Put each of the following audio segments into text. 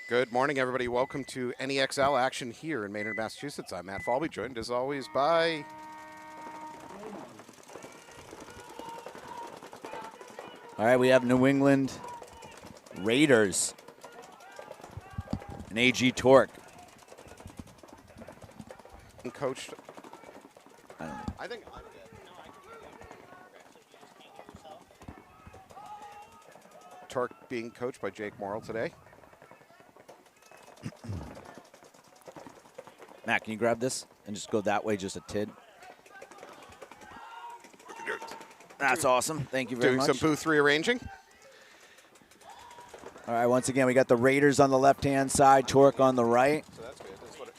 Good morning, everybody. Welcome to NEXL action here in Maynard, Massachusetts. I'm Matt Falby, joined as always by... All right, we have New England Raiders and AG Torque. And coached... I think... Torque being coached by Jake Morrill today. Matt, can you grab this and just go that way just a tid? That's awesome. Thank you very much. Doing some booth rearranging. All right, once again, we got the Raiders on the left-hand side, Torque on the right. So that's good. That's what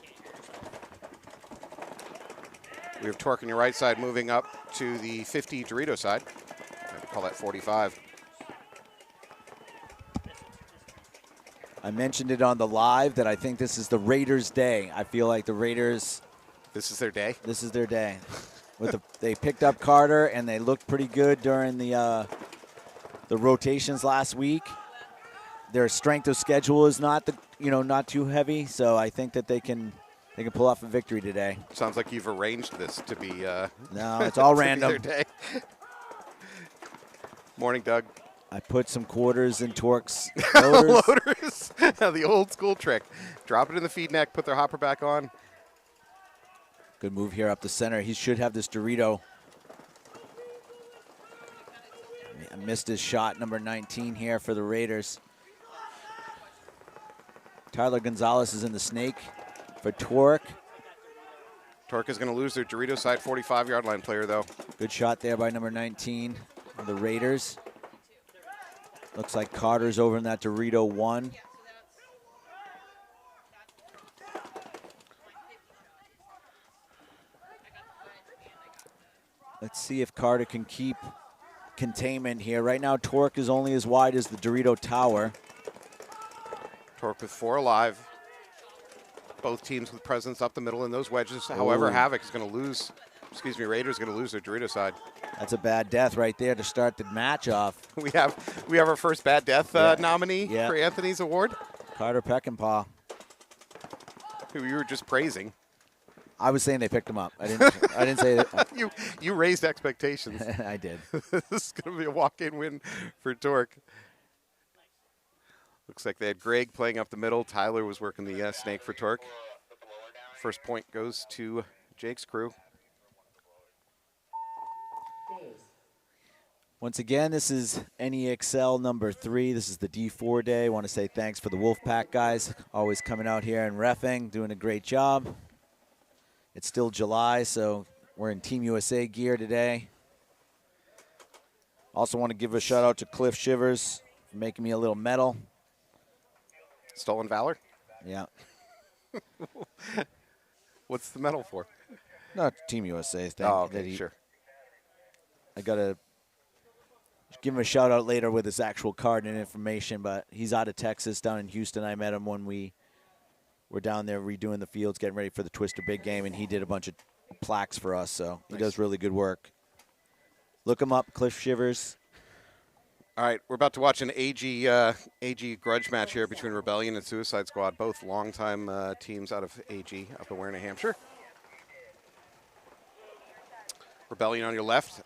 we have Torque on your right side moving up to the 50 Dorito side. I call that 45. I mentioned it on the live that I think this is the Raiders' day. I feel like the Raiders... This is their day? This is their day. They picked up Carter, and they looked pretty good during the rotations last week. Their strength of schedule is not not too heavy, so I think that they can pull off a victory today. Sounds like you've arranged this to be. No, it's all random. Their day. Morning, Doug. I put some quarters in Torque's loaders. Loaders. The old school trick. Drop it in the feed neck, put their hopper back on. Good move here up the center. He should have this Dorito. I missed his shot, number 19 here for the Raiders. Tyler Gonzalez is in the snake for Torque. Torque is going to lose their Dorito side 45-yard line player, though. Good shot there by number 19 of the Raiders. Looks like Carter's over in that Dorito 1. Let's see if Carter can keep containment here. Right now, Torque is only as wide as the Dorito Tower. Torque with 4 alive. Both teams with presence up the middle in those wedges. However, Havoc is going to lose. Raiders going to lose their Dorito side. That's a bad death right there to start the match off. We have our first bad death nominee for Anthony's award. Carter Peckinpah, who you were just praising. I was saying they picked him up. I didn't say that. You raised expectations. I did. This is going to be a walk-in win for Torque. Looks like they had Greg playing up the middle. Tyler was working the snake for Torque. First point goes to Jake's crew. Once again, this is NEXL number 3. This is the D4 day. I want to say thanks for the Wolfpack guys. Always coming out here and reffing, doing a great job. It's still July, so we're in Team USA gear today. Also want to give a shout out to Cliff Shivers for making me a little medal. Stolen Valor? Yeah. What's the medal for? Not Team USA. Oh, okay, sure. I got to give him a shout out later with his actual card and information, but he's out of Texas, down in Houston. I met him when we were down there redoing the fields, getting ready for the Twister Big Game, and he did a bunch of plaques for us, so he does really good work. Look him up, Cliff Shivers. All right, we're about to watch an AG grudge match here between Rebellion and Suicide Squad, both longtime teams out of AG up in Warren, New Hampshire. Rebellion on your left.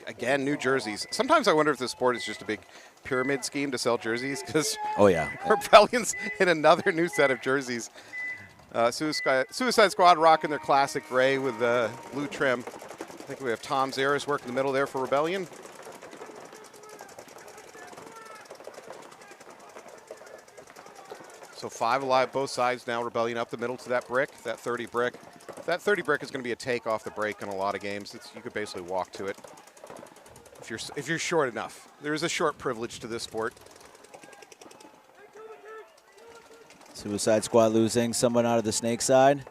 Again, new jerseys. Sometimes I wonder if this sport is just a big pyramid scheme to sell jerseys, because Rebellion's in another new set of jerseys. Suicide Squad rocking their classic gray with blue trim. I think we have Tom Zaris working the middle there for Rebellion. So 5 alive both sides now. Rebellion up the middle to that brick, that 30 brick. That 30 brick is going to be a take off the break in a lot of games. You could basically walk to it if you're short enough. There is a short privilege to this sport. Suicide Squad losing someone out of the snake side.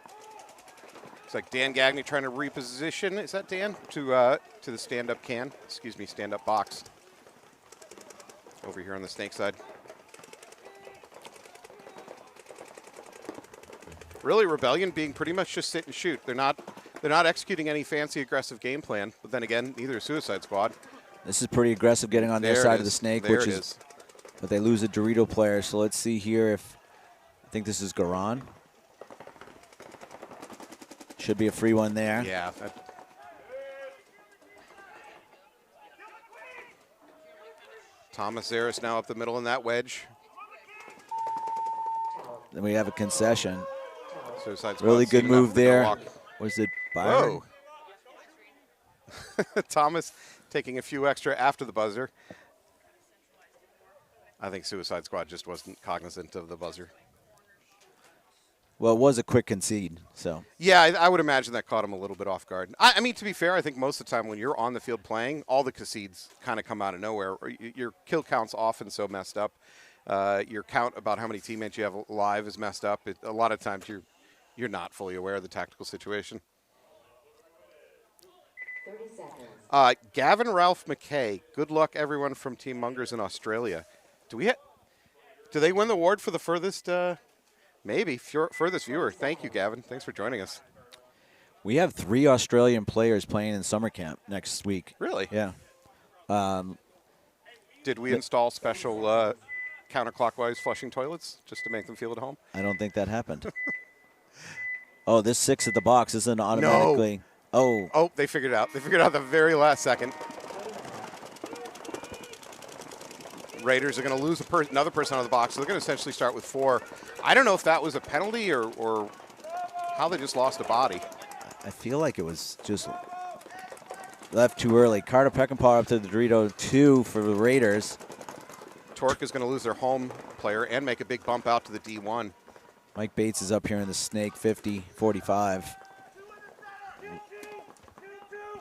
It's like Dan Gagney trying to reposition. Is that Dan? To the stand-up can. Excuse me, stand-up box. Over here on the snake side. Really, Rebellion being pretty much just sit and shoot. They're not executing any fancy aggressive game plan. But then again, neither is Suicide Squad. This is pretty aggressive getting on their side of the snake, but they lose a Dorito player. So let's see here if think this is Garan. Should be a free one there. Yeah. Thomas Zaris now up the middle in that wedge. Then we have a concession. Suicide Squad really good seeing move that there. walk. Was it Byron? Whoa. Thomas taking a few extra after the buzzer. I think Suicide Squad just wasn't cognizant of the buzzer. Well, it was a quick concede, so. Yeah, I would imagine that caught him a little bit off guard. I mean, to be fair, I think most of the time when you're on the field playing, all the concedes kind of come out of nowhere. Your kill count's often so messed up. Your count about how many teammates you have alive is messed up. A lot of times you're not fully aware of the tactical situation. 30 seconds. Gavin Ralph McKay. Good luck, everyone from Team Mungers in Australia. Do they win the award for the furthest? Maybe furthest viewer. Thank you, Gavin. Thanks for joining us. We have 3 Australian players playing in summer camp next week. Really? Yeah. Did we install special counterclockwise flushing toilets just to make them feel at home? I don't think that happened. Oh, this 6 at the box isn't automatically. No. Oh. Oh, they figured it out. They figured it out the very last second. Raiders are going to lose another person out of the box, so they're going to essentially start with 4. I don't know if that was a penalty or how they just lost a body. I feel like it was just left too early. Carter Peckinpah up to the Dorito 2 for the Raiders. Torque is going to lose their home player and make a big bump out to the D1. Mike Bates is up here in the snake, 50-45.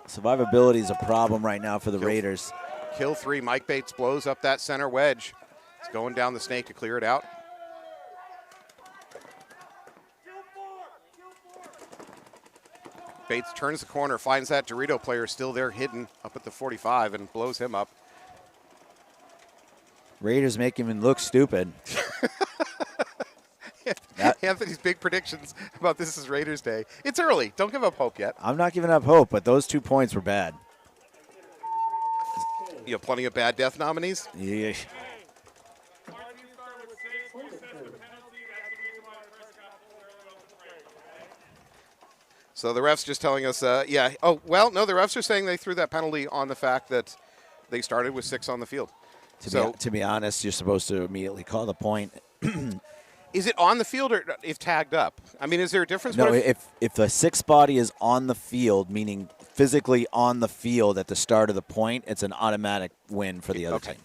Survivability is a problem right now for the Raiders. Kill 3. Mike Bates blows up that center wedge. It's going down the snake to clear it out. Bates turns the corner, finds that Dorito player still there hidden up at the 45 and blows him up. Raiders make him look stupid. Anthony's big predictions about this is Raiders Day. It's early. Don't give up hope yet. I'm not giving up hope, but those 2 points were bad. You have plenty of bad death nominees? Yeah. So the refs just telling us, yeah. Oh, well, no, the refs are saying they threw that penalty on the fact that they started with 6 on the field. To be honest, you're supposed to immediately call the point. Is it on the field or if tagged up? I mean, is there a difference? No, if the 6th body is on the field, meaning physically on the field at the start of the point, it's an automatic win for the other team.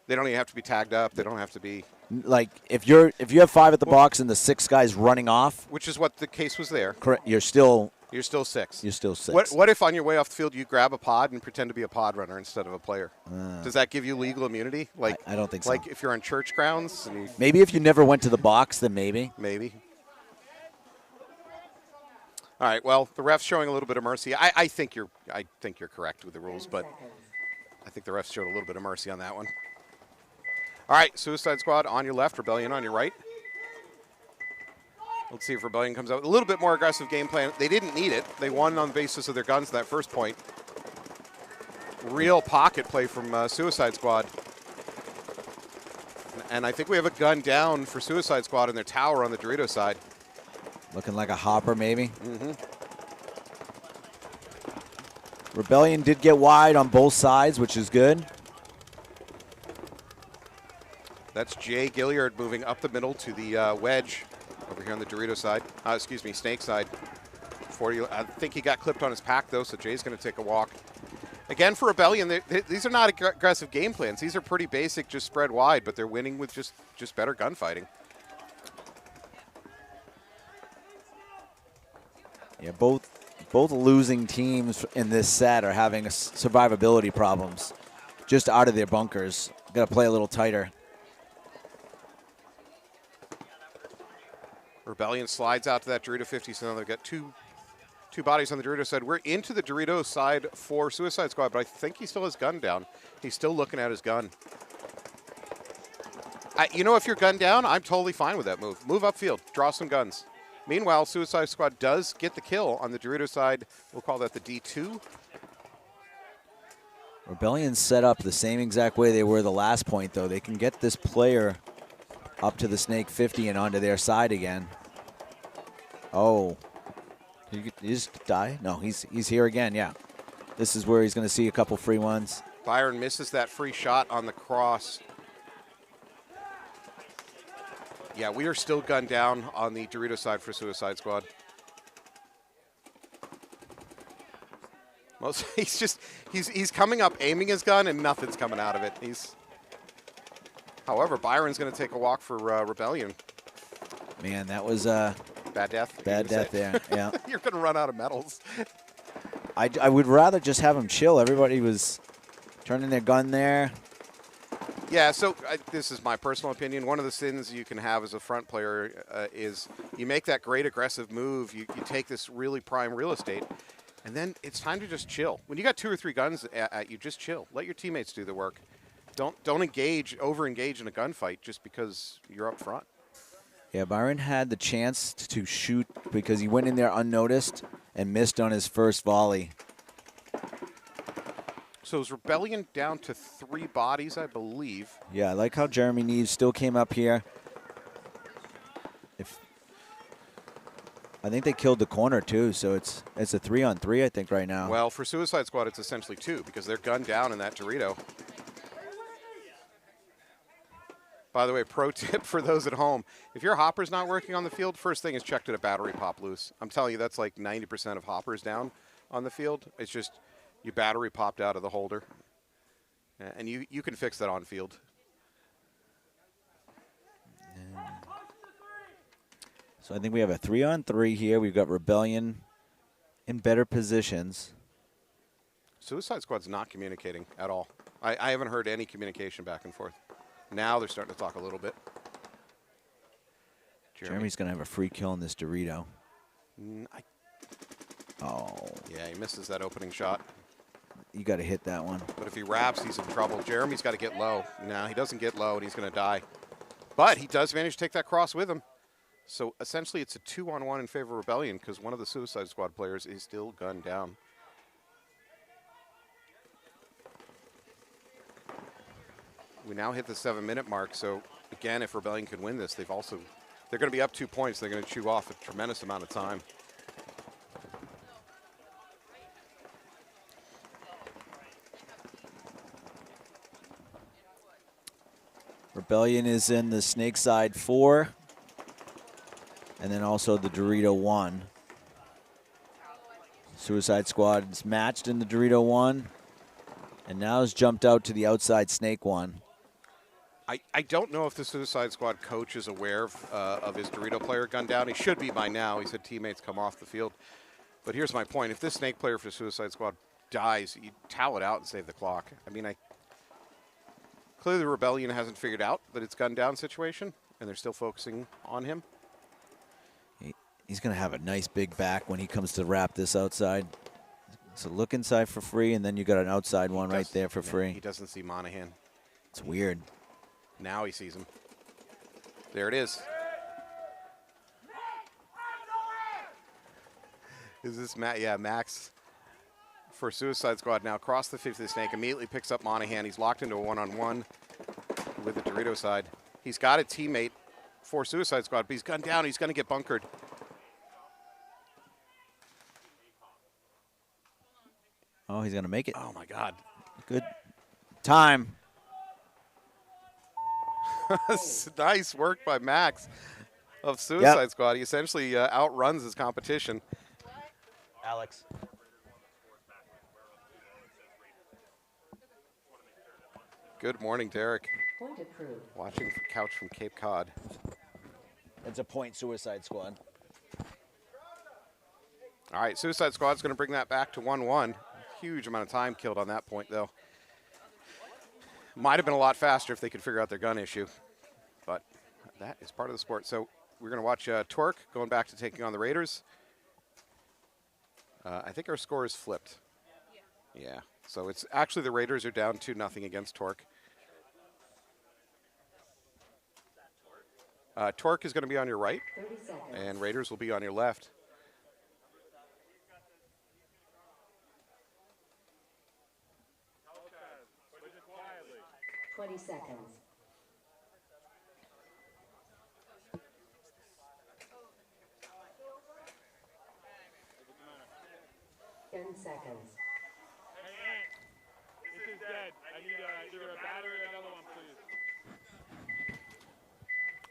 They don't even have to be tagged up. They don't have to be. Like if you have 5 at the box and the 6 guys running off, which is what the case was there. Correct. You're still 6. You're still 6. What if on your way off the field you grab a pod and pretend to be a pod runner instead of a player? Does that give you legal immunity? Like I don't think so. Like if you're on church grounds. And maybe if you never went to the box, then maybe. Maybe. All right. Well, the refs showing a little bit of mercy. I think you're correct with the rules, but I think the refs showed a little bit of mercy on that one. All right, Suicide Squad on your left, Rebellion on your right. Let's see if Rebellion comes out with a little bit more aggressive game plan. They didn't need it. They won on the basis of their guns in that first point. Real pocket play from Suicide Squad. And I think we have a gun down for Suicide Squad in their tower on the Dorito side. Looking like a hopper, maybe. Mm-hmm. Rebellion did get wide on both sides, which is good. That's Jay Gilliard moving up the middle to the wedge over here on the Dorito side. Excuse me, Snake side. 40. I think he got clipped on his pack, though, so Jay's going to take a walk. Again, for Rebellion, these are not aggressive game plans. These are pretty basic, just spread wide, but they're winning with just better gunfighting. Yeah, both losing teams in this set are having survivability problems just out of their bunkers. Got to play a little tighter. Rebellion slides out to that Dorito 50, so now they've got two bodies on the Dorito side. We're into the Dorito side for Suicide Squad, but I think he still has gun down. He's still looking at his gun. You know, if you're gunned down, I'm totally fine with that move. Move upfield, draw some guns. Meanwhile, Suicide Squad does get the kill on the Dorito side. We'll call that the D2. Rebellion set up the same exact way they were the last point, though. They can get this player up to the Snake 50 and onto their side again. Oh. Did he just die? No, he's here again, yeah. This is where he's going to see a couple free ones. Byron misses that free shot on the cross. Yeah, we are still gunned down on the Dorito side for Suicide Squad. He's coming up aiming his gun and nothing's coming out of it. However, Byron's going to take a walk for Rebellion. Man, that was bad death. Bad death there. Yeah. You're going to run out of medals. I would rather just have him chill. Everybody was turning their gun there. Yeah, so this is my personal opinion. One of the sins you can have as a front player is you make that great aggressive move. You take this really prime real estate, and then it's time to just chill. When you got 2 or 3 guns at you, just chill. Let your teammates do the work. Don't over-engage in a gunfight just because you're up front. Yeah, Byron had the chance to shoot because he went in there unnoticed and missed on his first volley. So is Rebellion down to 3 bodies, I believe. Yeah, I like how Jeremy Neves still came up here. I think they killed the corner too, so it's a 3-on-3, I think, right now. Well, for Suicide Squad, it's essentially 2 because they're gunned down in that Dorito. By the way, pro tip for those at home, if your hopper's not working on the field, first thing is check that a battery pop loose. I'm telling you, that's like 90% of hoppers down on the field. It's just your battery popped out of the holder. And you can fix that on field. So I think we have a 3-on-3 here. We've got Rebellion in better positions. Suicide Squad's not communicating at all. I haven't heard any communication back and forth. Now they're starting to talk a little bit. Jeremy's going to have a free kill in this Dorito. Oh. Yeah, he misses that opening shot. You got to hit that one. But if he wraps, he's in trouble. Jeremy's got to get low. No, he doesn't get low, and he's going to die. But he does manage to take that cross with him. So essentially it's a 2-on-1 in favor of Rebellion because one of the Suicide Squad players is still gunned down. We now hit the 7-minute mark, so again, if Rebellion can win this, they're going to be up 2 points. They're going to chew off a tremendous amount of time. Rebellion is in the Snake side 4, and then also the Dorito 1. Suicide Squad is matched in the Dorito 1, and now has jumped out to the outside Snake 1. I don't know if the Suicide Squad coach is aware of his Dorito player gunned down. He should be by now. He's had teammates come off the field. But here's my point. If this Snake player for Suicide Squad dies, you towel it out and save the clock. I mean, clearly the Rebellion hasn't figured out that it's gunned down situation, and they're still focusing on him. He's going to have a nice big back when he comes to wrap this outside. So look inside for free, and then you got an outside one right there for free. He doesn't see Monahan. It's weird. Now he sees him. There it is. Is this Matt? Yeah, Max for Suicide Squad now across the 50 Snake. Immediately picks up Monahan. He's locked into a 1-on-1 with the Dorito side. He's got a teammate for Suicide Squad, but he's gunned down. He's going to get bunkered. Oh, he's going to make it. Oh, my God. Good time. Nice work by Max of Suicide Squad. He essentially outruns his competition. Alex. Good morning, Derek. Point approved. Watching from couch from Cape Cod. It's a point, Suicide Squad. All right, Suicide Squad's going to bring that back to 1-1. Huge amount of time killed on that point, though. Might have been a lot faster if they could figure out their gun issue, but that is part of the sport. So we're going to watch Torque going back to taking on the Raiders. I think our score is flipped. Yeah. So it's actually the Raiders are down 2-0 against Torque. Torque is going to be on your right, 30 seconds. and Raiders will be on your left. Seconds.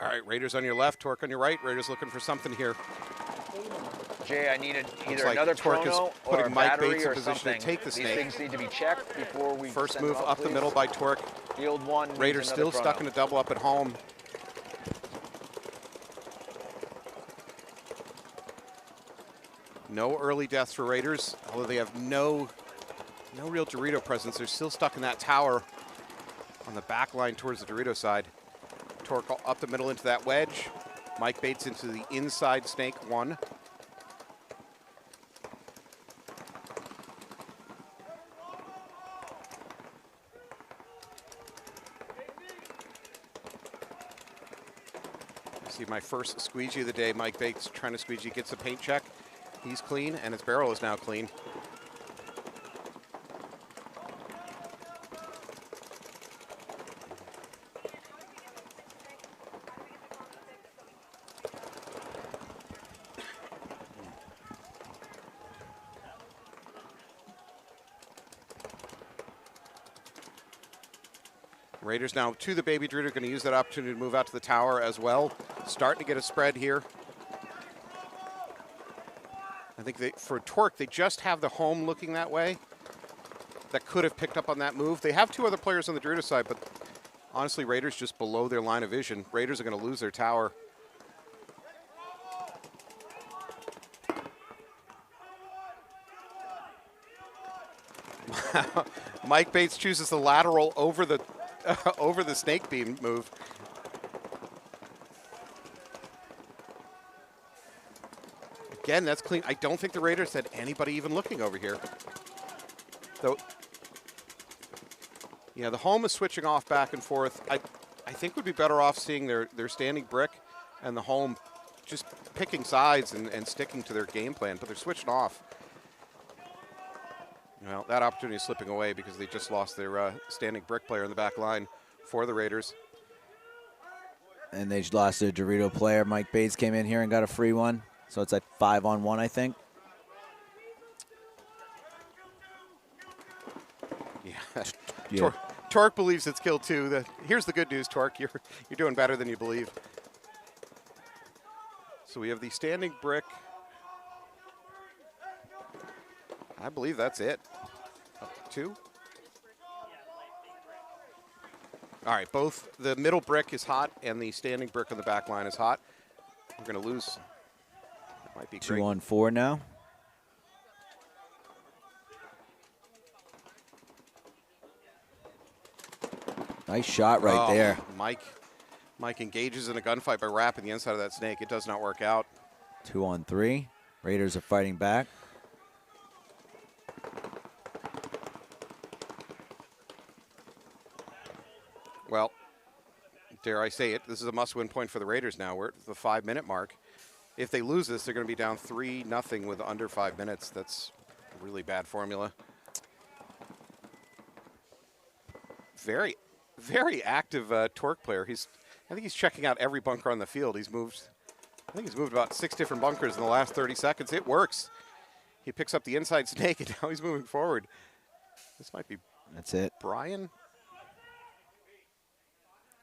All right, Raiders on your left, Torque on your right. Raiders looking for something here. Jay, I needed either like another Torque is chrono putting or a Mike battery Bates in or position to something. take the These snake. things need to be checked before we First send move them out, up the please. middle by Torque. Field one. Raiders still stuck in a double up at home. No early deaths for Raiders, although they have no real Dorito presence. They're still stuck in that tower on the back line towards the Dorito side. Torque up the middle into that wedge. Mike Bates into the inside snake one. See my first squeegee of the day. Mike Bates trying to squeegee, gets a paint check. He's clean, and his barrel is now clean. Raiders now to the Baby Dorito, going to use that opportunity to move out to the tower as well. Starting to get a spread here. I think for Torque, they just have the home looking that way. That could have picked up on that move. They have two other players on the Dorito side, but honestly, Raiders just below their line of vision. Raiders are going to lose their tower. Mike Bates chooses the lateral over the over the snake beam move. Again, that's clean. I don't think the Raiders had anybody even looking over here. So, yeah, the home is switching off back and forth. I think would be better off seeing their standing brick and the home just picking sides and sticking to their game plan, but they're switching off. Well, that opportunity is slipping away because they just lost their standing brick player in the back line for the Raiders. And they lost their Dorito player. Mike Bates came in here and got a free one. So it's like 5-on-1, I think. Yeah. Torque believes it's kill two. Here's the good news, Torque. You're doing better than you believe. So we have the standing brick. I believe that's it. Up to 2. All right, both the middle brick is hot and the standing brick on the back line is hot. We're going to lose. That might be great. 2-on-4 now. Nice shot right there. Mike engages in a gunfight by wrapping the inside of that snake. It does not work out. 2-on-3. Raiders are fighting back. Well, dare I say it, this is a must-win point for the Raiders now. We're at the 5-minute mark. If they lose this, they're going to be down 3-0 with under 5 minutes. That's a really bad formula. Very, very active Torque player. I think he's checking out every bunker on the field. I think he's moved about 6 different bunkers in the last 30 seconds. It works. He picks up the inside snake, and now he's moving forward. This might be. That's it. Brian.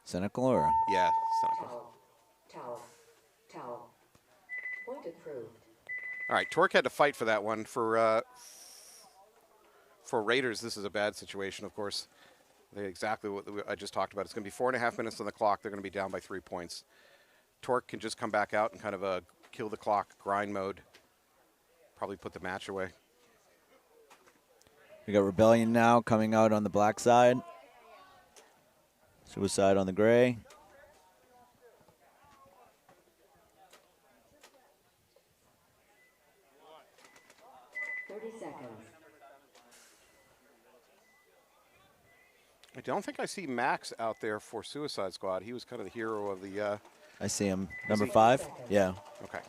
Cynical or? Yeah, cynical. Tower. Point approved. All right, Torque had to fight for that one. For Raiders, this is a bad situation, of course. Exactly what I just talked about. It's going to be 4.5 minutes on the clock. They're going to be down by 3 points. Torque can just come back out and kind of kill the clock, grind mode. Probably put the match away. We got Rebellion now coming out on the black side. Suicide on the gray. I don't think I see Max out there for Suicide Squad. He was kind of the hero of the... I see him. Number 5? Yeah. Okay.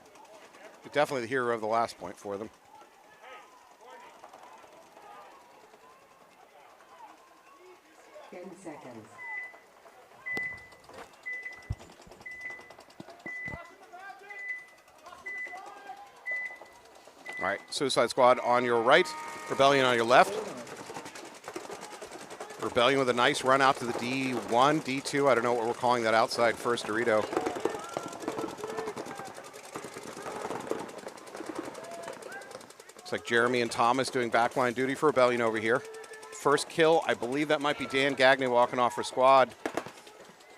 Definitely the hero of the last point for them. Seconds. All right, Suicide Squad on your right, Rebellion on your left. Rebellion with a nice run out to the D1, D2. I don't know what we're calling that outside first Dorito. Looks like Jeremy and Thomas doing backline duty for Rebellion over here. First kill, I believe that might be Dan Gagne walking off for Squad.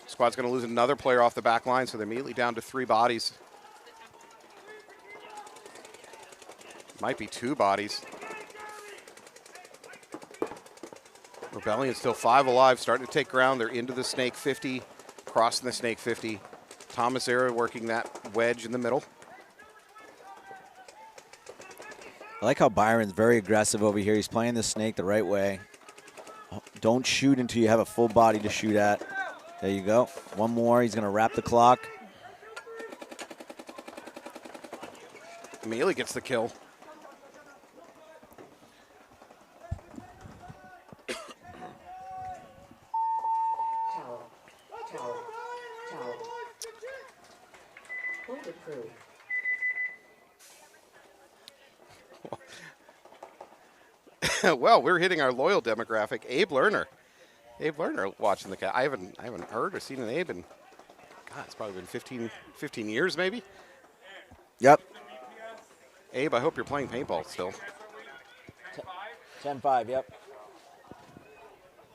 Squad's going to lose another player off the back line, so they're immediately down to 3 bodies. Might be 2 bodies. Rebellion still 5 alive, starting to take ground. They're into the Snake 50, crossing the Snake 50. Thomas Era working that wedge in the middle. I like how Byron's very aggressive over here. He's playing the Snake the right way. Don't shoot until you have a full body to shoot at. There you go. One more. He's going to wrap the clock. Mealy gets the kill. Tower. Tower. Tower. Point approved. Well, we're hitting our loyal demographic. Abe Lerner. Abe Lerner watching the cat. I haven't heard or seen an Abe in, God, it's probably been 15 years maybe. Yep. Abe, I hope you're playing paintball still. 10-5, yep.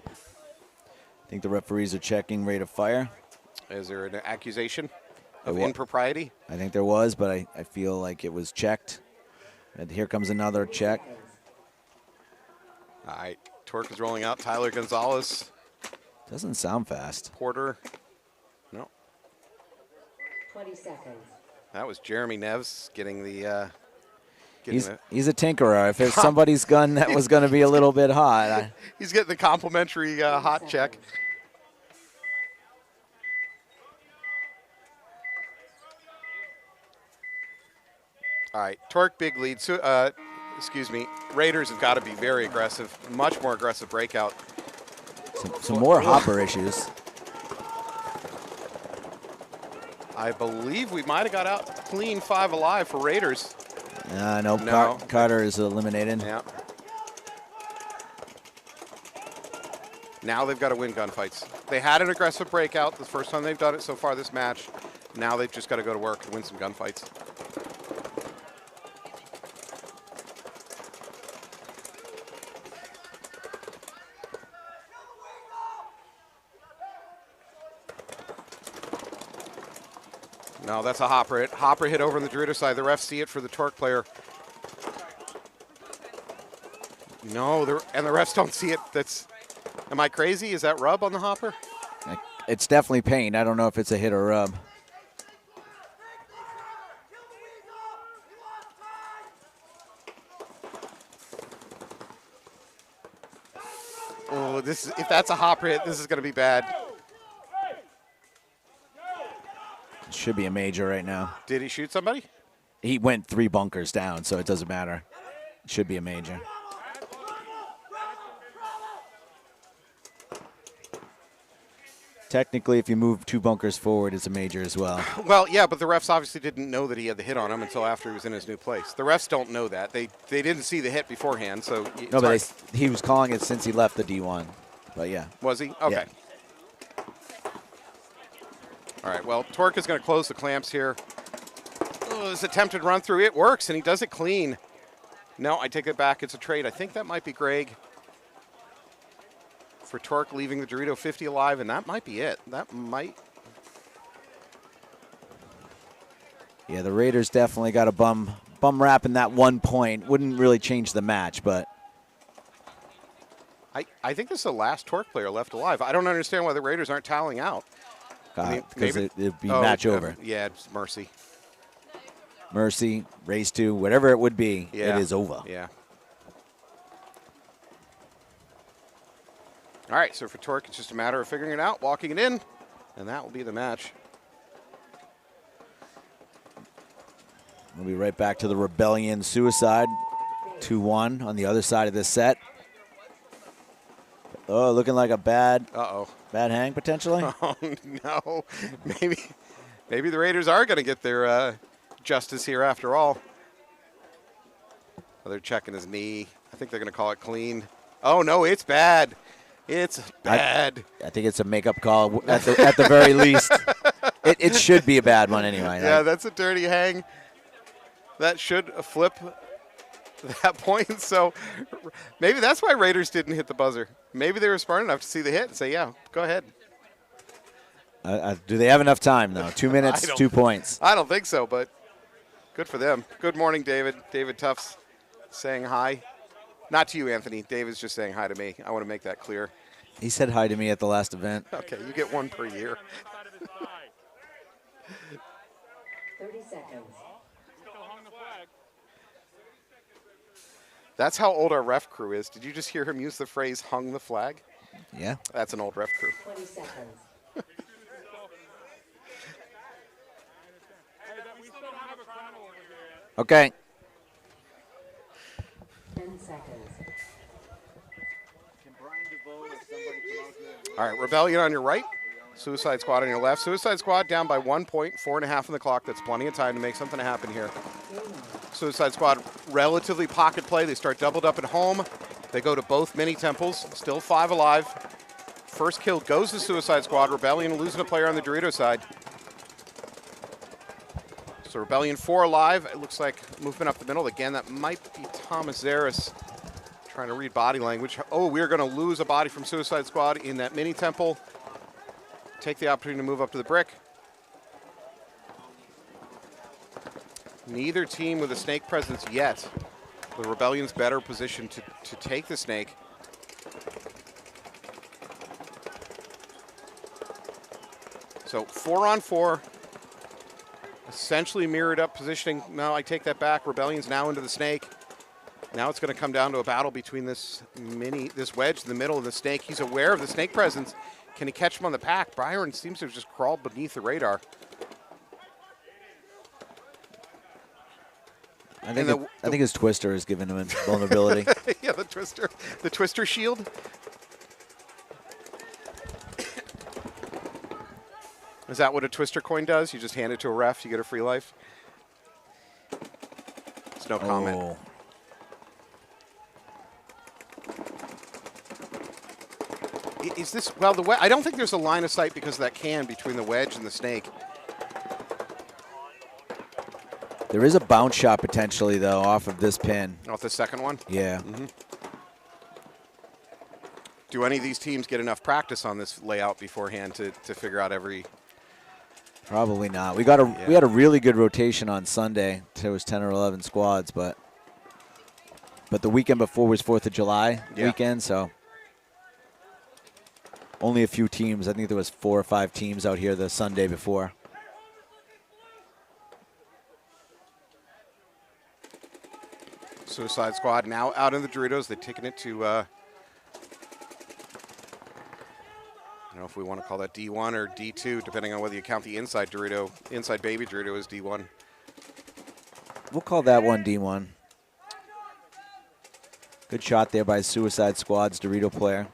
I think the referees are checking rate of fire. Is there an accusation of There wa- impropriety? I think there was, but I feel like it was checked. And here comes another check. All right, Torque is rolling out. Tyler Gonzalez, Doesn't sound fast. Porter. No, 20 seconds. that was Jeremy Neves getting the. He's a tinkerer. If it's somebody's gun that was going to be a little bit hot. He's getting the complimentary hot check. All right, Torque big lead. So, excuse me. Raiders have got to be very aggressive, much more aggressive breakout. Some more hopper issues. I believe we might have got out clean 5 alive for Raiders. No. No. Carter is eliminated. Yeah. Now they've got to win gunfights. They had an aggressive breakout the first time they've done it so far this match. Now they've just got to go to work and win some gunfights. No, that's a hopper hit. Hopper hit over on the Dorito side. The refs see it for the Torque player. No, and the refs don't see it. Am I crazy? Is that rub on the hopper? It's definitely paint. I don't know if it's a hit or rub. Oh, if that's a hopper hit, this is going to be bad. It should be a major right now. Did he shoot somebody? He went 3 bunkers down, so it doesn't matter. It should be a major. Technically, if you move 2 bunkers forward, it's a major as well. Well, yeah, but the refs obviously didn't know that he had the hit on him until after he was in his new place. The refs don't know that. They didn't see the hit beforehand, so it's No, but hard. he was calling it since he left the D1. But yeah. Was he? Okay. Yeah. All right, well, Torque is going to close the clamps here. Oh, this attempted run through, it works, and he does it clean. No, I take it back. It's a trade. I think that might be Greg for Torque leaving the Dorito 50 alive, and that might be it. That might. Yeah, the Raiders definitely got a bum rap in that 1 point. Wouldn't really change the match, but I think this is the last Torque player left alive. I don't understand why the Raiders aren't tallying out. because it'd be match over. Yeah, it's Mercy. Mercy, race 2, whatever it would be, Yeah. it is over. Yeah. All right, so for Torque, it's just a matter of figuring it out, walking it in, and that will be the match. We'll be right back to the Rebellion Suicide, 2-1 on the other side of this set. Oh, looking like a bad hang potentially. Oh no, maybe the Raiders are going to get their justice here after all. Oh, they're checking his knee. I think they're going to call it clean. Oh no, it's bad. It's bad. I think it's a makeup call at the very least. It should be a bad one anyway. Yeah, that's a dirty hang. That should flip that point. So maybe that's why Raiders didn't hit the buzzer. Maybe they were smart enough to see the hit and say, yeah, go ahead. Do they have enough time, though? 2 minutes, 2 points. I don't think so, but good for them. Good morning, David. David Tufts saying hi. Not to you, Anthony. David's just saying hi to me. I want to make that clear. He said hi to me at the last event. Okay, you get one per year. 30 seconds. That's how old our ref crew is. Did you just hear him use the phrase hung the flag? Yeah. That's an old ref crew. 20 seconds. Okay. 10 seconds. All right, Rebellion on your right, Suicide Squad on your left. Suicide Squad down by 1 point, 4.5 on the clock. That's plenty of time to make something happen here. Suicide Squad, relatively pocket play. They start doubled up at home. They go to both mini temples, still 5 alive. First kill goes to Suicide Squad. Rebellion losing a player on the Dorito side. So Rebellion 4 alive. It looks like movement up the middle. Again, that might be Thomas Zaris trying to read body language. Oh, we're going to lose a body from Suicide Squad in that mini temple. Take the opportunity to move up to the brick. Neither team with a snake presence yet. The Rebellion's better positioned to take the snake. So 4-on-4. Essentially mirrored up positioning. No, I take that back. Rebellion's now into the snake. Now it's going to come down to a battle between this wedge in the middle of the snake. He's aware of the snake presence. Can he catch him on the pack? Byron seems to have just crawled beneath the radar. I think his twister is giving him vulnerability. Yeah, the twister shield. Is that what a twister coin does? You just hand it to a ref, you get a free life? It's no comment. Oh. Is this, well, I don't think there's a line of sight because of that can between the wedge and the snake. There is a bounce shot potentially, though, off of this pin. Off the second one? Yeah. Mm-hmm. Do any of these teams get enough practice on this layout beforehand to figure out every... Probably not. We had a really good rotation on Sunday. There was 10 or 11 squads, but the weekend before was 4th of July weekend, so only a few teams. I think there was 4 or 5 teams out here the Sunday before. Suicide Squad now out in the Doritos. They've taken it to, I don't know if we want to call that D1 or D2, depending on whether you count the inside Dorito, inside baby Dorito as D1. We'll call that one D1. Good shot there by Suicide Squad's Dorito player.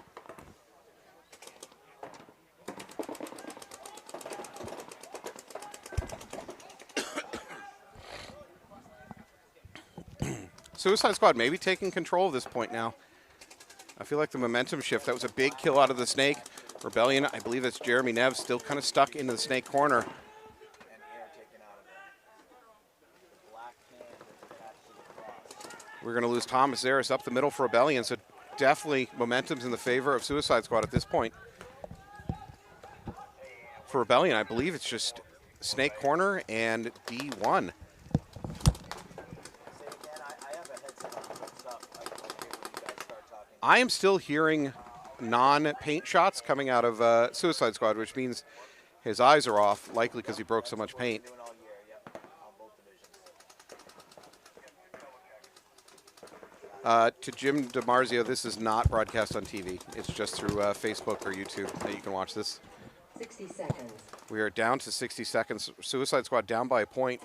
Suicide Squad maybe taking control of this point now. I feel like the momentum shift, that was a big kill out of the snake. Rebellion, I believe that's Jeremy Neves, still kind of stuck into the snake corner. We're going to lose Thomas Zaris up the middle for Rebellion, so definitely momentum's in the favor of Suicide Squad at this point. For Rebellion, I believe it's just snake corner and D1. I am still hearing non-paint shots coming out of Suicide Squad, which means his eyes are off, likely because he broke so much paint. To Jim DiMarzio, this is not broadcast on TV. It's just through Facebook or YouTube that you can watch this. 60 seconds. We are down to 60 seconds. Suicide Squad down by a point.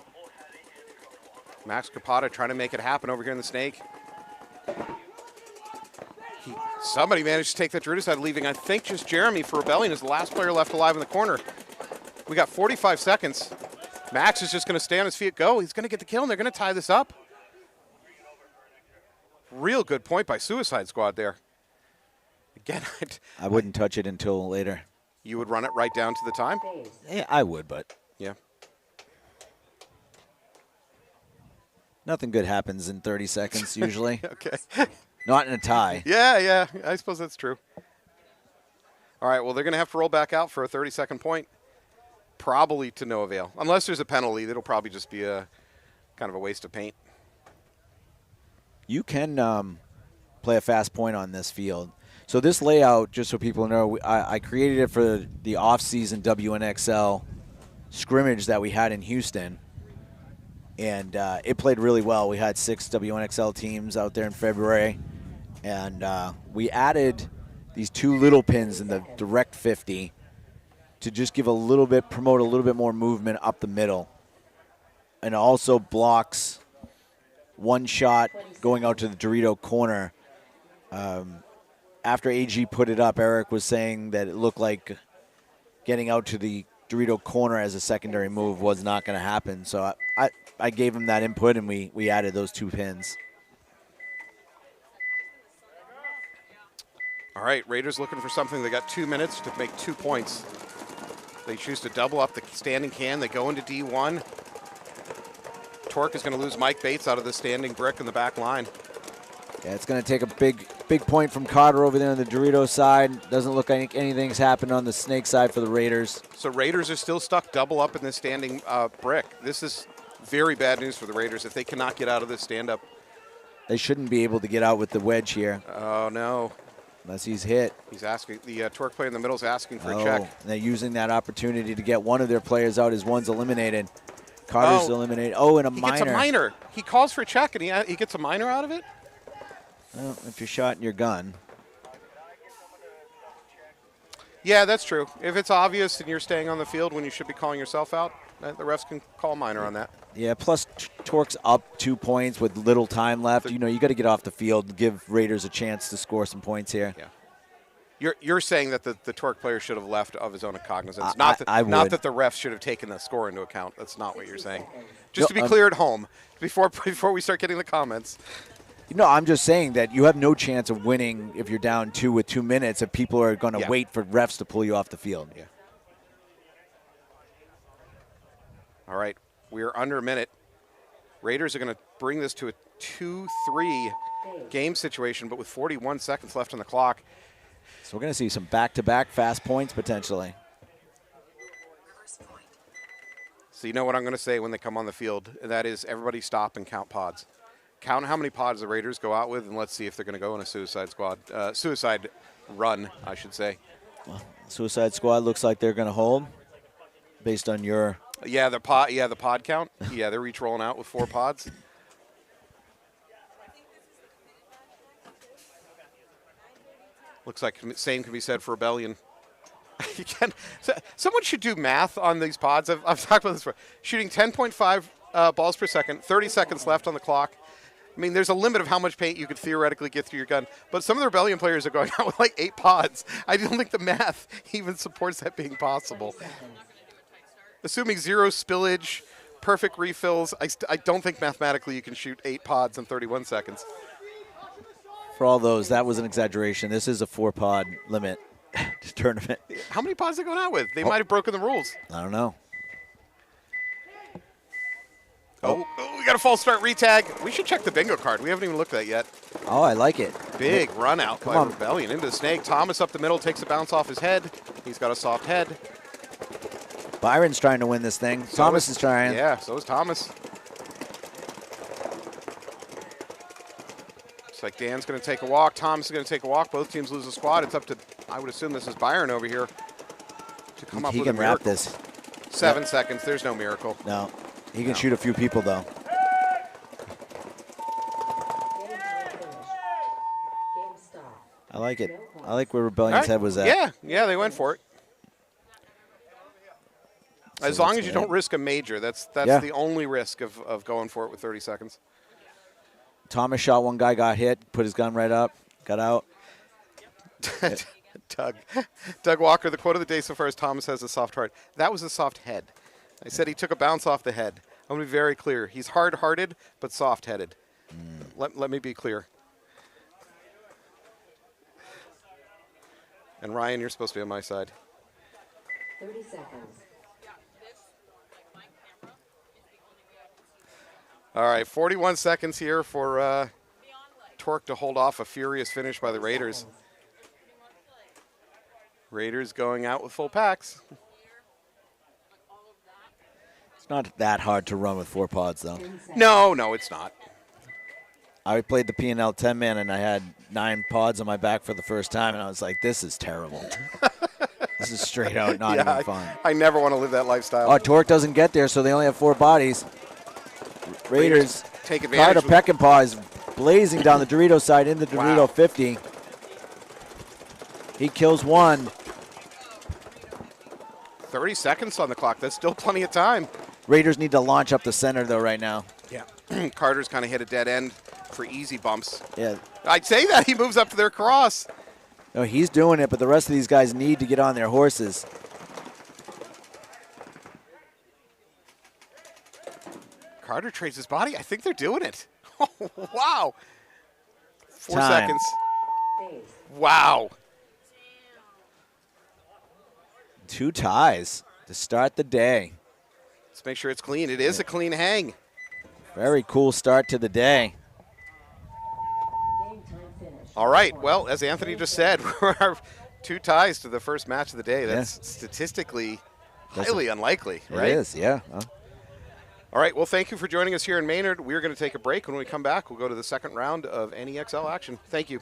Max Capata trying to make it happen over here in the snake. Somebody managed to take that Dorito side, leaving, I think, just Jeremy for Rebellion is the last player left alive in the corner. We got 45 seconds. Max is just going to stay on his feet, go. He's going to get the kill, and they're going to tie this up. Real good point by Suicide Squad there. Again, I wouldn't touch it until later. You would run it right down to the time? Yeah, I would, but yeah. Nothing good happens in 30 seconds usually. Okay. Not in a tie. Yeah, I suppose that's true. All right, well, they're going to have to roll back out for a 30-second point, probably to no avail. Unless there's a penalty, it'll probably just be a kind of a waste of paint. You can play a fast point on this field. So this layout, just so people know, I created it for the off-season WNXL scrimmage that we had in Houston. And it played really well. We had 6 WNXL teams out there in February. And we added these 2 little pins in the direct 50 to just give promote a little bit more movement up the middle. And also blocks one shot going out to the Dorito corner. After AG put it up, Eric was saying that it looked like getting out to the Dorito corner as a secondary move was not going to happen. So I gave him that input, and we added those 2 pins. All right, Raiders looking for something. They got 2 minutes to make 2 points. They choose to double up the standing can. They go into D1. Torque is going to lose Mike Bates out of the standing brick in the back line. Yeah, it's going to take a big point from Carter over there on the Dorito side. Doesn't look like anything's happened on the Snake side for the Raiders. So Raiders are still stuck double up in this standing brick. This is very bad news for the Raiders if they cannot get out of this stand-up. They shouldn't be able to get out with the wedge here. Oh, no. Unless he's hit. He's asking. The Torque player in the middle is asking for a check. And they're using that opportunity to get one of their players out as one's eliminated. Carter's eliminated. Oh, and he gets a minor. He calls for a check, and he gets a minor out of it? Well, if you're shot in your gun. Yeah, that's true. If it's obvious and you're staying on the field when you should be calling yourself out, the refs can call a minor on that. Yeah, plus Torque's up 2 points with little time left. You got to get off the field and give Raiders a chance to score some points here. Yeah. You're saying that the Torque player should have left of his own cognizance. Not that the refs should have taken the score into account. That's not what you're saying. Just to be clear at home, before we start getting the comments. No, I'm just saying that you have no chance of winning if you're down 2 with 2 minutes if people are going to wait for refs to pull you off the field. Yeah. All right. We are under a minute. Raiders are going to bring this to a 2-3 game situation, but with 41 seconds left on the clock. So we're going to see some back-to-back fast points potentially. So you know what I'm going to say when they come on the field, and that is everybody stop and count pods. Count how many pods the Raiders go out with, and let's see if they're going to go in a suicide run, I should say. Well, suicide squad looks like they're going to hold, based on your. Yeah, the pod count. Yeah, they're each rolling out with 4 pods. Looks like same can be said for Rebellion. Someone should do math on these pods. I've talked about this before. Shooting 10.5 balls per second, 30 seconds left on the clock. I mean, there's a limit of how much paint you could theoretically get through your gun. But some of the Rebellion players are going out with like 8 pods. I don't think the math even supports that being possible. Assuming 0 spillage, perfect refills, I don't think mathematically you can shoot 8 pods in 31 seconds. For all those, that was an exaggeration. This is a 4-pod limit tournament. How many pods are they going out with? They might have broken the rules. I don't know. Oh, we got a false start retag. We should check the bingo card. We haven't even looked at that yet. Oh, I like it. Big run out by Rebellion into the snake. Thomas up the middle, takes a bounce off his head. He's got a soft head. Byron's trying to win this thing. Thomas is trying. Yeah, so is Thomas. Looks like Dan's going to take a walk. Thomas is going to take a walk. Both teams lose a squad. It's up to, I would assume this is Byron over here to come up with a miracle. He can wrap this. 7 seconds. There's no miracle. No. He can shoot a few people, though. I like it. I like where Rebellion's head was at. Yeah, they went for it. So as long as you don't risk a major, that's the only risk of going for it with 30 seconds. Thomas shot one guy, got hit, put his gun right up, got out. Doug Walker, the quote of the day so far is Thomas has a soft heart. That was a soft head. I said he took a bounce off the head. I'm going to be very clear. He's hard-hearted but soft-headed. Let me be clear. And Ryan, you're supposed to be on my side. 30 seconds. All right, 41 seconds here for Torque to hold off a furious finish by the Raiders. Raiders going out with full packs. It's not that hard to run with 4 pods, though. No, it's not. I played the P&L 10-man, and I had 9 pods on my back for the first time, and I was like, this is terrible. This is straight out not even fun. I never want to live that lifestyle. Oh, Torque doesn't get there, so they only have 4 bodies. Raiders take advantage. Carter Peckinpah is blazing down the Dorito side in the Dorito 50. He kills one. 30 seconds on the clock. That's still plenty of time. Raiders need to launch up the center, though, right now. Yeah. Carter's kind of hit a dead end for easy bumps. Yeah. I'd say that. He moves up to their cross. No, he's doing it, but the rest of these guys need to get on their horses. Carter trades his body. I think they're doing it. Oh, wow. 4 Time. seconds. Wow. 2 ties to start the day. Let's make sure it's clean. It is a clean hang. Very cool start to the day. All right. Well, as Anthony just said, we're 2 ties to the first match of the day. That's statistically highly unlikely, right? It is, yeah. All right. Well, thank you for joining us here in Maynard. We're going to take a break. When we come back, we'll go to the second round of NEXL action. Thank you.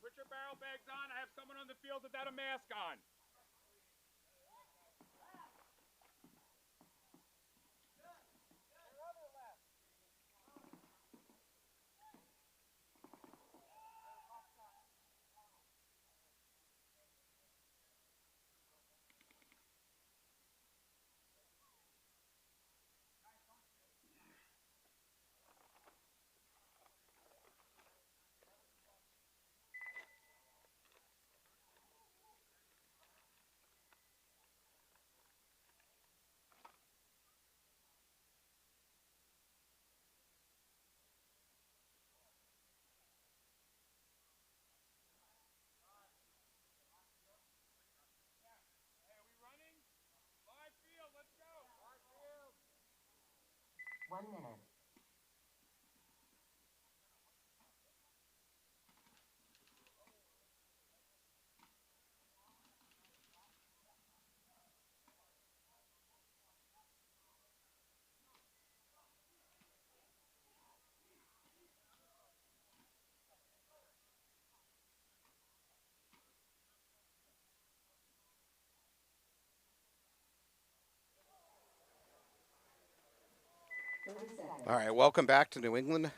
Put your barrel bags on. I have someone on the field without a mask on. Running? Live field, let's go. Live field. 1 minute. All right, welcome back to New England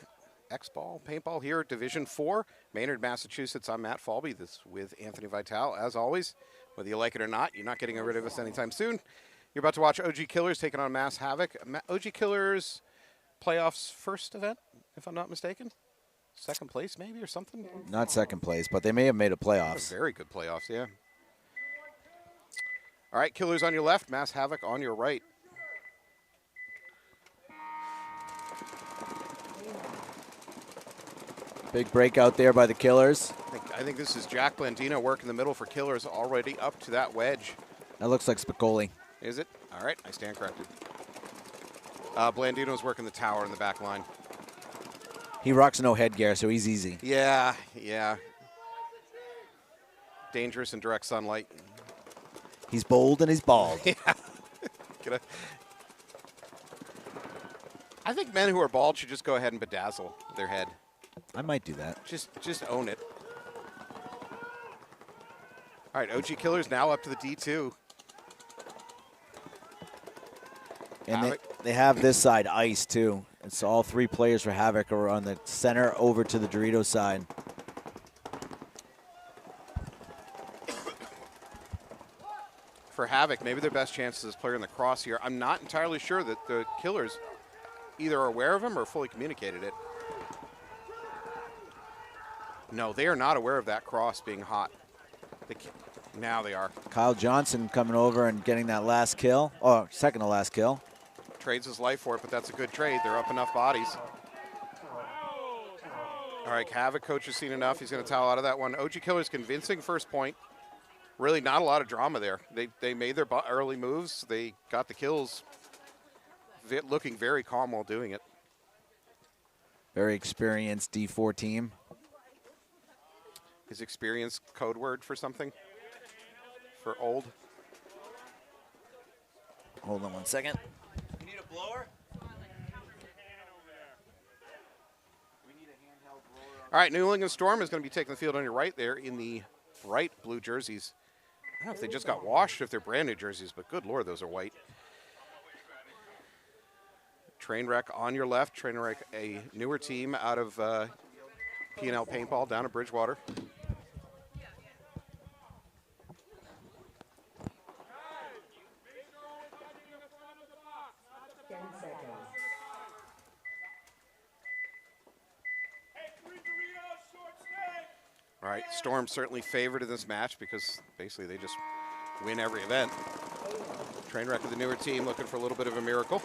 X-Ball Paintball here at Division 4, Maynard, Massachusetts. I'm Matt Falby, this with Anthony Vitale. As always, whether you like it or not, you're not getting rid of us anytime soon. You're about to watch OG Killers taking on Mass Havoc. OG Killers playoffs first event, if I'm not mistaken. Second place maybe or something? Not second place, but they may have made a playoffs. Very good playoffs, yeah. All right, Killers on your left, Mass Havoc on your right. Big breakout there by the Killers. I think this is Jack Blandino working the middle for Killers, already up to that wedge. That looks like Spicoli. Is it? All right, I stand corrected. Blandino's working the tower in the back line. He rocks no headgear, so he's easy. Yeah, yeah. Dangerous in direct sunlight. He's bold and he's bald. Yeah. I think men who are bald should just go ahead and bedazzle their head. I might do that. Just own it. All right, OG Killers now up to the D2. And they have this side ice, too. It's all three players for Havoc are on the center over to the Doritos side. For Havoc, maybe their best chance is player in the cross here. I'm not entirely sure that the Killers either are aware of him or fully communicated it. No, they are not aware of that cross being hot. Now they are. Kyle Johnson coming over and getting that last kill. Oh, second to last kill. Trades his life for it, but that's a good trade. They're up enough bodies. All right, Havoc coach has seen enough. He's going to towel out of that one. OG Killers convincing first point. Really not a lot of drama there. They made their early moves. They got the kills. Looking very calm while doing it. Very experienced D4 team. His experience code word for something? For old? Hold on 1 second. You need a blower? All right, New England Storm is going to be taking the field on your right there in the bright blue jerseys. I don't know if they just got washed, if they're brand new jerseys, but good Lord, those are white. Trainwreck on your left. Trainwreck, a newer team out of P&L Paintball down at Bridgewater. All right, Storm certainly favored in this match because basically they just win every event. Trainwreck is the newer team looking for a little bit of a miracle.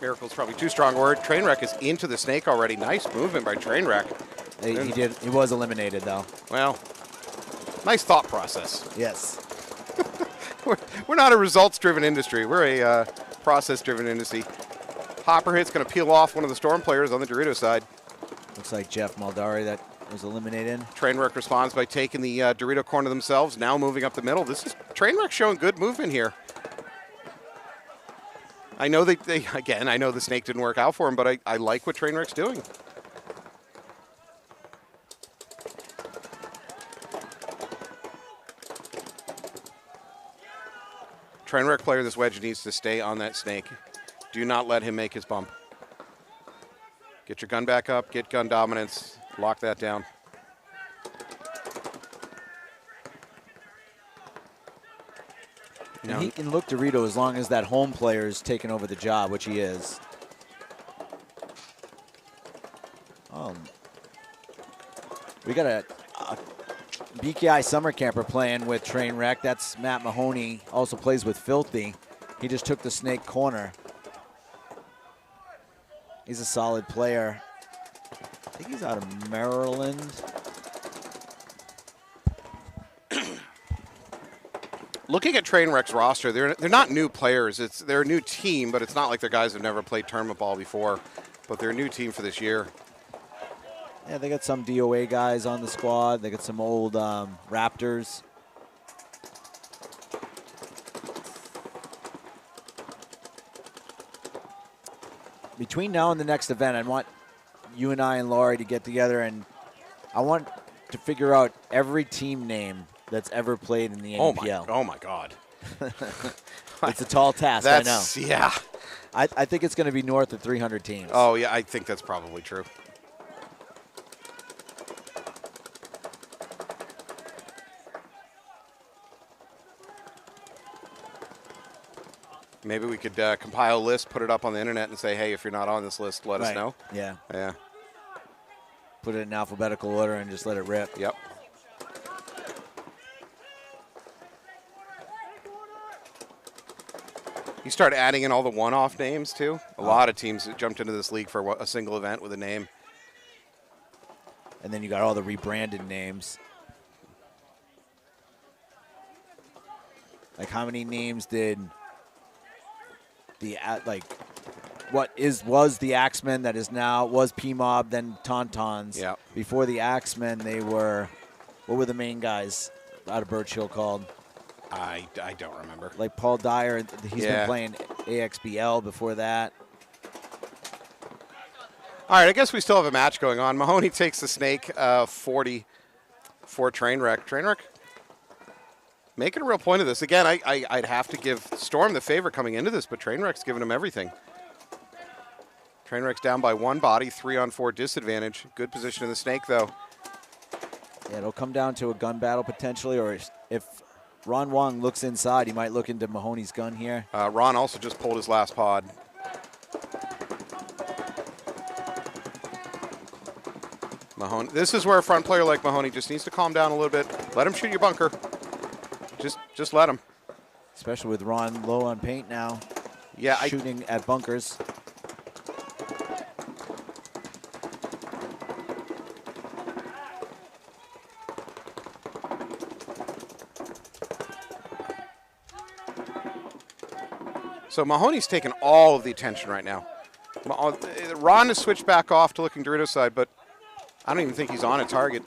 Miracle's probably too strong a word. Trainwreck is into the snake already. Nice movement by Trainwreck. He was eliminated, though. Well, nice thought process. Yes. We're not a results-driven industry. We're a process-driven industry. Hopper hit's going to peel off one of the Storm players on the Dorito side. Looks like Jeff Maldari that was eliminated. Trainwreck responds by taking the Dorito corner themselves, now moving up the middle. This is Trainwreck showing good movement here. I know I know the snake didn't work out for him, but I like what Trainwreck's doing. Trainwreck player, this wedge needs to stay on that snake. Do not let him make his bump. Get your gun back up, get gun dominance, lock that down. And he can look Dorito as long as that home player is taking over the job, which he is. We got a BKI summer camper playing with Trainwreck. That's Matt Mahoney, also plays with Filthy. He just took the snake corner. He's a solid player. I think he's out of Maryland. Looking at Trainwreck's roster, they're not new players. They're a new team, but it's not like they're guys who've never played tournament ball before. But they're a new team for this year. Yeah, they got some DOA guys on the squad. They got some old Raptors. Between now and the next event, I want you and I and Laurie to get together, and I want to figure out every team name that's ever played in the NPL. Oh my God. It's a tall task, I know. Yeah. I think it's going to be north of 300 teams. Oh, yeah, I think that's probably true. Maybe we could compile a list, put it up on the internet, and say, hey, if you're not on this list, let us know. Yeah. Yeah. Put it in alphabetical order and just let it rip. Yep. You start adding in all the one-off names, too. A lot of teams jumped into this league for a single event with a name. And then you got all the rebranded names. Like, how many names did the was the Axemen that is now was P-Mob, then Tauntauns. Yeah. Before the Axemen, they were, what were the main guys out of Birch Hill called? I don't remember. Like Paul Dyer, he's been playing AXBL before that. All right, I guess we still have a match going on. Mahoney takes the snake 40 for Trainwreck. Trainwreck making a real point of this. Again, I'd have to give Storm the favor coming into this, but Trainwreck's giving him everything. Trainwreck's down by one body, 3-on-4 disadvantage. Good position in the snake, though. Yeah, it'll come down to a gun battle potentially, or if Ron Wong looks inside, he might look into Mahoney's gun here. Ron also just pulled his last pod. Mahoney. This is where a front player like Mahoney just needs to calm down a little bit. Let him shoot your bunker. Just let him. Especially with Ron low on paint now. Yeah, shooting at bunkers. So Mahoney's taking all of the attention right now. Ron has switched back off to looking Dorito side, but I don't even think he's on a target.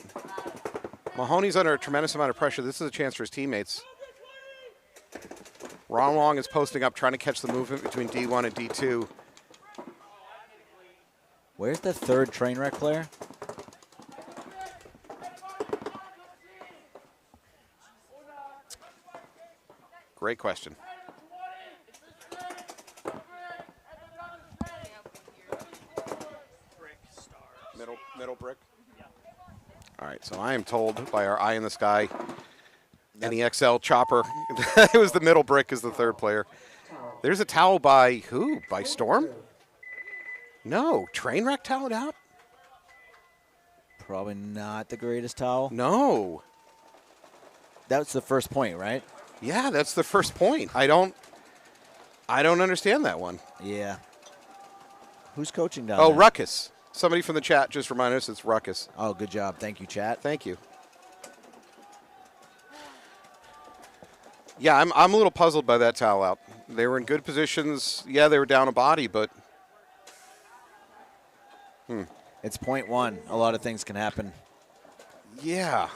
Mahoney's under a tremendous amount of pressure. This is a chance for his teammates. Ron Wong is posting up, trying to catch the movement between D1 and D2. Where's the third Trainwreck player? Great question. Middle brick. All right, so I am told by our eye in the sky, NEXL chopper, it was the middle brick is the third player. There's a towel by who? By Storm? No, Trainwreck toweled out? Probably not the greatest towel. No. That's the first point, right? Yeah, that's the first point. I don't understand that one. Yeah. Who's coaching down Oh, there? Ruckus. Somebody from the chat just reminded us it's Ruckus. Oh, good job. Thank you, chat. Thank you. Yeah, I'm a little puzzled by that towel out. They were in good positions. Yeah, they were down a body, but It's point one. A lot of things can happen. yeah.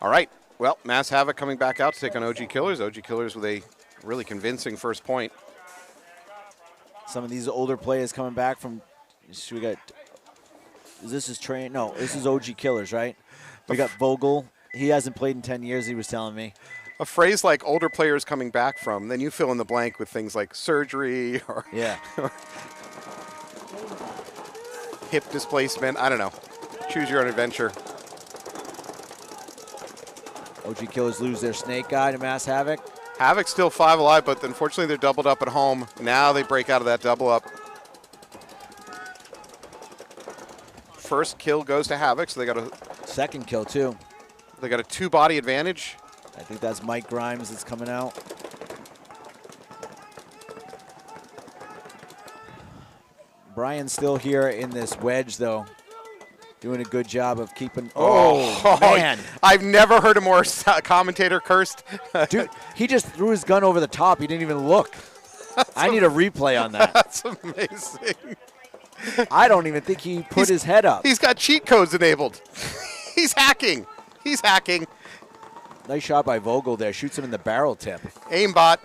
All right. Well, Mass Havoc coming back out to take on OG Killers. OG Killers with a really convincing first point. Some of these older players coming back from. So we got. This is train. No, this is OG Killers, right? We got Vogel. He hasn't played in 10 years. He was telling me. A phrase like older players coming back from, then you fill in the blank with things like surgery or Yeah. hip displacement. I don't know. Choose your own adventure. OG Killers lose their snake guy to Mass Havoc. Havoc's still 5 alive, but unfortunately they're doubled up at home. Now they break out of that double up. First kill goes to Havoc, so they got a Second kill, too. 2-body advantage. I think that's Mike Grimes that's coming out. Brian's still here in this wedge, though. Doing a good job of keeping. Oh, man. I've never heard a more commentator cursed. Dude, he just threw his gun over the top. He didn't even look. I need a replay on that. That's amazing. I don't even think he put his head up. He's got cheat codes enabled. He's hacking. He's hacking. Nice shot by Vogel there. Shoots him in the barrel tip. Aimbot.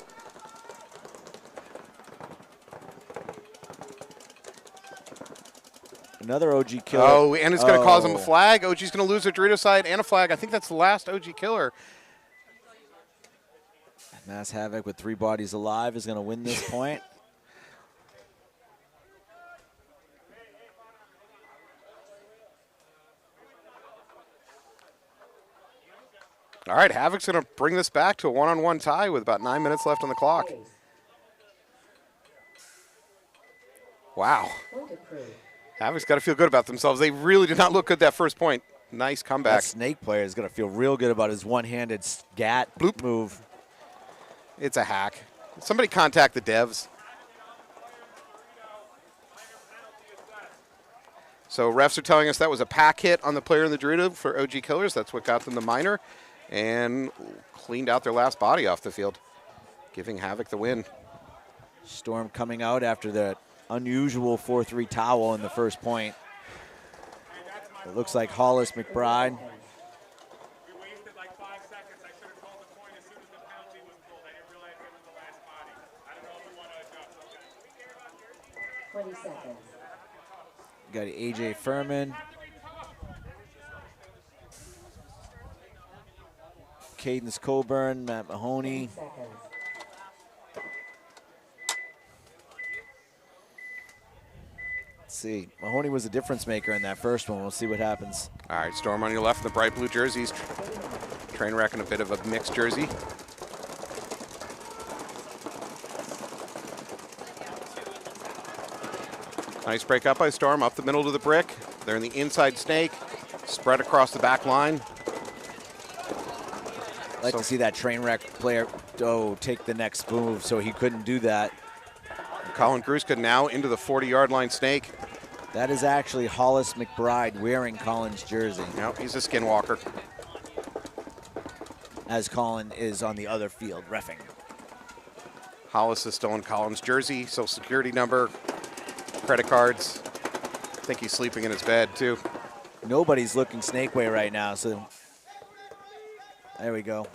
Another OG killer. Oh, and it's going to cause him a flag. OG's going to lose a Dorito side and a flag. I think that's the last OG killer. Mass Havoc with 3 bodies alive is going to win this point. All right, Havoc's going to bring this back to a one-on-one tie with about 9 minutes left on the clock. Wow. Havoc's got to feel good about themselves. They really did not look good that first point. Nice comeback. That snake player is going to feel real good about his one-handed scat Bloop move. It's a hack. Somebody contact the devs. So refs are telling us that was a pack hit on the player in the Dorito for OG Killers. That's what got them the minor and cleaned out their last body off the field, giving Havoc the win. Storm coming out after the unusual 4-3 towel in the first point. It looks like Hollis McBride. We wasted like 5 seconds. I should have called the point as soon as the penalty was pulled. I didn't realize it was the last body. I don't know if we want to adjust. 20 seconds. Got AJ Furman. Cadence Coburn, Matt Mahoney. 10 seconds. Let's see. Mahoney was a difference maker in that first one. We'll see what happens. All right, Storm on your left in the bright blue jerseys. Trainwreck in a bit of a mixed jersey. Nice break up by Storm, up the middle to the brick. They're in the inside snake, spread across the back line. I'd like to see that train wreck player take the next move, so he couldn't do that. Colin Gruska now into the 40-yard line snake. That is actually Hollis McBride wearing Colin's jersey, No, he's a skinwalker. as Colin is on the other field reffing. Hollis is still in Colin's jersey, social security number, credit cards. I think he's sleeping in his bed, too. Nobody's looking snake way right now, so there we go.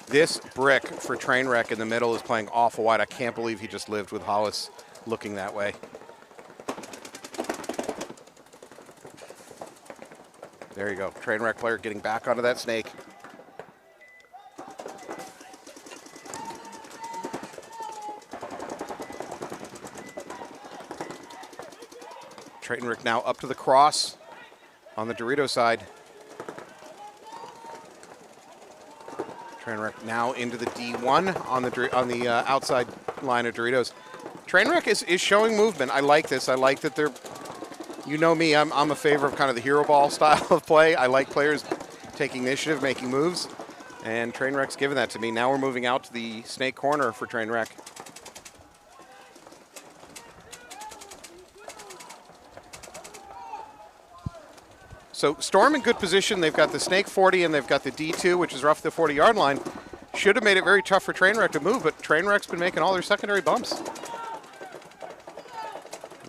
This brick for Trainwreck in the middle is playing awful wide. I can't believe he just lived with Hollis looking that way. There you go. Trainwreck player getting back onto that snake. Trainwreck now up to the cross on the Dorito side. Trainwreck now into the D1 on the outside line of Doritos. Trainwreck is showing movement. I like this. I like that they're, you know me, I'm a favor of kind of the hero ball style of play. I like players taking initiative, making moves, and Trainwreck's giving that to me. Now we're moving out to the snake corner for Trainwreck. So Storm in good position. They've got the snake 40 and they've got the D2, which is roughly the 40-yard line. Should have made it very tough for Trainwreck to move, but Trainwreck's been making all their secondary bumps.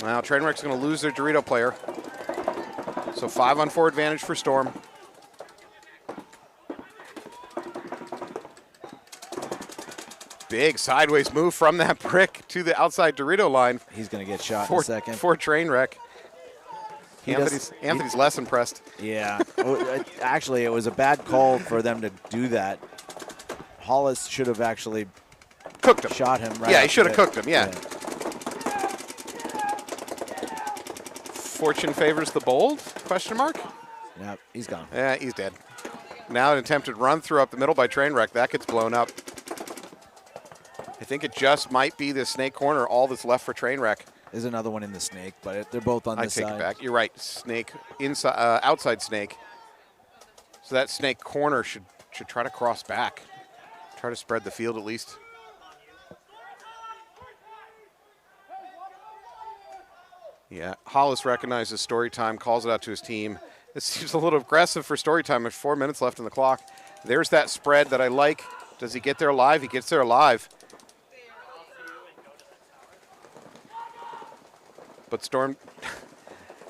Now Trainwreck's going to lose their Dorito player. So 5-on-4 advantage for Storm. Big sideways move from that brick to the outside Dorito line. He's going to get shot in a second. For Trainwreck. Anthony's less impressed. Yeah. Actually, it was a bad call for them to do that. Hollis should have actually cooked him. Shot him right. Yeah, he should have cooked him, yeah. Fortune favors the bold, question mark? Yep, he's gone. Yeah, he's dead. Now an attempted run through up the middle by Trainwreck. That gets blown up. I think it just might be the snake corner, all that's left for Trainwreck. There's another one in the snake, but they're both on this side. I take it back. You're right. Snake inside, outside snake. So that snake corner should try to cross back. Try to spread the field at least. Yeah, Hollis recognizes story time, calls it out to his team. This seems a little aggressive for story time with 4 minutes left on the clock. There's that spread that I like. Does he get there alive? He gets there alive. But Storm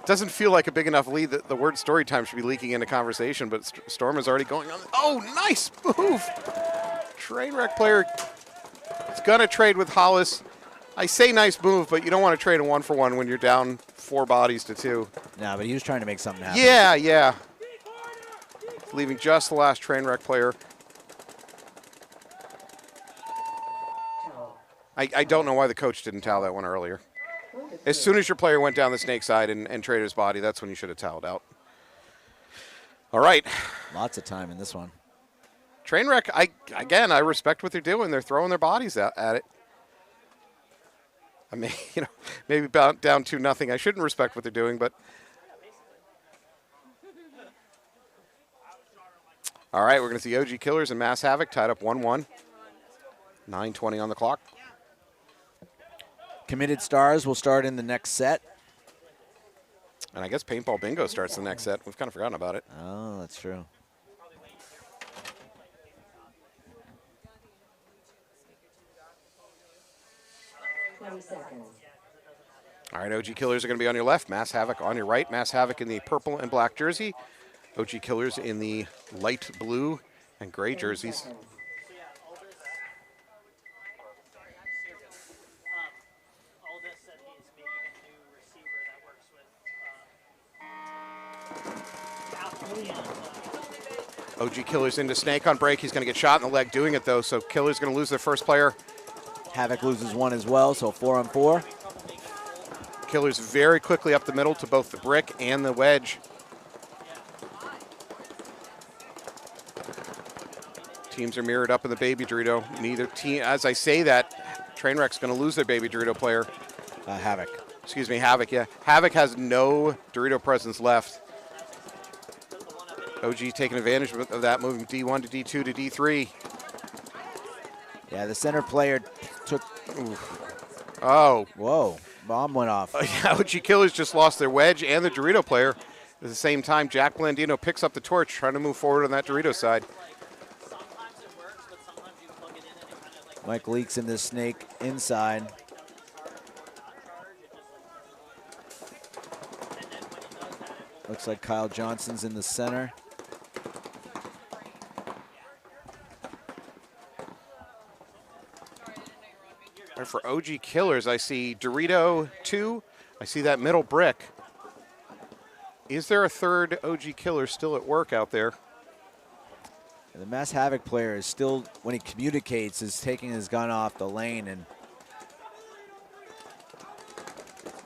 doesn't feel like a big enough lead that the word story time should be leaking into conversation, but Storm is already going on. Oh, nice move. Trainwreck player is going to trade with Hollis. I say nice move, but you don't want to trade a 1-for-1 when you're down 4 bodies to 2. No, but he was trying to make something happen. Yeah, yeah. Leaving just the last Trainwreck player. I don't know why the coach didn't towel that one earlier. As soon as your player went down the snake side and traded his body, that's when you should have toweled out. All right. Lots of time in this one. Trainwreck, I respect what they're doing. They're throwing their bodies at it. I mean, maybe down 2-0. I shouldn't respect what they're doing, but. All right, we're going to see OG Killers and Mass Havoc tied up 1-1. 9:20 on the clock. Committed Stars will start in the next set. And I guess Paintball Bingo starts the next set. We've kind of forgotten about it. Oh, that's true. All right, OG Killers are going to be on your left. Mass Havoc on your right. Mass Havoc in the purple and black jersey. OG Killers in the light blue and gray jerseys. OG Killer's into Snake on break. He's going to get shot in the leg doing it, though, so Killer's going to lose their first player. Havoc loses one as well, so 4-on-4. Killer's very quickly up the middle to both the brick and the wedge. Teams are mirrored up in the Baby Dorito. Neither team, as I say that, Trainwreck's going to lose their Baby Dorito player. Havoc. Excuse me, Havoc, yeah. Havoc has no Dorito presence left. OG taking advantage of that, moving D1 to D2 to D3. Yeah, the center player took. Oof. Oh. Whoa. Bomb went off. Yeah, OG Killers just lost their wedge and the Dorito player. At the same time, Jack Blandino picks up the torch, trying to move forward on that Dorito side. Mike Leaks in this snake inside. Looks like Kyle Johnson's in the center. And for OG Killers, I see Dorito 2. I see that middle brick. Is there a third OG Killer still at work out there? The Mass Havoc player is still, when he communicates, is taking his gun off the lane, and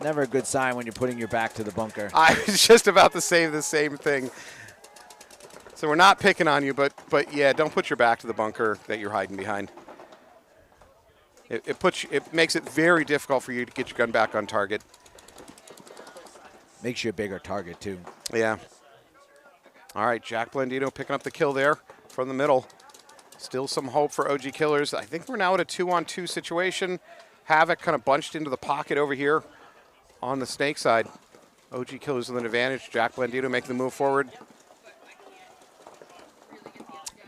never a good sign when you're putting your back to the bunker. I was just about to say the same thing. So we're not picking on you, but yeah, don't put your back to the bunker that you're hiding behind. It makes it very difficult for you to get your gun back on target. Makes you a bigger target, too. Yeah. All right, Jack Blandino picking up the kill there from the middle. Still some hope for OG Killers. I think we're now at a 2-on-2 situation. Havoc kind of bunched into the pocket over here on the snake side. OG Killers with an advantage. Jack Blandino making the move forward.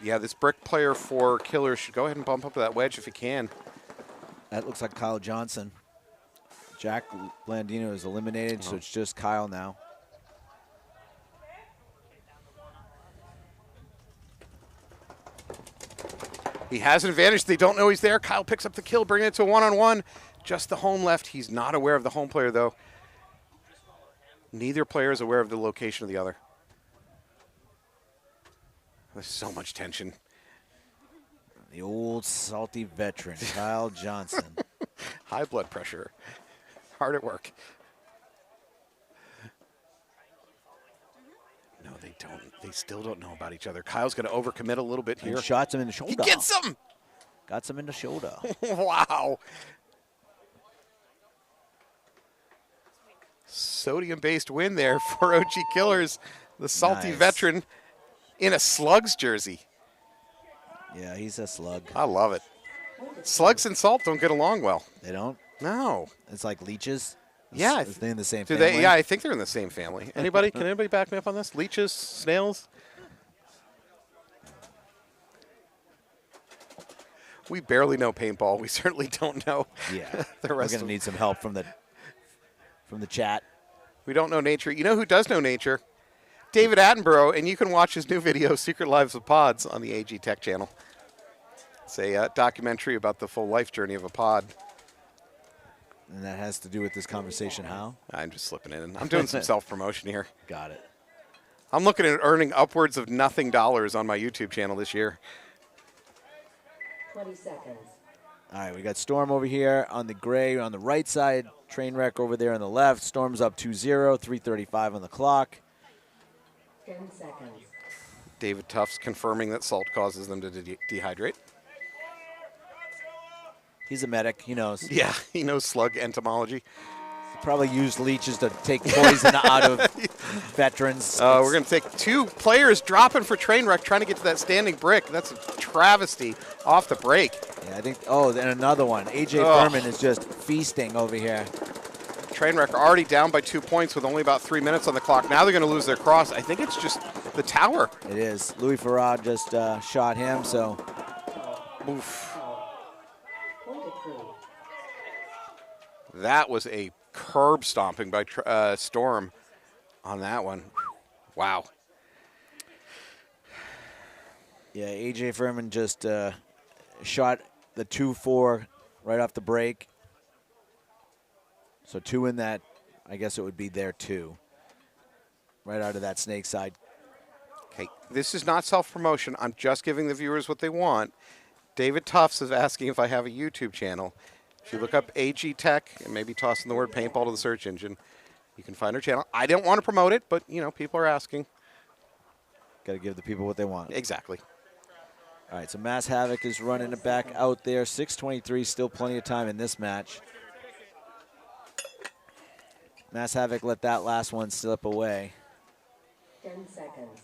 Yeah, this brick player for Killers should go ahead and bump up to that wedge if he can. That looks like Kyle Johnson. Jack Blandino is eliminated, so it's just Kyle now. He has an advantage. They don't know he's there. Kyle picks up the kill, bringing it to a one-on-one. Just the home left. He's not aware of the home player, though. Neither player is aware of the location of the other. There's so much tension. The old salty veteran, Kyle Johnson. High blood pressure. Hard at work. No, they don't. They still don't know about each other. Kyle's going to overcommit a little bit here. And shots him in the shoulder. He gets him! Got some in the shoulder. Wow. Sodium-based win there for OG Killers. The salty Nice. veteran in a Slugs jersey. Yeah, he's a slug. I love it. Slugs and salt don't get along well. They don't? No. It's like leeches? Yeah. Are they in the same Do family? they? Yeah, I think they're in the same family. Anybody? Can anybody back me up on this? Leeches, snails? We barely know paintball. We certainly don't know Yeah. the We're rest going to of need some help from the chat. We don't know nature. You know who does know nature? David Attenborough, and you can watch his new video, Secret Lives of Pods, on the AG Tech channel. It's a documentary about the full life journey of a pod. And that has to do with this conversation how? I'm just slipping in. I'm doing some self-promotion here. Got it. I'm looking at earning upwards of nothing dollars on my YouTube channel this year. 20 seconds. All right, we got Storm over here on the gray on the right side. Trainwreck over there on the left. Storm's up 2-0, 3:35 on the clock. 10 seconds. David Tufts confirming that salt causes them to dehydrate. He's a medic. He knows. Yeah, he knows slug entomology. Probably used leeches to take poison out of veterans. We're going to take two players dropping for Trainwreck, trying to get to that standing brick. That's a travesty off the break. Yeah, I think. Oh, then another one. AJ Furman is just feasting over here. Trainwreck are already down by 2 points with only about 3 minutes on the clock. Now they're going to lose their cross. I think it's just the tower. It is. Louis Farad just shot him, so. Oof. Point of crew. That was a curb stomping by Storm on that one. Wow. Yeah, AJ Furman just shot the 2-4 right off the break. So 2 in that, I guess it would be there 2. Right out of that snake side. Okay, this is not self-promotion. I'm just giving the viewers what they want. David Tufts is asking if I have a YouTube channel. If you look up AG Tech and maybe toss in the word paintball to the search engine, you can find our channel. I don't want to promote it, but, you know, people are asking. Got to give the people what they want. Exactly. All right, so Mass Havoc is running it back out there. 6:23, still plenty of time in this match. Mass Havoc let that last one slip away. 10 seconds.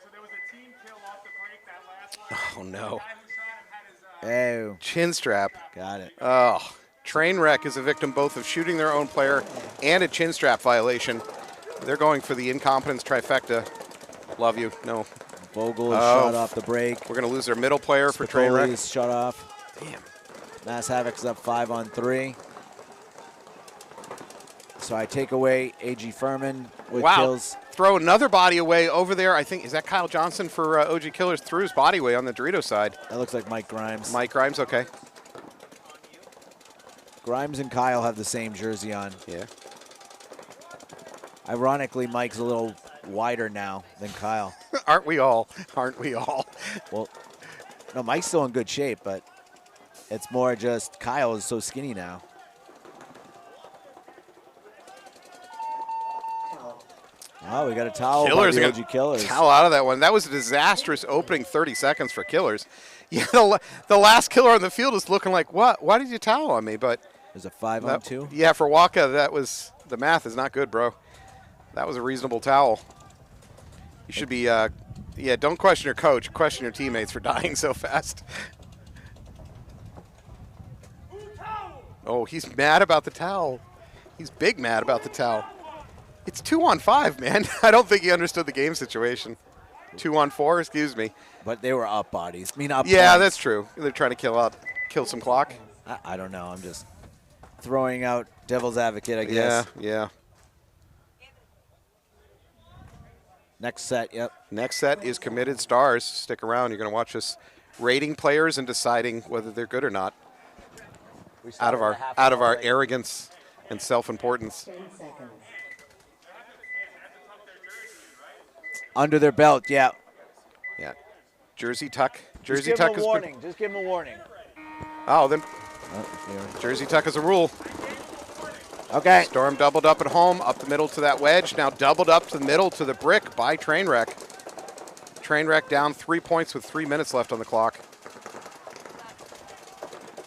So there was a team kill off the break that last one. Oh, no. The guy who shot him had his Oh, Chin strap. got it. Oh, Trainwreck is a victim both of shooting their own player and a chin strap violation. They're going for the incompetence trifecta. Love you. No. Vogel is shot off the break. We're going to lose their middle player for Spicoli Trainwreck. is shut off. Damn. Mass Havoc's up 5-on-3. So I take away A.G. Furman with Wow. kills. Throw another body away over there. I think, is that Kyle Johnson for OG Killers? Threw his body away on the Dorito side. That looks like Mike Grimes. Mike Grimes, okay. Grimes and Kyle have the same jersey on. Yeah. Ironically, Mike's a little wider now than Kyle. Aren't we all? Aren't we all? Well, no, Mike's still in good shape, but it's more just Kyle is so skinny now. Foul. Oh, we got a towel. Killers by are the going OG Killers. to towel out of that one. That was a disastrous opening 30 seconds for Killers. Yeah, the last killer on the field is looking like, what? Why did you towel on me? But There's a 5-on-2. yeah, for Waka, that was the math is not good, bro. That was a reasonable towel. You should be, yeah, don't question your coach. Question your teammates for dying so fast. Oh, he's mad about the towel. He's big mad about the towel. It's 2-on-5, man. I don't think he understood the game situation. 2-on-4, excuse me. But they were up bodies. I mean, up Yeah, points. that's true. They're trying to kill some clock. I don't know. I'm just throwing out devil's advocate, I guess. Yeah. Next set, yep. Next set is Committed Stars. Stick around. You're going to watch us rating players and deciding whether they're good or not. Out of our arrogance and self-importance. 10 seconds. Under their belt, yeah. Yeah. Jersey tuck. Jersey Just give tuck him is a warning. Just give him a warning. Oh, then Oh, Jersey tuck is a rule. yeah. Okay. Storm doubled up at home, up the middle to that wedge. Now doubled up to the middle to the brick by Trainwreck. Trainwreck down 3 points with 3 minutes left on the clock.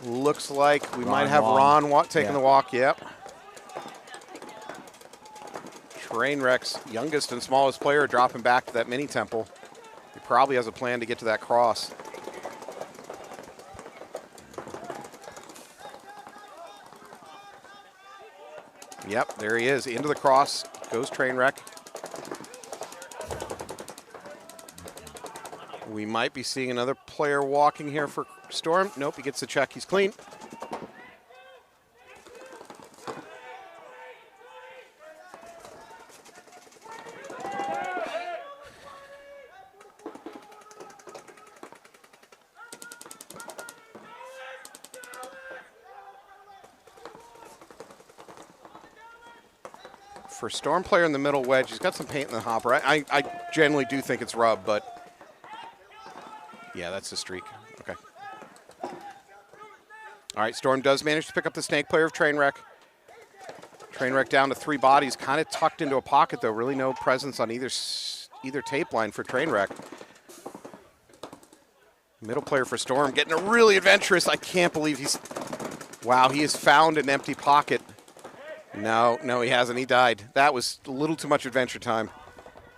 Looks like we might have Ron taking the walk. Yep. Trainwreck's youngest and smallest player dropping back to that mini temple. He probably has a plan to get to that cross. Yep, there he is. Into the cross goes Trainwreck. We might be seeing another player walking here for Storm. Nope, he gets the check. He's clean. For Storm player in the middle wedge, he's got some paint in the hopper. I generally do think it's rub, but yeah, that's a streak. Okay. All right, Storm does manage to pick up the snake player of Trainwreck. Trainwreck down to 3 bodies, kind of tucked into a pocket though. Really no presence on either tape line for Trainwreck. Middle player for Storm getting a really adventurous. I can't believe wow, he has found an empty pocket. No, he hasn't. He died. That was a little too much adventure time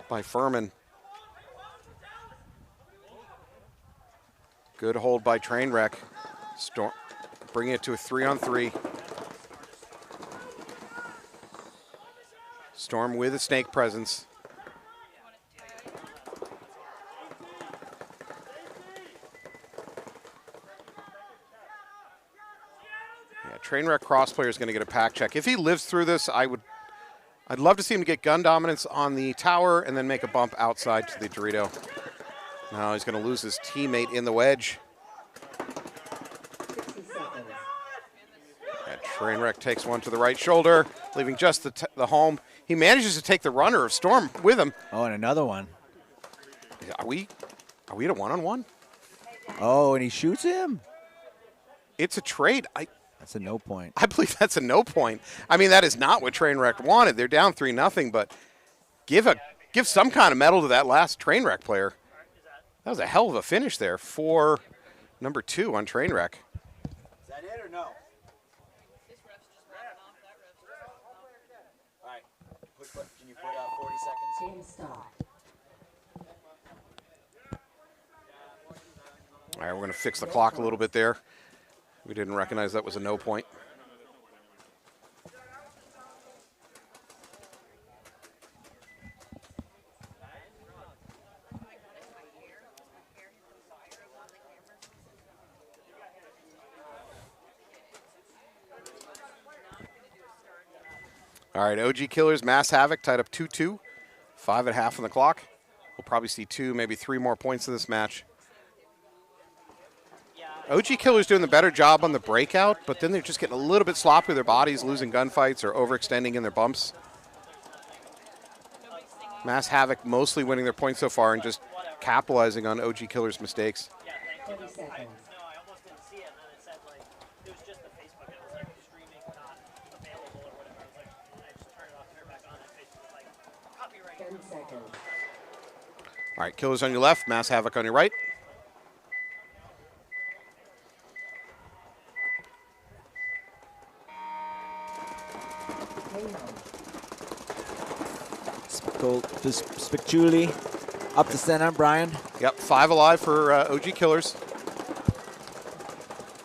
by Furman. Good hold by Trainwreck. Storm bringing it to a 3-on-3. Storm with a snake presence. Trainwreck cross player is going to get a pack check. If he lives through this, I'd love to see him get gun dominance on the tower and then make a bump outside to the Dorito. Now he's going to lose his teammate in the wedge. 60 seconds. And Trainwreck takes one to the right shoulder, leaving just the home. He manages to take the runner of Storm with him. Oh, and another one. Are we at a 1-on-1? Oh, and he shoots him. It's a trade. That's a no point. I believe that's a no point. I mean, that is not what Trainwreck wanted. They're down 3-0, but give some kind of medal to that last Trainwreck player. That was a hell of a finish there for number 2 on Trainwreck. Is that it or no? All right. Can you put 40 seconds? Game start. All right, we're going to fix the clock a little bit there. We didn't recognize that was a no point. All right, OG Killers, Mass Havoc tied up 2-2. 5.5 on the clock. We'll probably see 2, maybe 3 more points in this match. OG Killer's doing the better job on the breakout, but then they're just getting a little bit sloppy with their bodies, losing gunfights or overextending in their bumps. Mass Havoc mostly winning their points so far and just capitalizing on OG Killer's mistakes. 30 seconds. seconds. All right, Killers on your left, Mass Havoc on your right. Hang on. Spicciuli up to center, Brian. Yep, 5 alive for OG Killers.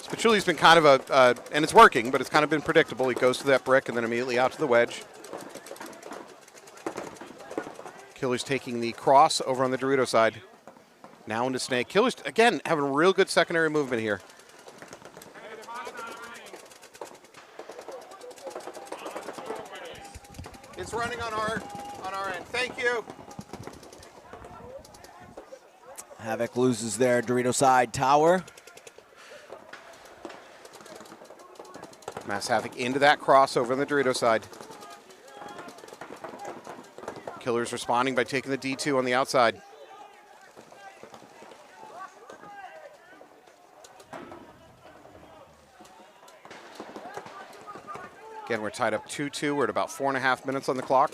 Spicciuli's been kind of a, and it's working, but it's kind of been predictable. He goes to that brick and then immediately out to the wedge. Killers taking the cross over on the Dorito side. Now into Snake. Killers, again, having real good secondary movement here. It's running on our end. Thank you. Havoc loses their Dorito side tower. Mass Havoc into that cross over on the Dorito side. Killers responding by taking the D2 on the outside. Again, we're tied up 2-2. We're at about 4.5 minutes on the clock.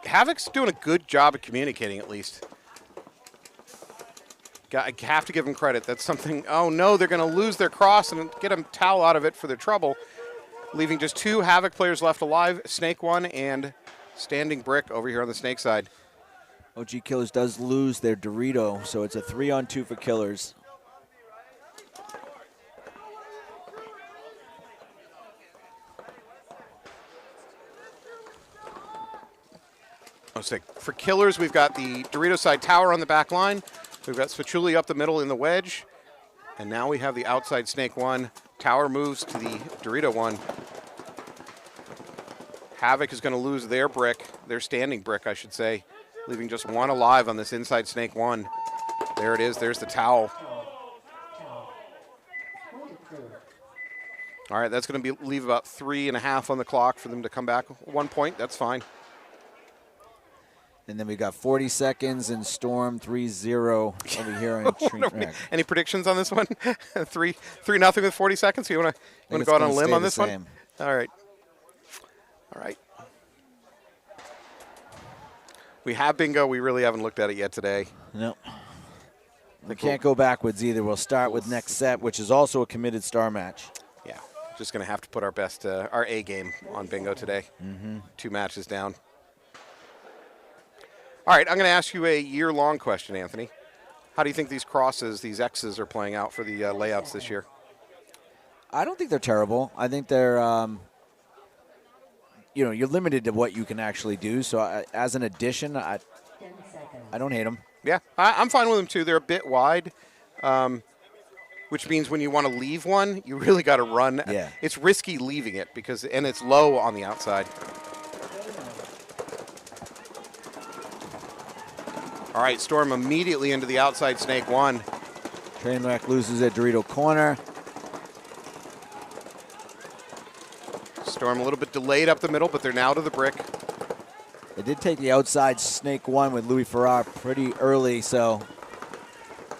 Havoc's doing a good job of communicating, at least. I have to give him credit. That's something. Oh no, they're going to lose their cross and get a towel out of it for their trouble, leaving just 2 Havoc players left alive. Snake 1 and Standing Brick over here on the Snake side. OG Killers does lose their Dorito, so it's a 3-on-2 for Killers. For Killers, we've got the Dorito side tower on the back line. We've got Spicciuli up the middle in the wedge. And now we have the outside Snake 1. Tower moves to the Dorito 1. Havoc is going to lose their brick, their standing brick, I should say, leaving just 1 alive on this inside Snake 1. There it is. There's the towel. All right, that's going to leave about 3.5 on the clock for them to come back. 1 point, that's fine. And then we got 40 seconds and Storm 3-0 over here on Trainwreck. Any predictions on this one? 3-0 with 40 seconds? You want to go out on a limb on this one? All right. All right. We have bingo. We really haven't looked at it yet today. No. We can't go backwards either. We'll start with next set, which is also a committed star match. Yeah. Just going to have to put our best, our A game on bingo today. 2 matches down. All right, I'm going to ask you a year-long question, Anthony. How do you think these crosses, these X's, are playing out for the layouts this year? I don't think they're terrible. I think they're, you're limited to what you can actually do. So as an addition, I don't hate them. Yeah, I'm fine with them too. They're a bit wide, which means when you want to leave one, you really got to run. Yeah. It's risky leaving it and it's low on the outside. All right, Storm immediately into the outside Snake 1. Trainwreck loses at Dorito corner. Storm a little bit delayed up the middle, but they're now to the brick. They did take the outside Snake 1 with Louis Farrar pretty early, so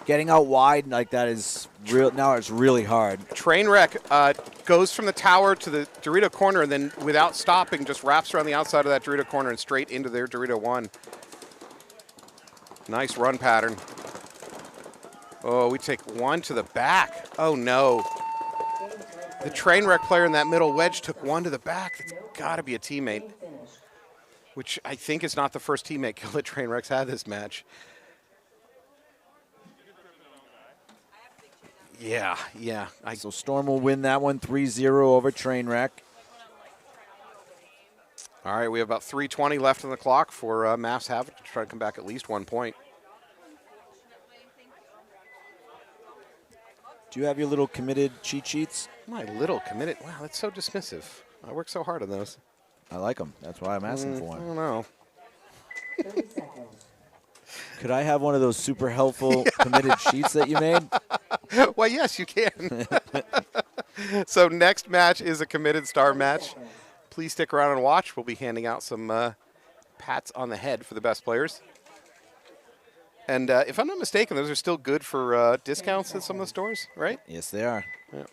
getting out wide like that is real. Now it's really hard. Trainwreck goes from the tower to the Dorito corner and then without stopping just wraps around the outside of that Dorito corner and straight into their Dorito 1. Nice run pattern. Oh, we take 1 to the back. Oh, no. The Trainwreck player in that middle wedge took 1 to the back. That's got to be a teammate, which I think is not the first teammate kill that Trainwreck's had this match. Yeah. So Storm will win that one 3-0 over Trainwreck. All right, we have about 3:20 left on the clock for Mass Havoc to try to come back at least 1 point. Do you have your little committed cheat sheets? My little committed. Wow, that's so dismissive. I work so hard on those. I like them. That's why I'm asking for I one. don't know. 30 seconds. Could I have one of those super helpful committed sheets that you made? Well, yes, you can. So next match is a committed star match. Please stick around and watch. We'll be handing out some pats on the head for the best players. And if I'm not mistaken, those are still good for discounts at some of the stores, right? Yes, they are. Yeah.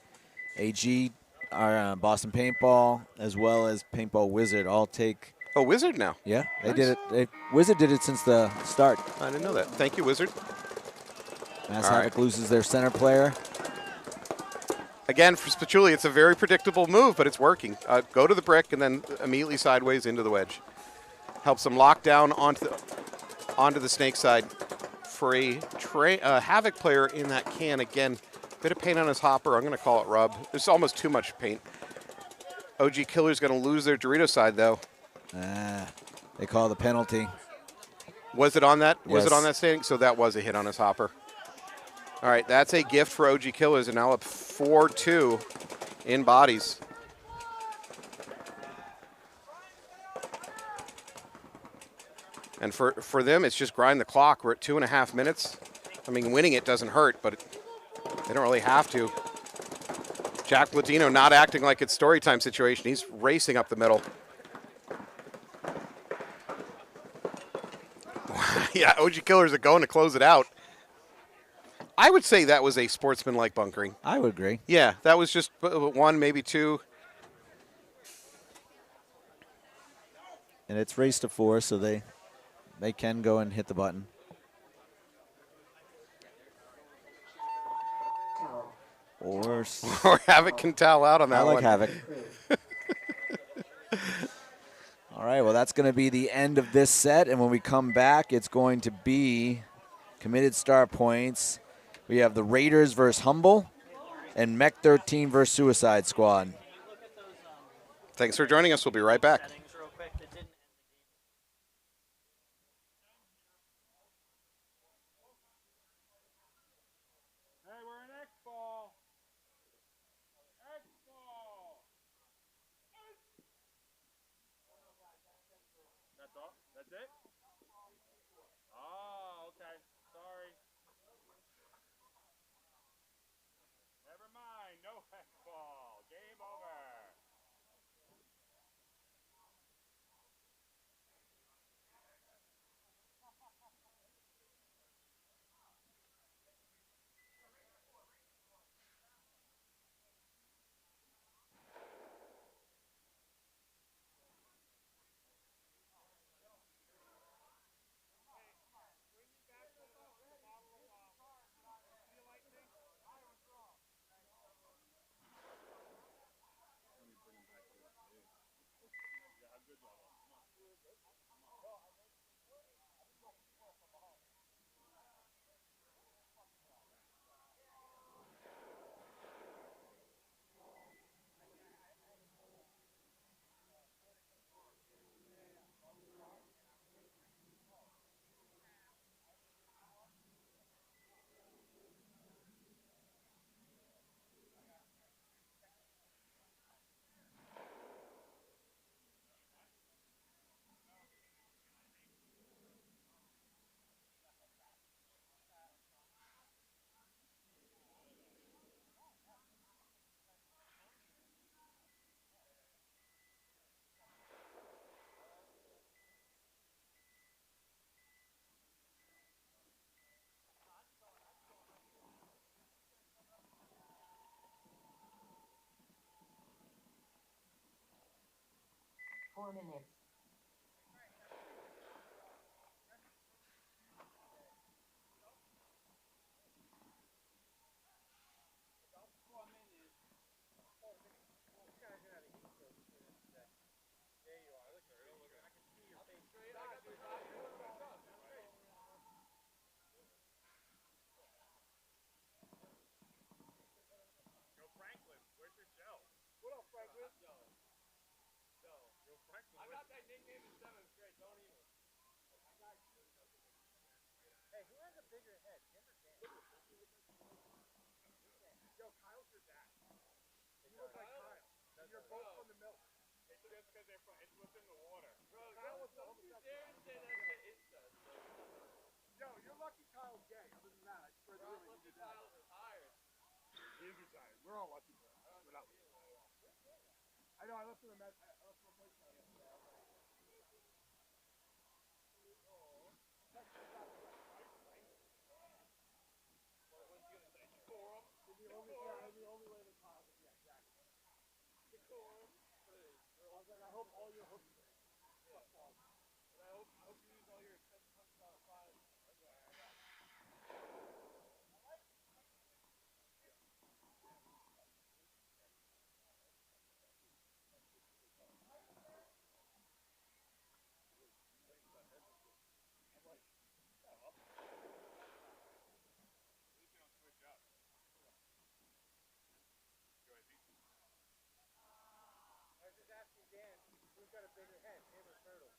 AG, our Boston Paintball, as well as Paintball Wizard, all take. Oh, Wizard now. Yeah, they Nice. did it. Wizard did it since the start. I didn't know that. Thank you, Wizard. Mass All Havoc right. loses their center player. Again, for Spatuli, it's a very predictable move, but it's working. Go to the brick and then immediately sideways into the wedge. Helps them lock down onto the snake side. For a Havoc player in that can, again, bit of paint on his hopper. I'm going to call it rub. There's almost too much paint. OG Killer's going to lose their Dorito side, though. They call the penalty. Was it on that? Yes. Was it on that standing? So that was a hit on his hopper. All right, that's a gift for OG Killers, and now up 4-2 in bodies. And for them, it's just grind the clock. We're at 2.5 minutes. I mean, winning it doesn't hurt, but they don't really have to. Jack Platino not acting like it's story time situation. He's racing up the middle. Yeah, OG Killers are going to close it out. I would say that was a sportsman-like bunkering. I would agree. Yeah, that was just one, maybe two. And it's race to 4, so they can go and hit the button. Or Or Havoc can towel out on that I like one. Havoc. All right, well, that's going to be the end of this set. And when we come back, it's going to be committed star points. We have the Raiders versus Humble and Mech 13 versus Suicide Squad. Thanks for joining us. We'll be right back. Hey, we're in X-Ball. X-Ball. That's all? That's it? Oh, okay. Sorry. Never mind. No X-Ball. Game over. Four minutes. Yo, Franklin, where's your gel? What up, Franklin? Yo, Franklin. I got that nickname in 7th grade. Don't even. Hey, who has a bigger head, him or Dan? Yo, Kyle's your dad. You look like Kyle. You're both from the milk. It's just because it's within the water. Bro, Kyle was don't you dare say that to incest. Yo, you're lucky Kyle's gay. Other than that, I swear to you, Kyle's retired. He is retired. We're all lucky for him. We're not. I know, I left him a message. I left him a voicemail yesterday. I was like, the only way to talk. Yeah, exactly. I was like, I hope all your hooks break. Yeah. And I hope you use all your $700 fines. I was just asking Dan, who's got a bigger head, him or Turtle?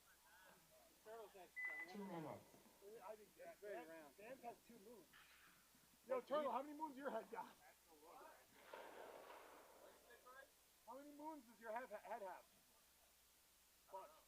Turtle's head's 2 minutes. I think Dan's has 2 moons. Yo, Turtle, how many moons your head got? How many moons does your head have? Bunch.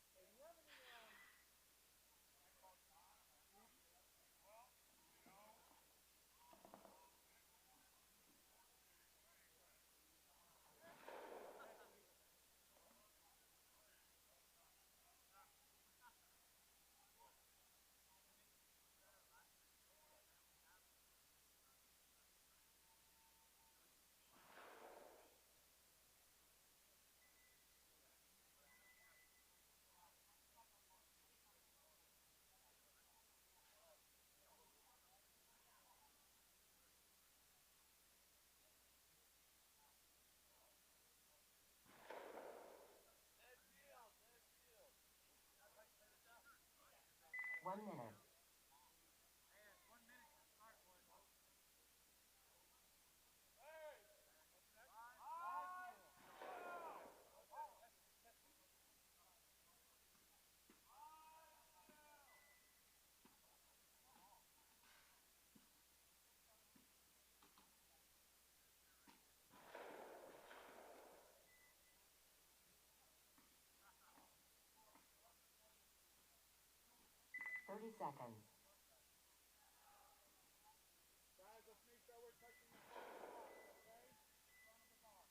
1 minute. Thirty seconds. Guys, let's make sure we're touching the front of the box, okay? Front of the box.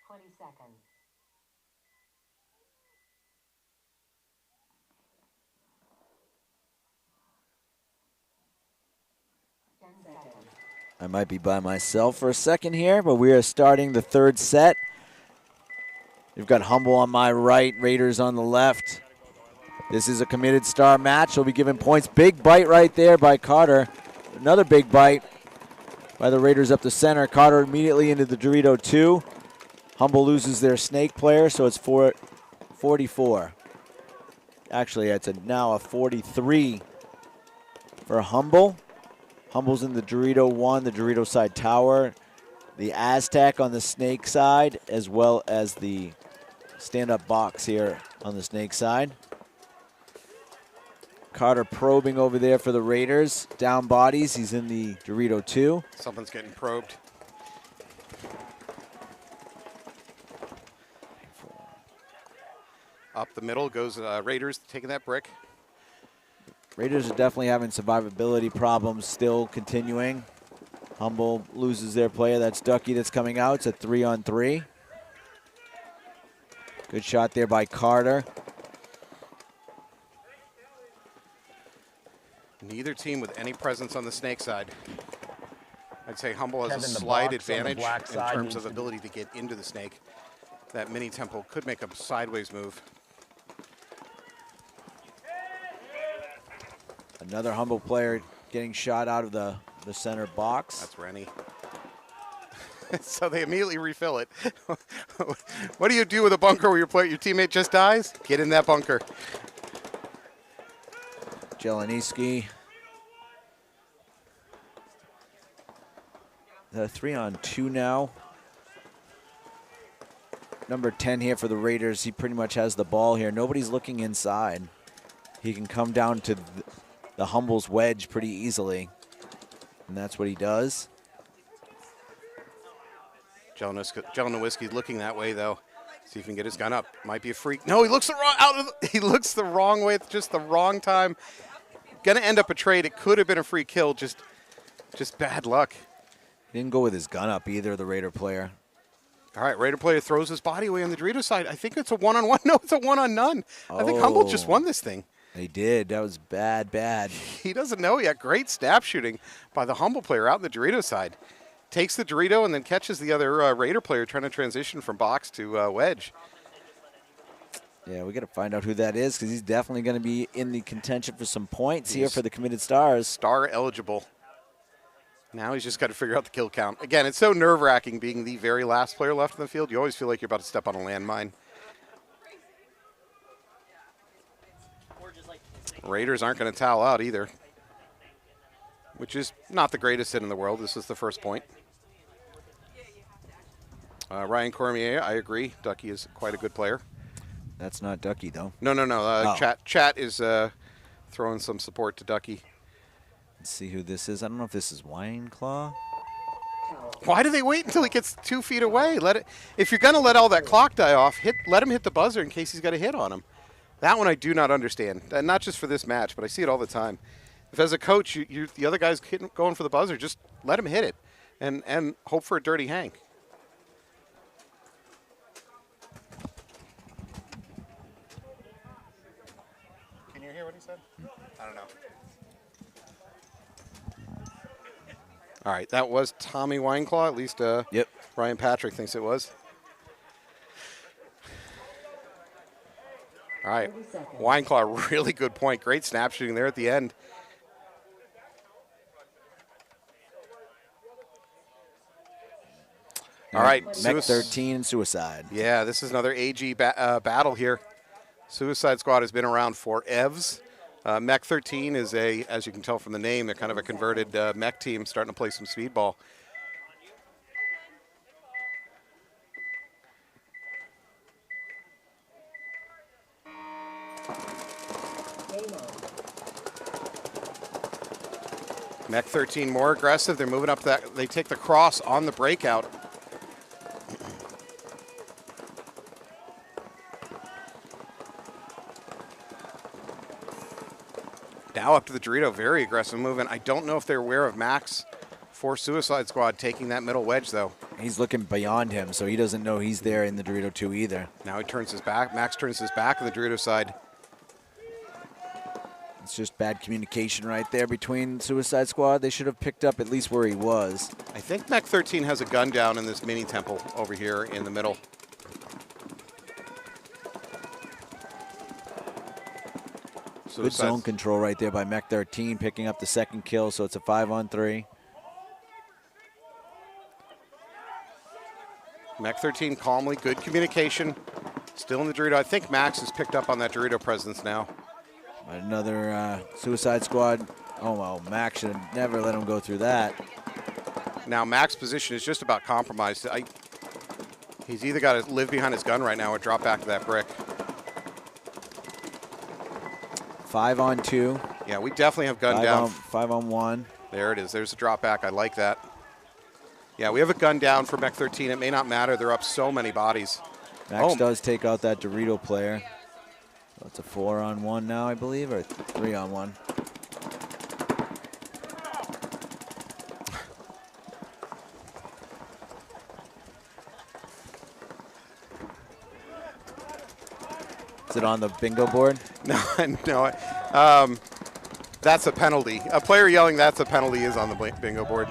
20 seconds. I might be by myself for a second here, but we are starting the third set. We've got Humble on my right, Raiders on the left. This is a committed star match. They'll be given points. Big bite right there by Carter. Another big bite by the Raiders up the center. Carter immediately into the Dorito 2. Humble loses their snake player, so it's 44. Actually, it's now a 43 for Humble. Humble's in the Dorito 1, the Dorito side tower, the Aztec on the snake side, as well as the stand-up box here on the snake side. Carter probing over there for the Raiders. Down bodies, he's in the Dorito 2. Something's getting probed. Up the middle goes Raiders taking that brick. Raiders are definitely having survivability problems still continuing. Humble loses their player. That's Ducky that's coming out. It's a 3-on-3. Good shot there by Carter. Neither team with any presence on the snake side. I'd say Humble has Kevin, a the slight box on the advantage black in side terms needs of to be- ability to get into the snake. That mini temple could make a sideways move. Another Humble player getting shot out of the center box. That's Rennie. So they immediately refill it. What do you do with a bunker where your teammate just dies? Get in that bunker. Jeleniski. The 3-on-2 now. Number 10 here for the Raiders. He pretty much has the ball here. Nobody's looking inside. He can come down to the Humble's wedge pretty easily. And that's what he does. Jelenowiski's looking that way though. See if he can get his gun up. Might be a freak. No, he looks he looks the wrong way at just the wrong time. Gonna end up a trade. It could have been a free kill. Just bad luck. He didn't go with his gun up either, the Raider player. All right, Raider player throws his body away on the Dorito side. I think it's a one-on-one. No, it's a one-on-none. I think Humboldt just won this thing. They did. That was bad, bad. He doesn't know yet. Great snap shooting by the Humboldt player out on the Dorito side. Takes the Dorito and then catches the other Raider player trying to transition from box to wedge. Yeah, we got to find out who that is because he's definitely going to be in the contention for some points here for the committed stars. Star eligible. Now he's just got to figure out the kill count. Again, it's so nerve-wracking being the very last player left in the field. You always feel like you're about to step on a landmine. Raiders aren't going to towel out either, which is not the greatest hit in the world. This is the first point. Ryan Cormier, I agree. Ducky is quite a good player. That's not Ducky, though. No. Chat is throwing some support to Ducky. Let's see who this is. I don't know if this is Wine Claw. Why do they wait until he gets 2 feet away? Let it. If you're going to let all that clock die off, let him hit the buzzer in case he's got a hit on him. That one I do not understand. And not just for this match, but I see it all the time. If as a coach, the other guy's going for the buzzer, just let him hit it and hope for a dirty hang. Can you hear what he said? I don't know. All right, that was Tommy Wineclaw. At least Yep. Ryan Patrick thinks it was. All right, Wineclaw, really good point. Great snap shooting there at the end. All right, Mech 13 and Suicide. Yeah, this is another AG battle here. Suicide Squad has been around for EVs. Mech 13 is as you can tell from the name, they're kind of a converted mech team starting to play some speedball. Mech 13 more aggressive. They're moving up that. They take the cross on the breakout. Now up to the Dorito, very aggressive movement. I don't know if they're aware of Max for Suicide Squad taking that middle wedge, though. He's looking beyond him, so he doesn't know he's there in the Dorito 2 either. Now he turns his back. Max turns his back on the Dorito side. It's just bad communication right there between Suicide Squad. They should have picked up at least where he was. I think Mech 13 has a gun down in this mini temple over here in the middle. Good zone control right there by Mech 13, picking up the second kill, so it's a 5-on-3. Mech 13 calmly, good communication. Still in the Dorito. I think Max has picked up on that Dorito presence now. Another Suicide Squad. Oh, well, Max should have never let him go through that. Now Max's position is just about compromised. He's either got to live behind his gun right now or drop back to that brick. 5-on-2. Yeah, we definitely have gun down. 5-on-1. There it is. There's a drop back. I like that. Yeah, we have a gun down for Mech 13. It may not matter. They're up so many bodies. Max does take out that Dorito player. So it's a 4-on-1 now, I believe, or 3-on-1. Is it on the bingo board? No, no. That's a penalty. A player yelling "that's a penalty" is on the bingo board.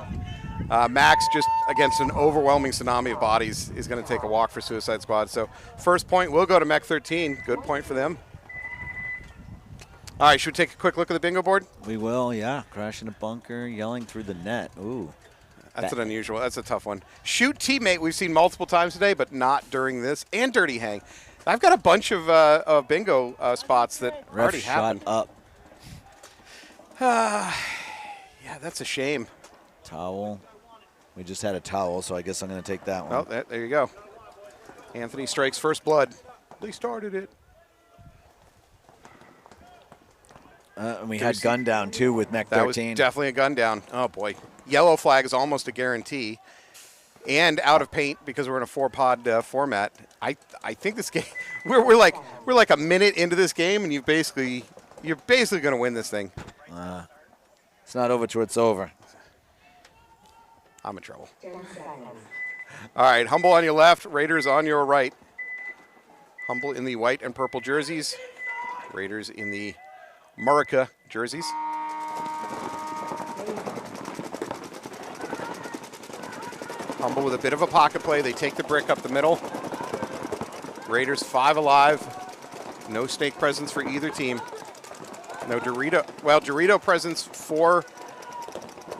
Max, just against an overwhelming tsunami of bodies, is going to take a walk for Suicide Squad. So first point will go to Mech 13. Good point for them. All right, should we take a quick look at the bingo board? We will, yeah. Crashing a bunker, yelling through the net. Ooh. That's an unusual. That's a tough one. Shoot teammate we've seen multiple times today, but not during this. And dirty hang. I've got a bunch of bingo spots that already happened. Shot up. Yeah, that's a shame. Towel. We just had a towel, so I guess I'm going to take that one. Oh, there you go. Anthony strikes first blood. They started it. And we had gun down, too, with Mech 13. That was definitely a gun down. Oh, boy. Yellow flag is almost a guarantee. And out of paint because we're in a 4-pod format. I think this game we're like a minute into this game and you're basically going to win this thing. It's not over till it's over. I'm in trouble. All right, Humble on your left, Raiders on your right. Humble in the white and purple jerseys. Raiders in the Murica jerseys. Humble with a bit of a pocket play. They take the brick up the middle. Raiders 5 alive. No snake presence for either team. No Dorito. Well, Dorito presence for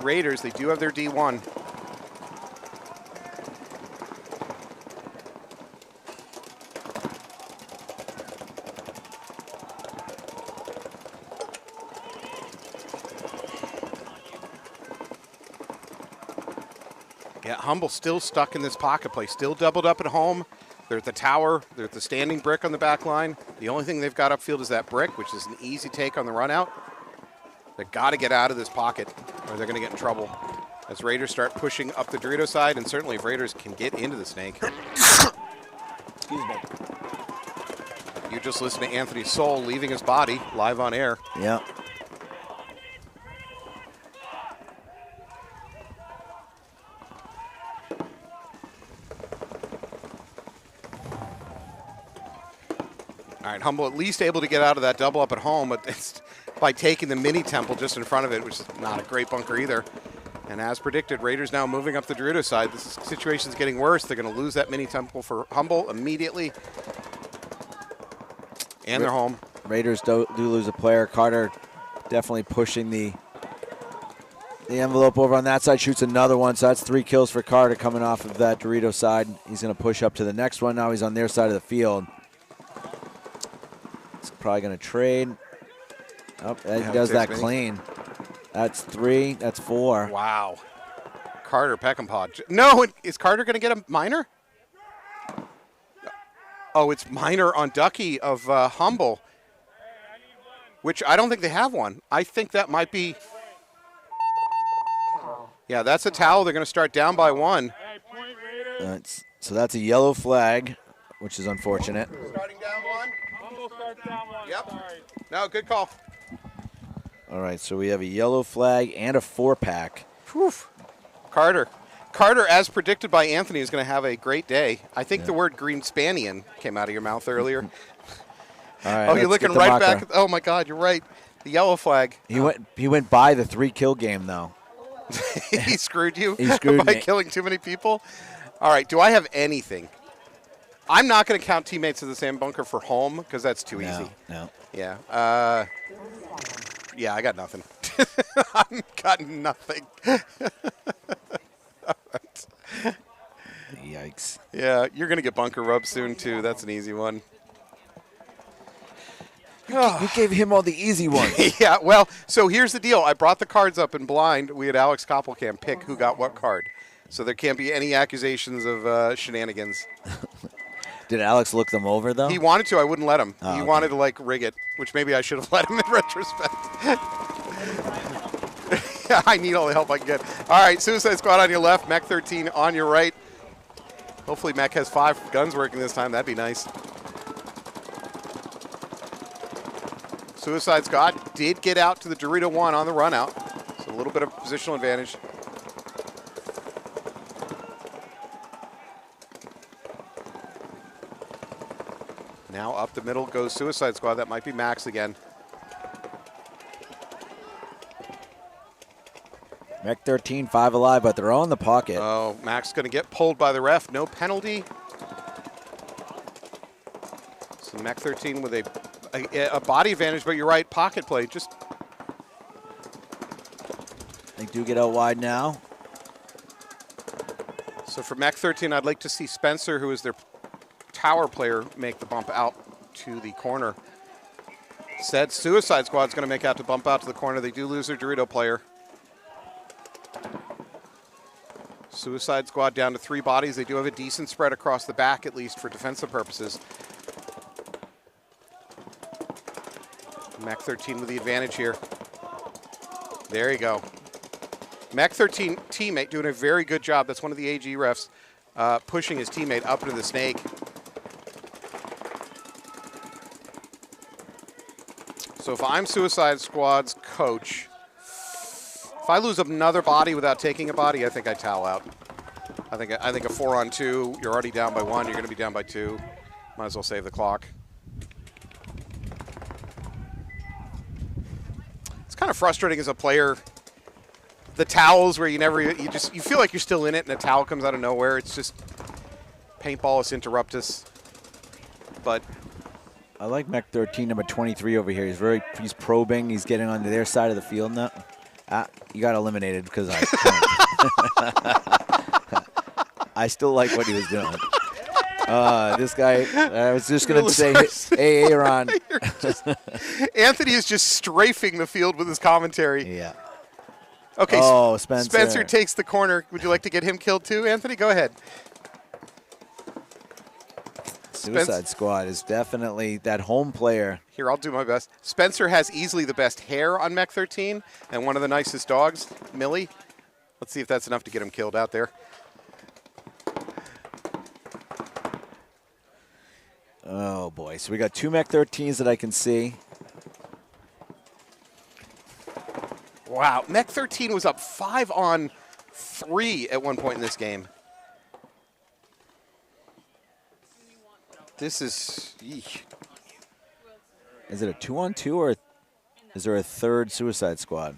Raiders. They do have their D1. Yeah, Humble still stuck in this pocket play. Still doubled up at home. They're at the tower. They're at the standing brick on the back line. The only thing they've got upfield is that brick, which is an easy take on the run out. They've got to get out of this pocket or they're going to get in trouble as Raiders start pushing up the Dorito side, and certainly if Raiders can get into the snake. Excuse me. You just listen to Anthony's soul leaving his body live on air. Yeah. All right, Humble at least able to get out of that double up at home, but it's by taking the mini temple just in front of it, which is not a great bunker either. And as predicted, Raiders now moving up the Dorito side. This situation's getting worse. They're going to lose that mini temple for Humble immediately. And they're home. Raiders do lose a player. Carter definitely pushing the envelope over on that side. Shoots another one, so that's 3 kills for Carter coming off of that Dorito side. He's going to push up to the next one. Now he's on their side of the field. He's probably going to trade. Oh, he does that clean. That's 3. That's 4. Wow. Carter Peckinpah. No, is Carter going to get a minor? Oh, it's minor on Ducky of Humble, which I don't think they have one. I think that might be. Yeah, that's a towel. They're going to start down by 1. So that's a yellow flag, which is unfortunate. Starting down 1. Humble starts down 1. Yep. No, good call. All right, so we have a yellow flag and a 4-pack. Whew. Carter, as predicted by Anthony, is going to have a great day. I think the word Greenspanian came out of your mouth earlier. All right, oh, you're looking right back. Oh, my God, you're right. The yellow flag. He went by the 3-kill game, though. He screwed you He screwed by me. killing too many people? All right, do I have anything? I'm not going to count teammates in the same bunker for home because that's too easy. No. Yeah. Yeah, I got nothing. I've got nothing. Yikes. Yeah, you're going to get bunker rub soon, too. That's an easy one. You gave him all the easy ones. Yeah, well, so here's the deal. I brought the cards up in blind. We had Alex Koppelkamp pick who got what card. So there can't be any accusations of shenanigans. Did Alex look them over, though? He wanted to. I wouldn't let him. Oh, he okay. wanted to, rig it, which maybe I should have let him in retrospect. Yeah, I need all the help I can get. All right, Suicide Squad on your left, Mech 13 on your right. Hopefully Mech has 5 guns working this time. That'd be nice. Suicide Squad did get out to the Dorito 1 on the run out. So a little bit of positional advantage. Now up the middle goes Suicide Squad. That might be Max again. Mech 13, 5 alive, but they're all in the pocket. Oh, Max going to get pulled by the ref. No penalty. So Mech 13 with a body advantage, but you're right, pocket play. Just They do get out wide now. so for Mech 13, I'd like to see Spencer, who is their tower player, make the bump out to the corner. Said Suicide Squad's going to make out to bump out to the corner. They do lose their Dorito player. Suicide Squad down to 3 bodies. They do have a decent spread across the back, at least for defensive purposes. Mech 13 with the advantage here. There you go. Mech 13 teammate doing a very good job. That's one of the AG refs pushing his teammate up into the snake. So if I'm Suicide Squad's coach, if I lose another body without taking a body, I think I towel out. I think a 4-on-2. You're already down by 1. You're going to be down by 2. Might as well save the clock. It's kind of frustrating as a player. The towels where you feel like you're still in it, and a towel comes out of nowhere. It's just paintball is interruptus. But I like Mech 13, number 23 over here. He's probing. He's getting onto their side of the field now. You got eliminated because I still like what he was doing. This guy, I was just going to say, hey, Aaron. Anthony is just strafing the field with his commentary. Yeah. Okay, oh, Spencer. Spencer takes the corner. Would you like to get him killed too, Anthony? Go ahead. Suicide Squad is definitely that home player. Here, I'll do my best. Spencer has easily the best hair on Mech 13 and one of the nicest dogs, Millie. Let's see if that's enough to get him killed out there. Oh, boy. So we got 2 Mech 13s that I can see. Wow. Mech 13 was up 5-on-3 at one point in this game. This is... Eesh. Is it a 2-on-2 or is there a third Suicide Squad?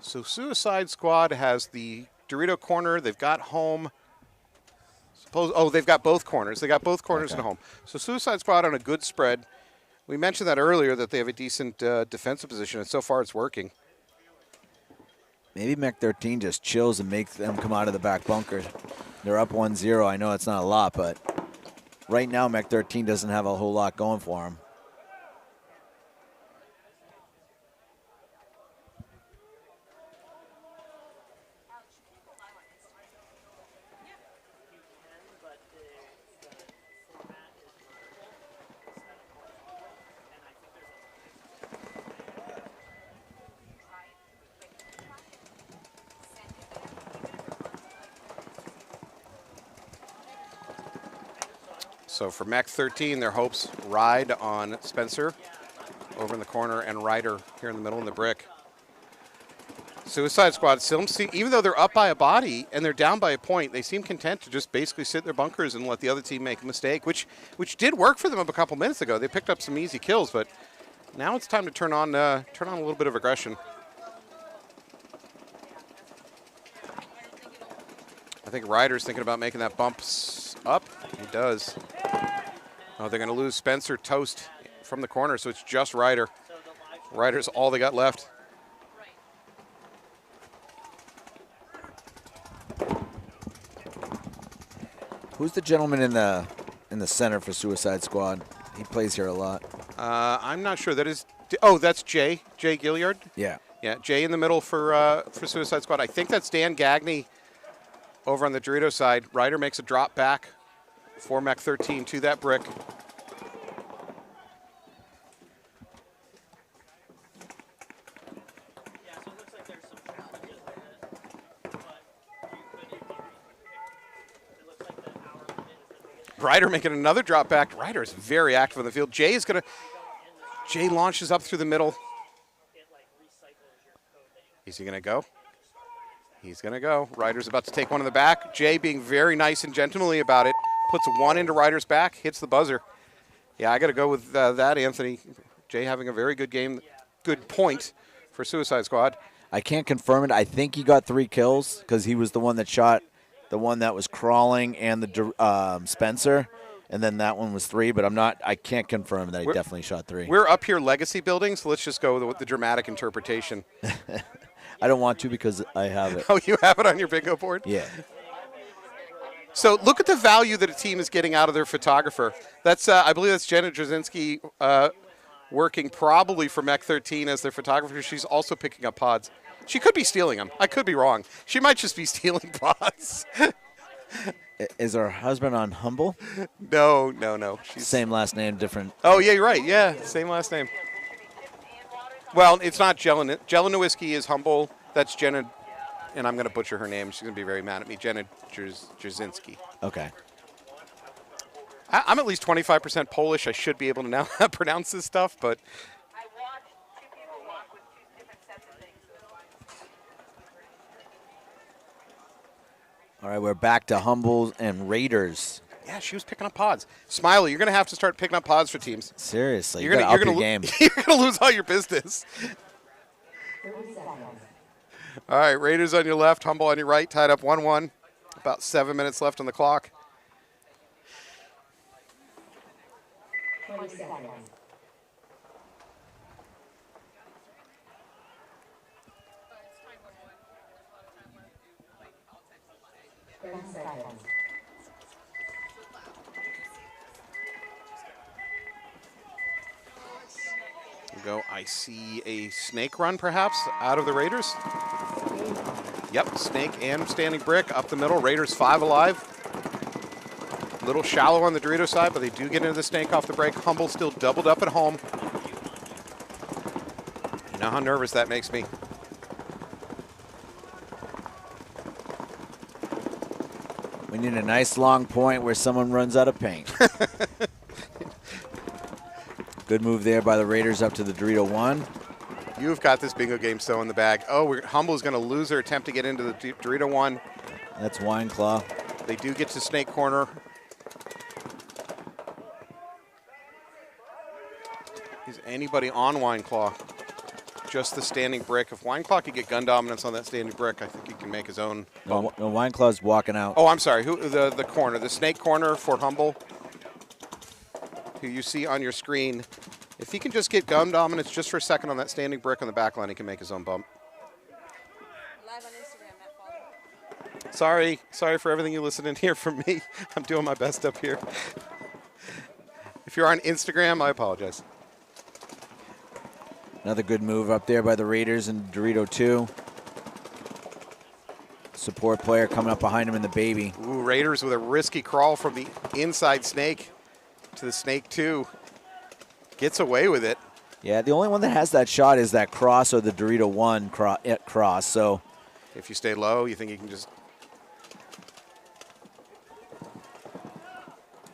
So Suicide Squad has the Dorito corner. They've got home. They've got both corners. They got both corners and home. So Suicide Squad on a good spread. We mentioned that earlier that they have a decent defensive position, and so far it's working. Maybe Mech 13 just chills and makes them come out of the back bunker. They're up 1-0. I know it's not a lot, but right now Mech 13 doesn't have a whole lot going for him. So for Mech 13, their hopes ride on Spencer over in the corner and Ryder here in the middle in the brick. Suicide Squad still seem, even though they're up by a body and they're down by a point, they seem content to just basically sit in their bunkers and let the other team make a mistake, which did work for them a couple minutes ago. They picked up some easy kills, but now it's time to turn on a little bit of aggression. I think Ryder's thinking about making that bump up. He does. Oh, they're going to lose Spencer Toast from the corner, so it's just Ryder. Ryder's all they got left. Who's the gentleman in the center for Suicide Squad? He plays here a lot. I'm not sure. That is. Oh, that's Jay Gilliard. Yeah. Yeah, Jay in the middle for Suicide Squad. I think that's Dan Gagney over on the Dorito side. Ryder makes a drop back for Mech 13 to that brick. Ryder making another drop back. Ryder is very active on the field. Jay launches up through the middle. Is he going to go? He's going to go. Ryder's about to take one in the back. Jay being very nice and gentlemanly about it. Puts one into Ryder's back, hits the buzzer. Yeah, I got to go with that, Anthony. Jay having a very good game. Good point for Suicide Squad. I can't confirm it. I think he got 3 kills because he was the one that shot the one that was crawling and the Spencer. And then that one was 3, but I can't confirm that he definitely shot 3. We're up here legacy building, so let's just go with the dramatic interpretation. I don't want to because I have it. Oh, you have it on your bingo board? Yeah. So look at the value that a team is getting out of their photographer. That's I believe that's Jenna Drzezinski working probably for Mech 13 as their photographer. She's also picking up pods. She could be stealing them. I could be wrong. She might just be stealing pods. Is her husband on Humble? No. She's same last name, different. Oh, yeah, you're right. Yeah, same last name. Well, it's not Jelena. Jelena Whiskey is Humble. That's Jenna, and I'm going to butcher her name. She's going to be very mad at me. Jenna Drzezinski. Okay. I'm at least 25% Polish. I should be able to now pronounce this stuff, but. I watched 2 people walk with 2 different sets of things. All right, we're back to Humbles and Raiders. Yeah, she was picking up pods. Smiley, you're going to have to start picking up pods for teams. Seriously, You're you going gotta to up your game. You're going to lose all your business. 30 seconds. All right, Raiders on your left, Humble on your right, tied up 1-1. About 7 minutes left on the clock. 20 seconds. 30 seconds. We go. I see a snake run, perhaps, out of the Raiders. Yep, snake and standing brick up the middle. Raiders 5 alive. A little shallow on the Dorito side, but they do get into the snake off the break. Humble still doubled up at home. You know how nervous that makes me. We need a nice long point where someone runs out of paint. Good move there by the Raiders up to the Dorito 1. You've got this bingo game so in the bag. Oh, Humble is going to lose their attempt to get into the Dorito 1. That's Wine Claw. They do get to snake corner. Is anybody on Wine Claw? Just the standing brick. If Wine Claw could get gun dominance on that standing brick, I think he can make his own bump. No, Wine Claw's walking out. Oh, I'm sorry. The corner, the snake corner for Humble, who you see on your screen. If he can just get gun dominance just for a second on that standing brick on the back line, he can make his own bump. Live on Instagram, Matt Follow. Sorry for everything you listen and hear from me. I'm doing my best up here. If you're on Instagram, I apologize. Another good move up there by the Raiders and Dorito 2. Support player coming up behind him in the baby. Ooh, Raiders with a risky crawl from the inside snake to the snake 2. Gets away with it. Yeah, the only one that has that shot is that cross or the Dorito 1 cross. So If you stay low, you think you can just...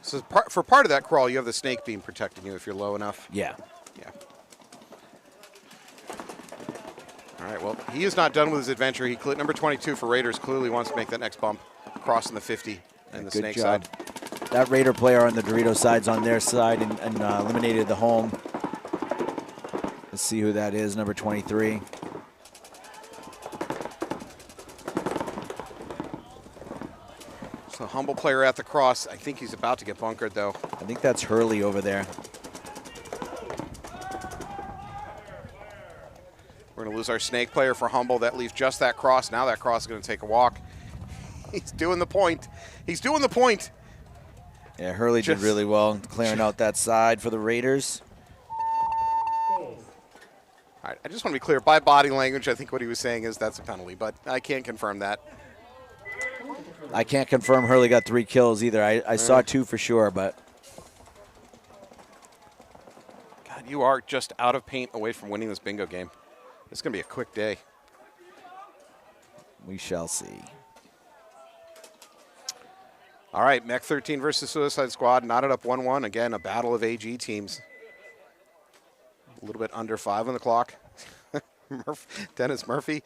So for part of that crawl, you have the snake beam protecting you if you're low enough. yeah. Yeah. All right, well, he is not done with his adventure. Number 22 for Raiders clearly wants to make that next bump, crossing the 50 and the Good snake job. side. That Raider player on the Dorito side's on their side and eliminated the home. Let's see who that is, number 23. So Humble player at the cross. I think he's about to get bunkered, though. I think that's Hurley over there. We're going to lose our snake player for Humble. That leaves just that cross. Now that cross is going to take a walk. He's doing the point. He's doing the point. Yeah, Hurley did really well clearing out that side for the Raiders. All right, I just want to be clear. By body language, I think what he was saying is that's a penalty, but I can't confirm that. I can't confirm Hurley got 3 kills either. I saw 2 for sure, but... God, you are just out of paint away from winning this bingo game. It's going to be a quick day. We shall see. All right, Mech 13 versus Suicide Squad, knotted up 1-1. Again, a battle of AG teams. A little bit under 5 on the clock. Dennis Murphy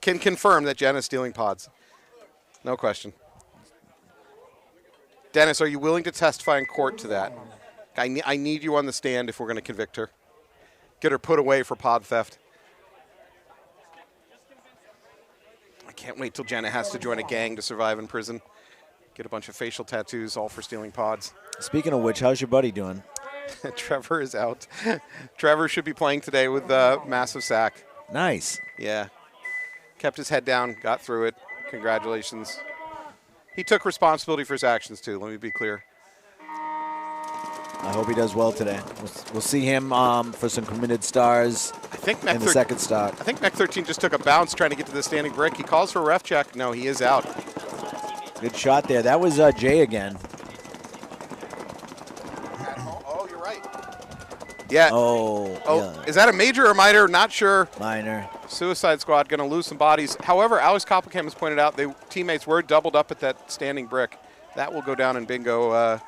can confirm that Jen is stealing pods. No question. Dennis, are you willing to testify in court to that? I need you on the stand if we're going to convict her. Get her put away for pod theft. I can't wait till Jenna has to join a gang to survive in prison. Get a bunch of facial tattoos, all for stealing pods. Speaking of which, how's your buddy doing? Trevor is out. Trevor should be playing today with massive sack. Nice. Yeah. Kept his head down, got through it. Congratulations. He took responsibility for his actions, too. Let me be clear. I hope he does well today. We'll see him for some committed stars in the second start. I think Mech 13 just took a bounce trying to get to the standing brick. He calls for a ref check. No, he is out. Good shot there. That was Jay again. Oh, you're right. Yeah. Oh, yeah. Is that a major or minor? Not sure. Minor. Suicide Squad going to lose some bodies. However, Alex Koppelkamp has pointed out teammates were doubled up at that standing brick. That will go down in bingo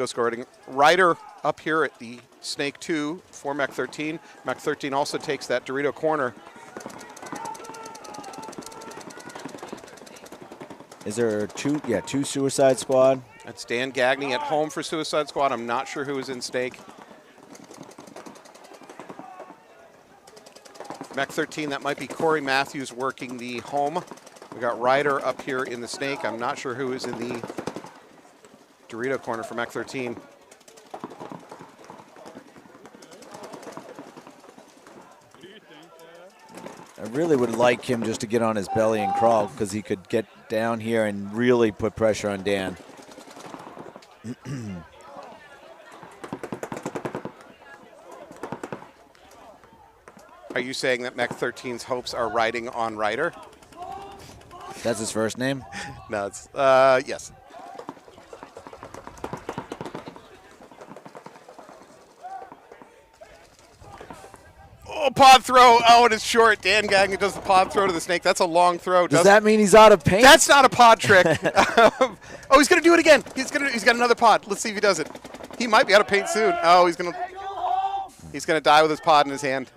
scoring. Ryder up here at the Snake 2 for Mech 13. Mech 13 also takes that Dorito corner. Is there two? Yeah, two Suicide Squad. That's Dan Gagney at home for Suicide Squad. I'm not sure who is in Snake. Mech 13, that might be Corey Matthews working the home. We got Ryder up here in the Snake. I'm not sure who is in the Dorito corner for Mech 13. I really would like him just to get on his belly and crawl because he could get down here and really put pressure on Dan. Are you saying that Mech 13's hopes are riding on Ryder? That's his first name? No, it's, yes. Oh, pod throw. Oh, it is short. Dan Gagnon does the pod throw to the Snake. That's a long throw. Does that mean he's out of paint? That's not a pod trick. Oh, he's going to do it again. He's got another pod. Let's see if he does it. He might be out of paint soon. Oh, he's going to die with his pod in his hand.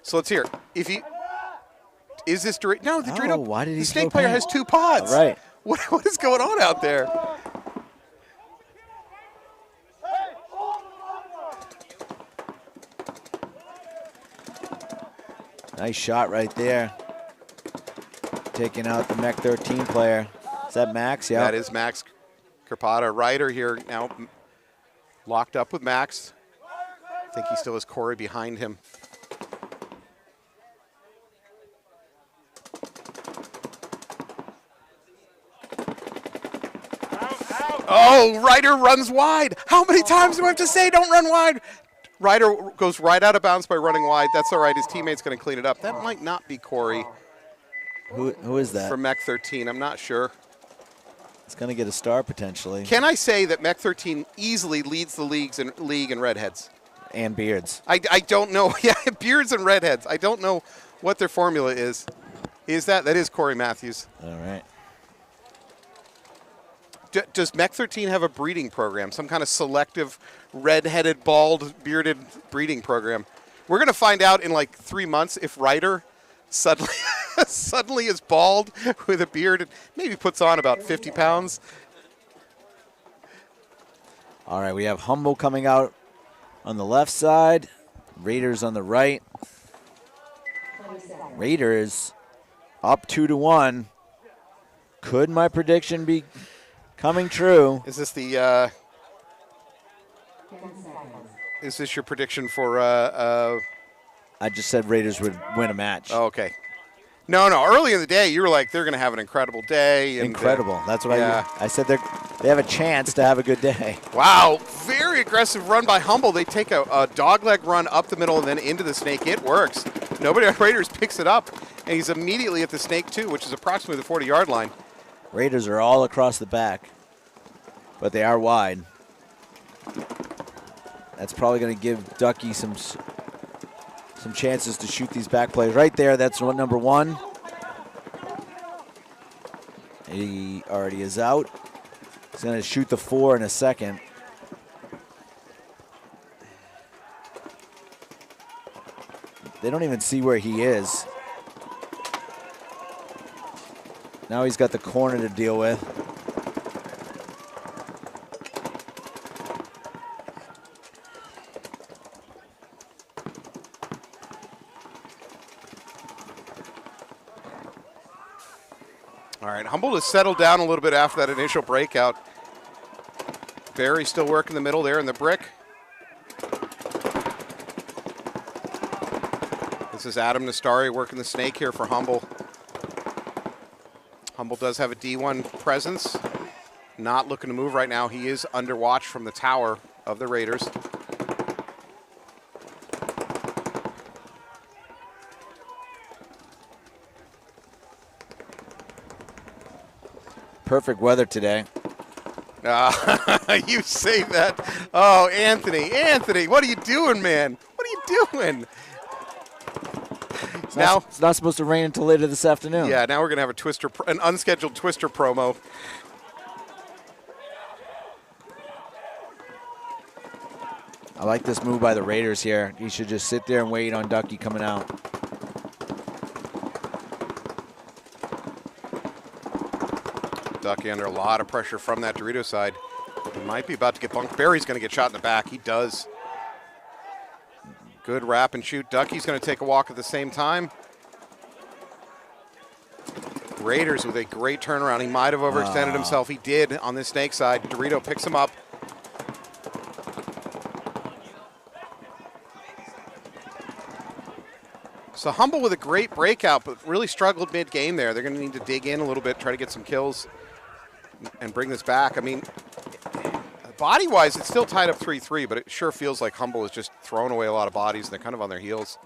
So let's hear. If he is this Dorito? No, the Dorito. Why did he the Snake throw player paint? has two pods. All right. What is going on out there? Nice shot right there. Taking out the Mech 13 player. Is that Max? Yeah. That is Max Carpata. Ryder here now locked up with Max. I think he still has Corey behind him. Oh, Ryder runs wide. How many times do I have to say don't run wide? Ryder goes right out of bounds by running wide. That's all right. His teammate's going to clean it up. That might not be Corey. Who is that? From Mech 13. I'm not sure. It's going to get a star potentially. Can I say that Mech 13 easily leads the league in redheads? And beards. I don't know. Yeah, beards and redheads. I don't know what their formula is. That is Corey Matthews. All right. Does Mech 13 have a breeding program? Some kind of selective red-headed, bald, bearded breeding program? We're going to find out in like 3 months if Ryder suddenly is bald with a beard and maybe puts on about 50 pounds. All right, we have Humble coming out on the left side. Raiders on the right. Raiders up 2-1. Could my prediction be coming true? Is this the? Is this your prediction for? I just said Raiders would win a match. Oh, okay. No. Early in the day, you were like, they're going to have an incredible day. And, incredible. That's what yeah. I said. They have a chance to have a good day. Wow, very aggressive run by Humble. They take a dogleg run up the middle and then into the Snake. It works. Nobody on Raiders picks it up, and he's immediately at the Snake too, which is approximately the 40-yard line. Raiders are all across the back, but they are wide. That's probably going to give Ducky some chances to shoot these back plays. Right there, that's number one. He already is out. He's going to shoot the 4 in a second. They don't even see where he is. Now he's got the corner to deal with. All right, Humble has settled down a little bit after that initial breakout. Barry still working the middle there in the brick. This is Adam Nastari working the Snake here for Humble. Humble does have a D1 presence. Not looking to move right now. He is under watch from the tower of the Raiders. Perfect weather today. You say that. Oh, Anthony, what are you doing, man? What are you doing? It's not supposed to rain until later this afternoon. Yeah, now we're going to have an unscheduled Twister promo. I like this move by the Raiders here. He should just sit there and wait on Ducky coming out. Ducky under a lot of pressure from that Dorito side. He might be about to get bunked. Barry's going to get shot in the back. He does. Good wrap and shoot. Ducky's going to take a walk at the same time. Raiders with a great turnaround. He might have overextended himself. He did on this snake side. Dorito picks him up. So Humble with a great breakout, but really struggled mid-game there. They're going to need to dig in a little bit, try to get some kills, and bring this back. I mean, body-wise, it's still tied up 3-3, but it sure feels like Humble is just throwing away a lot of bodies, and they're kind of on their heels.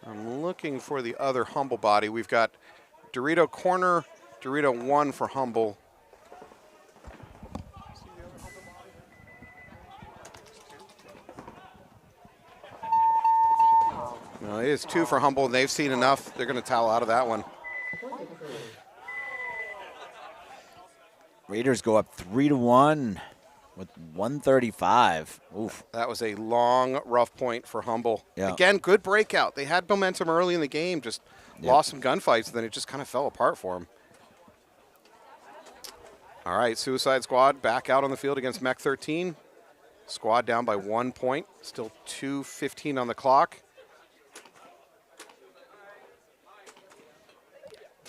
I'm looking for the other Humble body. We've got Dorito corner, Dorito 1 for Humble. No, it is 2 for Humble, and they've seen enough. They're going to towel out of that one. Raiders go up 3-1 with 135. Oof. That was a long, rough point for Humble. Yeah. Again, good breakout. They had momentum early in the game, just lost some gunfights, and then it just kind of fell apart for them. All right, Suicide Squad back out on the field against Mech 13. Squad down by 1 point. Still 2:15 on the clock.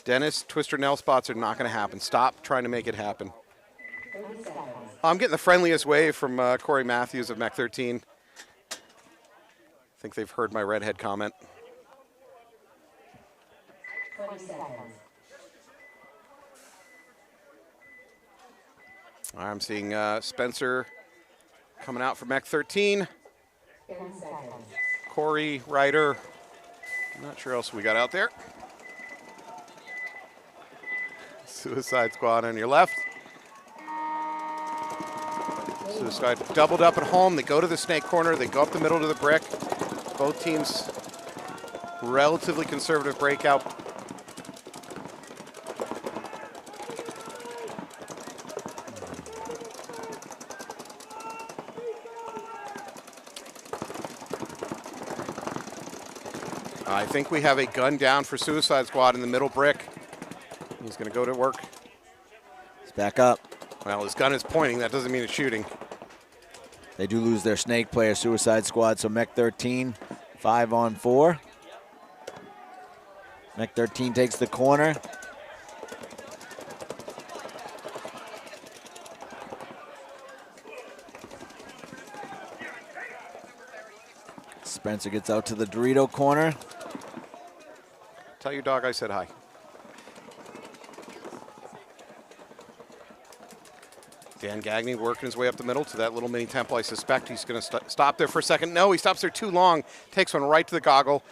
Dennis, Twister Nell spots are not going to happen. Stop trying to make it happen. I'm getting the friendliest wave from Corey Matthews of Mech 13. I think they've heard my redhead comment. 20 seconds. I'm seeing Spencer coming out for Mech 13. 10 seconds. Corey, Ryder. I'm not sure else we got out there. Suicide Squad on your left. Suicide doubled up at home. They go to the snake corner. They go up the middle to the brick. Both teams relatively conservative breakout. I think we have a gun down for Suicide Squad in the middle brick. He's going to go to work. It's back up. Well, his gun is pointing. That doesn't mean it's shooting. They do lose their snake player, Suicide Squad, so Mech 13, 5-on-4. Mech 13 takes the corner. Spencer gets out to the Dorito corner. Tell your dog I said hi. Dan Gagné working his way up the middle to that little mini temple. I suspect he's going to stop there for a second. No, he stops there too long. Takes one right to the goggle.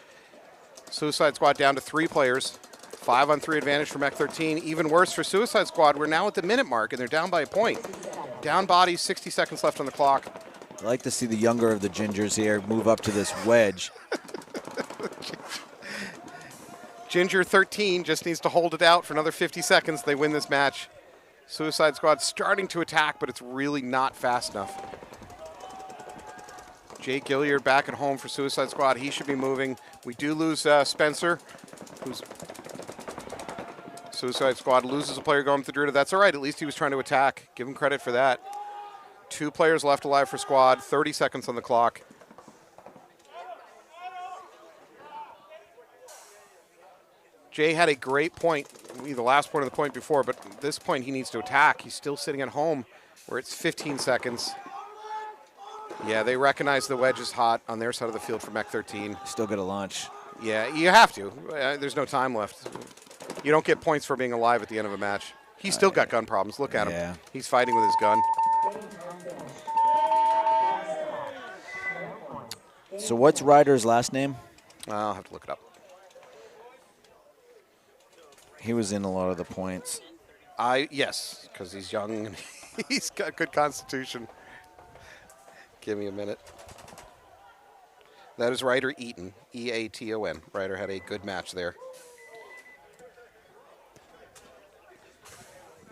Suicide Squad down to 3 players. 5-on-3 advantage for Mech 13. Even worse for Suicide Squad. We're now at the minute mark, and they're down by a point. Down bodies, 60 seconds left on the clock. I like to see the younger of the Gingers here move up to this wedge. Ginger 13 just needs to hold it out for another 50 seconds. They win this match. Suicide Squad starting to attack, but it's really not fast enough. Jake Gilliard back at home for Suicide Squad. He should be moving. We do lose Spencer, who's Suicide Squad loses a player going to the Dorito. That's all right. At least he was trying to attack. Give him credit for that. 2 players left alive for Squad. 30 seconds on the clock. Jay had a great point, the last point of the point before, but at this point he needs to attack. He's still sitting at home where it's 15 seconds. Yeah, they recognize the wedge is hot on their side of the field for Mech 13. Still get a launch. Yeah, you have to. There's no time left. You don't get points for being alive at the end of a match. He's still got gun problems. Look at him. He's fighting with his gun. So what's Ryder's last name? I'll have to look it up. He was in a lot of the points. Yes, because he's young and he's got good constitution. Give me a minute. That is Ryder Eaton, E-A-T-O-N. Ryder had a good match there.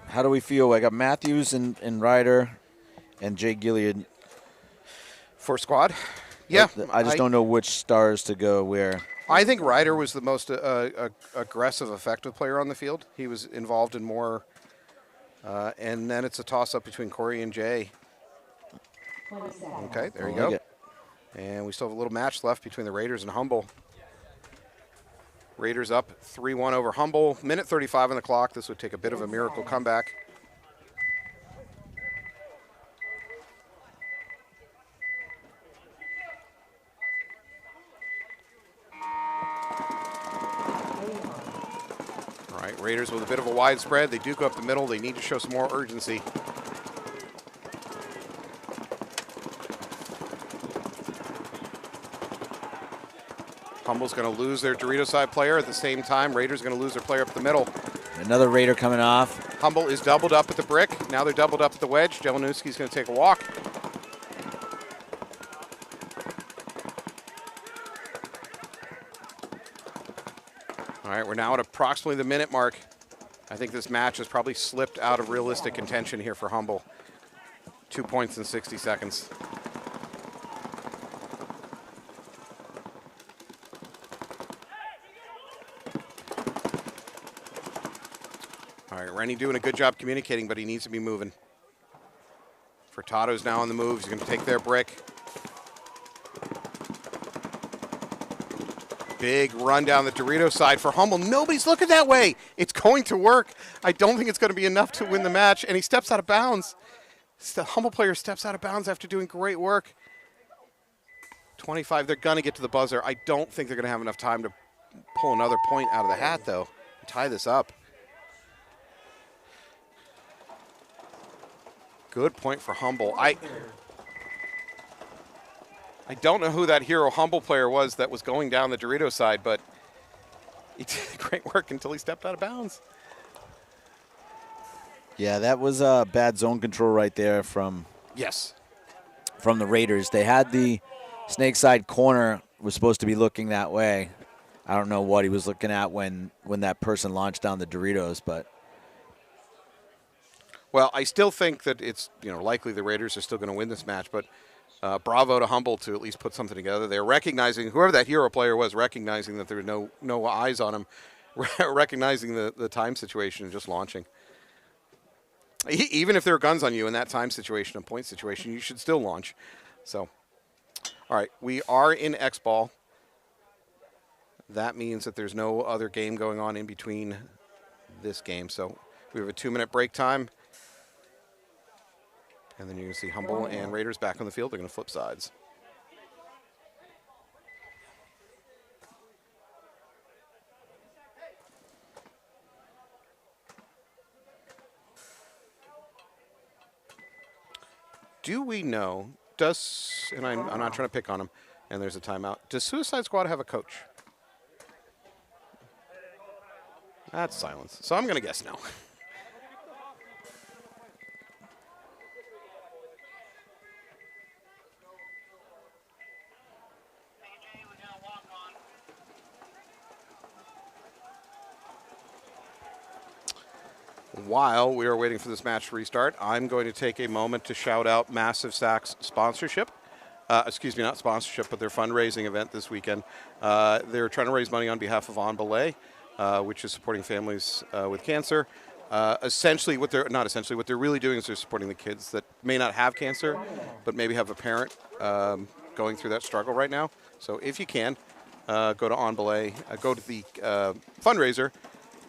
How do we feel? I got Matthews and Ryder and Jay Gilliard. For Squad? Yeah. I just don't know which stars to go where. I think Ryder was the most aggressive, effective player on the field. He was involved in more. And then it's a toss-up between Corey and Jay. 20 seconds. Okay, there you I like go. it. And we still have a little match left between the Raiders and Humble. Raiders up 3-1 over Humble. Minute 35 on the clock. This would take a bit of a miracle comeback. All right, Raiders with a bit of a wide spread. They do go up the middle. They need to show some more urgency. Humble's going to lose their Dorito side player. At the same time, Raiders going to lose their player up the middle. Another Raider coming off. Humble is doubled up at the brick. Now they're doubled up at the wedge. Jelinuski's going to take a walk. All right, we're now at approximately the minute mark. I think this match has probably slipped out of realistic contention here for Humble. 2 points in 60 seconds. All right, Rennie doing a good job communicating, but he needs to be moving. Furtado's now on the move. He's going to take their brick. Big run down the Dorito side for Humble. Nobody's looking that way. It's going to work. I don't think it's going to be enough to win the match, and he steps out of bounds. The Humble player steps out of bounds after doing great work. 25, they're going to get to the buzzer. I don't think they're going to have enough time to pull another point out of the hat, though, and tie this up. Good point for Humble. I don't know who that hero Humble player was that was going down the Dorito side, but he did great work until he stepped out of bounds. Yeah, that was bad zone control right there from Yes. the Raiders. They had the snake side corner was supposed to be looking that way. I don't know what he was looking at when that person launched down the Doritos, but Well, I still think that it's likely the Raiders are still going to win this match, but bravo to Humble to at least put something together. They're recognizing, whoever that hero player was, recognizing that there were no eyes on him, recognizing the time situation and just launching. Even if there are guns on you in that time situation and point situation, you should still launch. So, all right, we are in X-Ball. That means that there's no other game going on in between this game. So we have a 2-minute break time. And then you're going to see Humble and Raiders back on the field. They're going to flip sides. Do we know, and I'm not trying to pick on him, and there's a timeout, does Suicide Squad have a coach? That's silence. So I'm going to guess no. While we are waiting for this match to restart, I'm going to take a moment to shout out Massive Sacks sponsorship. Excuse me, not sponsorship, but their fundraising event this weekend. They're trying to raise money on behalf of On Belay, which is supporting families with cancer. Essentially, what they're really doing is they're supporting the kids that may not have cancer, but maybe have a parent going through that struggle right now. So if you can, go to On Belay, go to the fundraiser,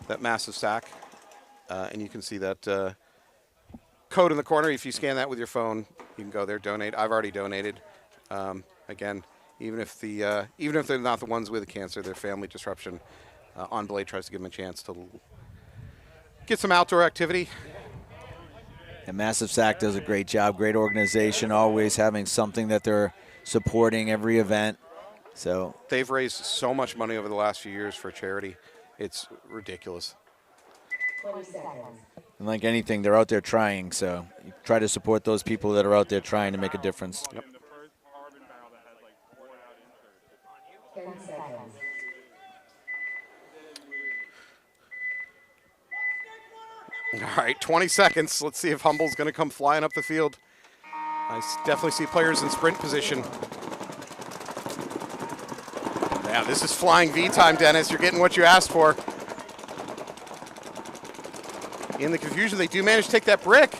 that Massive Sack. And you can see that code in the corner. If you scan that with your phone, you can go there, donate. I've already donated. Again, even if they're not the ones with the cancer, their family disruption, On Belay tries to give them a chance to get some outdoor activity. And Massive Sack does a great job. Great organization, always having something that they're supporting every event. So they've raised so much money over the last few years for charity. It's ridiculous. 20 seconds. And like anything, they're out there trying. So you try to support those people that are out there trying to make a difference. Yep. 10 seconds. All right, 20 seconds. Let's see if Humble's going to come flying up the field. I definitely see players in sprint position. Yeah, this is flying V time, Dennis. You're getting what you asked for. In the confusion, they do manage to take that brick.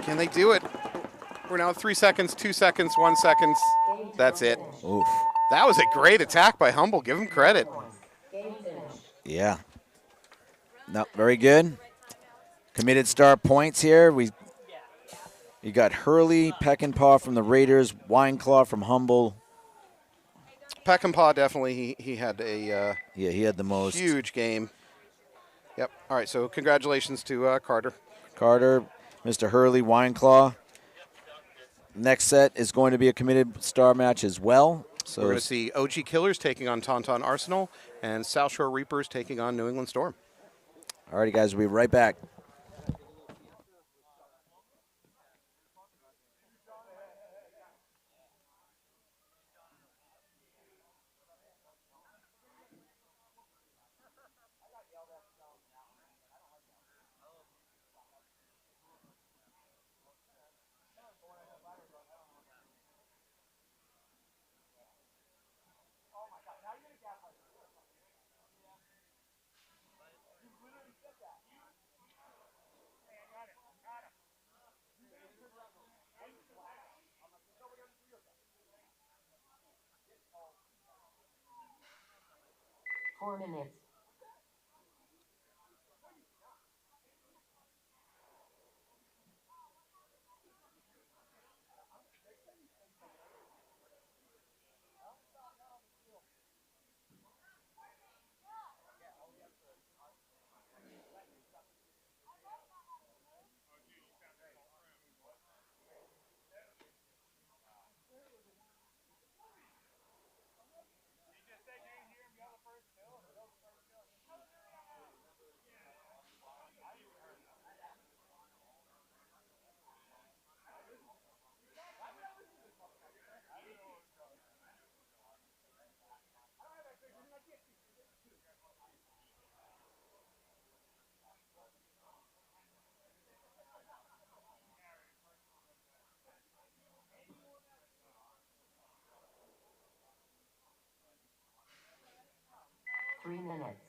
Can they do it? We're now at 3 seconds, 2 seconds, 1 second. That's it. Oof. That was a great attack by Humble. Give him credit. Game finished. Yeah. No, very good. Committed star points here. You got Hurley, Peckinpah from the Raiders, Wineclaw from Humble. Peckinpah definitely, he had a Yeah, he had the most. huge game. Yep. All right, so congratulations to Carter. Carter, Mr. Hurley, Wineclaw. Next set is going to be a committed star match as well. So We're going to see OG Killers taking on Tauntaun Arsenal and South Shore Reapers taking on New England Storm. all righty, guys, we'll be right back. Four minutes. Three minutes.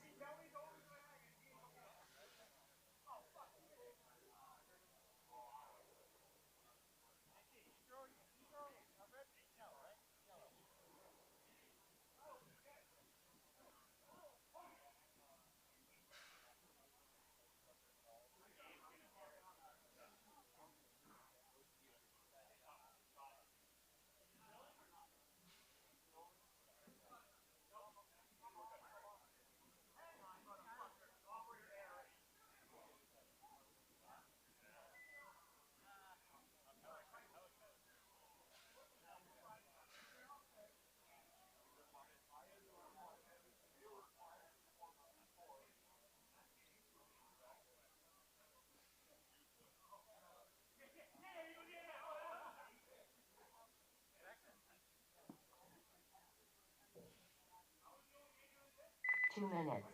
Two minutes.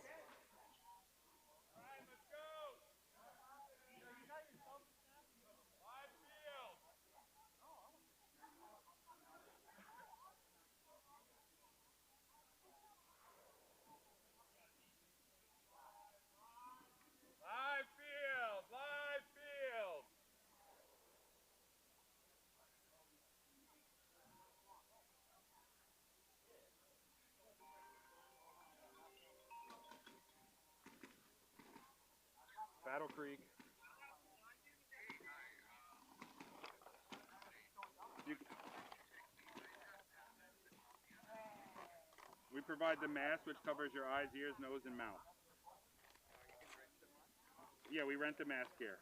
Live field, live field. Battle Creek. We provide the mask which covers your eyes, ears, nose, and mouth. Yeah, we rent the mask here.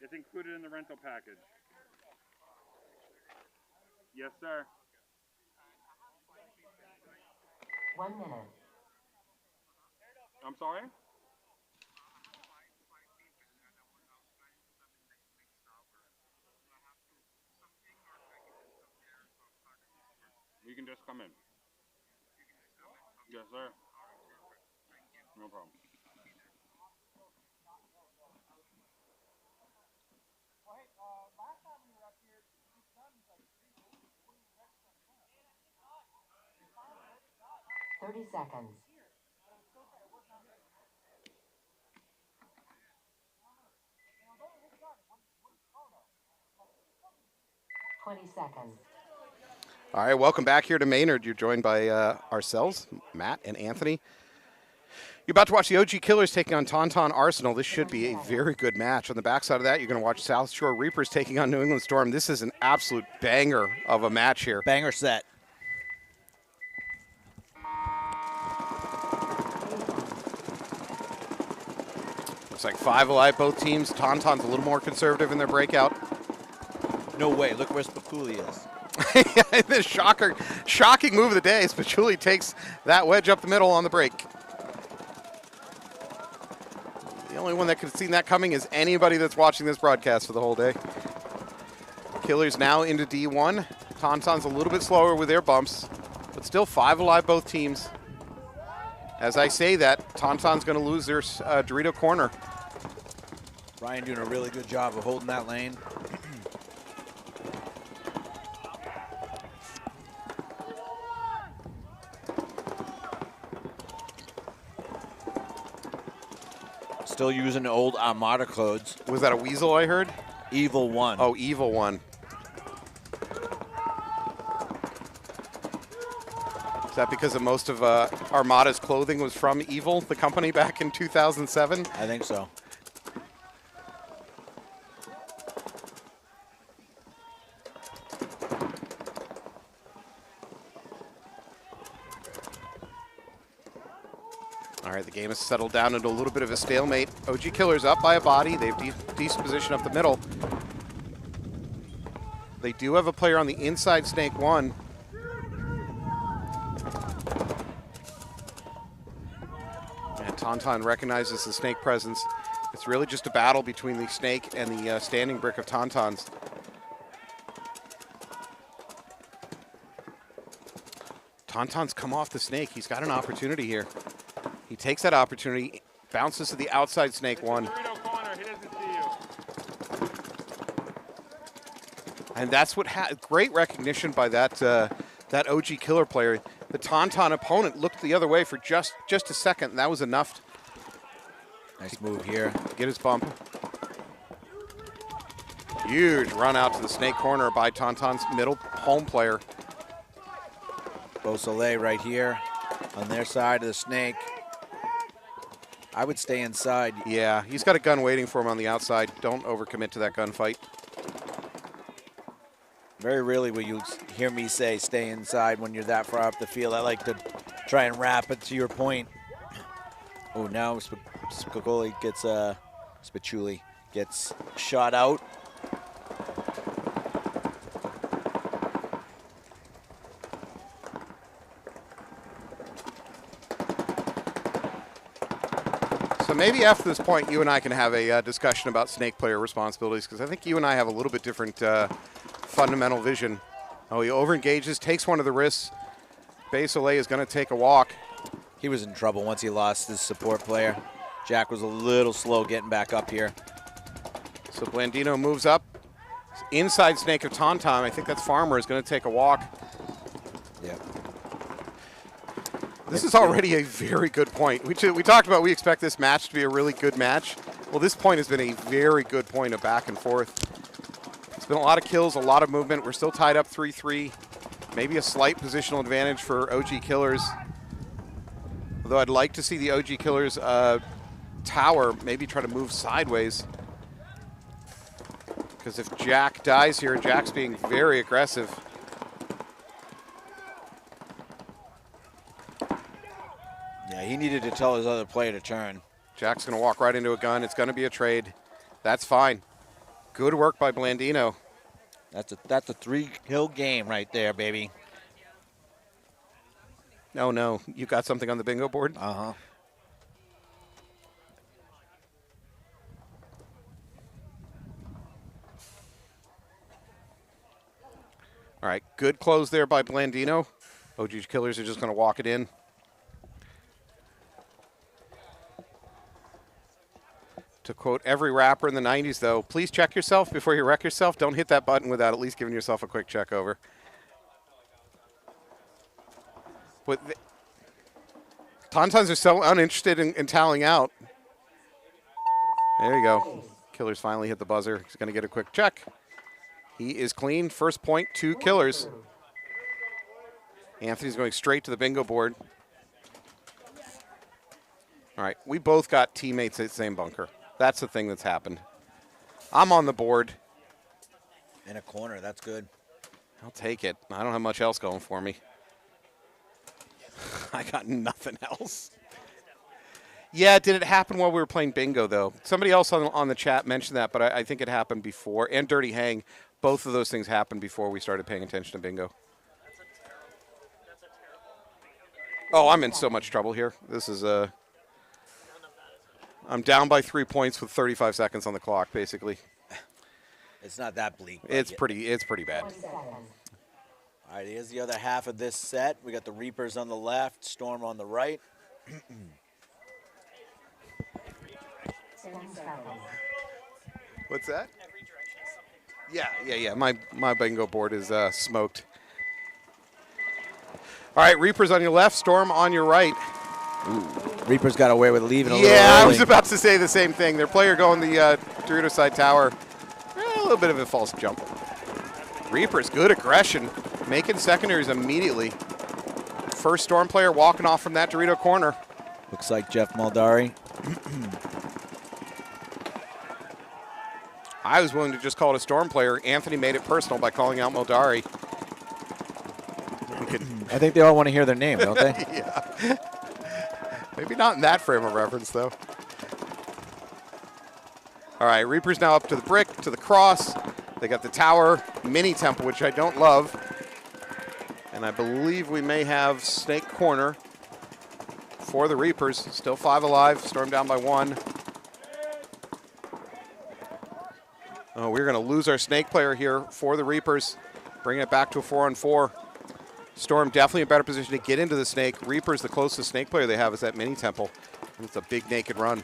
It's included in the rental package. Yes, sir. 1 minute. I'm sorry? You can just come in. Yes, sir. No problem. 30 seconds. 20 seconds. All right, welcome back here to Maynard. You're joined by ourselves, Matt and Anthony. You're about to watch the OG Killers taking on Tauntaun Arsenal. This should be a very good match. On the backside of that, you're going to watch South Shore Reapers taking on New England Storm. This is an absolute banger of a match here. Banger set. Looks like 5 alive, both teams. Tauntaun's a little more conservative in their breakout. No way. Look where Spiculi is. This shocking move of the day. Spiculi takes that wedge up the middle on the break. The only one that could have seen that coming is anybody that's watching this broadcast for the whole day. Killers now into D1. Tauntaun's a little bit slower with their bumps, but still 5 alive, both teams. As I say that, Tauntaun's going to lose their Dorito corner. Ryan doing a really good job of holding that lane. Still using the old Armada codes. Was that a weasel I heard? Evil 1. Oh, Evil 1. Is that because of most of Armada's clothing was from Evil, the company, back in 2007? I think so. All right, the game has settled down into a little bit of a stalemate. OG Killers up by a body. They have decent position up the middle. They do have a player on the inside Snake 1. And Tauntaun recognizes the Snake presence. It's really just a battle between the Snake and the standing brick of Tauntaun's. Tauntaun's come off the Snake. He's got an opportunity here. He takes that opportunity, bounces to the outside Snake 1. And that's what great recognition by that OG Killer player. The Tauntaun opponent looked the other way for just a second, and that was enough. Nice move here. Get his bump. Huge run out to the Snake corner by Tauntaun's middle home player. Beausoleil right here on their side of the Snake. I would stay inside. Yeah, he's got a gun waiting for him on the outside. Don't overcommit to that gunfight. Very rarely will you hear me say stay inside when you're that far up the field. I like to try and wrap it to your point. Oh, now Spiculi gets shot out. So maybe after this point, you and I can have a discussion about Snake player responsibilities, because I think you and I have a little bit different fundamental vision. Oh, he overengages, takes one of the risks. Beausoleil is going to take a walk. He was in trouble once he lost his support player. Jack was a little slow getting back up here. So Blandino moves up. Inside Snake of Tauntaun. I think that's Farmer is going to take a walk. Yep. This is already a very good point. We talked about we expect this match to be a really good match. Well, this point has been a very good point of back and forth. It's been a lot of kills, a lot of movement. We're still tied up 3-3. Maybe a slight positional advantage for OG Killers. Although I'd like to see the OG Killers tower maybe try to move sideways. Because if Jack dies here, Jack's being very aggressive. Yeah, he needed to tell his other player to turn. Jack's going to walk right into a gun. It's going to be a trade. That's fine. Good work by Blandino. That's a 3-kill game right there, baby. Oh, no. You got something on the bingo board? Uh-huh. All right. Good close there by Blandino. OG Killers are just going to walk it in. To quote every rapper in the 90s, though, please check yourself before you wreck yourself. Don't hit that button without at least giving yourself a quick check over. But Tauntauns are so uninterested in tallying out. There you go. Killers finally hit the buzzer. He's going to get a quick check. He is clean. First point, 2 Killers. Anthony's going straight to the bingo board. All right, we both got teammates at the same bunker. That's the thing that's happened. I'm on the board. In a corner, that's good. I'll take it. I don't have much else going for me. I got nothing else. Yeah, did it happen while we were playing bingo, though? Somebody else on the chat mentioned that, but I think it happened before. And Dirty Hang, both of those things happened before we started paying attention to bingo. Oh, I'm in so much trouble here. This is I'm down by 3 points with 35 seconds on the clock, basically. It's not that bleak. It's pretty bad. All right, here's the other half of this set. We got the Reapers on the left, Storm on the right. What's that? Yeah. My bingo board is smoked. All right, Reapers on your left, Storm on your right. Ooh, Reapers got away with leaving a little Yeah, early. I was about to say the same thing. Their player going the Dorito side tower. A little bit of a false jump. Reapers, good aggression. Making secondaries immediately. First Storm player walking off from that Dorito corner. Looks like Jeff Maldari. I was willing to just call it a Storm player. Anthony made it personal by calling out Maldari. I think they all want to hear their name, don't they? Yeah. Maybe not in that frame of reference, though. All right, Reapers now up to the brick, to the cross. They got the tower, mini temple, which I don't love. And I believe we may have Snake Corner for the Reapers. Still 5 alive, Storm down by 1. Oh, we're going to lose our Snake player here for the Reapers. Bring it back to a 4-on-4. Storm definitely in a better position to get into the Snake. Reapers, the closest Snake player they have is that mini temple. And it's a big naked run.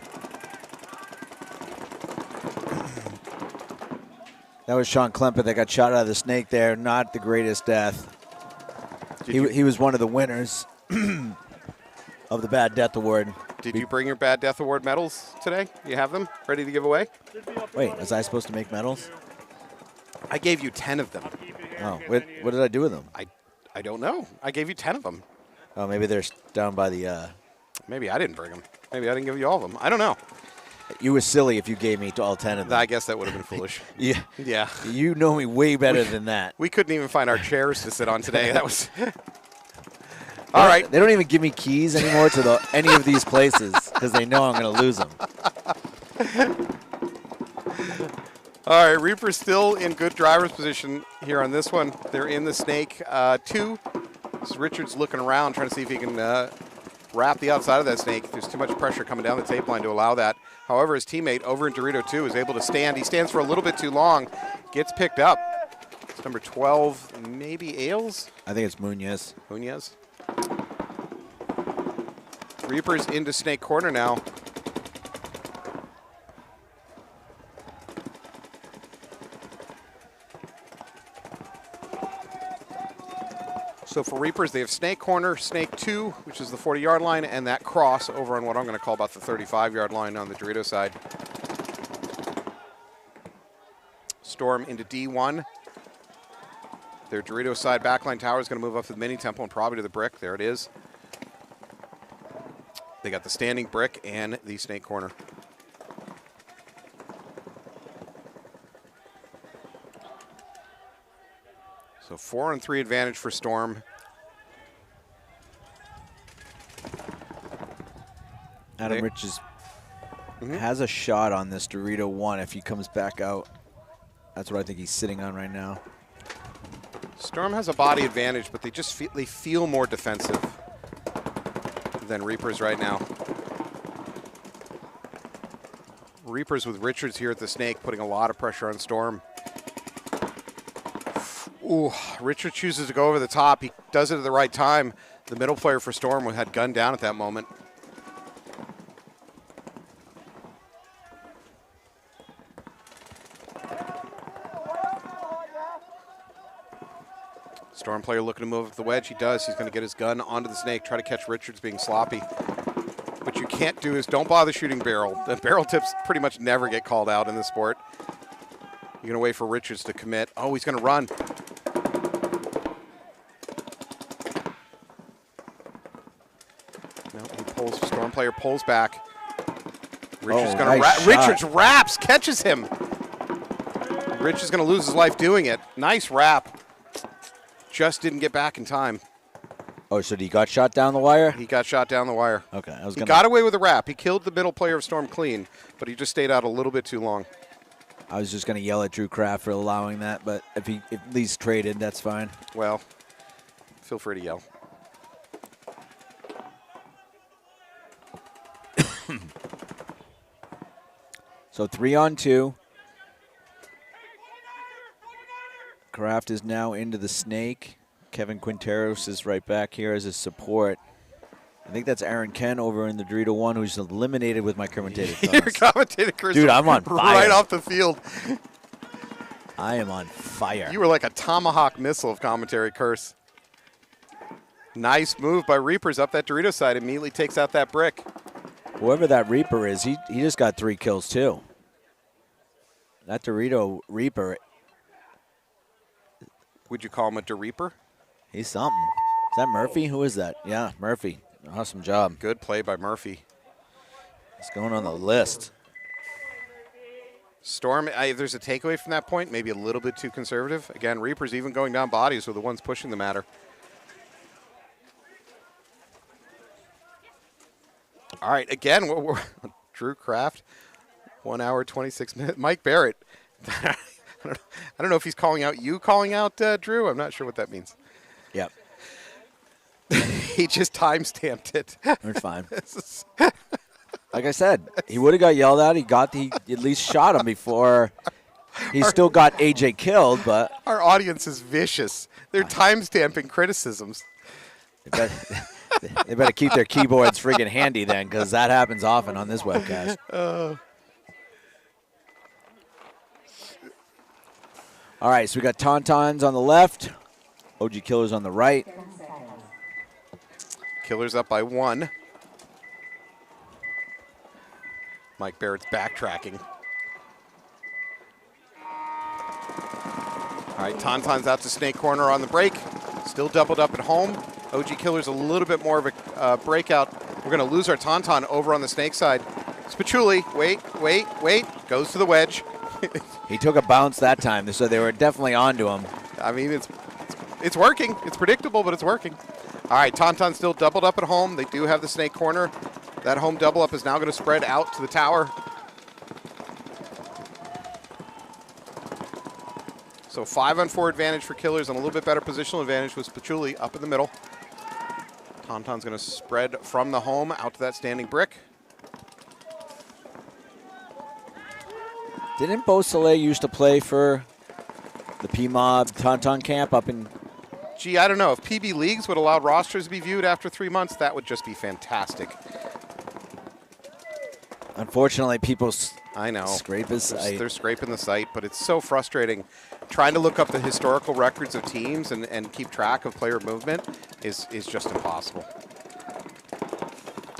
That was Sean Klemper that got shot out of the Snake there. Not the greatest death. He was one of the winners of the Bad Death Award. Did you bring your Bad Death Award medals today? You have them ready to give away? Wait, was I supposed to make medals? I gave you 10 of them. Oh, what did I do with them? I don't know. I gave you 10 of them. Oh, maybe they're down by the... Maybe I didn't bring them. Maybe I didn't give you all of them. I don't know. You were silly if you gave me all 10 of them. I guess that would have been foolish. Yeah. Yeah. You know me way better than that. We couldn't even find our chairs to sit on today. That was... All right. They don't even give me keys anymore to any of these places because they know I'm going to lose them. All right, Reaper's still in good driver's position here on this one. They're in the Snake 2. So Richard's looking around, trying to see if he can wrap the outside of that Snake. There's too much pressure coming down the tape line to allow that. However, his teammate over in Dorito 2 is able to stand. He stands for a little bit too long, gets picked up. It's number 12, maybe Ailes? I think it's Munoz. Munoz. Reaper's into Snake Corner now. So for Reapers, they have Snake Corner, Snake 2, which is the 40-yard line, and that cross over on what I'm going to call about the 35-yard line on the Dorito side. Storm into D1. Their Dorito side backline tower is going to move up to the mini temple and probably to the brick. There it is. They got the standing brick and the Snake Corner. So 4-on-3 advantage for Storm. Adam Rich has a shot on this Dorito 1 if he comes back out. That's what I think he's sitting on right now. Storm has a body advantage, but they just feel more defensive than Reapers right now. Reapers with Richards here at the Snake, putting a lot of pressure on Storm. Ooh, Richard chooses to go over the top. He does it at the right time. The middle player for Storm had gunned down at that moment. Storm player looking to move up the wedge. He does. He's going to get his gun onto the Snake, try to catch Richards being sloppy. can't do is don't bother shooting barrel. The barrel tips pretty much never get called out in this sport. You're going to wait for Richards to commit. Oh, he's going to run. No, he pulls. Storm player pulls back. Richards going to Richards wraps, catches him. Rich is going to lose his life doing it. Nice wrap. Just didn't get back in time. Oh, so he got shot down the wire? He got shot down the wire. Okay. He got away with a wrap. He killed the middle player of Storm clean, but he just stayed out a little bit too long. I was just going to yell at Drew Kraft for allowing that, but if he at least traded, that's fine. Well, feel free to yell. So 3-on-2. Kraft is now into the snake. Kevin Quinteros is right back here as his support. I think that's Aaron Ken over in the Dorito 1 who's eliminated with my commentator. Your commentator curse. Dude, I'm on fire. Right off the field. I am on fire. You were like a tomahawk missile of commentary curse. Nice move by Reapers up that Dorito side. Immediately takes out that brick. Whoever that Reaper is, he just got 3 kills too. That Dorito Reaper. Would you call him a Reaper? He's something. Is that Murphy? Who is that? Yeah, Murphy. Awesome job. Good play by Murphy. He's going on the list. Storm, if there's a takeaway from that point, maybe a little bit too conservative. Again, Reapers even going down bodies were the ones pushing the matter. All right, again, Drew Kraft, 1 hour, 26 minutes. Mike Barrett. I don't know if he's calling out Drew. I'm not sure what that means. Yep. He just time-stamped it. It's fine. Like I said, he would have got yelled at. He at least shot him before. He still got AJ killed, but our audience is vicious. They're time-stamping criticisms. They better keep their keyboards friggin' handy then, because that happens often on this webcast. All right, so we got Tauntauns on the left, OG Killers on the right. Killers up by 1. Mike Barrett's backtracking. All right, Tauntaun's out to Snake Corner on the break. Still doubled up at home. OG Killer's a little bit more of a breakout. We're going to lose our Tauntaun over on the Snake side. Spachuli, wait. Goes to the wedge. He took a bounce that time, so they were definitely onto him. I mean, it's working. It's predictable, but it's working. All right, Tauntaun still doubled up at home. They do have the Snake Corner. That home double up is now going to spread out to the tower. So 5-on-4 advantage for Killers and a little bit better positional advantage with Spachuli up in the middle. Tauntaun's going to spread from the home out to that standing brick. Didn't Beau Soleil used to play for the P-Mob Tauntaun camp up in... Gee, I don't know. If PB Leagues would allow rosters to be viewed after 3 months, that would just be fantastic. Unfortunately, people I know. Scrape his site. They're scraping the site, but it's so frustrating. Trying to look up the historical records of teams and keep track of player movement is just impossible.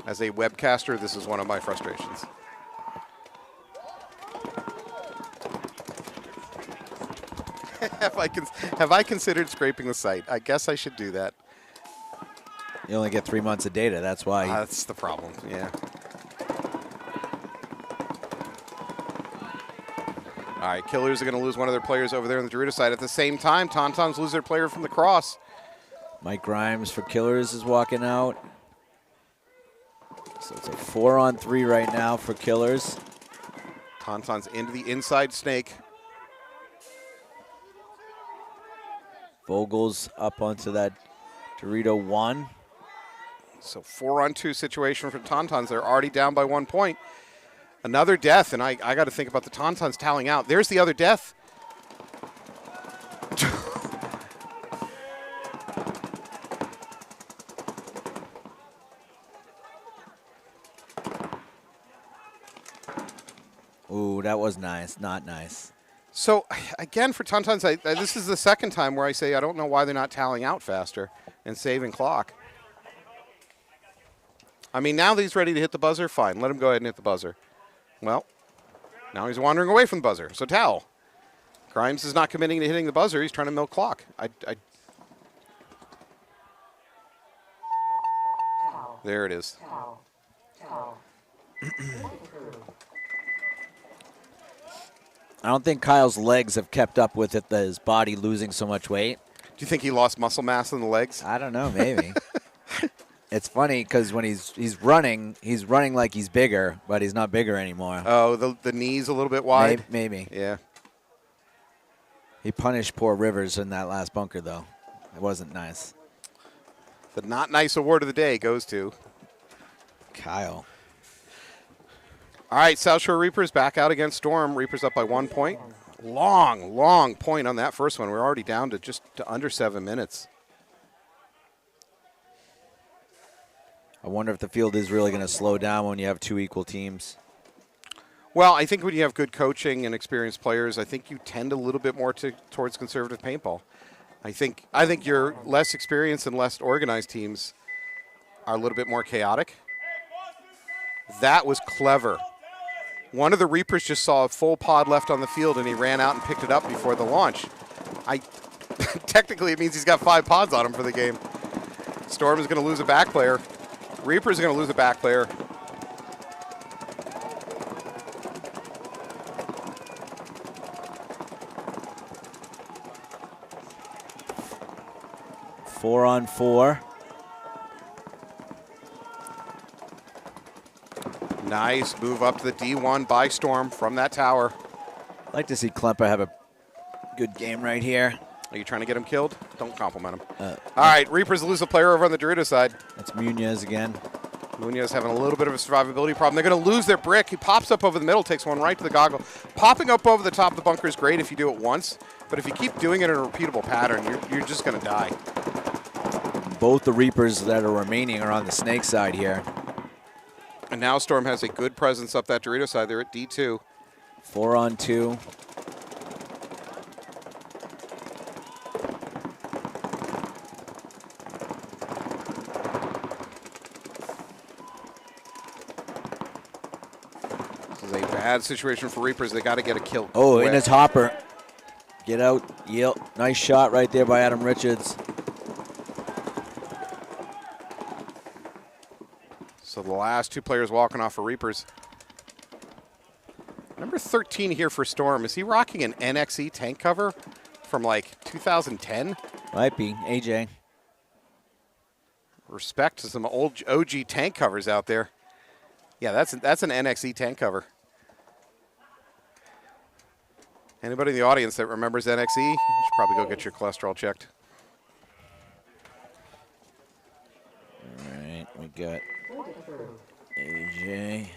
As a webcaster, this is one of my frustrations. Have I considered scraping the site? I guess I should do that. You only get 3 months of data. That's why. That's the problem, yeah. All right, Killers are going to lose one of their players over there on the Dorito side. At the same time, Tauntauns lose their player from the cross. Mike Grimes for Killers is walking out. So it's a 4-on-3 right now for Killers. Tauntauns into the inside snake. Vogel's up onto that Dorito 1. So 4-on-2 situation for Tauntauns. They're already down by 1 point. Another death, and I got to think about the Tauntauns tallying out. There's the other death. Ooh, that was nice. Not nice. So, again, for Tauntauns, this is the second time where I say I don't know why they're not tallying out faster and saving clock. I mean, now that he's ready to hit the buzzer, fine. Let him go ahead and hit the buzzer. Well, now he's wandering away from the buzzer. So towel. Grimes is not committing to hitting the buzzer. He's trying to milk clock. Towel. There it is. Towel. Towel. I don't think Kyle's legs have kept up with it, his body losing so much weight. Do you think he lost muscle mass in the legs? I don't know, maybe. It's funny because when he's running like he's bigger, but he's not bigger anymore. Oh, the knees a little bit wide? Maybe. Yeah. He punished poor Rivers in that last bunker, though. It wasn't nice. The not nice award of the day goes to Kyle. All right, South Shore Reapers back out against Storm. Reapers up by 1 point. Long point on that first one. We're already down to just under 7 minutes. I wonder if the field is really going to slow down when you have two equal teams. Well, I think when you have good coaching and experienced players, I think you tend a little bit more towards conservative paintball. I think your less experienced and less organized teams are a little bit more chaotic. That was clever. One of the Reapers just saw a full pod left on the field, and he ran out and picked it up before the launch. Technically, it means he's got 5 pods on him for the game. Storm is going to lose a back player. Reaper is going to lose a back player. Four on four. Nice move up to the D1 by Storm from that tower. I'd like to see Klemper have a good game right here. Are you trying to get him killed? Don't compliment him. All right, Reapers lose a player over on the Dorito side. That's Munoz again. Munoz having a little bit of a survivability problem. They're going to lose their brick. He pops up over the middle, takes one right to the goggle. Popping up over the top of the bunker is great if you do it once, but if you keep doing it in a repeatable pattern, you're just going to die. Both the Reapers that are remaining are on the Snake side here. And now Storm has a good presence up that Dorito side. They're at D2. 4 on 2. This is a bad situation for Reapers. They got to get a kill. Oh, quick. in his hopper. Get out. Yep. Nice shot right there by Adam Richards. So the last 2 players walking off for Reapers. Number 13 here for Storm. Is he rocking an NEXL tank cover from like 2010? Might be. AJ. Respect to some old OG tank covers out there. Yeah, that's an NEXL tank cover. Anybody in the audience that remembers NEXL, you should probably go get your cholesterol checked. All right, we got AJ.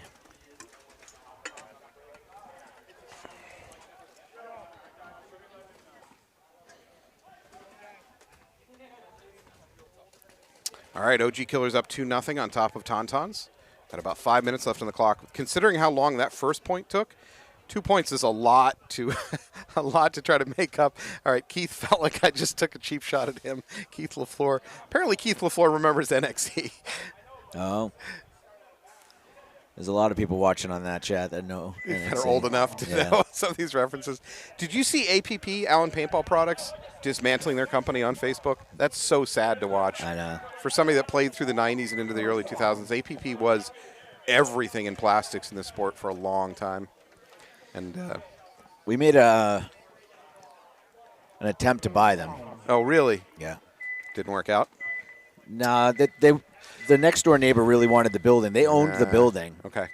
All right, OG Killer's up 2-0 on top of Tauntauns. Got about 5 minutes left on the clock. Considering how long that first point took, 2 points is a lot to try to make up. All right, Keith felt like I just took a cheap shot at him. Keith LaFleur. Apparently Keith LaFleur remembers NEXL. Oh. There's a lot of people watching on that chat that know. That are old enough to know some of these references. Did you see APP, Allen Paintball Products, dismantling their company on Facebook? That's so sad to watch. I know. For somebody that played through the 90s and into the early 2000s, APP was everything in plastics in the sport for a long time. And we made an attempt to buy them. oh, really? Yeah. Didn't work out? Nah, the next door neighbor really wanted the building. They owned the building. Okay.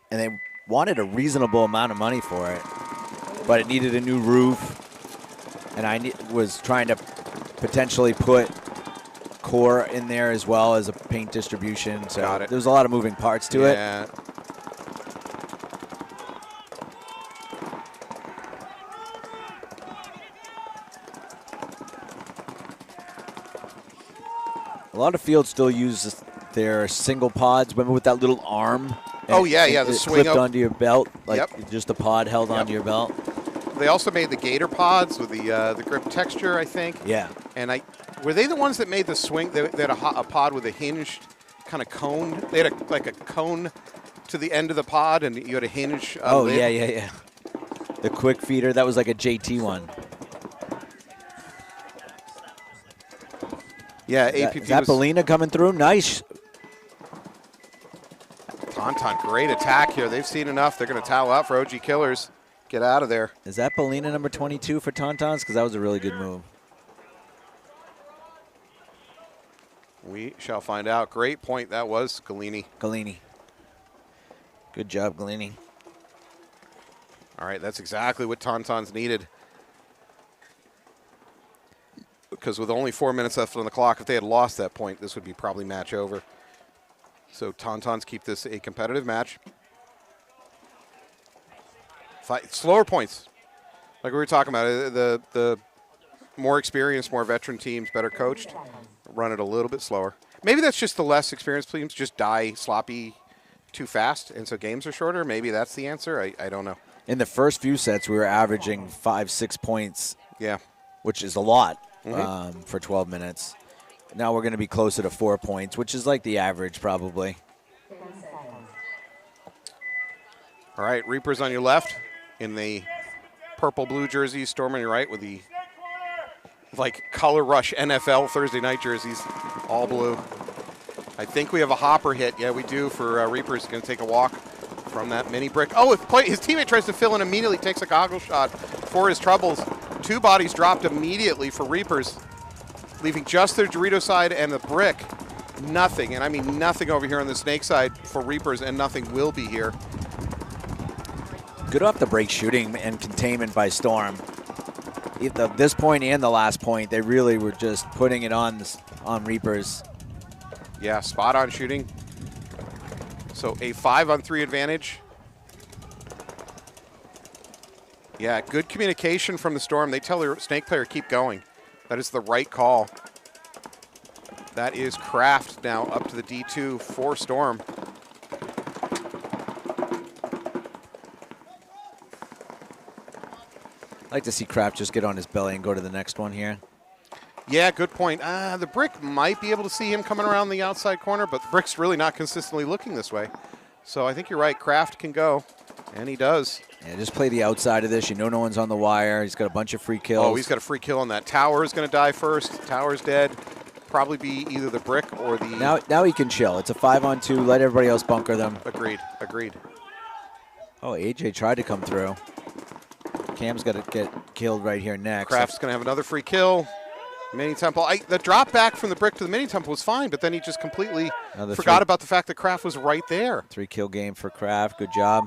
And they wanted a reasonable amount of money for it. But it needed a new roof. And I was trying to potentially put core in there as well as a paint distribution. So Got it. there was a lot of moving parts to it. Yeah. A lot of fields still use their single pods. Remember with that little arm? Oh, yeah, the it swing clipped up. onto your belt, like Yep. just a pod held Yep. onto your belt. They also made the Gator pods with the grip texture, I think. Yeah. And were they the ones that made the swing? They had a pod with a hinged kind of cone. They had like a cone to the end of the pod, and you had a hinge. Oh, lid. yeah. The quick feeder, that was like a JT one. Yeah, Is APP that was Bellina coming through? Nice. Tauntaun, great attack here. They've seen enough. They're going to towel out for OG Killers. Get out of there. Is that Bellina number 22 for Tauntauns? Because that was a really good move. We shall find out. Great point that was, Galini. Galini. Good job, Galini. All right, that's exactly what Tauntauns needed. Because with only 4 minutes left on the clock, if they had lost that point, this would be probably match over. So Tauntauns keep this a competitive match. Slower points. Like we were talking about, the more experienced, more veteran teams, better coached, run it a little bit slower. Maybe that's just the less experienced teams just die sloppy too fast, and so games are shorter. Maybe that's the answer. I don't know. In the first few sets, we were averaging 5-6 points. Yeah. Which is a lot for 12 minutes. Now we're going to be closer to 4 points, which is like the average probably. All right, Reapers on your left in the purple-blue jersey, Storm on your right with the like Color Rush NFL Thursday night jerseys, all blue. I think we have a hopper hit. Yeah, we do for Reapers. Going to take a walk from that mini brick. Oh, his teammate tries to fill in immediately, takes a goggle shot for his troubles. 2 bodies dropped immediately for Reapers, leaving just their Dorito side and the brick. Nothing, and I mean nothing over here on the Snake side for Reapers, and nothing will be here. Good off the break shooting and containment by Storm. At this point and the last point, they really were just putting it on Reapers. Yeah, spot on shooting. So a 5-on-3 advantage. Yeah, good communication from the Storm. They tell their Snake player, keep going. That is the right call. That is Kraft now up to the D2 for Storm. I'd like to see Kraft just get on his belly and go to the next one here. Yeah, good point. The brick might be able to see him coming around the outside corner, but the brick's really not consistently looking this way. So I think you're right. Kraft can go, and he does. Yeah, just play the outside of this. You know no one's on the wire. He's got a bunch of free kills. Oh, he's got a free kill on that. Tower is going to die first. Tower's dead. Probably be either the brick or the... Now he can chill. It's a 5-on-2. Let everybody else bunker them. Agreed. Oh, AJ tried to come through. Cam's got to get killed right here next. Kraft's going to have another free kill. Mini Temple. The drop back from the brick to the Mini Temple was fine, but then he just completely forgot about the fact that Kraft was right there. 3-kill game for Kraft. Good job.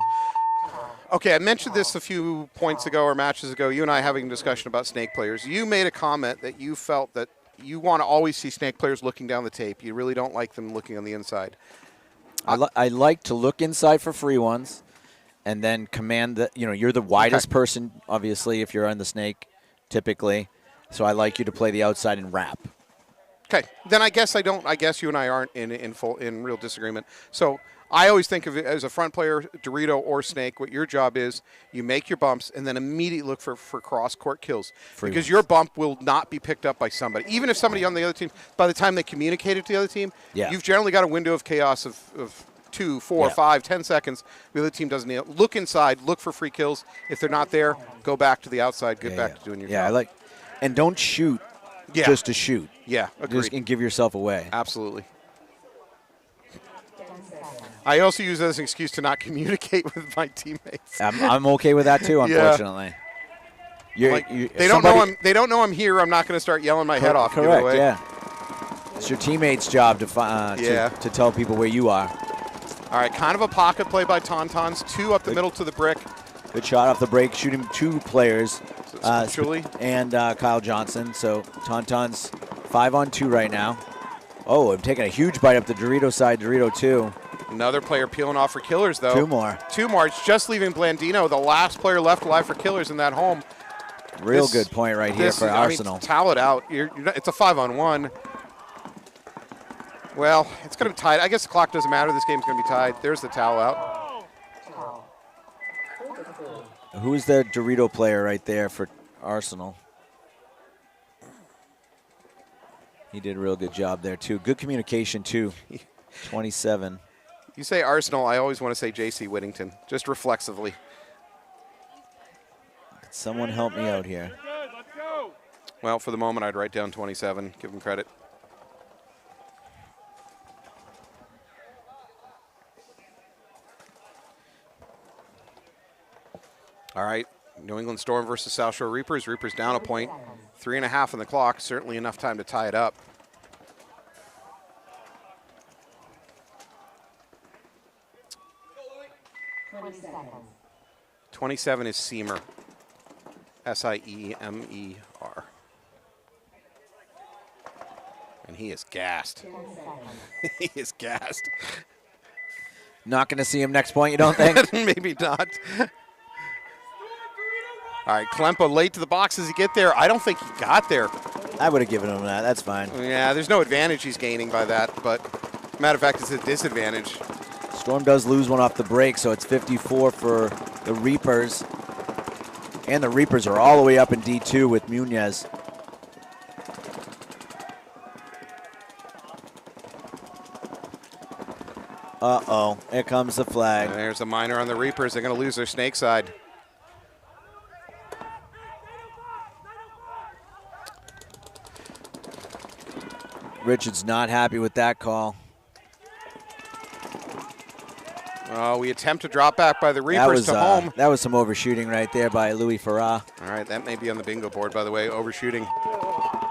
Okay, I mentioned this a few points ago or matches ago. You and I having a discussion about Snake players. You made a comment that you felt that you want to always see Snake players looking down the tape. You really don't like them looking on the inside. I like to look inside for free ones and then command that, you're the widest person, obviously, if you're on the Snake, typically. So I like you to play the outside and wrap. Okay, then I guess I don't. I guess you and I aren't in real disagreement. So I always think of it as a front player, Dorito or Snake. What your job is, you make your bumps and then immediately look for cross-court kills. Because your bump will not be picked up by somebody. Even if somebody on the other team, by the time they communicate it to the other team, you've generally got a window of chaos of 2, 4, 5, 10 seconds. The other team doesn't need it. Look inside, look for free kills. If they're not there, go back to the outside, get back to doing your job. Yeah, I like, and don't shoot just to shoot. Yeah, agreed. And give yourself away. Absolutely. I also use that as an excuse to not communicate with my teammates. I'm okay with that too, unfortunately. They don't know I'm here. I'm not going to start yelling my head off. Correct. Yeah. It's your teammate's job to tell people where you are. All right, kind of a pocket play by Tauntauns. 2 up the middle to the brick. Good shot off the break, shooting 2 players. Chuli and Kyle Johnson. So Tauntauns 5-on-2 right now. Oh, I'm taking a huge bite up the Dorito side. Dorito 2. Another player peeling off for Killers, though. 2 more. 2 more. It's just leaving Blandino, the last player left alive for Killers in that home. Real good point right here for Arsenal. Towel it out. It's a 5-on-1. Well, it's going to be tied. I guess the clock doesn't matter. This game's going to be tied. There's the towel out. Who's the Dorito player right there for Arsenal? He did a real good job there, too. Good communication, too. 27. You say Arsenal, I always want to say J.C. Whittington, just reflexively. Could someone help me out here? Good, let's go. Well, for the moment, I'd write down 27. Give him credit. All right, New England Storm versus South Shore Reapers. Reapers down a point. 3.5 on the clock. Certainly enough time to tie it up. 27 is Siemer. S-I-E-M-E-R. And he is gassed. He is gassed. Not going to see him next point, you don't think? Maybe not. All right, Klempa late to the box. Does he get there? I don't think he got there. I would have given him that. That's fine. Yeah, there's no advantage he's gaining by that, but matter of fact, it's a disadvantage. Storm does lose one off the break, so it's 54 for the Reapers. And the Reapers are all the way up in D2 with Munez. Uh-oh, here comes the flag. And there's a minor on the Reapers. They're going to lose their snake side. Richard's not happy with that call. Oh, we attempt to drop back by the Reapers to home. That was some overshooting right there by Louis Farah. All right, that may be on the bingo board, by the way, overshooting.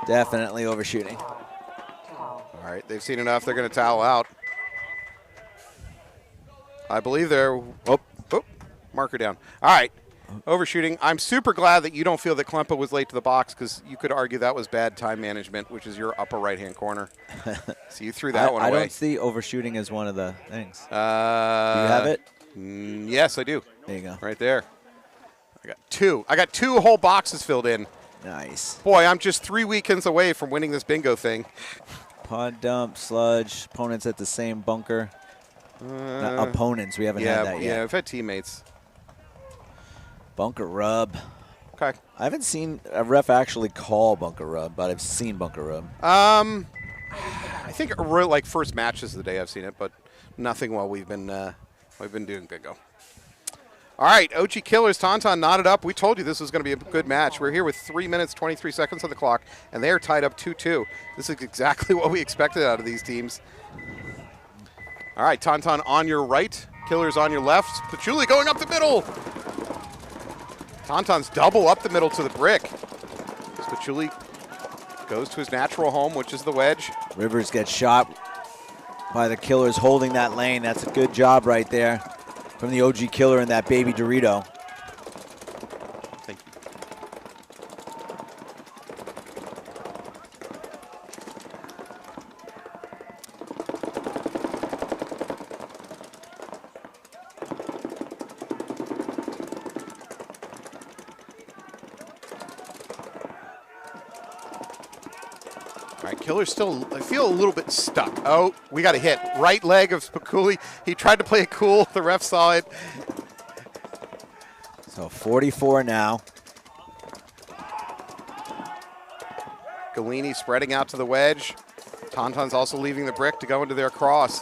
Definitely overshooting. All right, they've seen enough. They're going to towel out. I believe they're, marker down. All right, overshooting. I'm super glad that you don't feel that Klempa was late to the box because you could argue that was bad time management, which is your upper right-hand corner. So you threw that one away. I don't see overshooting as one of the things. Do you Uh, have it? Yes, I do. There you go. Right there. I got two. I got 2 whole boxes filled in. Nice. Boy, I'm just 3 weekends away from winning this bingo thing. Pod dump, sludge, opponents at the same bunker. Not opponents, we haven't had that yet. Yeah, we've had teammates. Bunker rub. Okay. I haven't seen a ref actually call bunker rub, but I've seen bunker rub. I think like first matches of the day I've seen it, but nothing while we've been doing bingo. All right, OG Killers, Tauntaun knotted up. We told you this was going to be a good match. We're here with 3 minutes, 23 seconds on the clock, and they are tied up 2-2. This is exactly what we expected out of these teams. All right, Tauntaun on your right, Killers on your left. Patchouli going up the middle. Tauntaun's double up the middle to the brick. Patchouli goes to his natural home, which is the wedge. Rivers gets shot by the Killers holding that lane. That's a good job right there from the OG Killer and that baby Dorito. Thank you. All right, Killer's still, I feel a little bit stuck. Oh, we got a hit. Right leg of Spiculi. He tried to play it cool. The ref saw it. So 44 now. Galini spreading out to the wedge. Tauntaun's also leaving the brick to go into their cross.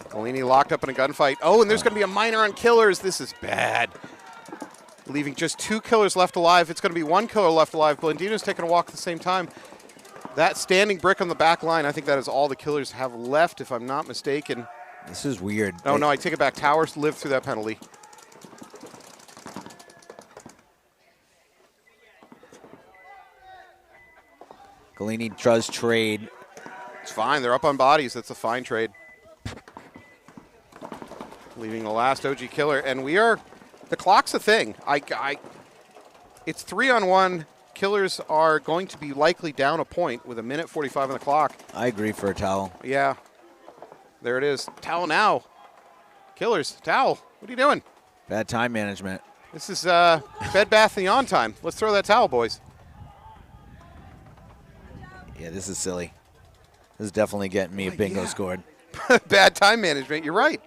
Galini locked up in a gunfight. Oh, and there's going to be a minor on Killers. This is bad. Leaving just 2 Killers left alive. It's going to be 1 killer left alive. Blandino's taking a walk at the same time. That standing brick on the back line, I think that is all the Killers have left, if I'm not mistaken. This is weird. Oh, no, I take it back. Towers lived through that penalty. Galini does trade. It's fine. They're up on bodies. That's a fine trade. Leaving the last OG Killer. And we are, the clock's a thing. It's 3-on-1. Killers are going to be likely down a point with 1:45 on the clock. I agree for a towel. Yeah. There it is. Towel now. Killers, towel. What are you doing? Bad time management. This is Bed Bath & Beyond time. Let's throw that towel, boys. Yeah, this is silly. This is definitely getting me a bingo scored. Bad time management. You're right.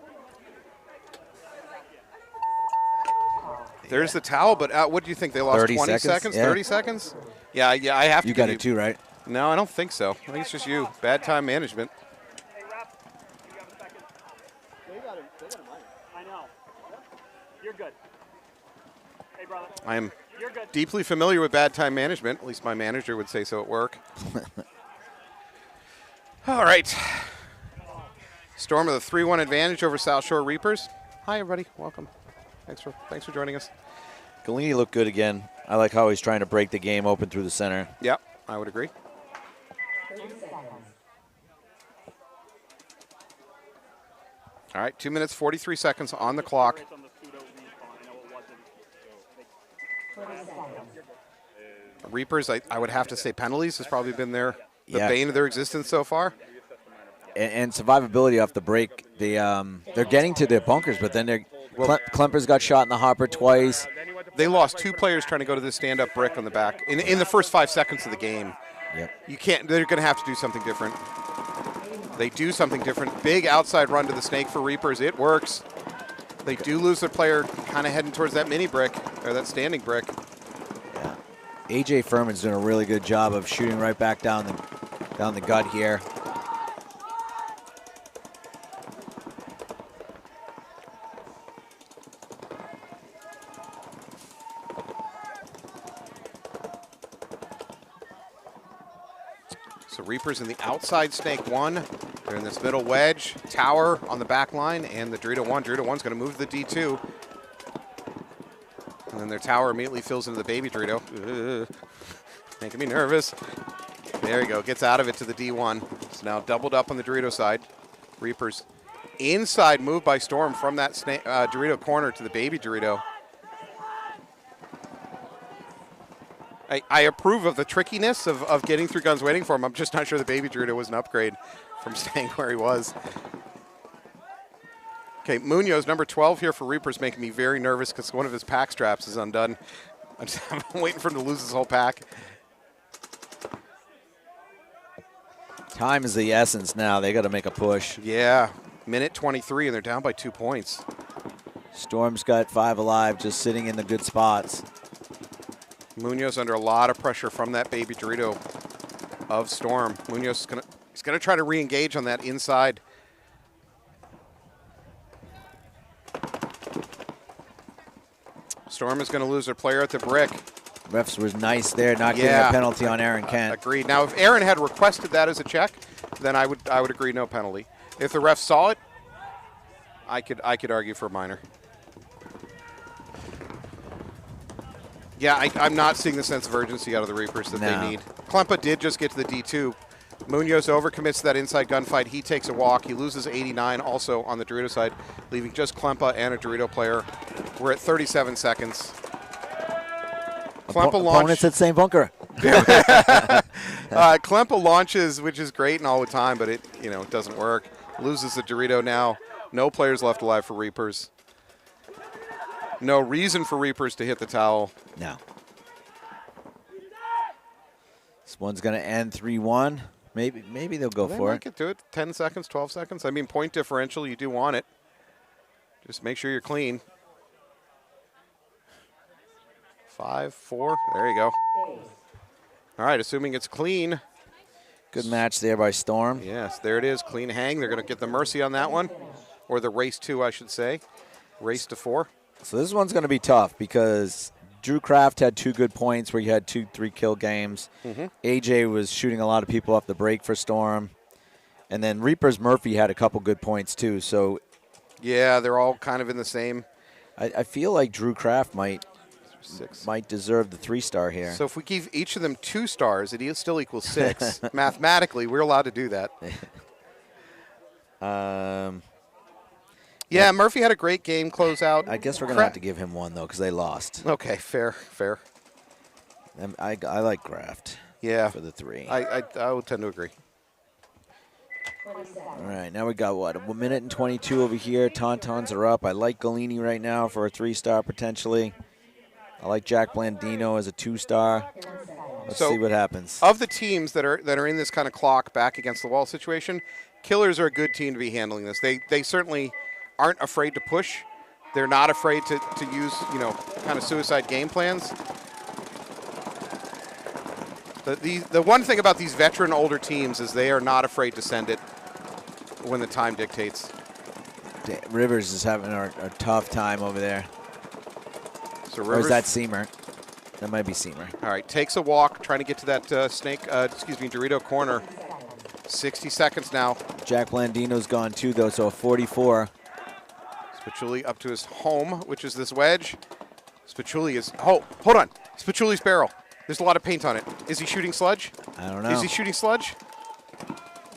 There's the towel, but what do you think? They lost 20 seconds? Yeah. 30 seconds? Yeah, I have to. You got it too, right? No, I don't think so. I think it's just you. Bad time management. You're good. Hey, brother. I am You're good. deeply familiar with bad time management. At least my manager would say so at work. All right. Storm with a 3-1 advantage over South Shore Reapers. Hi, everybody. Welcome. Thanks for joining us. Galini looked good again. I like how he's trying to break the game open through the center. Yep, I would agree. 30 seconds. All right, 2 minutes, 43 seconds on the clock. It's on the pseudo respawn. I know it wasn't. 20 seconds. Reapers, I would have to say penalties has probably been the Yeah. bane of their existence so far. And survivability off the break. They're getting to their bunkers, but then Klemper's got shot in the hopper twice. They lost 2 players trying to go to the stand-up brick on the back in the first 5 seconds of the game. Yep. You can't. They're going to have to do something different. They do something different. Big outside run to the snake for Reapers. It works. They do lose their player kind of heading towards that mini brick or that standing brick. Yeah. AJ Furman's doing a really good job of shooting right back down the gut here. So Reapers in the outside snake 1. They're in this middle wedge. Tower on the back line and the Dorito 1. Dorito 1's going to move to the D2. And then their tower immediately fills into the baby Dorito. Ugh. Making me nervous. There you go. Gets out of it to the D1. It's now doubled up on the Dorito side. Reapers inside move by Storm from that snake, Dorito corner to the baby Dorito. I approve of the trickiness of getting through guns waiting for him. I'm just not sure the baby Dorito was an upgrade from staying where he was. Okay, Munoz, number 12 here for Reapers, making me very nervous because one of his pack straps is undone. I'm waiting for him to lose his whole pack. Time is the essence now. They got to make a push. Yeah, minute 23, and they're down by 2 points. Storm's got 5 alive, just sitting in the good spots. Munoz under a lot of pressure from that baby Dorito of Storm. Munoz is gonna try to re-engage on that inside. Storm is going to lose their player at the brick. Refs was nice there, not getting a penalty on Aaron Kent. Agreed. Now, if Aaron had requested that as a check, then I would agree no penalty. If the ref saw it, I could argue for a minor. Yeah, I'm not seeing the sense of urgency out of the Reapers that they need. Klempa did just get to the D2. Munoz overcommits to that inside gunfight. He takes a walk. He loses 89 also on the Dorito side, leaving just Klempa and a Dorito player. We're at 37 seconds. Klempa Opponents at same bunker. Klempa launches, which is great and all the time, but it doesn't work. Loses the Dorito now. No players left alive for Reapers. No reason for Reapers to hit the towel. No. This one's going to end 3-1. Maybe they'll go They for might it. get to it. 10 seconds, 12 seconds. I mean, point differential, you do want it. Just make sure you're clean. 5, 4. There you go. All right, assuming it's clean. Good match there by Storm. Yes, there it is. Clean hang. They're going to get the mercy on that one. Or the race 2, I should say. Race to 4. So this one's going to be tough because Drew Kraft had 2 good points where he had 2-3 kill games. AJ was shooting a lot of people off the break for Storm. And then Reapers Murphy had a couple good points too. So yeah, they're all kind of in the same. I feel like Drew Kraft might deserve the 3-star here. So if we give each of them 2 stars, it still equals 6. Mathematically, we're allowed to do that. Yeah, Murphy had a great game closeout. I guess we're going to have to give him 1, though, because they lost. Okay, fair. I like Kraft for the 3. I would tend to agree. All right, now we got, what, a minute and 22 over here. Tauntauns are up. I like Galini right now for a 3-star potentially. I like Jack Blandino as a 2-star. Let's see what happens. Of the teams that are in this kind of clock back against the wall situation, Killers are a good team to be handling this. They certainly aren't afraid to push. They're not afraid to use, kind of suicide game plans. The one thing about these veteran older teams is they are not afraid to send it when the time dictates. Rivers is having a tough time over there. So Or is Rivers, that Seamer? That might be Seamer. all right, takes a walk, trying to get to that Dorito corner. 60 seconds now. Jack Blandino's gone too, though, so a 44. Spicciuli up to his home, which is this wedge. Spicciuli is, oh, hold on. Spicciuli's barrel. There's a lot of paint on it. Is he shooting sludge? I don't know. Is he shooting sludge?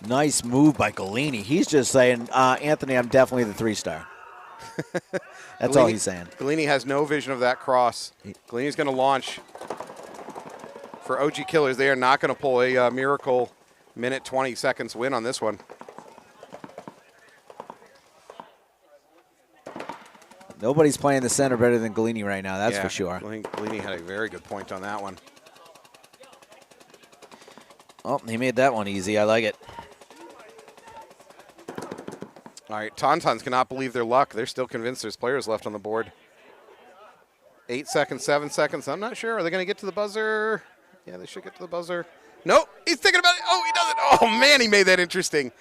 Nice move by Golini. He's just saying, Anthony, I'm definitely the 3-star. That's all he's saying. Golini has no vision of that cross. Golini's going to launch. For OG Killers, they are not going to pull a miracle minute 20 seconds win on this one. Nobody's playing the center better than Golini right now, that's for sure. Golini had a very good point on that one. Oh, he made that one easy. I like it. All right, Tauntauns cannot believe their luck. They're still convinced there's players left on the board. 8 seconds, 7 seconds. I'm not sure. Are they going to get to the buzzer? Yeah, they should get to the buzzer. Nope, he's thinking about it. Oh, he doesn't. Oh, man, he made that interesting.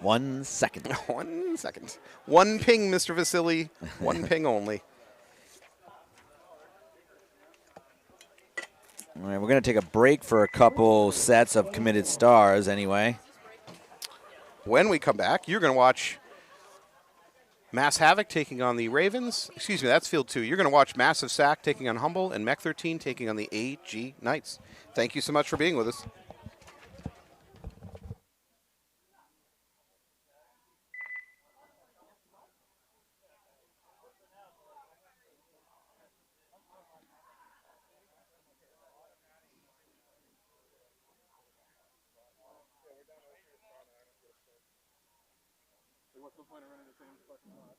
1 second. 1 second. One ping, Mr. Vasily. One ping only. All right, we're going to take a break for a couple sets of committed stars anyway. When we come back, you're going to watch Mass Havoc taking on the Ravens. Excuse me, that's Field 2. You're going to watch Massive Sack taking on Humble and Mech 13 taking on the AG Knights. Thank you so much for being with us. What's the point of running the same fucking lot?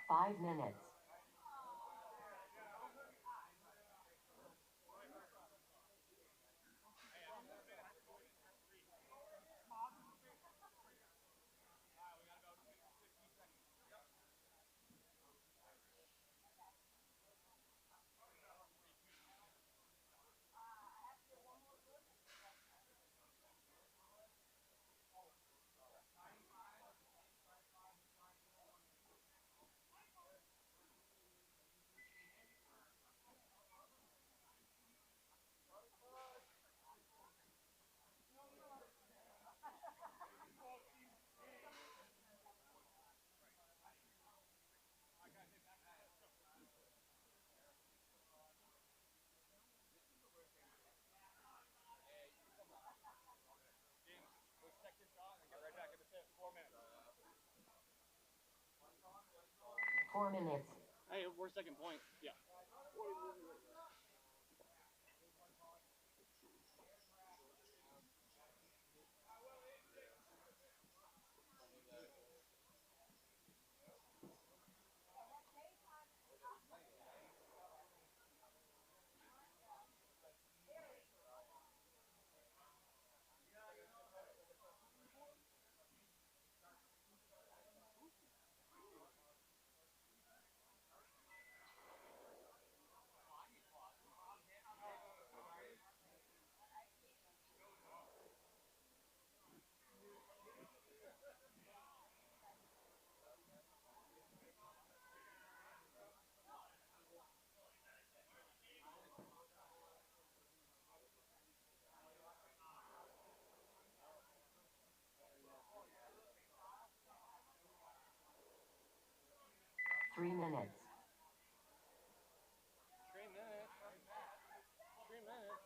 Five minutes. Four minutes. Hey, we're second point. Yeah. Three minutes. 3 minutes. 3 minutes.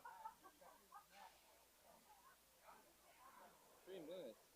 3 minutes.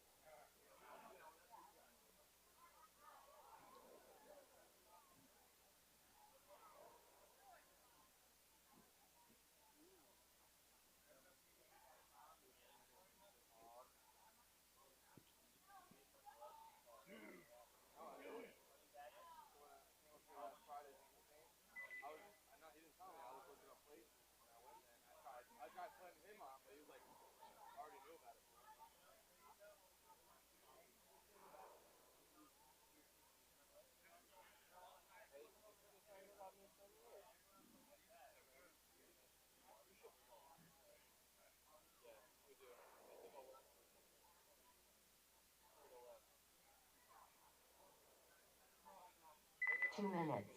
2 minutes.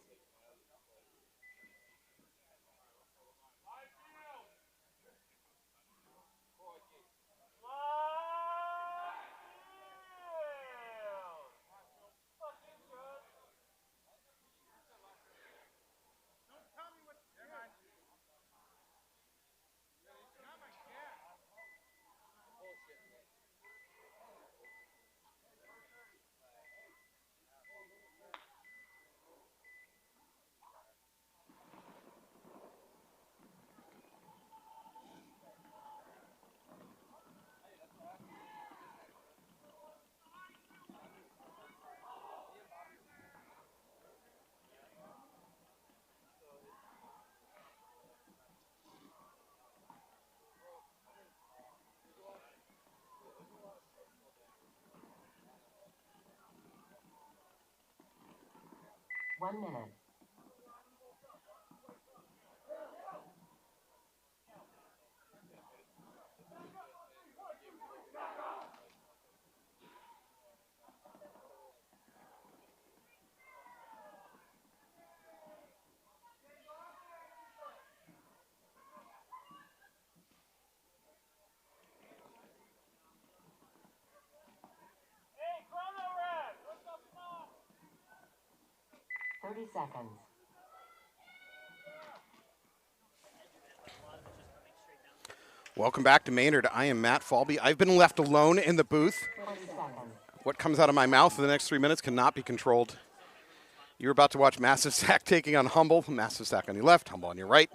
One minute. Hey, chrono rat! What the fuck? 30 seconds. Welcome back to Maynard. I am Matt Falby. I've been left alone in the booth. 20 seconds. What comes out of my mouth in the next 3 minutes cannot be controlled. You're about to watch Massive Sack taking on Humble. Massive Sack on your left, Humble on your right.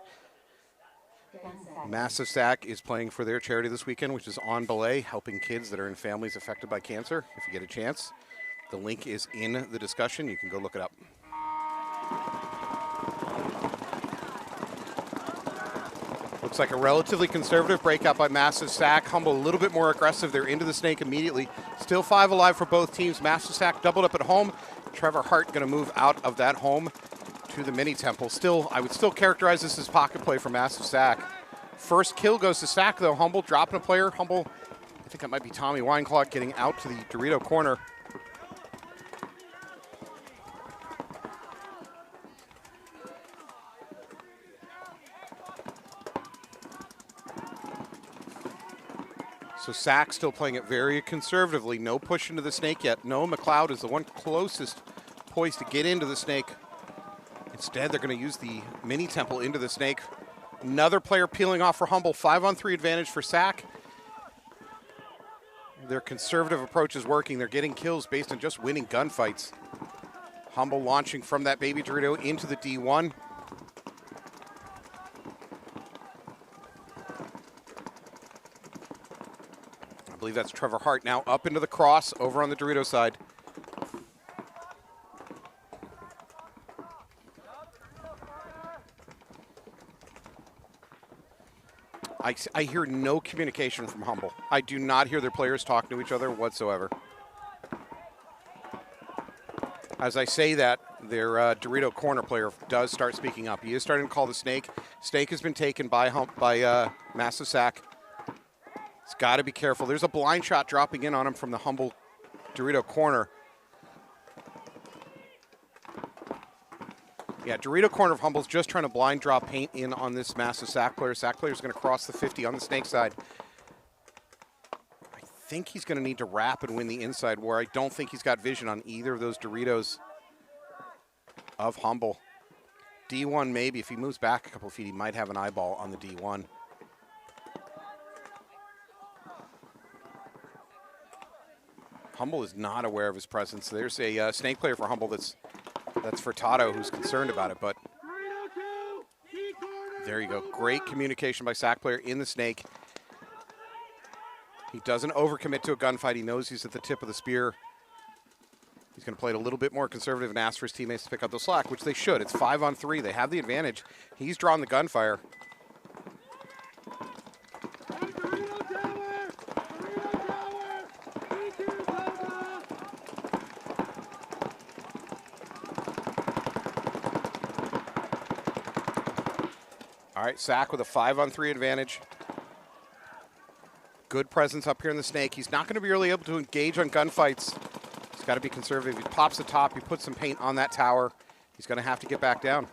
10 seconds. Massive Sack is playing for their charity this weekend, which is On Belay, helping kids that are in families affected by cancer. If you get a chance, the link is in the discussion. You can go look it up. Looks like a relatively conservative breakout by Massive Sack. Humble a little bit more aggressive. They're into the snake immediately. Still 5 alive for both teams. Massive Sack doubled up at home. Trevor Hart going to move out of that home to the mini temple. Still, I would still characterize this as pocket play for Massive Sack. First kill goes to Sack though. Humble dropping a player. Humble, I think that might be Tommy Wineclock getting out to the Dorito corner. So Sack still playing it very conservatively. No push into the snake yet. No, McLeod is the one closest poised to get into the snake. Instead, they're going to use the mini temple into the snake. Another player peeling off for Humble. 5-on-3 advantage for Sack. Their conservative approach is working. They're getting kills based on just winning gunfights. Humble launching from that baby Dorito into the D1. I believe that's Trevor Hart now up into the cross over on the Dorito side. I hear no communication from Humble. I do not hear their players talking to each other whatsoever. As I say that, their Dorito corner player does start speaking up. He is starting to call the snake. Snake has been taken by Massive Sack. He's got to be careful. There's a blind shot dropping in on him from the Humble Dorito corner. Yeah, Dorito corner of Humble's just trying to blind drop paint in on this Massive Sack player. Sack player's going to cross the 50 on the snake side. I think he's going to need to wrap and win the inside, where I don't think he's got vision on either of those Doritos of Humble. D1 maybe. If he moves back a couple of feet, he might have an eyeball on the D1. Humble is not aware of his presence. There's a snake player for Humble that's Furtado, who's concerned about it, but there you go. Great communication by Sack player in the snake. He doesn't overcommit to a gunfight. He knows he's at the tip of the spear. He's going to play it a little bit more conservative and ask for his teammates to pick up the slack, which they should. It's 5-on-3. They have the advantage. He's drawn the gunfire. All right, Sack with a 5-on-3 advantage. Good presence up here in the snake. He's not going to be really able to engage on gunfights. He's got to be conservative. He pops the top. He puts some paint on that tower. He's going to have to get back down.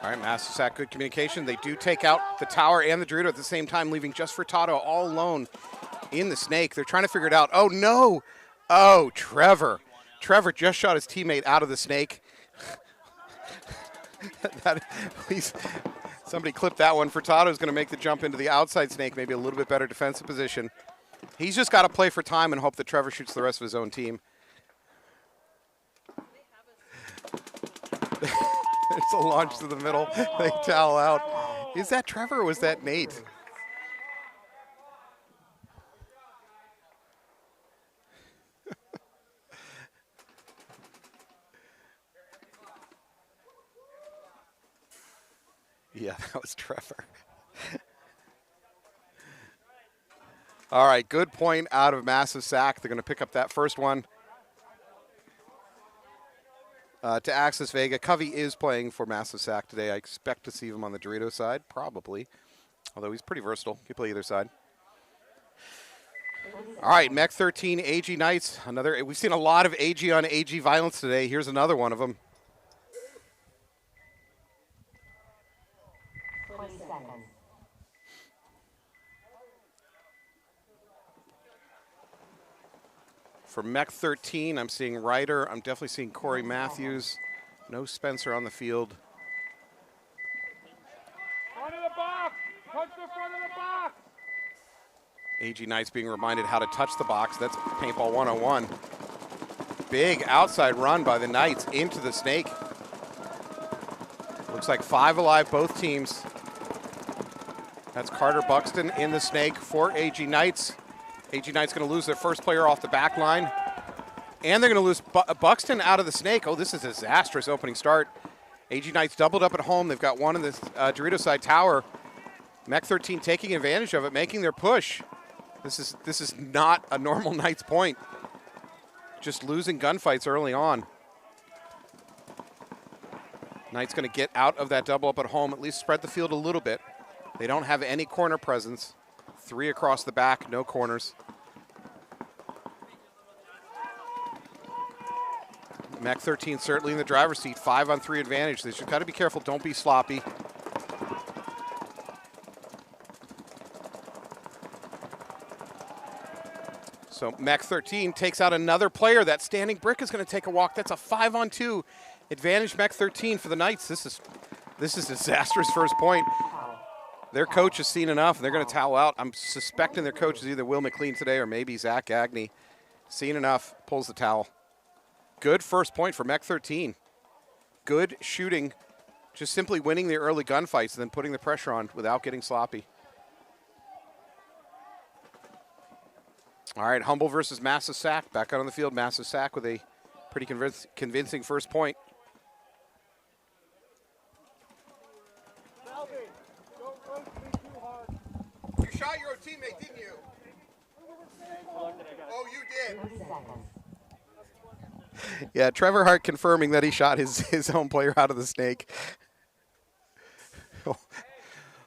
All right, Massive Sack, good communication. They do take out the tower and the Dorito at the same time, leaving just Furtado all alone in the snake. They're trying to figure it out. Oh, no. Oh, Trevor. Trevor just shot his teammate out of the snake. Please, somebody clip that one. Furtado's going to make the jump into the outside snake, maybe a little bit better defensive position. He's just got to play for time and hope that Trevor shoots the rest of his own team. It's a launch to the middle. They towel out. Is that Trevor or was that Nate? Yeah, that was Trevor. All right, good point out of Massive Sack. They're going to pick up that first one. To Axis Vega. Covey is playing for Massive Sack today. I expect to see him on the Dorito side, probably. Although he's pretty versatile. He can play either side. All right, Mech 13, AG Knights. We've seen a lot of AG on AG violence today. Here's another one of them. 20 seconds. For Mech 13, I'm seeing Ryder. I'm definitely seeing Corey Matthews. No Spencer on the field. Front of the box! Touch the front of the box! AG Knights being reminded how to touch the box. That's Paintball 101. Big outside run by the Knights into the snake. Looks like 5 alive, both teams. That's Carter Buxton in the snake for AG Knights. AG Knights going to lose their first player off the back line. And they're going to lose Buxton out of the snake. Oh, this is a disastrous opening start. AG Knights doubled up at home. They've got one in the Dorito side tower. Mech 13 taking advantage of it, making their push. This is not a normal Knights point. Just losing gunfights early on. Knights going to get out of that double up at home, at least spread the field a little bit. They don't have any corner presence. 3 across the back, no corners. Mech 13 certainly in the driver's seat, 5-on-3 advantage. They just got to be careful, don't be sloppy. So Mech 13 takes out another player. That standing brick is going to take a walk. That's a 5-on-2 advantage Mech 13 for the Knights. This is disastrous first point. Their coach has seen enough, and they're going to towel out. I'm suspecting their coach is either Will McLean today or maybe Zach Gagney. Seen enough, pulls the towel. Good first point for Mech 13. Good shooting, just simply winning the early gunfights and then putting the pressure on without getting sloppy. All right, Humble versus Massive Sack. Back out on the field, Massive Sack with a pretty convincing first point. You shot your own teammate, didn't you? Oh, you did. 30 seconds. Yeah, Trevor Hart confirming that he shot his own player out of the snake.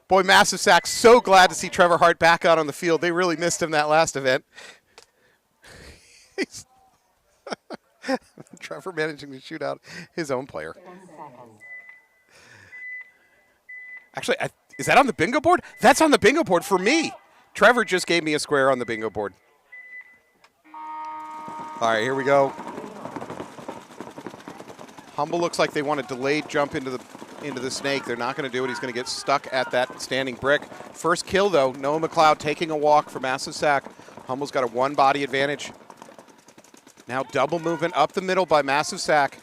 Boy, Massive Sack, so glad to see Trevor Hart back out on the field. They really missed him that last event. Trevor managing to shoot out his own player. 10 seconds. Actually, is that on the bingo board? That's on the bingo board for me. Trevor just gave me a square on the bingo board. All right, here we go. Humble looks like they want a delayed jump into the snake. They're not going to do it. He's going to get stuck at that standing brick. First kill, though. Noah McLeod taking a walk for Massive Sack. Humble's got a one-body advantage. Now double movement up the middle by Massive Sack.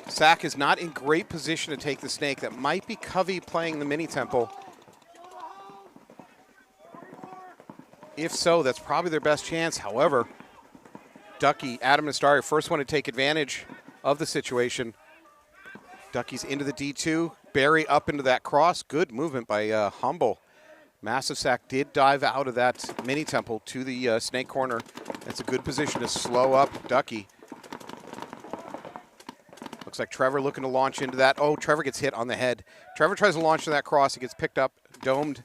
Sack is not in great position to take the snake. That might be Covey playing the mini temple. If so, that's probably their best chance. However, Ducky, Adam Nastari, first one to take advantage of the situation. Ducky's into the D2. Barry up into that cross. Good movement by Humble. Massive Sack did dive out of that mini temple to the snake corner That's a good position to slow up Ducky. Looks like Trevor looking to launch into that. Oh, Trevor gets hit on the head. Trevor tries to launch into that cross. He gets picked up, domed.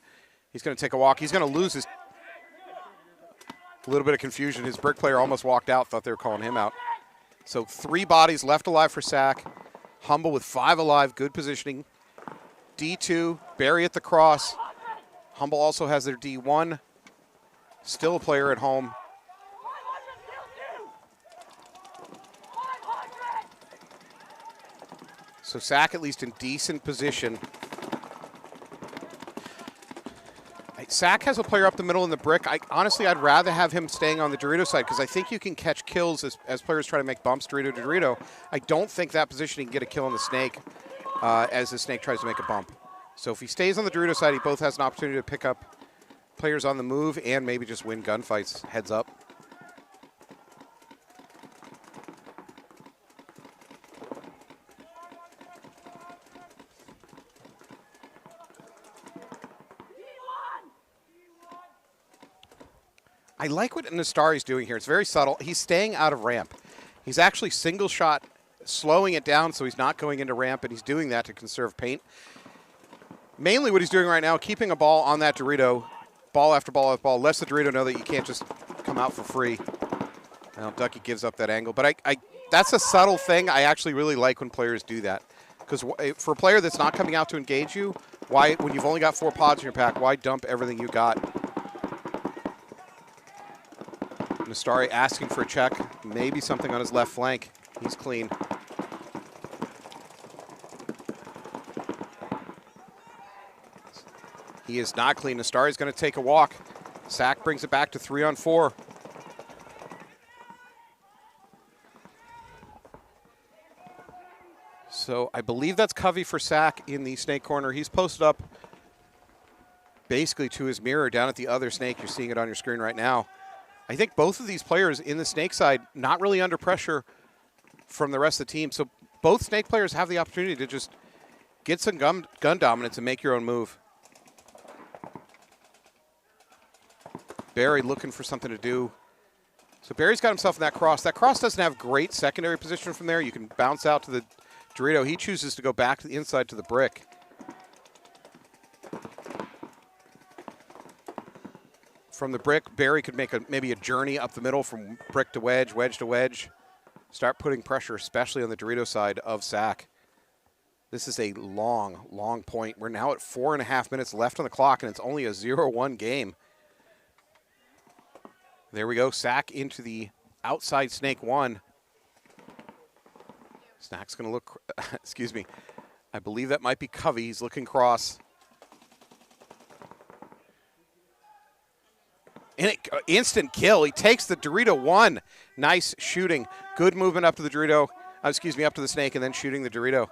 He's going to take a walk. He's going to lose his... A little bit of confusion. His brick player almost walked out, thought they were calling him out. So 3 bodies left alive for Sack. Humble with 5 alive, good positioning. D2, Barry at the cross. Humble also has their D1. Still a player at home. So Sack at least in decent position. Sack has a player up the middle in the brick. Honestly, I'd rather have him staying on the Dorito side because I think you can catch kills as players try to make bumps Dorito to Dorito. I don't think that position he can get a kill on the snake as the snake tries to make a bump. So if he stays on the Dorito side, he both has an opportunity to pick up players on the move and maybe just win gunfights heads up. I like what Nastari's doing here. It's very subtle. He's staying out of ramp. He's actually single shot, slowing it down so he's not going into ramp, and he's doing that to conserve paint. Mainly what he's doing right now, keeping a ball on that Dorito, ball after ball after ball, lets the Dorito know that you can't just come out for free. Now Ducky gives up that angle. But that's a subtle thing. I actually really like when players do that. Because for a player that's not coming out to engage you, why, when you've only got 4 pods in your pack, why dump everything you got? Nastari asking for a check. Maybe something on his left flank. He's clean. He is not clean. Nastari's going to take a walk. Sack brings it back to 3-on-4. So I believe that's Covey for Sack in the snake corner. He's posted up basically to his mirror down at the other snake. You're seeing it on your screen right now. I think both of these players in the snake side not really under pressure from the rest of the team. So both snake players have the opportunity to just get some gun dominance and make your own move. Barry looking for something to do. So Barry's got himself in that cross. That cross doesn't have great secondary position from there. You can bounce out to the Dorito. He chooses to go back to the inside to the brick. From the brick, Barry could make maybe a journey up the middle from brick to wedge, wedge to wedge. Start putting pressure, especially on the Dorito side of Sack. This is a long, long point. We're now at 4.5 minutes left on the clock, and it's only a 0-1 game. There we go. Sack into the outside snake 1. Snack's going to look, excuse me. I believe that might be Covey. He's looking cross. Instant kill. He takes the Dorito 1. Nice shooting. Good movement up to the Dorito. Excuse me, up to the snake and then shooting the Dorito.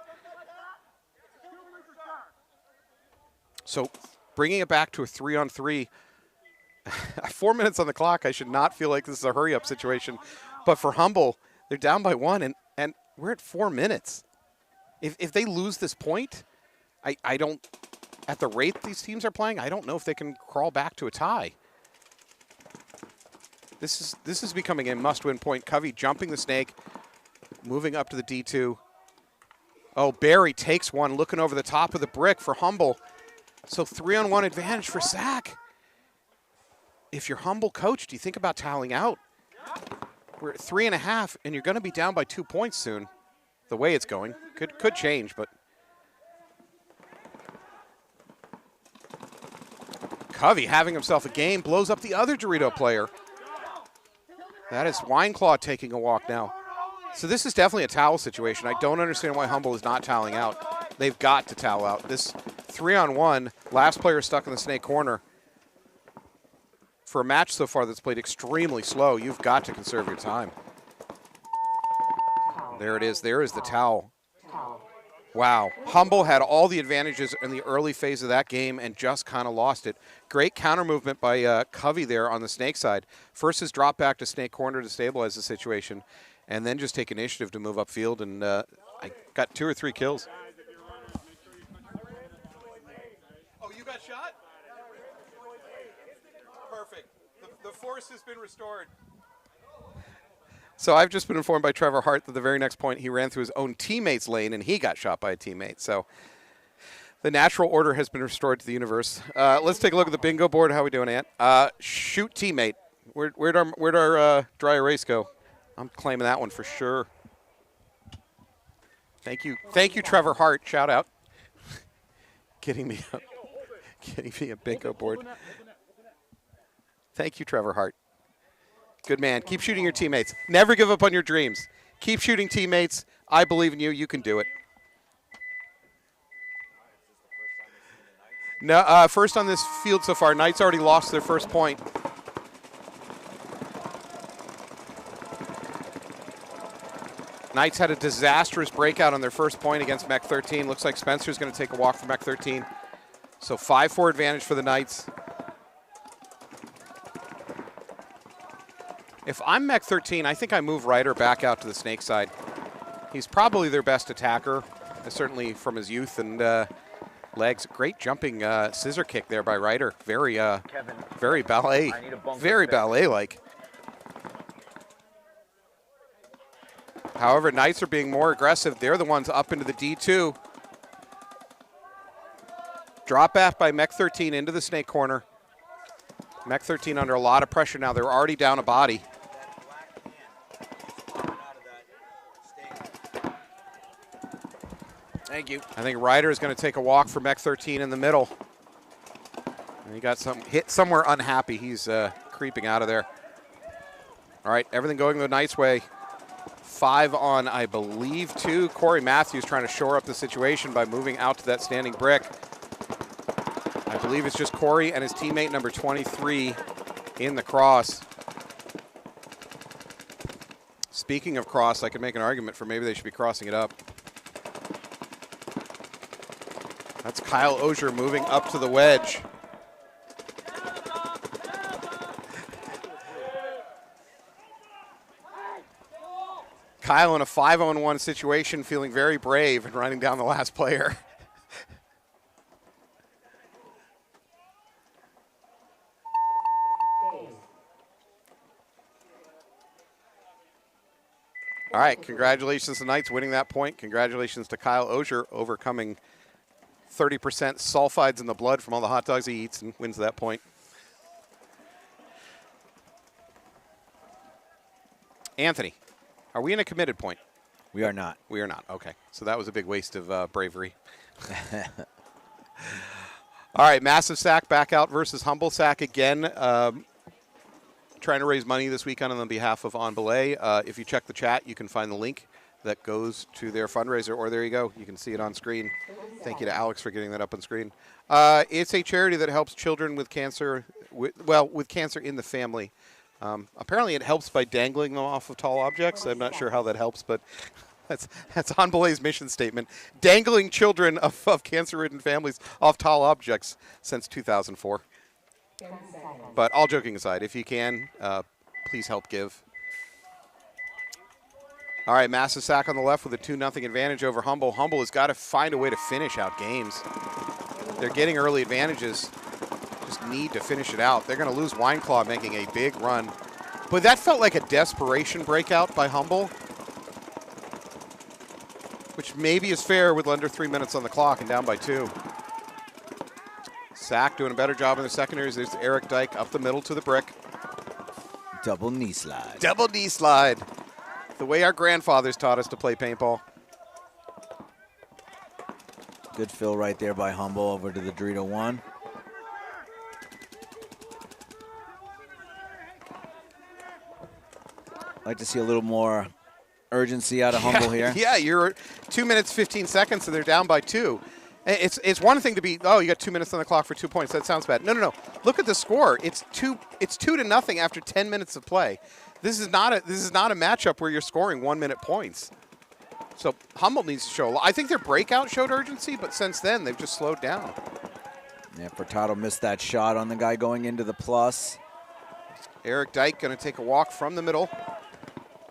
So bringing it back to a 3-on-3. 4 minutes on the clock. I should not feel like this is a hurry-up situation. But for Humble, they're down by 1, and we're at 4 minutes. If they lose this point, I don't, at the rate these teams are playing, I don't know if they can crawl back to a tie. This is becoming a must-win point. Covey jumping the snake, moving up to the D2. Oh, Barry takes one, looking over the top of the brick for Humble. So 3-on-1 advantage for Sack. If you're Humble coach, do you think about toweling out? We're at 3.5, and you're going to be down by 2 points soon. The way it's going. Could change, but... Covey having himself a game, blows up the other Dorito player. That is Wineclaw taking a walk now. So this is definitely a towel situation. I don't understand why Humble is not toweling out. They've got to towel out. This 3-on-1, last player stuck in the snake corner. For a match so far that's played extremely slow, you've got to conserve your time. There it is. There is the towel. Wow. Humble had all the advantages in the early phase of that game and just kind of lost it. Great counter movement by Covey there on the snake side. First is drop back to snake corner to stabilize the situation, and then just take initiative to move upfield, and I got 2 or 3 kills. Oh, you got shot? Perfect. The force has been restored. So I've just been informed by Trevor Hart that the very next point he ran through his own teammate's lane and he got shot by a teammate. So the natural order has been restored to the universe. Let's take a look at the bingo board. How are we doing, Ant? Shoot teammate. Where'd our dry erase go? I'm claiming that one for sure. Thank you, Trevor Hart. Shout out. Getting me a bingo board. Thank you, Trevor Hart. Good man. Keep shooting your teammates. Never give up on your dreams. Keep shooting teammates. I believe in you. You can do it. No, first on this field so far. Knights already lost their first point. Knights had a disastrous breakout on their first point against Mech 13. Looks like Spencer's going to take a walk for Mech 13. So 5-4 advantage for the Knights. If I'm Mech 13, I think I move Ryder back out to the Snake side. He's probably their best attacker, certainly from his youth and legs. Great jumping scissor kick there by Ryder. Very ballet, very ballet-like. However, Knights are being more aggressive. They're the ones up into the D2. Drop back by Mech 13 into the Snake corner. Mech 13 under a lot of pressure now. They're already down a body. Thank you. I think Ryder is going to take a walk for Mech 13 in the middle. And he got hit somewhere unhappy. He's creeping out of there. All right, everything going the Knights' way. 5 on, I believe, 2. Corey Matthews trying to shore up the situation by moving out to that standing brick. I believe it's just Corey and his teammate number 23 in the cross. Speaking of cross, I could make an argument for maybe they should be crossing it up. That's Kyle Osier moving up to the wedge. Kyle in a 5-on-1 situation, feeling very brave and running down the last player. All right, congratulations to Knights winning that point. Congratulations to Kyle Osier overcoming 30% sulfides in the blood from all the hot dogs he eats and wins that point. Anthony, are we in a committed point? We are not. We are not. Okay. So that was a big waste of bravery. All right, Massive Sack back out versus Humble Sack again. Trying to raise money this weekend on the behalf of On Belay. If you check the chat, you can find the link that goes to their fundraiser, or there you go. You can see it on screen. Thank you to Alex for getting that up on screen. It's a charity that helps children with cancer, with cancer in the family. Apparently it helps by dangling them off of tall objects. I'm not sure how that helps, but that's On Belay's mission statement. Dangling children of cancer-ridden families off tall objects since 2004. But all joking aside, if you can, please help give. All right, Massive Sack on the left with a 2-0 advantage over Humble. Humble has got to find a way to finish out games. They're getting early advantages. Just need to finish it out. They're going to lose Wineclaw making a big run. But that felt like a desperation breakout by Humble, which maybe is fair with under 3 minutes on the clock and down by 2. Sack doing a better job in the secondaries. There's Eric Dyke up the middle to the brick. Double knee slide. Double knee slide. The way our grandfathers taught us to play paintball. Good fill right there by Humble over to the Dorito 1. Like to see a little more urgency out of Humble here. Yeah, you're 2 minutes, 15 seconds, and they're down by 2. It's one thing to be, oh, you got 2 minutes on the clock for 2 points. That sounds bad. No. Look at the score. It's 2-0 after 10 minutes of play. This is not a matchup where you're scoring 1 minute points. So Humble needs to show. I think their breakout showed urgency, but since then they've just slowed down. Yeah, Furtado missed that shot on the guy going into the plus. Eric Dyke going to take a walk from the middle.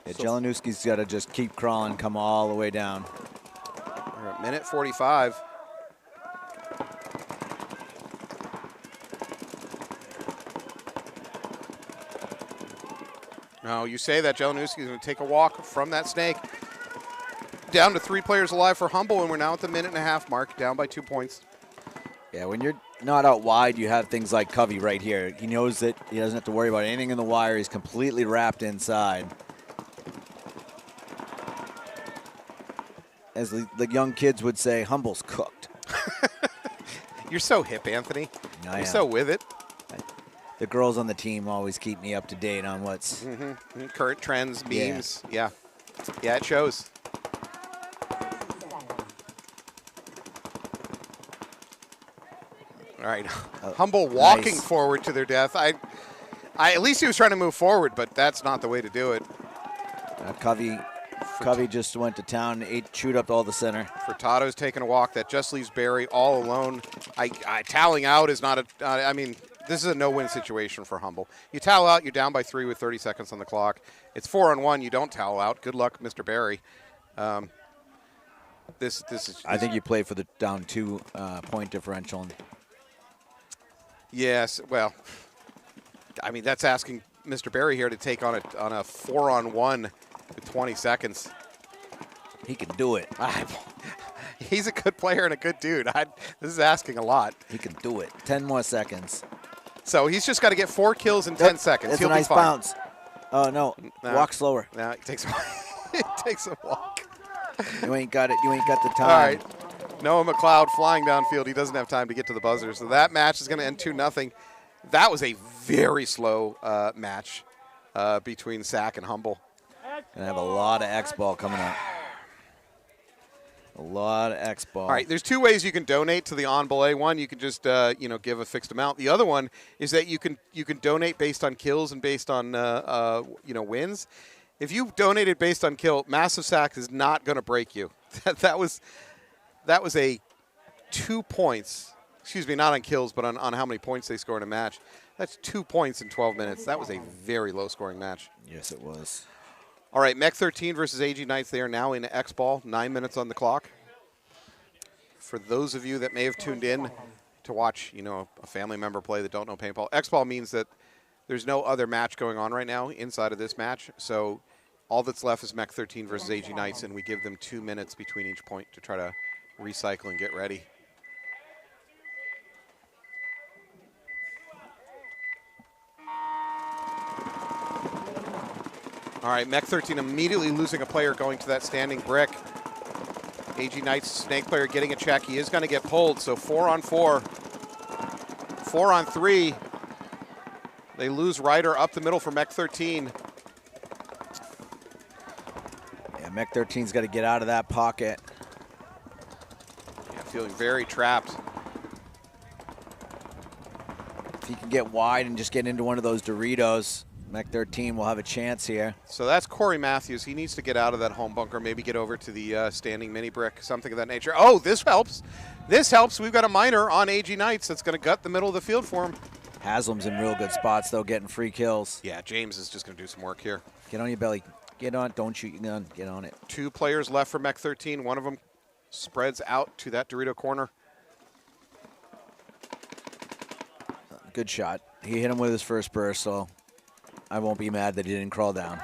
Yeah, Jelinuski's got to just keep crawling, come all the way down. We're at minute 45. No, you say that. Jelenuski's going to take a walk from that snake. Down to 3 players alive for Humble, and we're now at the minute-and-a-half mark, down by 2 points. Yeah, when you're not out wide, you have things like Covey right here. He knows that he doesn't have to worry about anything in the wire. He's completely wrapped inside. As the young kids would say, Humble's cooked. You're so hip, Anthony. I You're am. so with it. The girls on the team always keep me up to date on what's Current trends, memes. Yeah. Yeah, it shows. 60 seconds. All right. Humble walking nice. forward to their death. I at least he was trying to move forward, but that's not the way to do it. Covey just went to town, chewed up all the center. Furtado's taking a walk. That just leaves Barry all alone. Toweling out is not a. I mean, this is a no-win situation for Humble. You towel out, you're down by 3 with 30 seconds on the clock. It's 4-on-1. You don't towel out. Good luck, Mr. Barry. This is. I think you play for the down 2 point differential. Yes. Well, I mean that's asking Mr. Barry here to take on a 4-on-1 with 20 seconds. He can do it. He's a good player and a good dude. This is asking a lot. He can do it. 10 more seconds. So he's just got to get 4 kills in 10 seconds. It's He'll a nice be fine. bounce. Oh, no. Walk slower. No, it takes it takes a walk. You ain't got it. You ain't got the time. All right. Noah McLeod flying downfield. He doesn't have time to get to the buzzer. So that match is going to end 2-0. That was a very slow match between Sack and Humble. Gonna have a lot of X-ball coming up. A lot of X-ball. All right, there's 2 ways you can donate to the On Belay. One, you can just give a fixed amount. The other one is that you can donate based on kills and based on wins. If you donated based on kill, Massive Sack is not going to break you. that was a 2 points. Excuse me, not on kills, but on how many points they score in a match. That's 2 points in 12 minutes. That was a very low-scoring match. Yes, it was. All right, Mech 13 versus AG Knights. They are now in X-Ball, 9 minutes on the clock. For those of you that may have tuned in to watch, a family member play that don't know paintball, X-Ball means that there's no other match going on right now inside of this match. So all that's left is Mech 13 versus AG Knights, and we give them 2 minutes between each point to try to recycle and get ready. All right, Mech 13 immediately losing a player going to that standing brick. AG Knights snake player getting a check. He is going to get pulled, so 4-on-4. 4-on-3. They lose Ryder up the middle for Mech 13. Yeah, Mech 13's got to get out of that pocket. Yeah, feeling very trapped. If he can get wide and just get into one of those Doritos, Mech 13 will have a chance here. So that's Corey Matthews. He needs to get out of that home bunker, maybe get over to the standing mini brick, something of that nature. Oh, this helps. This helps. We've got a minor on AG Knights that's going to gut the middle of the field for him. Haslam's in real good spots, though, getting free kills. Yeah, James is just going to do some work here. Get on your belly. Get on. Don't shoot your gun. Get on it. 2 players left for Mech 13. One of them spreads out to that Dorito corner. Good shot. He hit him with his first burst, so I won't be mad that he didn't crawl down.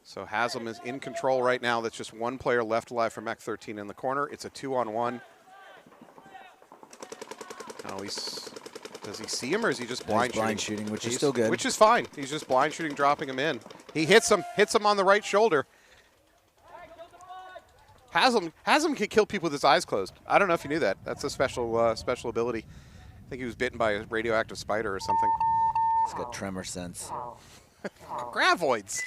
So Haslam is in control right now. That's just 1 player left alive for Mech 13 in the corner. It's a 2-on-1. Oh, does he see him or is he just blind shooting, which is still good. Which is fine. He's just blind shooting, dropping him in. He hits him on the right shoulder. Haslam can kill people with his eyes closed. I don't know if you knew that. That's a special ability. I think he was bitten by a radioactive spider or something. He's got tremor sense. Gravoids.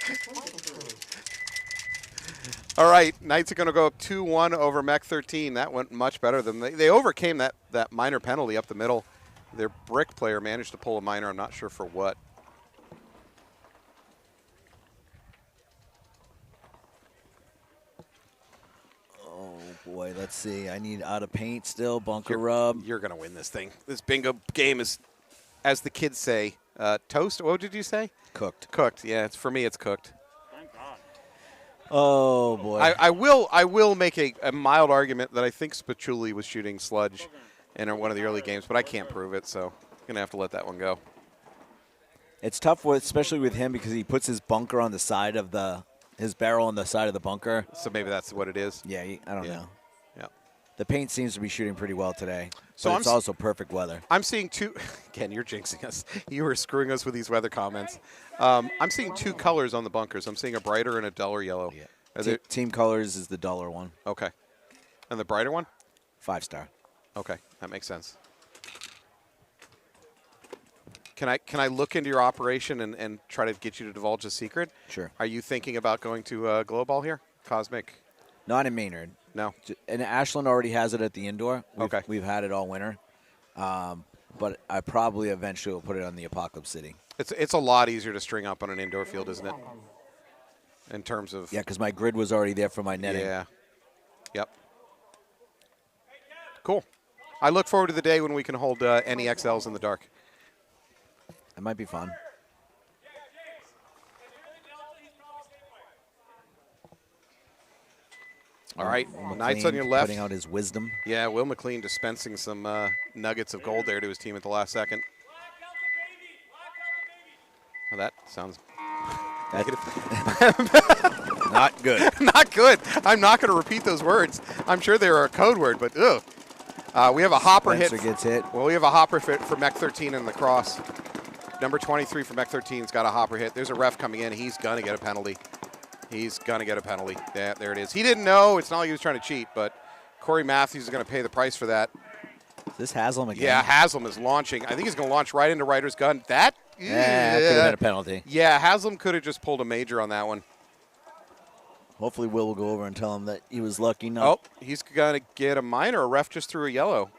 All right, Knights are going to go up 2-1 over Mech 13. That went much better than they overcame that minor penalty up the middle. Their brick player managed to pull a minor. I'm not sure for what. Oh, boy, let's see. I need out of paint still, bunker rub. You're going to win this thing. This bingo game is, as the kids say, toast. What did you say? Cooked. Cooked. Yeah, for me, it's cooked. Oh, boy. I will make a mild argument that I think Spachuli was shooting sludge in one of the early games, but I can't prove it, so I'm going to have to let that one go. It's tough, especially with him, because he puts his bunker on the side of his barrel on the side of the bunker. So maybe that's what it is. Yeah, I don't know. Yeah. The paint seems to be shooting pretty well today. So But it's also perfect weather. I'm seeing two. Again, you're jinxing us. You were screwing us with these weather comments. I'm seeing two colors on the bunkers. I'm seeing a brighter and a duller yellow. Yeah. Team colors is the duller one. Okay. And the brighter one? 5-star. Okay, that makes sense. Can I look into your operation and try to get you to divulge a secret? Sure. Are you thinking about going to Glow Ball here? Cosmic? Not in Maynard. No. And Ashland already has it at the indoor. Okay. We've had it all winter. But I probably eventually will put it on the Apocalypse City. It's a lot easier to string up on an indoor field, isn't it? In terms of... Yeah, because my grid was already there for my netting. Yeah. Yep. Cool. I look forward to the day when we can hold NEXLs in the dark. It might be fun. All right, McLean Knights on your left. Putting out his wisdom. Yeah, Will McLean dispensing some nuggets of gold there to his team at the last second. Well, that sounds negative. Not good. Not good. I'm not going to repeat those words. I'm sure they are a code word, but ugh. We have a hopper Spencer hit. gets hit. Well, we have a hopper hit for Mech 13 in the cross. Number 23 for Mech 13's got a hopper hit. There's a ref coming in. He's going to get a penalty. He's going to get a penalty. Yeah, there it is. He didn't know. It's not like he was trying to cheat, but Corey Matthews is going to pay the price for that. Is this Haslam again? Yeah, Haslam is launching. I think he's going to launch right into Ryder's gun. That could have been a penalty. Yeah, Haslam could have just pulled a major on that one. Hopefully Will will go over and tell him that he was lucky. No. Oh, he's going to get a minor. A ref just threw a yellow.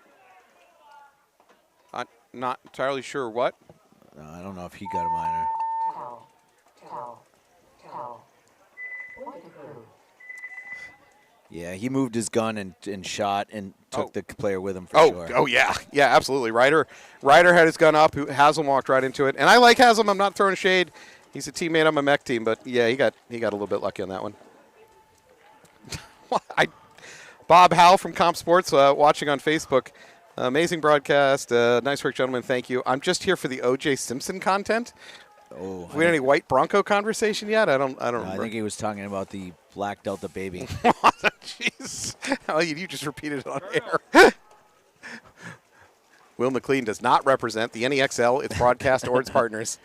I'm not entirely sure what. No, I don't know if he got a minor. Tell. Point approved. Yeah, he moved his gun and shot and took the player with him for sure. Oh, yeah. Yeah, absolutely. Ryder had his gun up. Haslam walked right into it. And I like Haslam. I'm not throwing shade. He's a teammate on my mech team. But, yeah, he got a little bit lucky on that one. Bob Howell from Comp Sports watching on Facebook. Amazing broadcast. Nice work, gentlemen. Thank you. I'm just here for the O.J. Simpson content. Oh, Have we had any White Bronco conversation yet? I don't remember. I think he was talking about the Black Delta baby. Jeez. Oh, you just repeated it on air. Will McLean does not represent the NEXL, its broadcast, or its partners.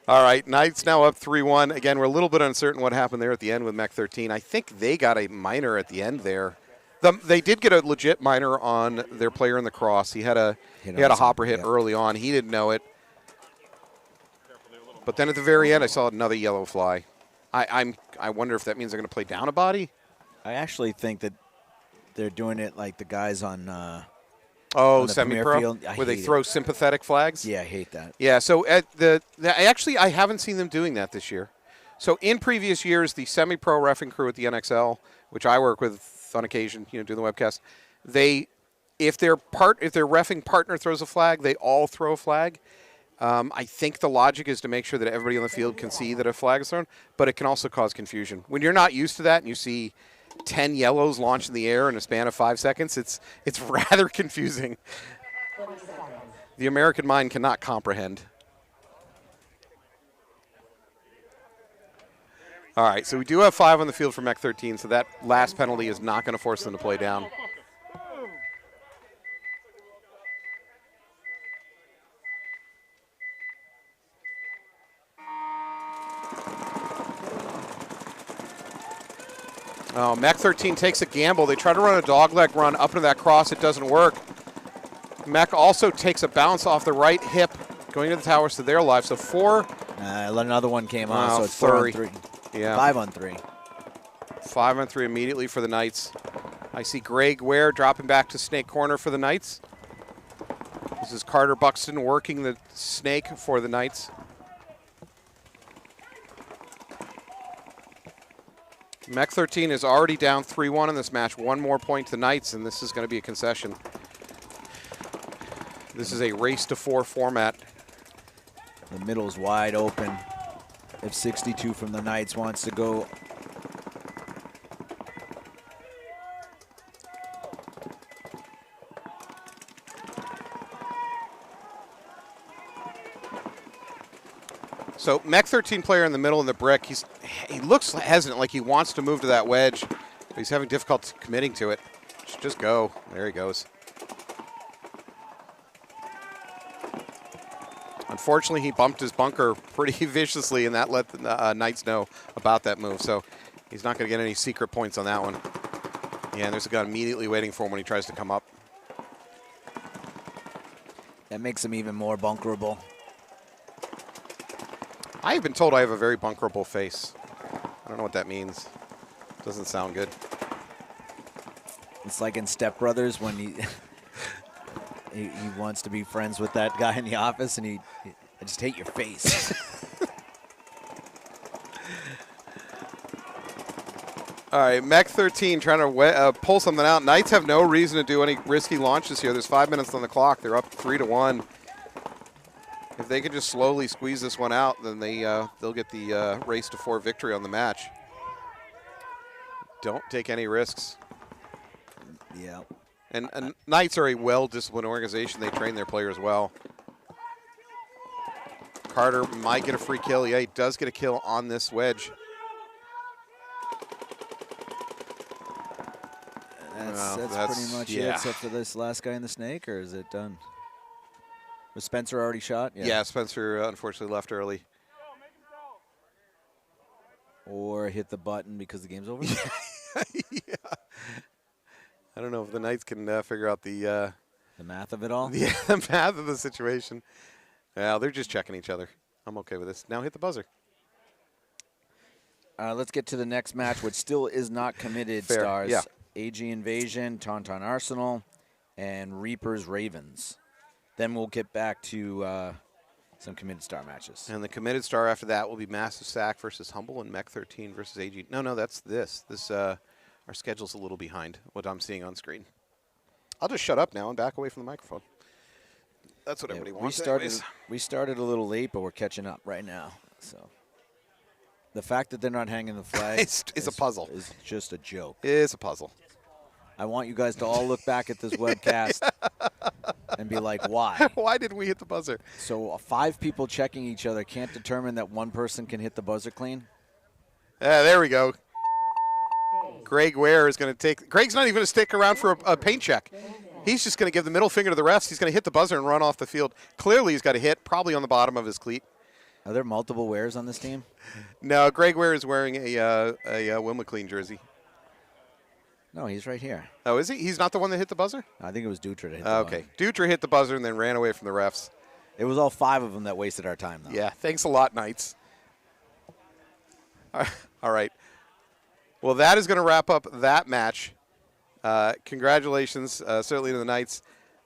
All right, Knights now up 3-1. Again, we're a little bit uncertain what happened there at the end with Mech 13. I think they got a minor at the end there. They did get a legit minor on their player in the cross. He had a hopper hit early on. He didn't know it. But then at the very end, I saw another yellow fly. I wonder if that means they're going to play down a body. I actually think that they're doing it like the guys on semi-pro, where they throw sympathetic flags. Yeah, I hate that. Yeah, so at I haven't seen them doing that this year. So in previous years, the semi-pro reffing crew at the NXL, which I work with on occasion, do the webcast, if their reffing partner throws a flag, they all throw a flag. I think the logic is to make sure that everybody on the field can see that a flag is thrown, but it can also cause confusion. When you're not used to that and you see 10 yellows launch in the air in a span of 5 seconds, it's rather confusing. 20 seconds. The American mind cannot comprehend. All right, so we do have 5 on the field for Mech 13, so that last penalty is not going to force them to play down. Oh, Mech 13 takes a gamble. They try to run a dogleg run up into that cross. It doesn't work. Mech also takes a bounce off the right hip going to the towers to their life. So 4. Another one came on, so it's 4 on 3. Yeah. 5 on 3. 5 on 3 immediately for the Knights. I see Greg Ware dropping back to snake corner for the Knights. This is Carter Buxton working the snake for the Knights. Mech 13 is already down 3-1 in this match. 1 more point to the Knights, and this is going to be a concession. This is a race-to-4 format. The middle's wide open. If 62 from the Knights wants to go. So Mech 13 player in the middle in the brick. He looks hesitant, like he wants to move to that wedge, but he's having difficulty committing to it. Just go. There he goes. Unfortunately, he bumped his bunker pretty viciously, and that let the Knights know about that move. So he's not going to get any secret points on that one. Yeah, and there's a guy immediately waiting for him when he tries to come up. That makes him even more bunkerable. I've been told I have a very bunkerable face. I don't know what that means. Doesn't sound good. It's like in Step Brothers when he he wants to be friends with that guy in the office, and I just hate your face. All right, Mech 13 trying to pull something out. Knights have no reason to do any risky launches here. There's 5 minutes on the clock. They're up 3-1. If they can just slowly squeeze this one out, then they'll get the race to 4 victory on the match. Don't take any risks. Yeah. And Knights are a well-disciplined organization. They train their players well. Carter might get a free kill. Yeah, he does get a kill on this wedge. That's pretty much it, except for this last guy in the snake, or is it done? Was Spencer already shot? Yeah, Spencer unfortunately left early. Or hit the button because the game's over? Yeah. I don't know if the Knights can figure out the math of it all? Yeah, the math of the situation. Well, they're just checking each other. I'm okay with this. Now hit the buzzer. Let's get to the next match, which still is not committed, Fair. Stars. Yeah. AG Invasion, Tauntaun Arsenal, and Reapers Ravens. Then we'll get back to some committed star matches. And the committed star after that will be Massive Sack versus Humble and Mech 13 versus AG. No, that's this. Our schedule's a little behind what I'm seeing on screen. I'll just shut up now and back away from the microphone. That's what everybody wants. We started a little late, but we're catching up right now. So the fact that they're not hanging the flag is a puzzle. Is just a joke. It is a puzzle. I want you guys to all look back at this webcast and be like, why? Why did we hit the buzzer? So 5 people checking each other can't determine that one person can hit the buzzer clean? There we go. Greg Ware is going to take – Greg's not even going to stick around for a paint check. He's just going to give the middle finger to the refs. He's going to hit the buzzer and run off the field. Clearly he's got a hit, probably on the bottom of his cleat. Are there multiple Wares on this team? No, Greg Ware is wearing a Wimbledon jersey. No, he's right here. Oh, is he? He's not the one that hit the buzzer? I think it was Dutra that hit the buzzer. Okay. Dutra hit the buzzer and then ran away from the refs. It was all 5 of them that wasted our time, though. Yeah, thanks a lot, Knights. All right. Well, that is going to wrap up that match. Congratulations, certainly to the Knights.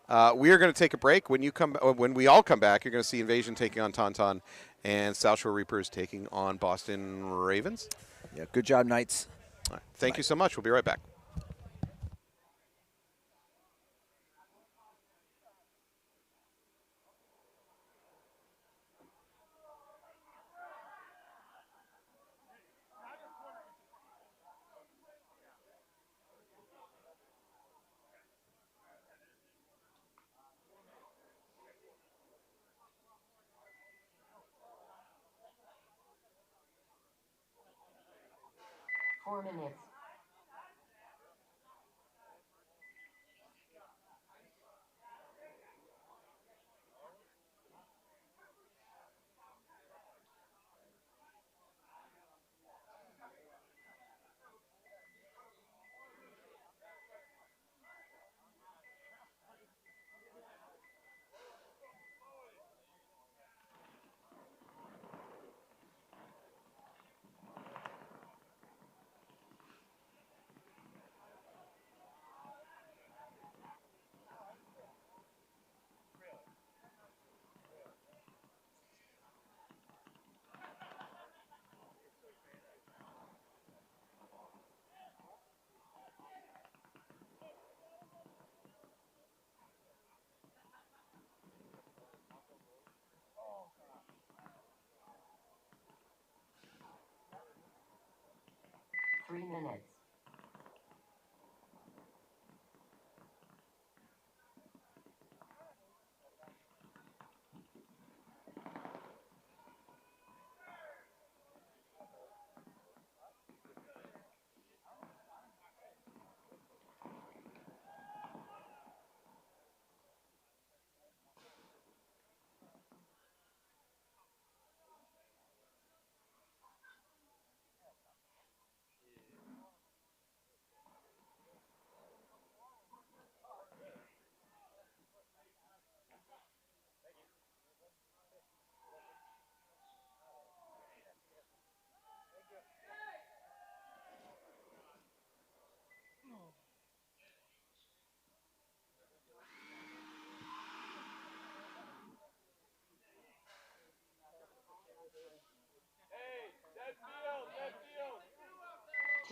We are going to take a break. When we all come back, you're going to see Invasion taking on Tauntaun and South Shore Reapers taking on Boston Ravens. Yeah, good job, Knights. All right. Thank you so much. We'll be right back. Four minutes.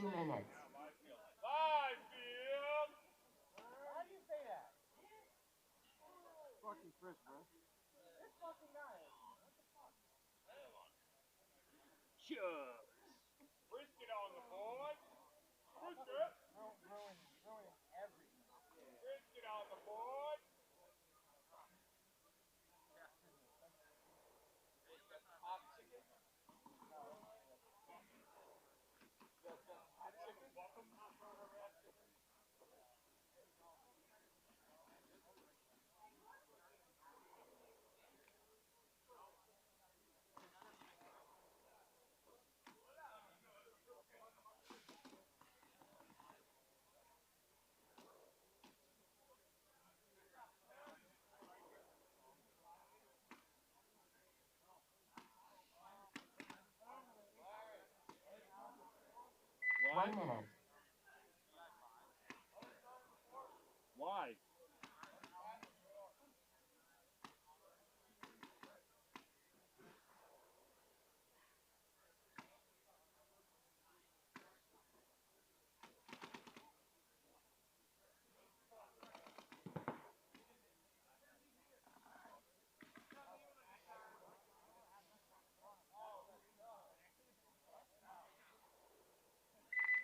2 minutes. Live field. Why'd you say that? Fucking Chris, bro. It's fucking nice. What the fuck? Sure. Brisket on the board. Brisket. Ruin everything. Brisket on the board. One minute. Why?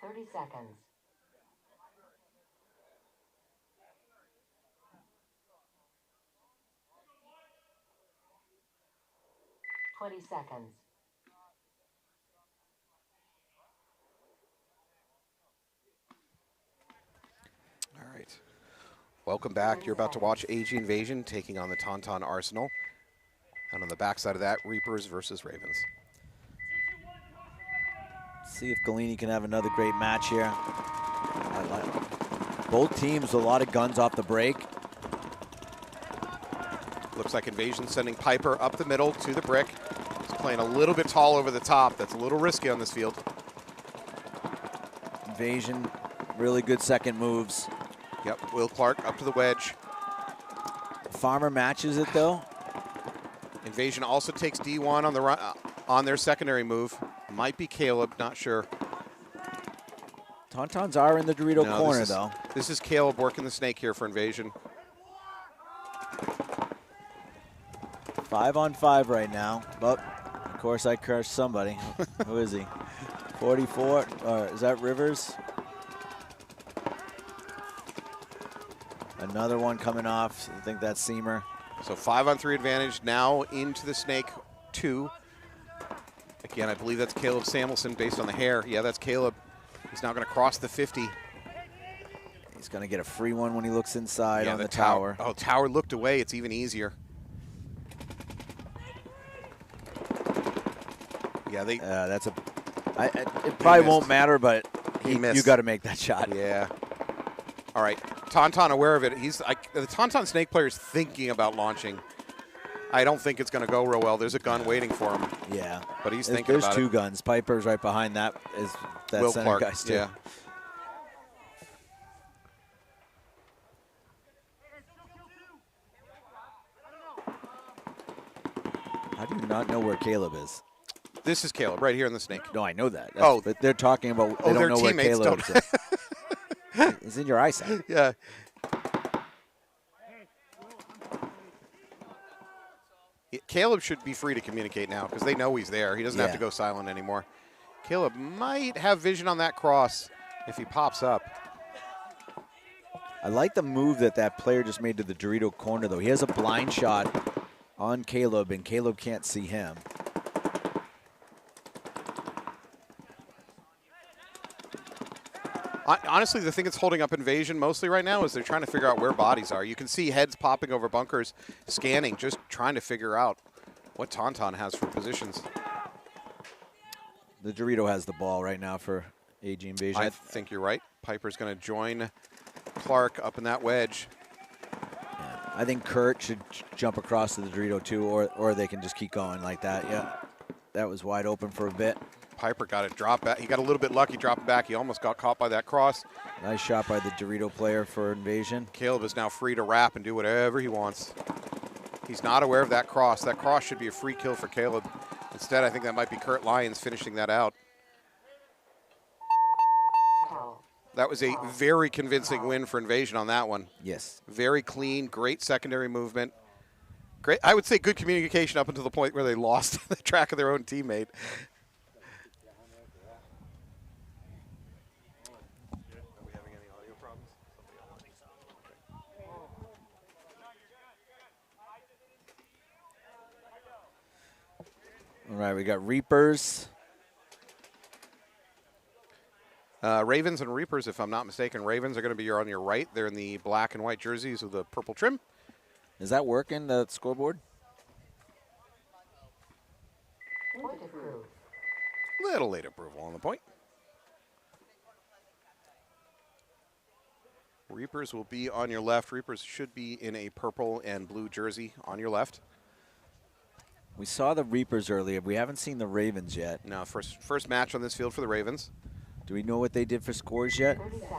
Thirty seconds. $20 seconds. All right. Welcome back. You're about to watch AG Invasion taking on the Tauntaun Arsenal. And on the backside of that, Reapers versus Ravens. See if Galini can have another great match here. Both teams, a lot of guns off the break. Looks like Invasion sending Piper up the middle to the brick. He's playing a little bit tall over the top. That's a little risky on this field. Invasion, really good second moves. Yep, Will Clark up to the wedge. Farmer matches it though. Invasion also takes D1 on the run, on their secondary move. Might be Caleb, not sure. Tauntauns are in the Dorito corner though. This is Caleb working the snake here for Invasion. 5-on-5 right now, but of course I cursed somebody. Who is he? 44, or is that Rivers? Another one coming off, I think that's Seamer. So 5-on-3 advantage now into the snake 2. Again, I believe that's Caleb Samuelson based on the hair. Yeah, that's Caleb. He's now going to cross the 50. He's going to get a free one when he looks inside on the tower. tower. Oh, tower looked away. It's even easier. Yeah, they. That's a. It probably won't matter, but you got to make that shot. Yeah. All right, Tauntaun aware of it. He's the Tauntaun snake player is thinking about launching. I don't think it's going to go real well. There's a gun waiting for him. Yeah, but he's thinking about it. There's two guns. Piper's right behind that. Is that Will center Clark, guy's too. yeah. How do you not know where Caleb is? This is Caleb right here in the snake. No, I know that. But they're talking about they don't know where Caleb is. He's in your eyesight. Yeah. Caleb should be free to communicate now because they know he's there. He doesn't have to go silent anymore. Caleb might have vision on that cross if he pops up. I like the move that player just made to the Dorito corner, though. He has a blind shot on Caleb, and Caleb can't see him. Honestly, the thing that's holding up Invasion mostly right now is they're trying to figure out where bodies are. You can see heads popping over bunkers, scanning, just trying to figure out what Tauntaun has for positions. The Dorito has the ball right now for AG Invasion. I think you're right. Piper's going to join Clark up in that wedge. Yeah. I think Kurt should jump across to the Dorito too, or they can just keep going like that. Yeah, that was wide open for a bit. Piper got it drop back. He got a little bit lucky dropping back. He almost got caught by that cross. Nice shot by the Dorito player for Invasion. Caleb is now free to wrap and do whatever he wants. He's not aware of that cross. That cross should be a free kill for Caleb. Instead, I think that might be Kurt Lyons finishing that out. That was a very convincing win for Invasion on that one. Yes. Very clean, great secondary movement. Great, I would say good communication up until the point where they lost the track of their own teammate. All right, we got Reapers. Ravens and Reapers, if I'm not mistaken. Ravens are going to be on your right. They're in the black and white jerseys with the purple trim. Is that working, the scoreboard? Point approved. Little late approval on the point. Reapers will be on your left. Reapers should be in a purple and blue jersey on your left. We saw the Reapers earlier. We haven't seen the Ravens yet. Now, first match on this field for the Ravens. Do we know what they did for scores yet? 30 seconds.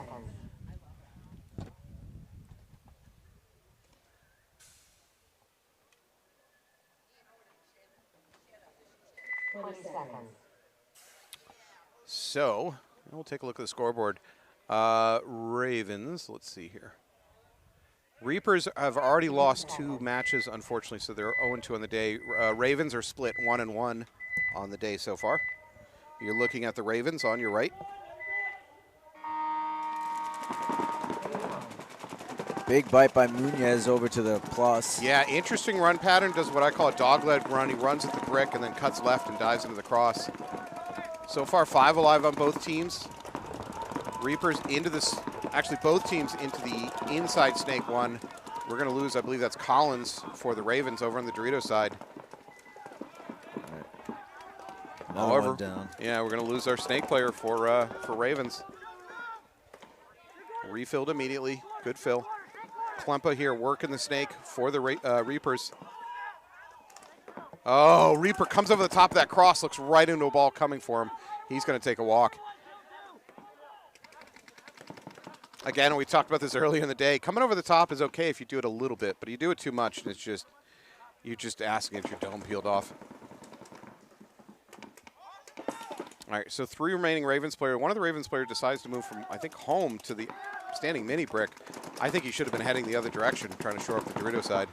20 seconds. So, we'll take a look at the scoreboard. Ravens, let's see here. Reapers have already lost 2 matches, unfortunately, so they're 0-2 on the day. Ravens are split 1-1 on the day so far. You're looking at the Ravens on your right. Big bite by Munez over to the plus. Yeah, interesting run pattern. Does what I call a dog-leg run. He runs at the brick and then cuts left and dives into the cross. So far, 5 alive on both teams. Reapers into this, actually both teams into the inside snake one. We're going to lose, I believe that's Collins for the Ravens over on the Dorito side. Another one down. Yeah, we're going to lose our snake player for Ravens. Refilled immediately. Good fill. Klempa here working the snake for the Reapers. Oh, Reaper comes over the top of that cross, looks right into a ball coming for him. He's going to take a walk. Again, we talked about this earlier in the day. Coming over the top is okay if you do it a little bit, but you do it too much, and it's just, you're just asking if your dome peeled off. All right, so 3 remaining Ravens player. One of the Ravens players decides to move from, I think, home to the standing mini brick. I think he should have been heading the other direction, trying to shore up the Dorito side.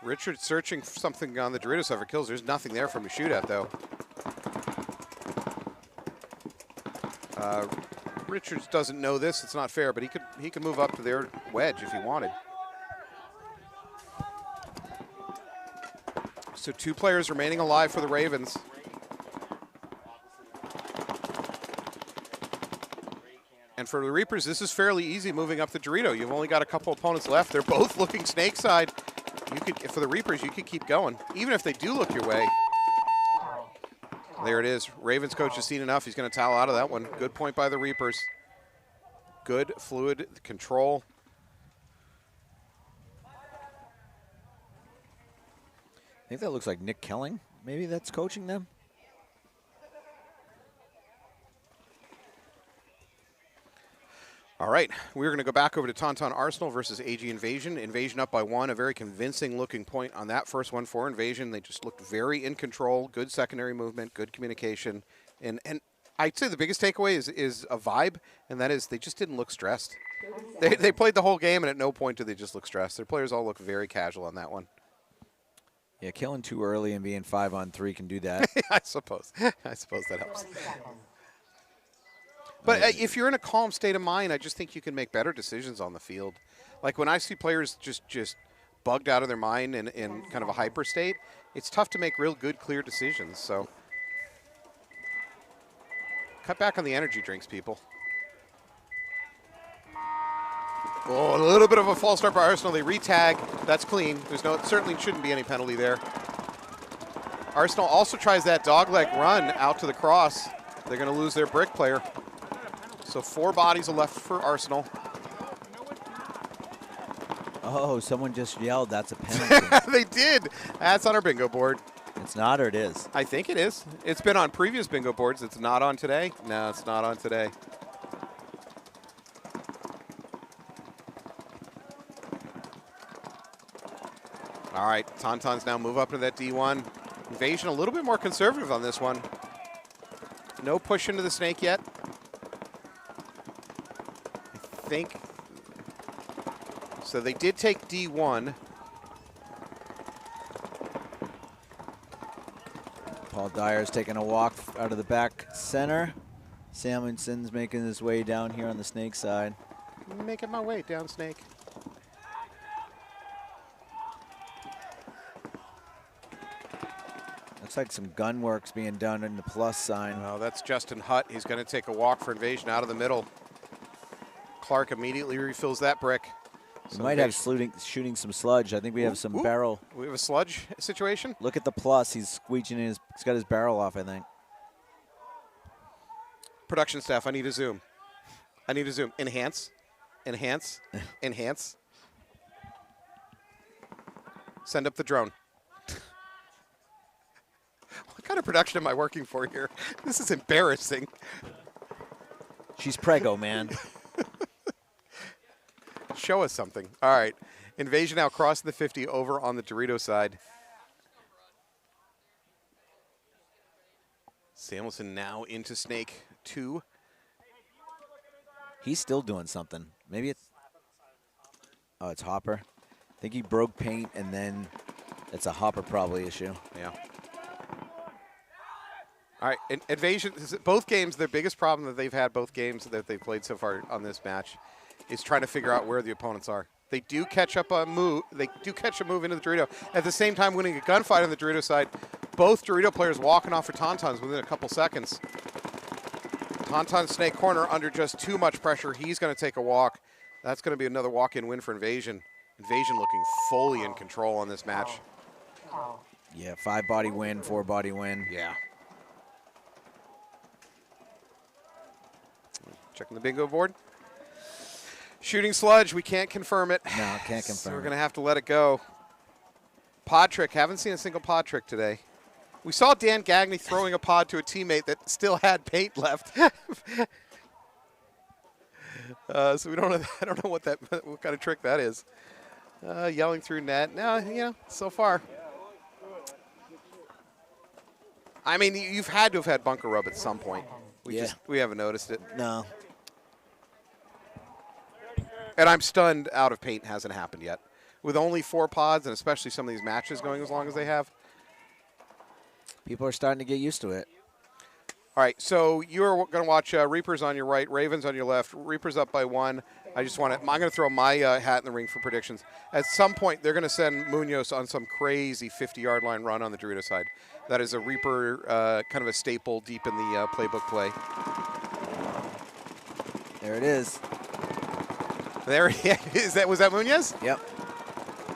Richard searching for something on the Dorito side for kills. There's nothing there from a shoot at, though. Richards doesn't know this. It's not fair, but he could move up to their wedge if he wanted. So 2 players remaining alive for the Ravens. And for the Reapers, this is fairly easy moving up the Dorito. You've only got a couple opponents left. They're both looking snake side. You could, for the Reapers, you could keep going, even if they do look your way. There it is. Ravens coach has seen enough. He's going to towel out of that one. Good point by the Reapers. Good fluid control. I think that looks like Nick Kelling. Maybe that's coaching them. All right, we're going to go back over to Tauntaun Arsenal versus AG Invasion. Invasion up by 1, a very convincing looking point on that first one for Invasion. They just looked very in control, good secondary movement, good communication. And I'd say the biggest takeaway is a vibe, and that is they just didn't look stressed. They played the whole game, and at no point did they just look stressed. Their players all look very casual on that one. Yeah, killing too early and being 5-on-3 can do that. I suppose that helps. But if you're in a calm state of mind, I just think you can make better decisions on the field. Like when I see players just bugged out of their mind in kind of a hyper state, it's tough to make real good, clear decisions. So cut back on the energy drinks, people. Oh, a little bit of a false start by Arsenal. They re-tag. That's clean. There's no, it certainly shouldn't be any penalty there. Arsenal also tries that dogleg run out to the cross. They're going to lose their brick player. So 4 bodies are left for Arsenal. Oh, someone just yelled, that's a penalty. They did. That's on our bingo board. It's not, or it is? I think it is. It's been on previous bingo boards. It's not on today. No, it's not on today. All right, Tauntauns now move up to that D1. Invasion a little bit more conservative on this one. No push into the snake yet. I think. So they did take D1. Paul Dyer's taking a walk out of the back center. Samuelson's making his way down here on the snake side. Making my way down snake. Looks like some gun work's being done in the plus sign. Oh, that's Justin Hutt. He's going to take a walk for Invasion out of the middle. Clark immediately refills that brick. We might have shooting some sludge. I think we have some barrel. We have a sludge situation. Look at the plus. He's squeeging his. He's got his barrel off, I think. Production staff, I need a zoom. I need a zoom. Enhance. Enhance. Enhance. Send up the drone. What kind of production am I working for here? This is embarrassing. She's prego, man. Show us something. All right. Invasion now crossing the 50 over on the Dorito side. Samuelson now into snake 2. He's still doing something. Maybe it's. Oh, it's Hopper. I think he broke paint, and then it's a Hopper probably issue. Yeah. All right. Invasion, both games, their biggest problem that they've had, both games that they've played so far on this match, is trying to figure out where the opponents are. They do catch up a move. They do catch a move into the Dorito. At the same time, winning a gunfight on the Dorito side. Both Dorito players walking off for Tauntauns within a couple seconds. Tauntaun snake corner under just too much pressure. He's going to take a walk. That's going to be another walk-in win for Invasion. Invasion looking fully in control on this match. Yeah, 5-body win, 4-body win. Yeah. Checking the bingo board. Shooting sludge, we can't confirm it. No, can't confirm. So we're going to have to let it go. Pod trick, haven't seen a single pod trick today. We saw Dan Gagney throwing a pod to a teammate that still had paint left. So we don't know. I don't know what kind of trick that is. Yelling through net. No, so far. I mean, you've had to have had bunker rub at some point. We haven't noticed it. No. And I'm stunned out of paint hasn't happened yet. With only 4 pods, and especially some of these matches going as long as they have. People are starting to get used to it. All right, so you're going to watch Reapers on your right, Ravens on your left. Reapers up by 1. I'm going to throw my hat in the ring for predictions. At some point, they're going to send Munoz on some crazy 50-yard line run on the Dorito side. That is a Reaper, kind of a staple deep in the playbook play. There it is. There he is. Was that Munoz? Yep.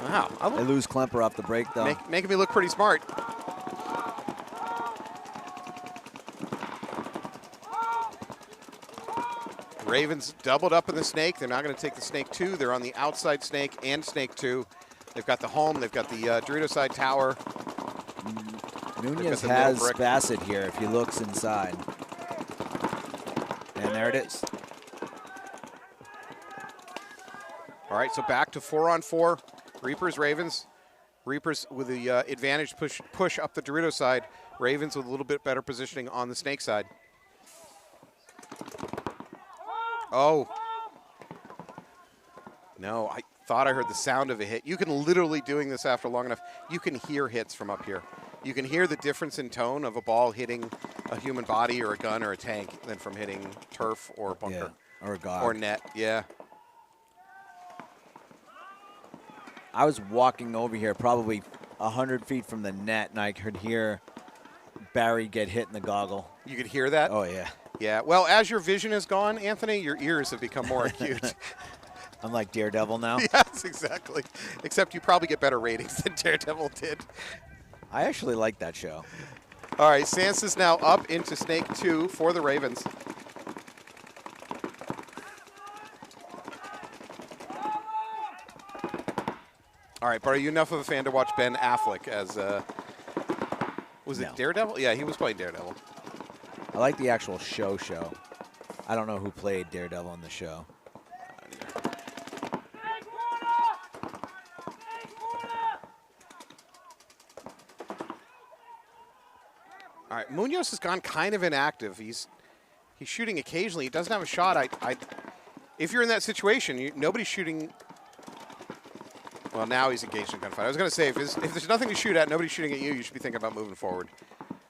Wow. They lose Klemper off the break, though. Making me look pretty smart. Ravens doubled up in the snake. They're not going to take the snake 2. They're on the outside snake and snake 2. They've got the home. They've got the Dorito side tower. Nunez has Bassett here if he looks inside. And there it is. All right, so back to 4-on-4. Reapers, Ravens. Reapers with the advantage push up the Dorito side. Ravens with a little bit better positioning on the snake side. Oh. No, I thought I heard the sound of a hit. You can literally, doing this after long enough, you can hear hits from up here. You can hear the difference in tone of a ball hitting a human body or a gun or a tank than from hitting turf or bunker. Yeah, or a god. Or net, yeah. I was walking over here probably 100 feet from the net, and I could hear Barry get hit in the goggle. You could hear that? Oh, yeah. Yeah, well, as your vision has gone, Anthony, your ears have become more acute. I'm like Daredevil now? Yes, exactly. Except you probably get better ratings than Daredevil did. I actually like that show. All right, Sansa's now up into Snake 2 for the Ravens. All right, but are you enough of a fan to watch Ben Affleck as, was it Daredevil? Yeah, he was playing Daredevil. I like the actual show. I don't know who played Daredevil in the show. Munoz has gone kind of inactive. He's shooting occasionally. He doesn't have a shot. If you're in that situation, nobody's shooting. Well, now he's engaged in a gunfight. I was going to say, if there's nothing to shoot at, nobody's shooting at you, you should be thinking about moving forward.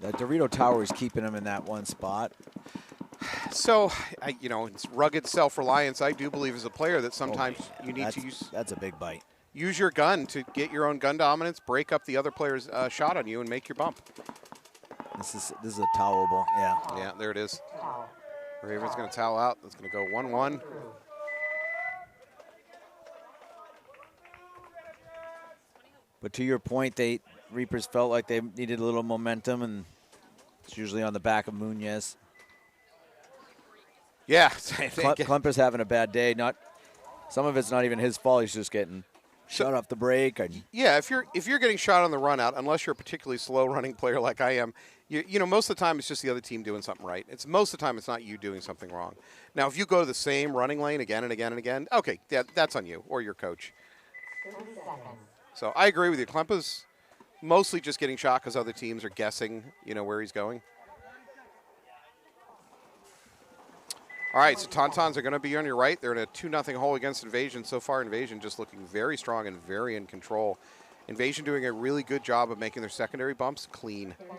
That Dorito Tower is keeping him in that one spot. So, it's rugged self-reliance. I do believe as a player that sometimes you need to use. That's a big bite. Use your gun to get your own gun dominance, break up the other player's shot on you, and make your bump. This is a towelable. Yeah. Yeah, there it is. Towel. Raven's going to towel out. That's going to go 1-1. But to your point, Reapers felt like they needed a little momentum, and it's usually on the back of Munoz. Yeah. Klemper's having a bad day. Some of it's not even his fault. He's just getting shot off the break. Yeah, if you're getting shot on the run out, unless you're a particularly slow running player like I am, most of the time it's just the other team doing something right. Most of the time it's not you doing something wrong. Now, if you go to the same running lane again and again and again, okay, that's on you or your coach. 30 seconds. So I agree with you. Klempa's mostly just getting shot because other teams are guessing, where he's going. All right, so Tauntauns are going to be on your right. They're in a 2-0 hole against Invasion. So far, Invasion just looking very strong and very in control. Invasion doing a really good job of making their secondary bumps clean. 10 seconds.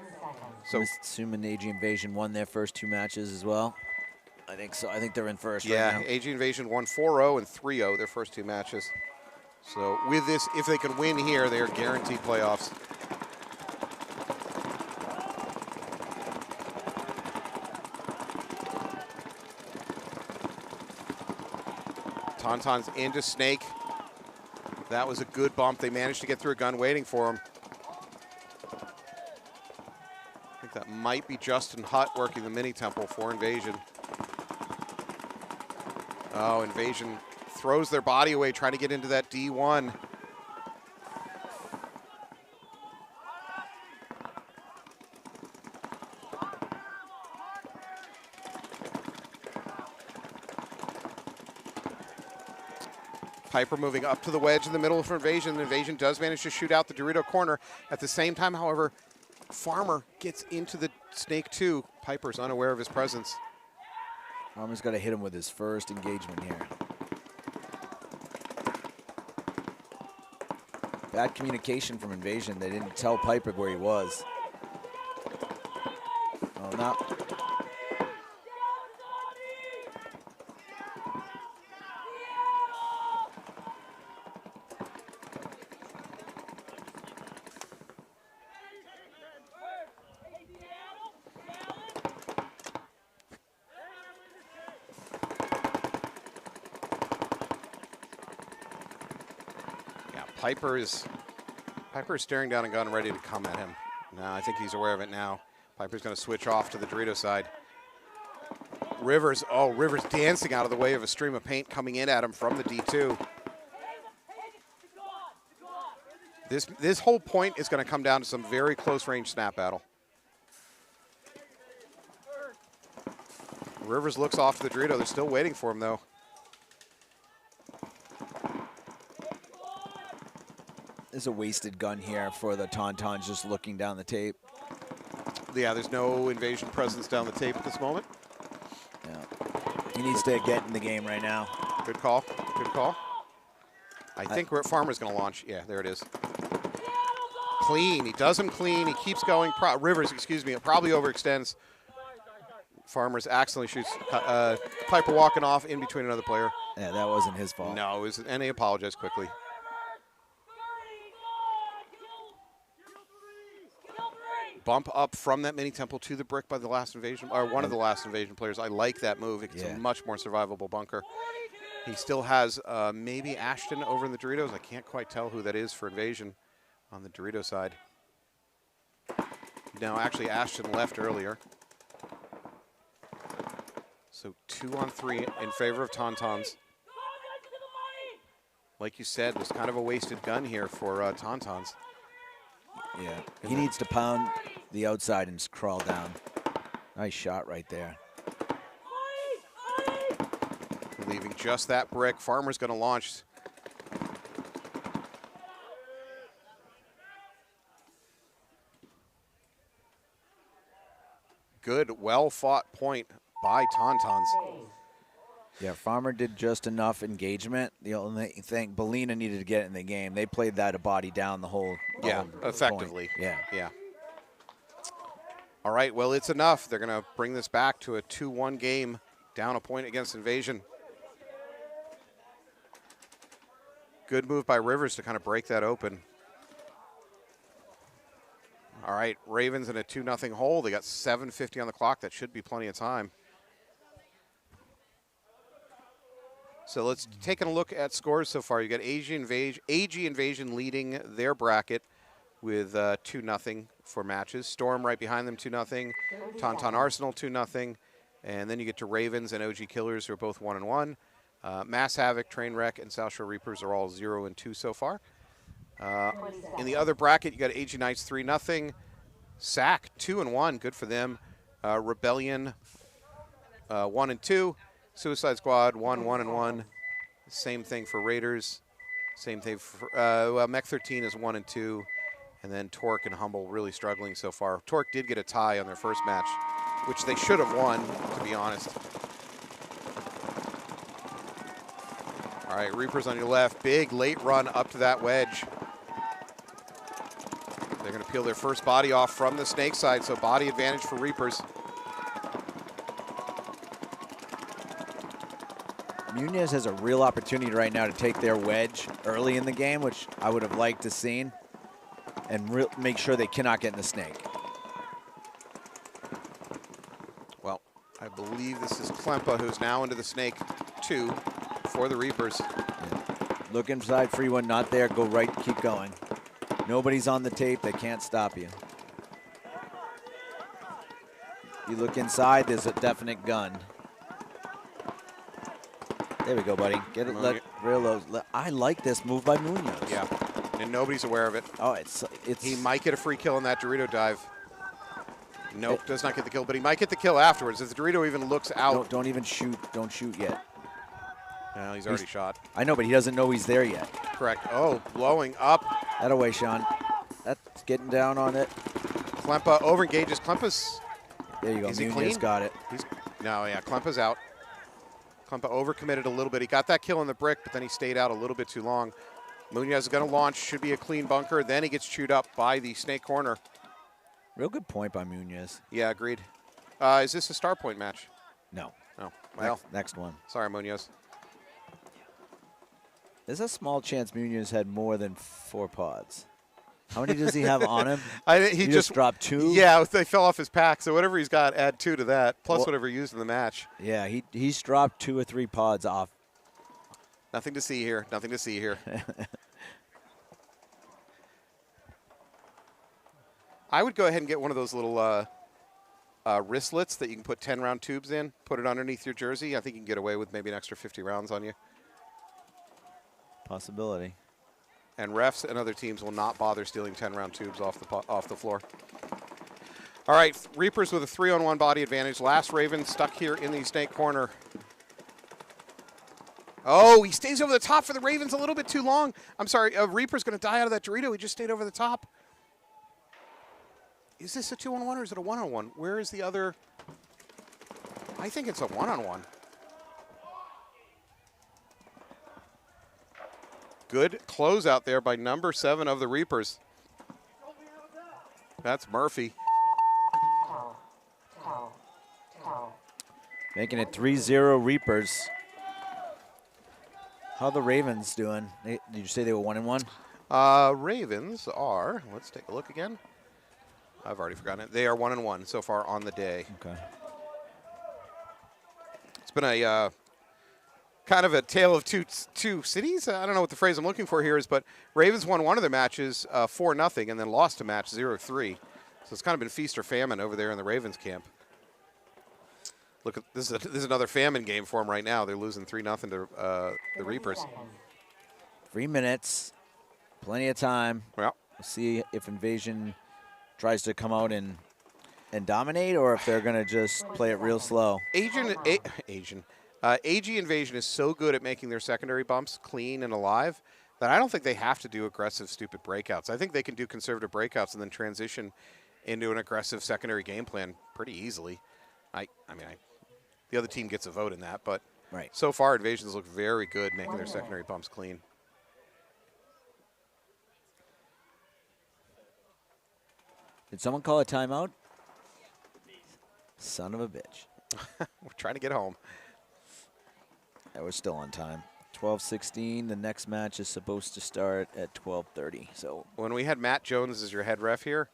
So, I'm assuming AG Invasion won their first 2 matches as well. I think so. I think they're in first right now. AG Invasion won 4-0 and 3-0 their first 2 matches. So with this, if they can win here, they are guaranteed playoffs. Tauntauns into Snake. That was a good bump. They managed to get through a gun waiting for him. I think that might be Justin Hutt working the mini temple for Invasion. Oh, Invasion throws their body away trying to get into that D1. Piper moving up to the wedge in the middle for Invasion. Invasion does manage to shoot out the Dorito corner. At the same time, however, Farmer gets into the Snake too. Piper's unaware of his presence. Farmer's got to hit him with his first engagement here. Bad communication from Invasion. They didn't tell Piper where he was. Oh, no. Piper is staring down a gun ready to come at him. No, I think he's aware of it now. Piper's going to switch off to the Dorito side. Rivers dancing out of the way of a stream of paint coming in at him from the D2. This whole point is going to come down to some very close range snap battle. Rivers looks off to the Dorito. They're still waiting for him though. There's a wasted gun here for the Tauntauns just looking down the tape. Yeah, there's no Invasion presence down the tape at this moment. Yeah. He needs to get in the game right now. Good call. Good call. I think Farmer's going to launch. Yeah, there it is. Clean. He does him clean. He keeps going. Rivers, excuse me, it probably overextends. Farmer's accidentally shoots Piper walking off in between another player. Yeah, that wasn't his fault. No, it was, and he apologized quickly. Bump up from that mini temple to the brick by the last Invasion, or one of the last Invasion players. I like that move. It's a much more survivable bunker. He still has maybe Ashton over in the Doritos. I can't quite tell who that is for Invasion on the Dorito side. No, actually Ashton left earlier. So 2 on 3 in favor of Tauntauns. Like you said, there's kind of a wasted gun here for Tauntauns. Yeah, he needs to pound the outside and crawl down. Nice shot right there. Leaving just that brick. Farmer's going to launch. good, well-fought point by Tauntauns. Yeah, Farmer did just enough engagement. The only thing, Bellina needed to get in the game. They played that a body down the whole Yeah, point. effectively. Yeah. Yeah. All right, well, it's enough. They're going to bring this back to a 2-1 game, down a point against Invasion. Good move by Rivers to kind of break that open. All right, Ravens in a 2-0 hole. They got 7:50 on the clock. That should be plenty of time. So let's take a look at scores so far. You got AG Invasion leading their bracket with 2-0 for matches. Storm right behind them, 2-0. Tauntaun Arsenal, 2-0. And then you get to Ravens and OG Killers, who are both 1-1. Mass Havoc, Trainwreck, and South Shore Reapers are all 0-2 so far. In the other bracket, you got AG Knights 3-0. SAC 2-1, good for them. Rebellion 1-2. Suicide Squad 1-1. Same thing for Raiders. Same thing for Mech 13 is 1-2. And then Torque and Humble really struggling so far. Torque did get a tie on their first match, which they should have won, to be honest. All right, Reapers on your left. Big late run up to that wedge. They're going to peel their first body off from the snake side, so body advantage for Reapers. Munoz has a real opportunity right now to take their wedge early in the game, which I would have liked to seen, and make sure they cannot get in the snake. Well, I believe this is Klempa, who's now into the snake 2 for the Reapers. Yeah. Look inside, free one, not there, go right, keep going. Nobody's on the tape, they can't stop you. You look inside, there's a definite gun. There we go, buddy. Get it, real low. I like this move by Munoz. Yeah, and nobody's aware of it. Oh, it's. He might get a free kill on that Dorito dive. Nope, does not get the kill, but he might get the kill afterwards. If the Dorito even looks out. Don't even shoot. Don't shoot yet. No, he's already shot. I know, but he doesn't know he's there yet. Correct. Oh, blowing up. That away, Sean. That's getting down on it. Klempa over-engages. Klempa's. There you go. Is he Munoz clean? got it. No, yeah, Klempa's out. Klempa overcommitted a little bit. He got that kill on the brick, but then he stayed out a little bit too long. Munoz is going to launch. Should be a clean bunker. Then he gets chewed up by the snake corner. Real good point by Munoz. Yeah, agreed. Is this a star point match? No. Oh, well. Next one. Sorry, Munoz. There's a small chance Munoz had more than 4 pods. How many does he have on him? He just dropped 2? Yeah, they fell off his pack, so whatever he's got, add 2 to that, plus whatever he used in the match. Yeah, he's dropped 2 or 3 pods off. Nothing to see here. Nothing to see here. I would go ahead and get one of those little wristlets that you can put 10-round tubes in, put it underneath your jersey. I think you can get away with maybe an extra 50 rounds on you. Possibility. And refs and other teams will not bother stealing 10-round tubes off the floor. All right, Reapers with a 3-on-1 body advantage. Last Raven stuck here in the snake corner. Oh, he stays over the top for the Ravens a little bit too long. I'm sorry, Reaper's going to die out of that Dorito. He just stayed over the top. Is this a 2-on-1 or is it a 1-on-1? Where is the other? I think it's a 1-on-1. Good close out there by number 7 of the Reapers. That's Murphy. Making it 3-0 Reapers. How are the Ravens doing? Did you say they were 1-1? Ravens are, let's take a look again. I've already forgotten it. They are 1-1 so far on the day. Okay. It's been a kind of a tale of two cities. I don't know what the phrase I'm looking for here is, but Ravens won one of their matches 4-0 and then lost a match 0-3. So it's kind of been feast or famine over there in the Ravens camp. Look at this is another famine game for them right now. They're losing 3-0 to the Reapers. 3 minutes, plenty of time. Well, we'll see if Invasion tries to come out and dominate, or if they're going to just play it real slow. AG Invasion is so good at making their secondary bumps clean and alive that I don't think they have to do aggressive, stupid breakouts. I think they can do conservative breakouts and then transition into an aggressive secondary game plan pretty easily. I mean, the other team gets a vote in that, but so far Invasions look very good making their secondary bumps clean. Did someone call a timeout? Son of a bitch. We're trying to get home. Yeah, we're still on time. 12:16. The next match is supposed to start at 12:30. So when we had Matt Jones as your head ref here,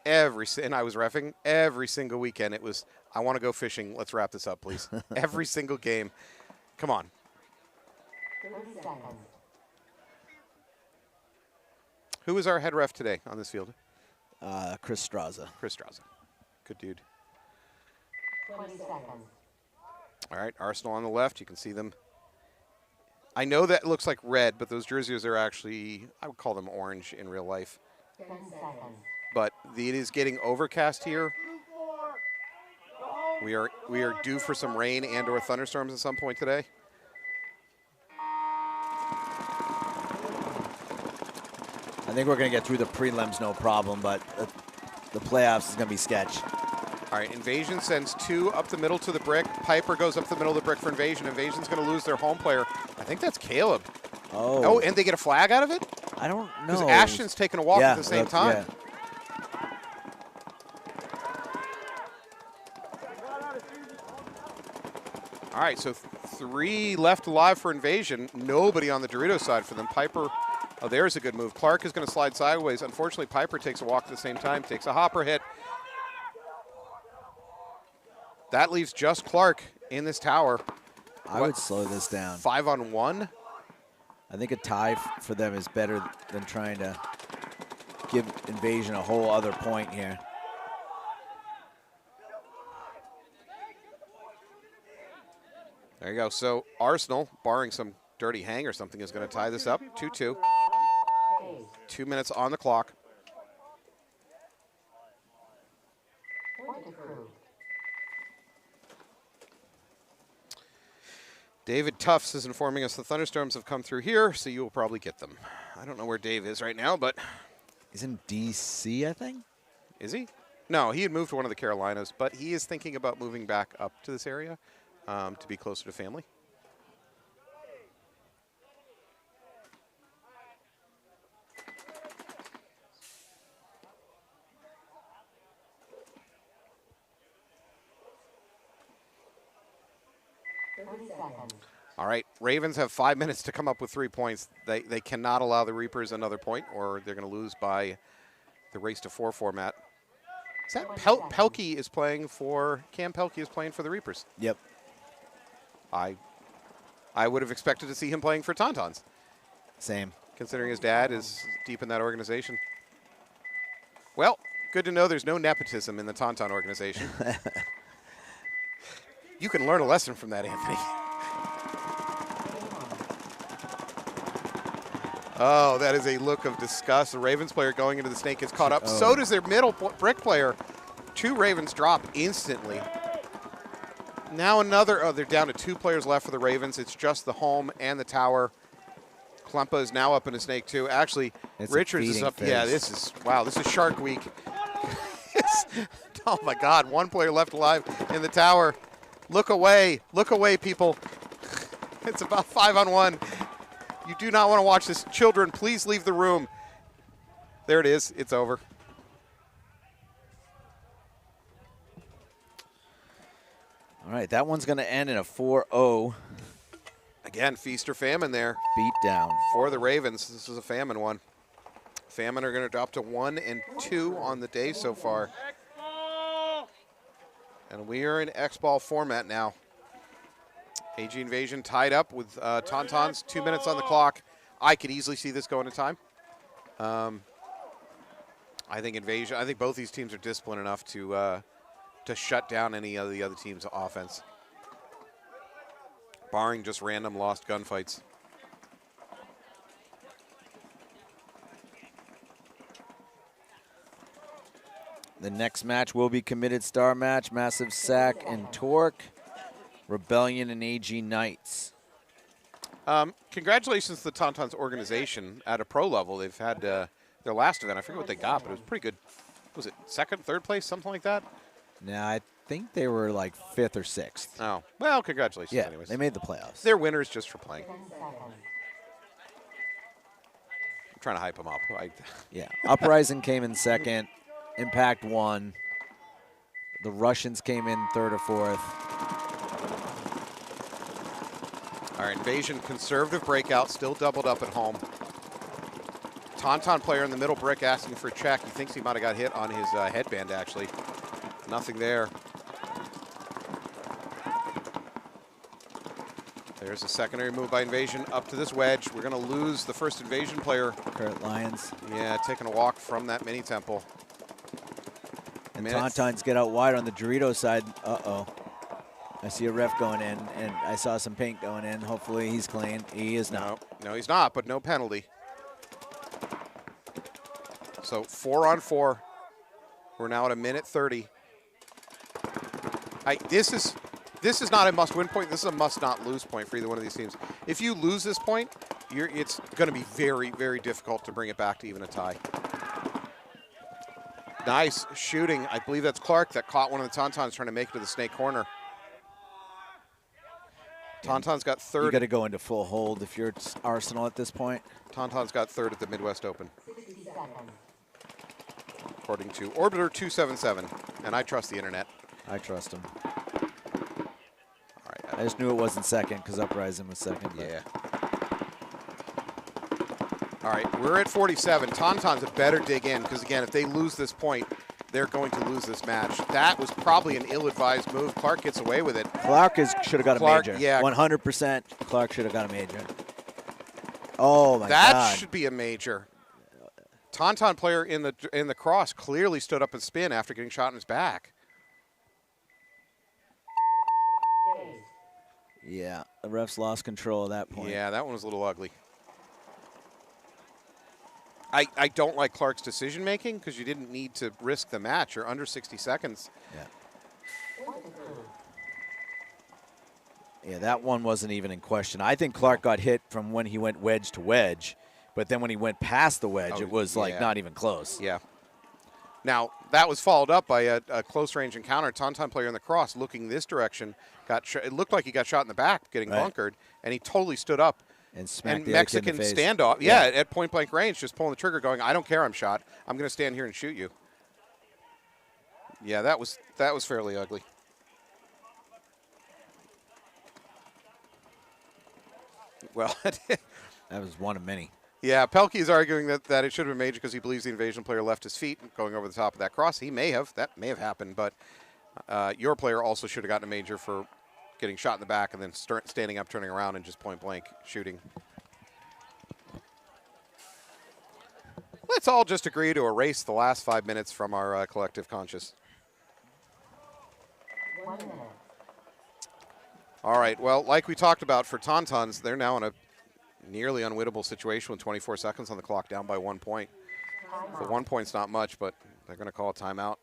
and I was reffing every single weekend, it was, I want to go fishing. Let's wrap this up, please. Every single game. Come on. 30 seconds. Who is our head ref today on this field? Chris Straza. Chris Straza. Good dude. 20 seconds. All right, Arsenal on the left. You can see them. I know that looks like red, but those jerseys are actually, I would call them orange in real life. 10 seconds. But it is getting overcast here. We are due for some rain and or thunderstorms at some point today. I think we're going to get through the prelims no problem, but the playoffs is going to be sketch. All right, Invasion sends 2 up the middle to the brick. Piper goes up the middle of the brick for Invasion. Invasion's going to lose their home player. I think that's Caleb. Oh, and they get a flag out of it? I don't know. Because Ashton's taking a walk at the same time. Yeah. All right, so 3 left alive for Invasion. Nobody on the Dorito side for them. Piper, oh, there's a good move. Clark is going to slide sideways. Unfortunately, Piper takes a walk at the same time, takes a hopper hit. That leaves just Clark in this tower. I would slow this down. 5-on-1? I think a tie for them is better than trying to give Invasion a whole other point here. There you go. So Arsenal, barring some dirty hang or something, is going to tie this up. 2-2. 2 minutes on the clock. Point approved. David Tufts is informing us the thunderstorms have come through here, so you will probably get them. I don't know where Dave is right now, but... He's in D.C., I think? Is he? No, he had moved to one of the Carolinas, but he is thinking about moving back up to this area to be closer to family. All right, Ravens have 5 minutes to come up with 3 points. They cannot allow the Reapers another point, or they're going to lose by the race to 4 format. Is that Pelkey is playing for, Cam Pelkey is playing for the Reapers? Yep. I would have expected to see him playing for Tauntauns. Same. Considering his dad is deep in that organization. Well, good to know there's no nepotism in the Tauntaun organization. You can learn a lesson from that, Anthony. Oh, that is a look of disgust. The Ravens player going into the snake is caught up. Oh. So does their middle brick player. 2 Ravens drop instantly. Now another, oh, they're down to 2 players left for the Ravens. It's just the home and the tower. Klempa is now up in a snake too. Actually, it's Richards is up. Phase. Yeah, this is, wow, this is Shark Week. Oh my God, 1 player left alive in the tower. Look away, people. It's about 5-on-1. You do not want to watch this. Children, please leave the room. There it is. It's over. All right, that one's going to end in a 4-0. Again, feast or famine there. Beat down. For the Ravens. This is a famine one. Famine are going to drop to 1 and 2 on the day so far. And we are in X-Ball format now. AG Invasion tied up with Tauntauns, 2 minutes on the clock. I could easily see this going to time. I think Invasion, I think both these teams are disciplined enough to shut down any of the other team's offense. Barring just random lost gunfights. The next match will be committed star match, Massive Sack and Torque. Rebellion and AG Knights. Congratulations to the Tauntauns organization at a pro level. They've had their last event. I forget what they got, but it was pretty good. was it second, third place, something like that? No, I think they were like 5th or 6th. Oh, well, congratulations Yeah, anyways. they made the playoffs. They're winners just for playing. 10 seconds. I'm trying to hype them up. Yeah, Uprising came in 2nd. Impact won. The Russians came in 3rd or 4th. All right, Invasion, conservative breakout, still doubled up at home. Tauntaun player in the middle brick asking for a check. He thinks he might have got hit on his headband, actually. Nothing there. There's a secondary move by Invasion up to this wedge. We're going to lose the first Invasion player. Kurt Lyons. Yeah, taking a walk from that mini temple. And Tauntauns get out wide on the Dorito side. Uh-oh. I see a ref going in, and I saw some paint going in. Hopefully he's clean. He is not. No, he's not, but no penalty. So 4-on-4. We're now at 1:30. This is not a must-win point. This is a must-not-lose point for either one of these teams. If you lose this point, it's going to be very, very difficult to bring it back to even a tie. Nice shooting. I believe that's Clark that caught one of the Tauntauns trying to make it to the snake corner. Tauntaun's got 3rd. You got to go into full hold if you're Arsenal at this point. Tauntaun's got 3rd at the Midwest Open, 60 seconds. according to Orbiter 277, and I trust the internet. I trust him. All right. I just knew it wasn't 2nd because Uprising was 2nd. But Yeah. All right, we're at 47. Tauntaun's a better dig in because, again, if they lose this point, they're going to lose this match. That was probably an ill-advised move. Clark gets away with it. Clark should have got a major. Yeah. 100% Clark should have got a major. Oh, my God. That should be a major. Tauntaun player in the cross clearly stood up and spin after getting shot in his back. Phase. Yeah, the refs lost control at that point. Yeah, that one was a little ugly. I don't like Clark's decision-making because you didn't need to risk the match. You're under 60 seconds. Yeah. Point approved. Yeah, that one wasn't even in question. I think Clark got hit from when he went wedge to wedge, but then when he went past the wedge, it was like not even close. Yeah. Now, that was followed up by a close-range encounter. Tauntaun player in the cross looking this direction. It looked like he got shot in the back, getting bunkered, and he totally stood up. And smacked the Mexican in the face. standoff. Yeah, at point-blank range, just pulling the trigger going, I don't care I'm shot. I'm going to stand here and shoot you. Yeah, that was fairly ugly. Well, that was one of many. Yeah, Pelkey is arguing that it should have been major because he believes the Invasion player left his feet going over the top of that cross. He may have. That may have happened, but your player also should have gotten a major for getting shot in the back and then standing up, turning around, and just point-blank shooting. Let's all just agree to erase the last 5 minutes from our collective conscious. 1 minute. All right, well, like we talked about for Tauntauns, they're now in a nearly unwinnable situation with 24 seconds on the clock, down by 1 point. The 1 point's not much, but they're going to call a timeout.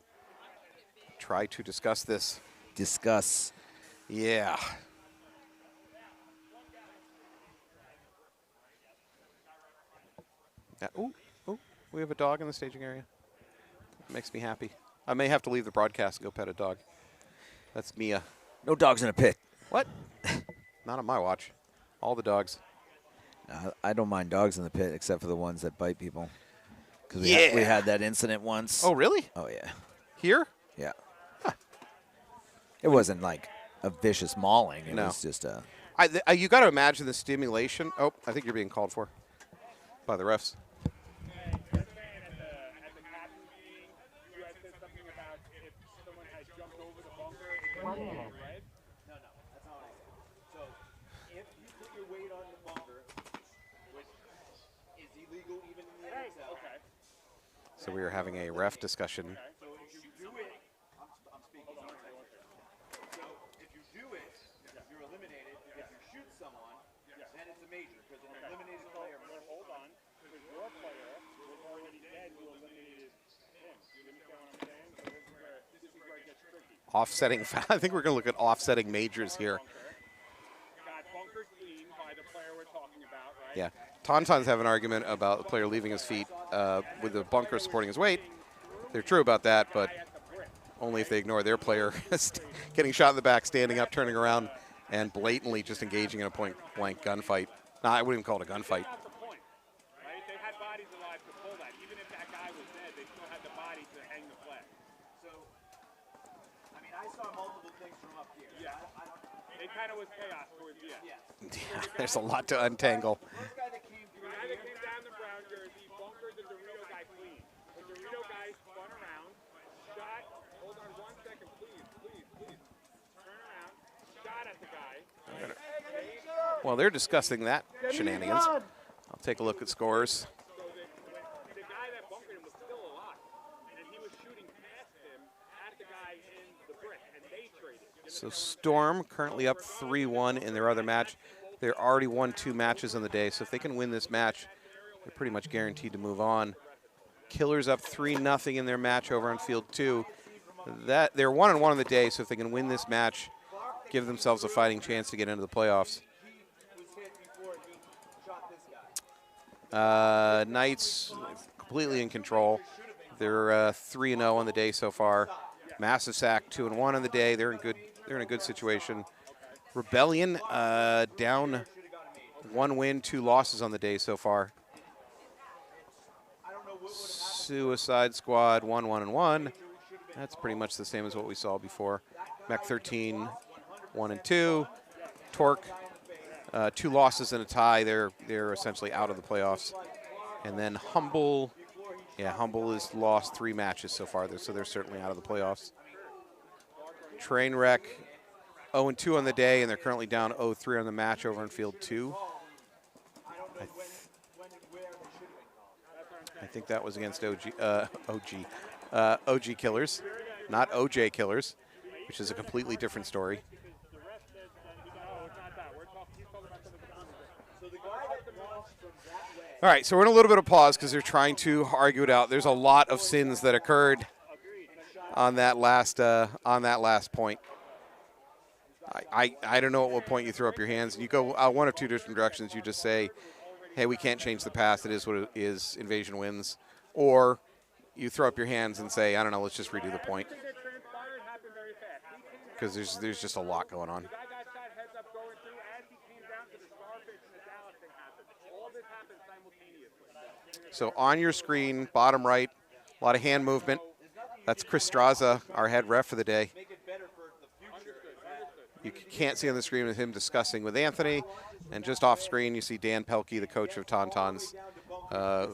Try to discuss this. Discuss. Yeah. Ooh, we have a dog in the staging area. Makes me happy. I may have to leave the broadcast and go pet a dog. That's Mia. No dogs in a pit. What? Not on my watch. All the dogs. I don't mind dogs in the pit except for the ones that bite people. Because we had that incident once. Oh, really? Oh, yeah. Here? Yeah. Huh. It wasn't like a vicious mauling. It was just a... you got to imagine the stimulation. Oh, I think you're being called for by the refs. Yesterday at the captain's meeting, you guys said something about if someone has jumped over the bunker, it's 1 minute. right? No, that's not what I said. So, if you put your weight on the bunker, which is illegal even in the NEXL. Okay. So we are having a ref discussion. So if you do it, I'm speaking. So, if you do it, you're eliminated. If you shoot someone, then it's a major because an eliminated player. hold on, because your player was already dead, you eliminated him. You understand what I'm saying? So this is where it gets tricky. Offsetting. I think we're going to look at offsetting majors here. Got bunker clean by the player we're talking about, right? Yeah. Tauntauns have an argument about the player leaving his feet with the bunker supporting his weight. they're true about that, but only if they ignore their player getting shot in the back, standing up, turning around, and blatantly just engaging in a point-blank gunfight. No, I wouldn't even call it a gunfight. That's the point, right? They had bodies alive to pull that. Even if that guy was dead, they still had the body to hang the flag. So, I mean, I saw multiple things from up here. Yeah. It kind of was chaos towards the end. Yeah, there's a lot to untangle. First guy that came The through guy that here, came down the brown jersey bunkered the Dorito guy clean. The Dorito guy spun around, shot. Hold on 1 second, please. Turn around, shot at the guy. Well, they're discussing that shenanigans. I'll take a look at scores. So the guy that bunkered him was still alive, and he was shooting past him at the guy in the brick, and they traded. So Storm currently up 3-1 in their other match. They're already won 2 matches on the day, so if they can win this match, they're pretty much guaranteed to move on. Killers up 3-0 in their match over on field 2. They're 1-1 on the day, so if they can win this match, give themselves a fighting chance to get into the playoffs. Knights completely in control. They're 3-0 on the day so far. Massive sack 2-1 on the day. They're in a good situation. Rebellion down 1 win, 2 losses on the day so far. Suicide Squad 1-1-1. That's pretty much the same as what we saw before. Mech 13 1-2. Torque 2 losses and a tie. They're essentially out of the playoffs. And then Humble, Humble has lost 3 matches so far, so they're certainly out of the playoffs. Trainwreck 0-2 on the day, and they're currently down 0-3 on the match over in field 2. I think that was against OG Killers, not OJ Killers, which is a completely different story. All right, so we're in a little bit of pause because they're trying to argue it out. There's a lot of sins that occurred on that last point. I don't know at what point you throw up your hands. You go one of 2 different directions. You just say, hey, we can't change the past. It is what it is. Invasion wins. Or you throw up your hands and say, I don't know, let's just redo the point. Because there's just a lot going on. So on your screen, bottom right, a lot of hand movement. That's Chris Straza, our head ref for the day. You can't see on the screen with him discussing with Anthony. And just off screen, you see Dan Pelkey, the coach of Tauntauns,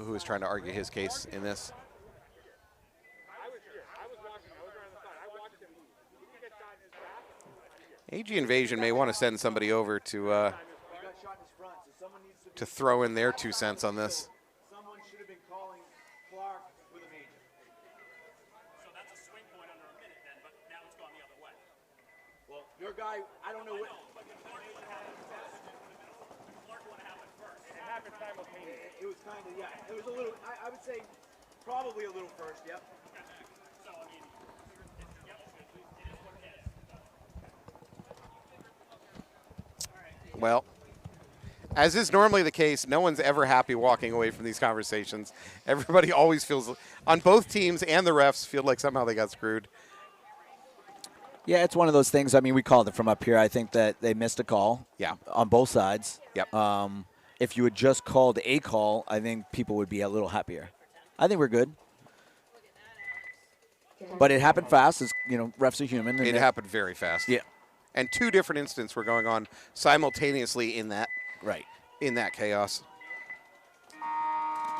who is trying to argue his case in this. AG Invasion may want to send somebody over to throw in their 2 cents on this. someone should have been calling Clark with a major. So that's a swing point under a minute then, but now it's gone the other way. Well, your guy, I don't know what. But Clark would have happened first. Clark would have happened first. It happened simultaneously. It was kind of, yeah. It was a little, I would say probably a little first, yep. So, I mean, it is what it is. Well, as is normally the case, no one's ever happy walking away from these conversations. Everybody always feels, on both teams and the refs, feel like somehow they got screwed. Yeah, it's one of those things. I mean, we called it from up here. I think that they missed a call. Yeah. On both sides. Yep. If you had just called a call, I think people would be a little happier. I think we're good. But it happened fast. As refs are human. It happened very fast. Yeah. And 2 different incidents were going on simultaneously in that chaos.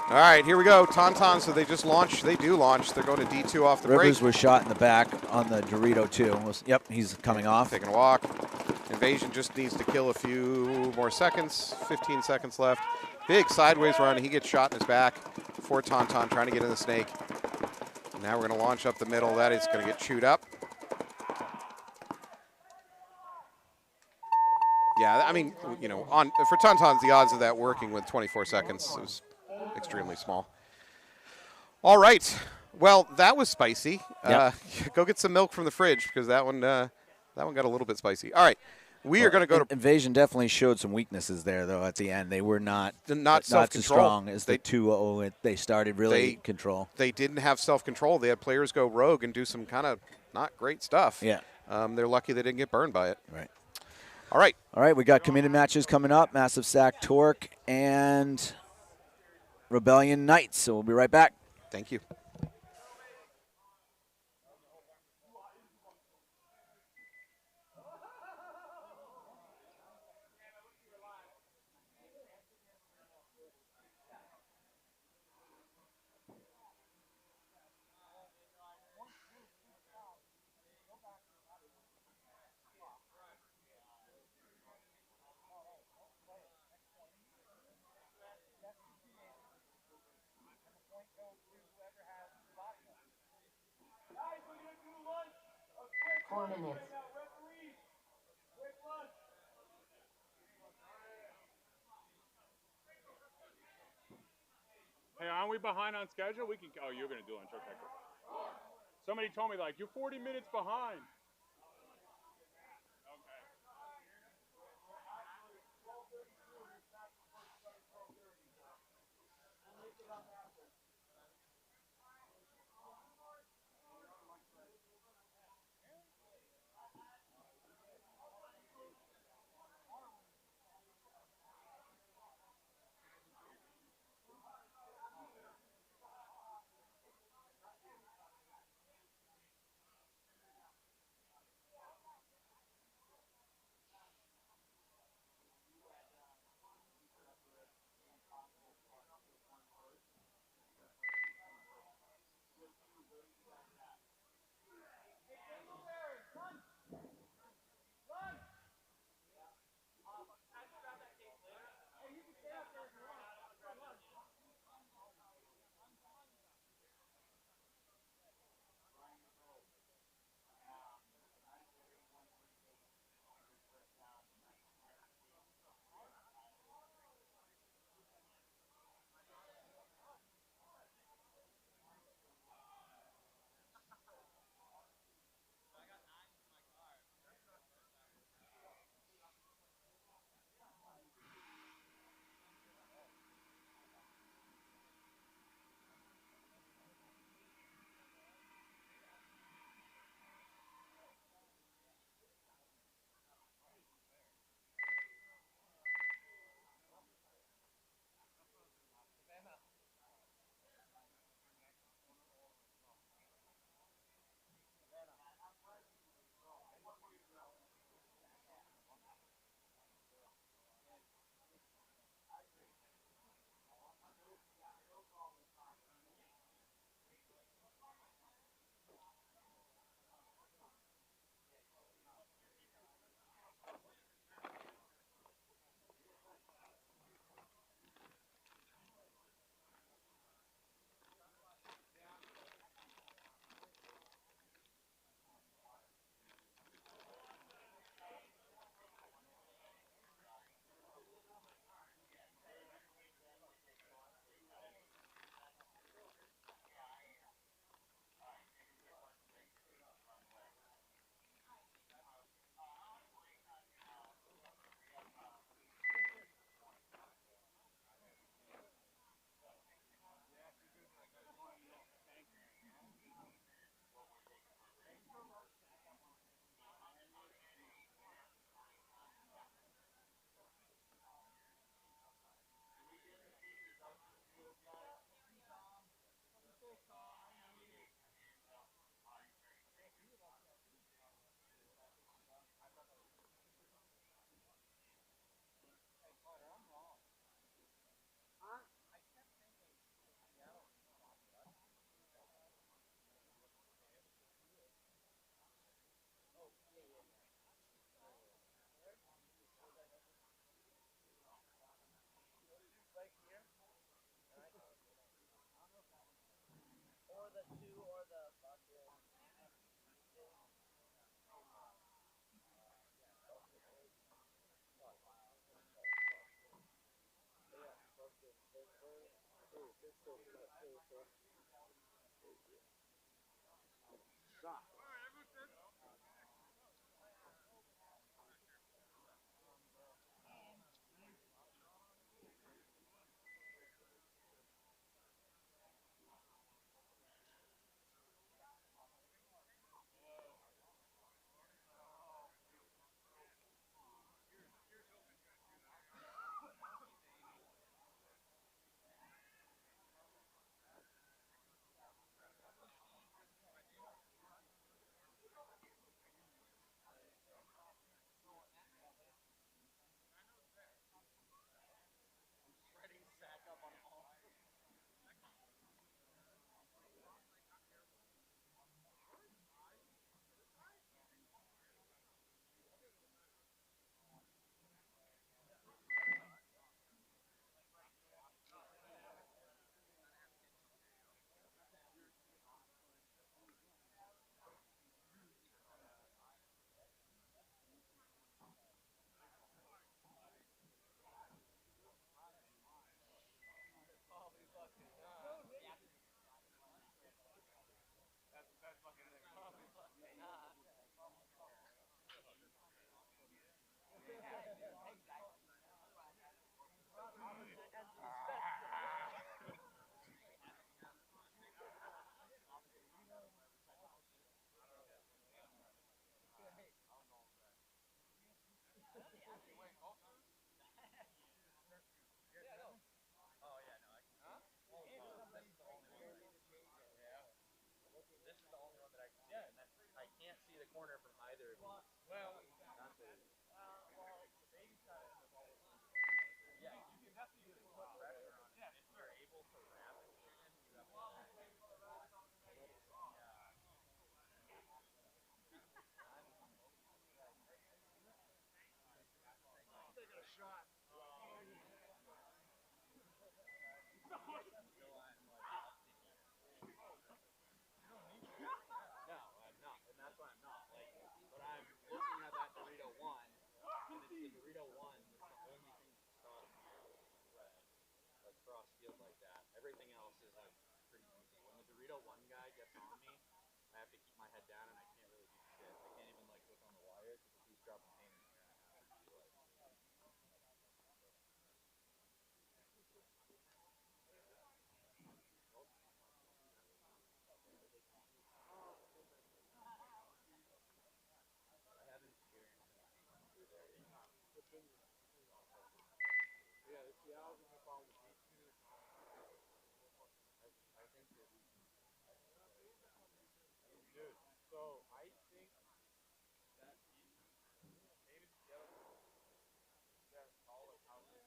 All right, here we go. Tauntaun, so they just launched. They do launch. They're going to D2 off the Rivers break. was shot in the back on the Dorito, too. Yep, he's coming off. Taking a walk. Invasion just needs to kill a few more seconds. 15 seconds left. Big sideways run. He gets shot in his back for Tauntaun trying to get in the snake. Now we're going to launch up the middle. That is going to get chewed up. Yeah, I mean, for Tauntauns, the odds of that working with 24 seconds was extremely small. All right. Well, that was spicy. Yep. Go get some milk from the fridge because that one got a little bit spicy. All right. We are going to go to Invasion definitely showed some weaknesses there, though. At the end, they were not self-control. as strong as the 2-0. They started really control. They didn't have self-control. They had players go rogue and do some kind of not great stuff. Yeah. They're lucky they didn't get burned by it. Right. All right. All right, we got committed matches coming up. Massive Sack Torque and Rebellion Knights. So we'll be right back. Thank you. Hey, aren't we behind on schedule? We can. Oh, you're gonna do lunch. Okay, cool. Somebody told me like you're 40 minutes behind. Cheeto one guy gets on me, I have to keep my head down and I can't really do shit. I can't even like look on the wire because if he's dropping painters, I have to like. I haven't experienced it. Yeah, the Seattle's gonna follow the beach too. I think that dude, so I think that beach maybe together that taller houses.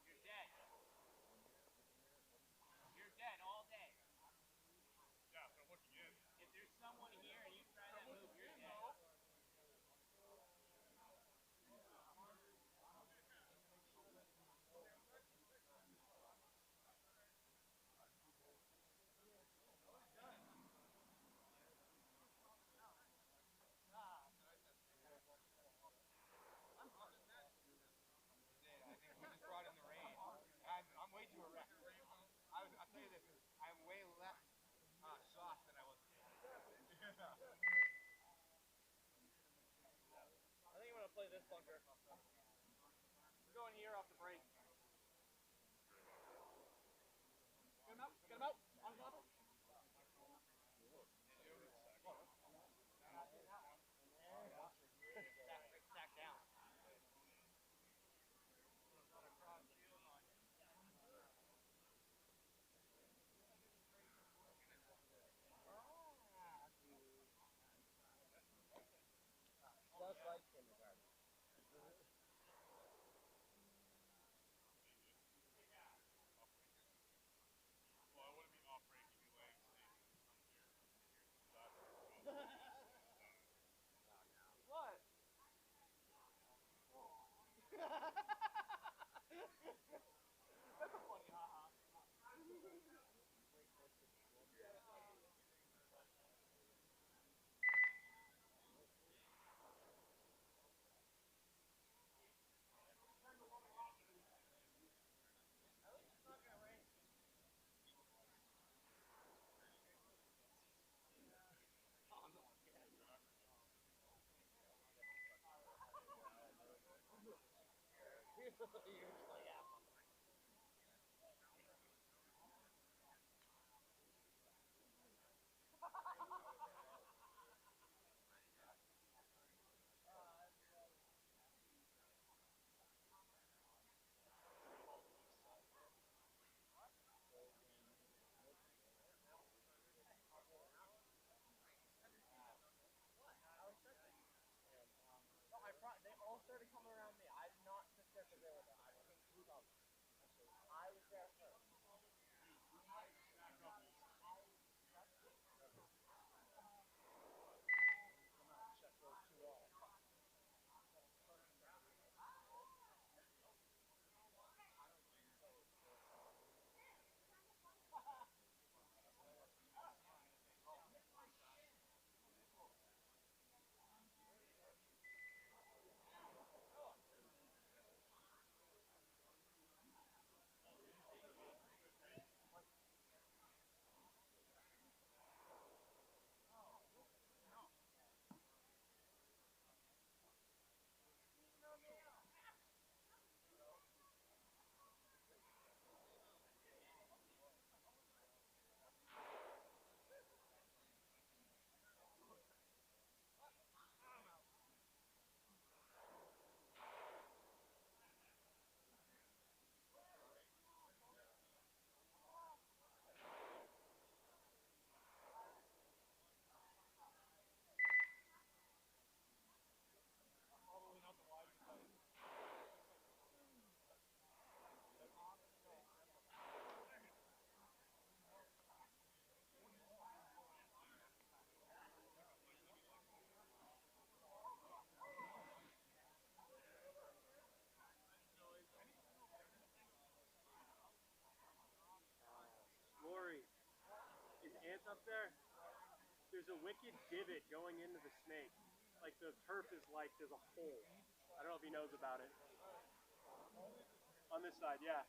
You're dead. You're dead all day. Yeah, so I'm looking in. If there's someone here and you try that move, you're dead. I think we just brought in the rain. I'm way too erect. I'll tell you this, I'm way less soft than I was before. I think I'm gonna play this bunker. I'm going here off the break. Get him out! Get him out! On the level. Stack down. Just like kindergarten. Well, I wouldn't be off break, you'd be laying safe and come here. What? That's a funny haha. Usually, yeah. No, they all started coming around me. I did not sit there because they were there. I came through them. I was there first. Check those two off. Lori, is Ant up there? There's a wicked divot going into the snake. Like the turf is like there's a hole. I don't know if he knows about it. On this side, yeah.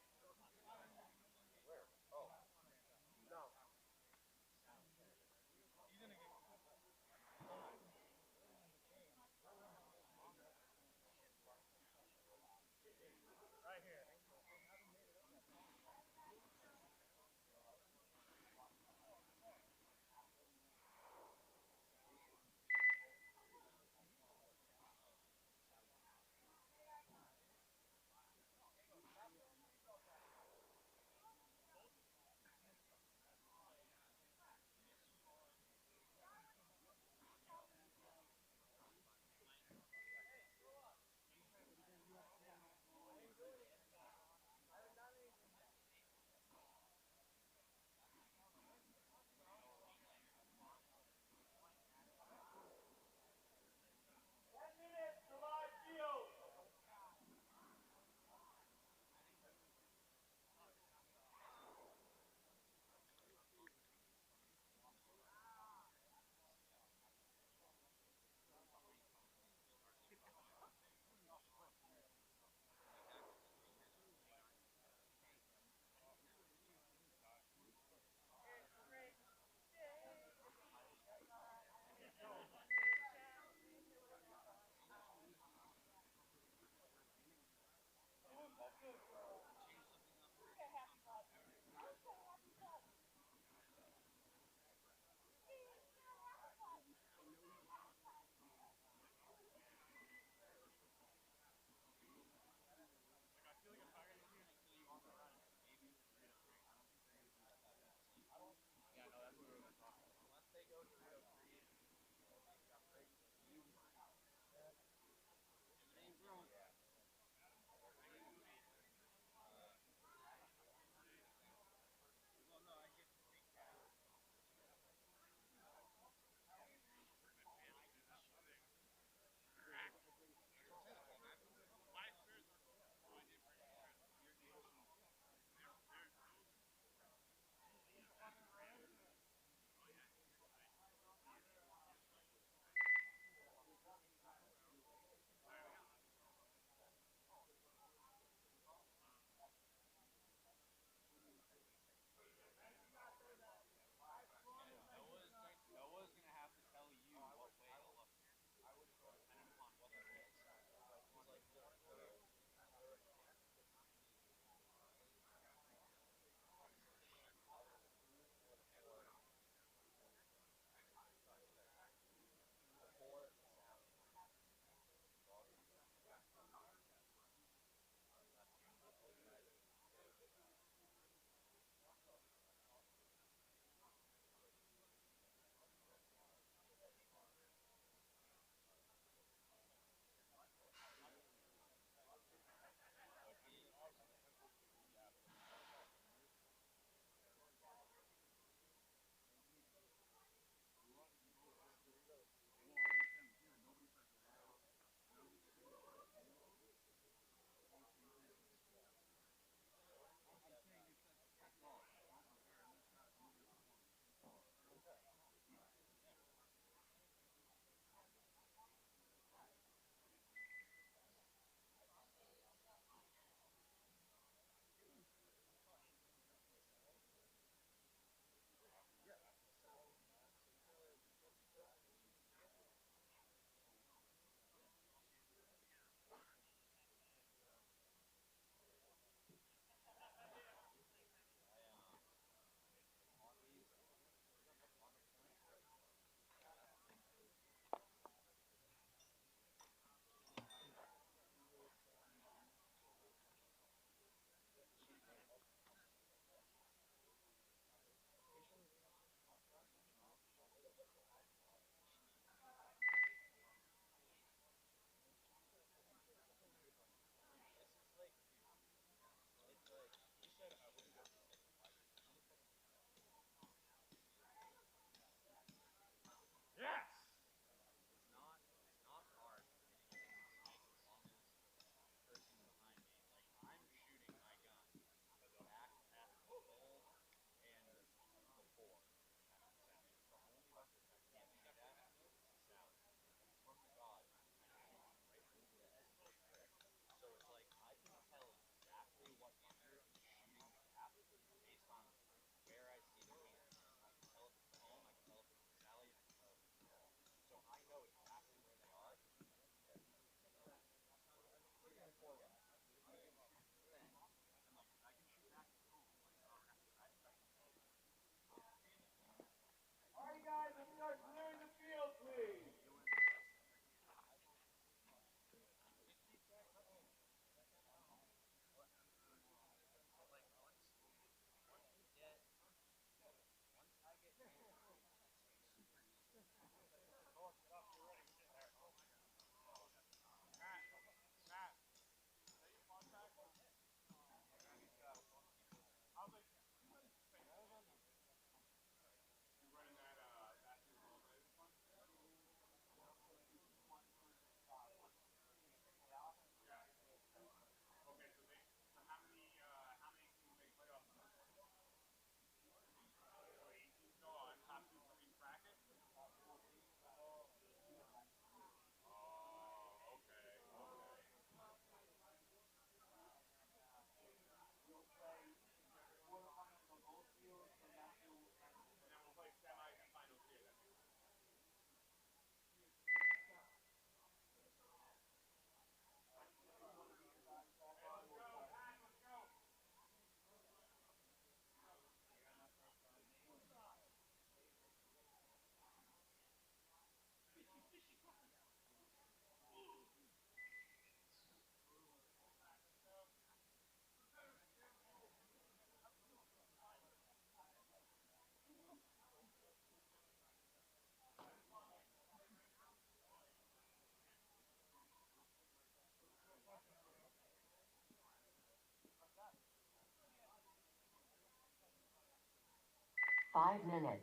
5 minutes.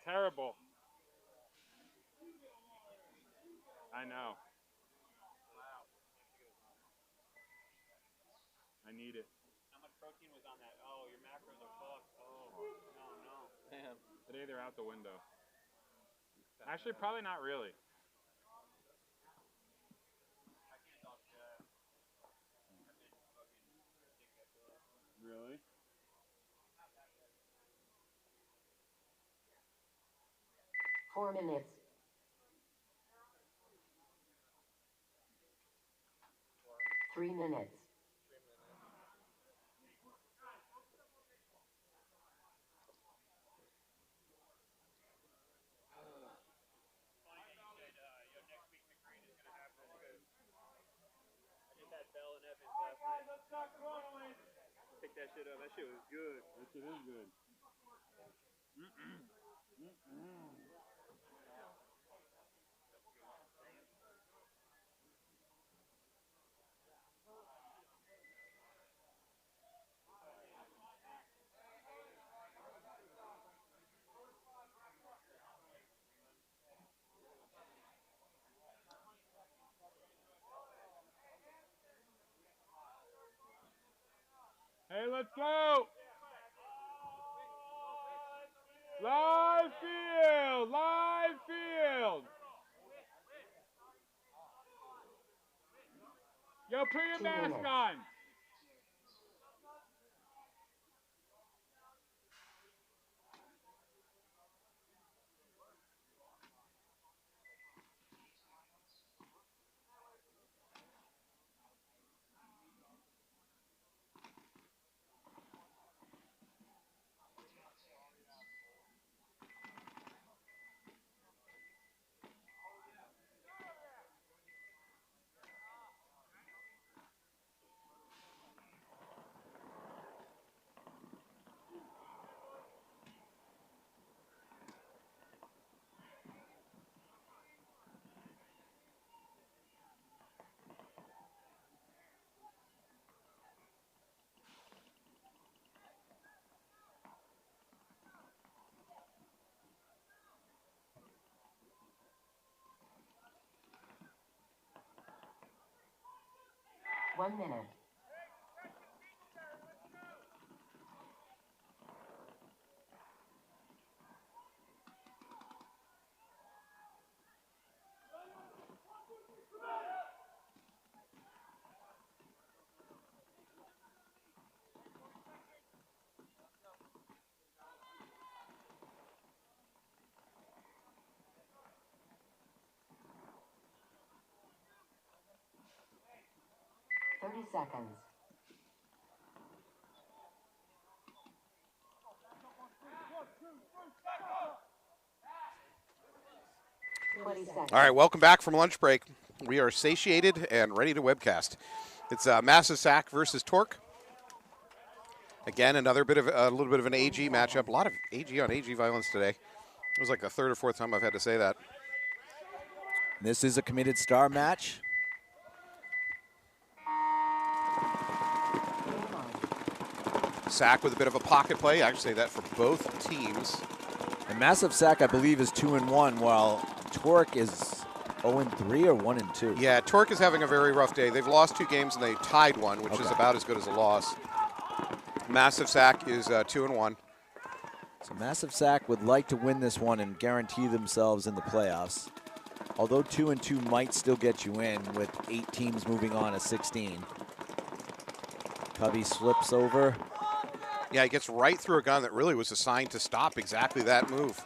Terrible. I know. I need it. How much protein was on that? Oh, your macros are fucked. Oh, no. Damn. Today they're out the window. Actually, probably not really. Really? Four minutes. 3 minutes. I just had Bell and Evans last night. Pick that shit up. That shit was good. That shit is good. Hey, let's go! Live field! Live field! Yo, put your 2 mask minutes. on! 1 minute. Seconds. 20 seconds. All right, welcome back from lunch break. We are satiated and ready to webcast. It's Massive Sack versus Torque. Again, a little bit of an AG matchup. A lot of AG on AG violence today. It was like the third or fourth time I've had to say that. This is a committed star match. Sack with a bit of a pocket play. I should say that for both teams. And Massive Sack, I believe, is 2-1, while Torque is 0-3 or 1-2. Yeah, Torque is having a very rough day. They've lost 2 games and they tied 1, which is about as good as a loss. Massive Sack is 2-1. So Massive Sack would like to win this one and guarantee themselves in the playoffs. Although 2-2 might still get you in with 8 teams moving on to 16. Covey slips over. Yeah, he gets right through a gun that really was assigned to stop exactly that move.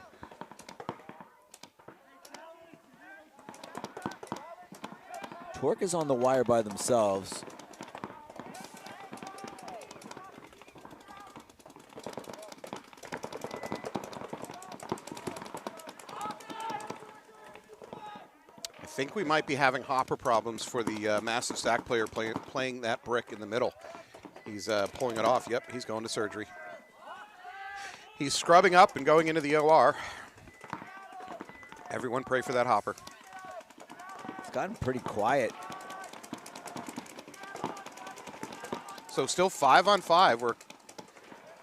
Torque is on the wire by themselves. think we might be having hopper problems for the massive stack player playing that brick in the middle. He's pulling it off. Yep, he's going to surgery. He's scrubbing up and going into the OR. Everyone pray for that hopper. It's gotten pretty quiet. So still 5-on-5. We're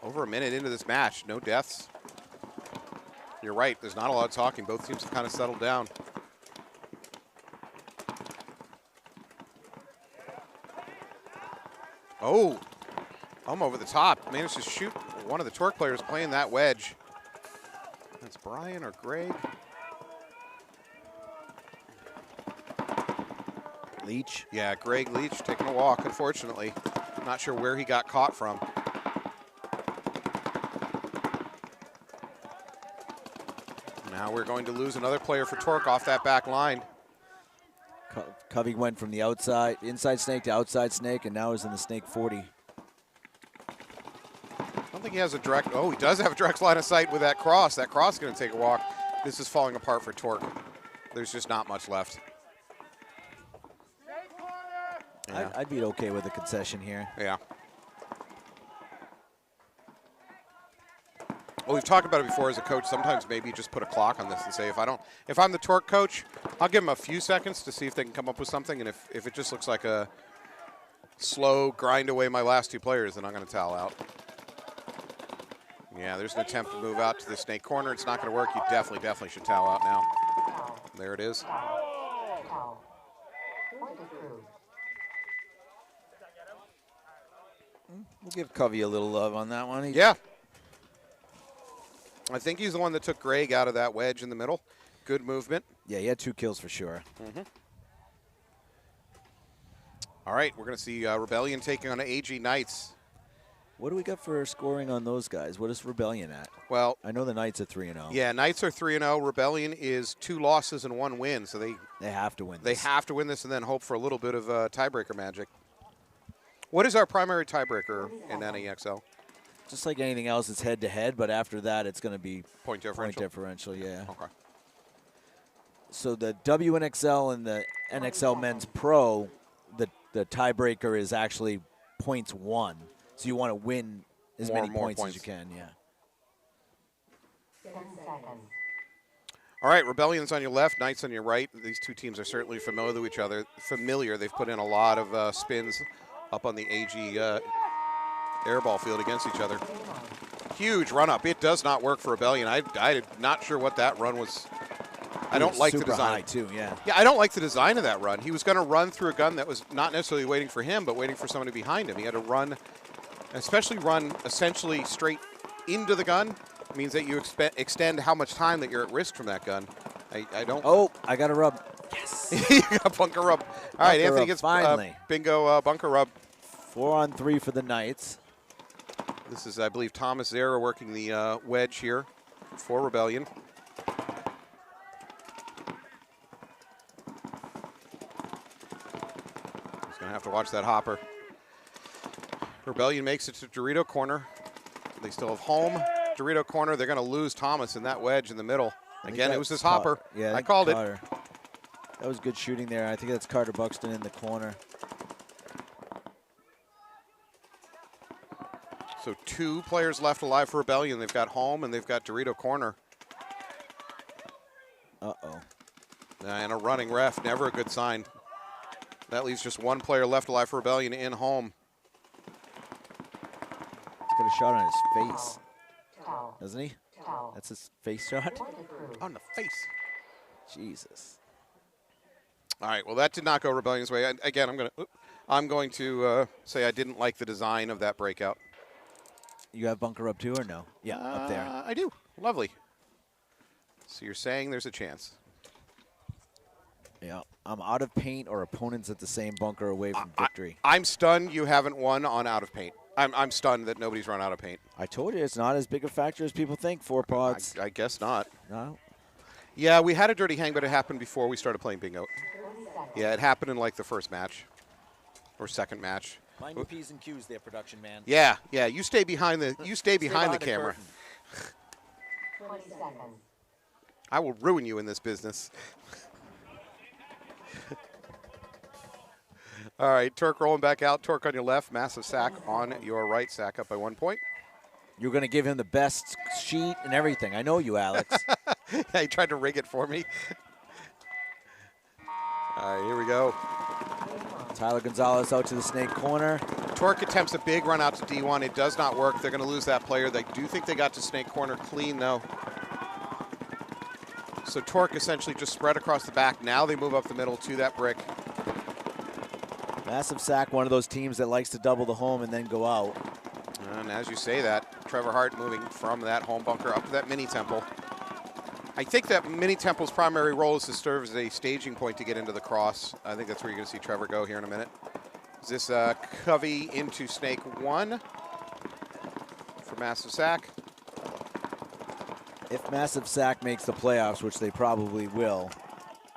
over a minute into this match. No deaths. You're right. There's not a lot of talking. Both teams have kind of settled down. Oh, I'm over the top. Managed to shoot one of the Torque players playing that wedge. That's Brian or Greg. Leach. Yeah, Greg Leach taking a walk, unfortunately. Not sure where he got caught from. Now we're going to lose another player for Torque off that back line. Covey went from the inside snake to outside snake, and now is in the snake 40. I don't think he has a direct, oh, he does have a direct line of sight with that cross. That cross is going to take a walk. This is falling apart for Torque. There's just not much left. Yeah. I'd be okay with a concession here. Yeah. Well, we've talked about it before as a coach. Sometimes maybe just put a clock on this and say, if I'm the Torque coach, I'll give them a few seconds to see if they can come up with something. And if it just looks like a slow grind away my last two players, then I'm going to towel out. Yeah, there's an attempt to move out to the snake corner. It's not going to work. You definitely should towel out now. There it is. We'll give Covey a little love on that one. Yeah. I think he's the one that took Greg out of that wedge in the middle. Good movement. Yeah, he had 2 kills for sure. Mm-hmm. All right, we're going to see Rebellion taking on AG Knights. What do we got for scoring on those guys? What is Rebellion at? Well, I know the Knights are 3-0. Yeah, Knights are 3-0. Rebellion is 2 losses and 1 win, so they have to win this. They have to win this and then hope for a little bit of tiebreaker magic. What is our primary tiebreaker in NEXL? Just like anything else, it's head-to-head, but after that, it's going to be point differential, yeah. Okay. So the WNXL and the NXL Men's Pro, the tiebreaker is actually points won. So you want to win as many points as you can, yeah. 10 seconds. All right, Rebellion's on your left, Knights on your right. These two teams are certainly familiar with each other. They've put in a lot of spins up on the AG airball field against each other. Huge run up. It does not work for Rebellion. I'm not sure what that run was. I don't like the design. High too, yeah. Yeah, I don't like the design of that run. He was going to run through a gun that was not necessarily waiting for him, but waiting for somebody behind him. He had to run, especially run essentially straight into the gun. It means that you extend how much time that you're at risk from that gun. I don't. Oh, I got a rub. Yes. You got bunker rub. All right, Anthony gets finally. Bingo bunker rub. 4-on-3 for the Knights. This is, I believe, Thomas Zera working the wedge here for Rebellion. He's going to have to watch that hopper. Rebellion makes it to Dorito corner. They still have home. Dorito corner. They're going to lose Thomas in that wedge in the middle. Again, it was his hopper. Yeah, I called it. That was good shooting there. I think that's Carter Buxton in the corner. So 2 players left alive for Rebellion. They've got home and they've got Dorito corner. Uh-oh. And a running ref, never a good sign. That leaves just 1 player left alive for Rebellion in home. He's got a shot on his face, doesn't he? That's his face shot? On the face. Jesus. All right, well, that did not go Rebellion's way. Again, I'm going to say I didn't like the design of that breakout. You have bunker up too or no? Yeah, up there. I do. Lovely. So you're saying there's a chance. Yeah, I'm out of paint or opponents at the same bunker away from victory. I'm stunned you haven't won on out of paint. I'm stunned that nobody's run out of paint. I told you it's not as big a factor as people think. 4 pods. I guess not. No. Yeah, we had a dirty hang, but it happened before we started playing bingo. Yeah, it happened in like the first match or second match. Mind your P's and Q's there, production man. Yeah, yeah. You stay behind the behind the camera. 20 seconds. I will ruin you in this business. All right, Torque rolling back out. Torque on your left, massive sack on your right. Sack up by 1 point. You're going to give him the best sheet and everything. I know you, Alex. Yeah, he tried to rig it for me. All right, here we go. Tyler Gonzalez out to the snake corner. Torque attempts a big run out to D1. It does not work. They're going to lose that player. They do think they got to snake corner clean, though. So Torque essentially just spread across the back. Now they move up the middle to that brick. Massive sack, one of those teams that likes to double the home and then go out. And as you say that, Trevor Hart moving from that home bunker up to that mini temple. I think that mini temple's primary role is to serve as a staging point to get into the cross. I think that's where you're going to see Trevor go here in a minute. Is this Covey into snake 1 for massive sack? If massive sack makes the playoffs, which they probably will,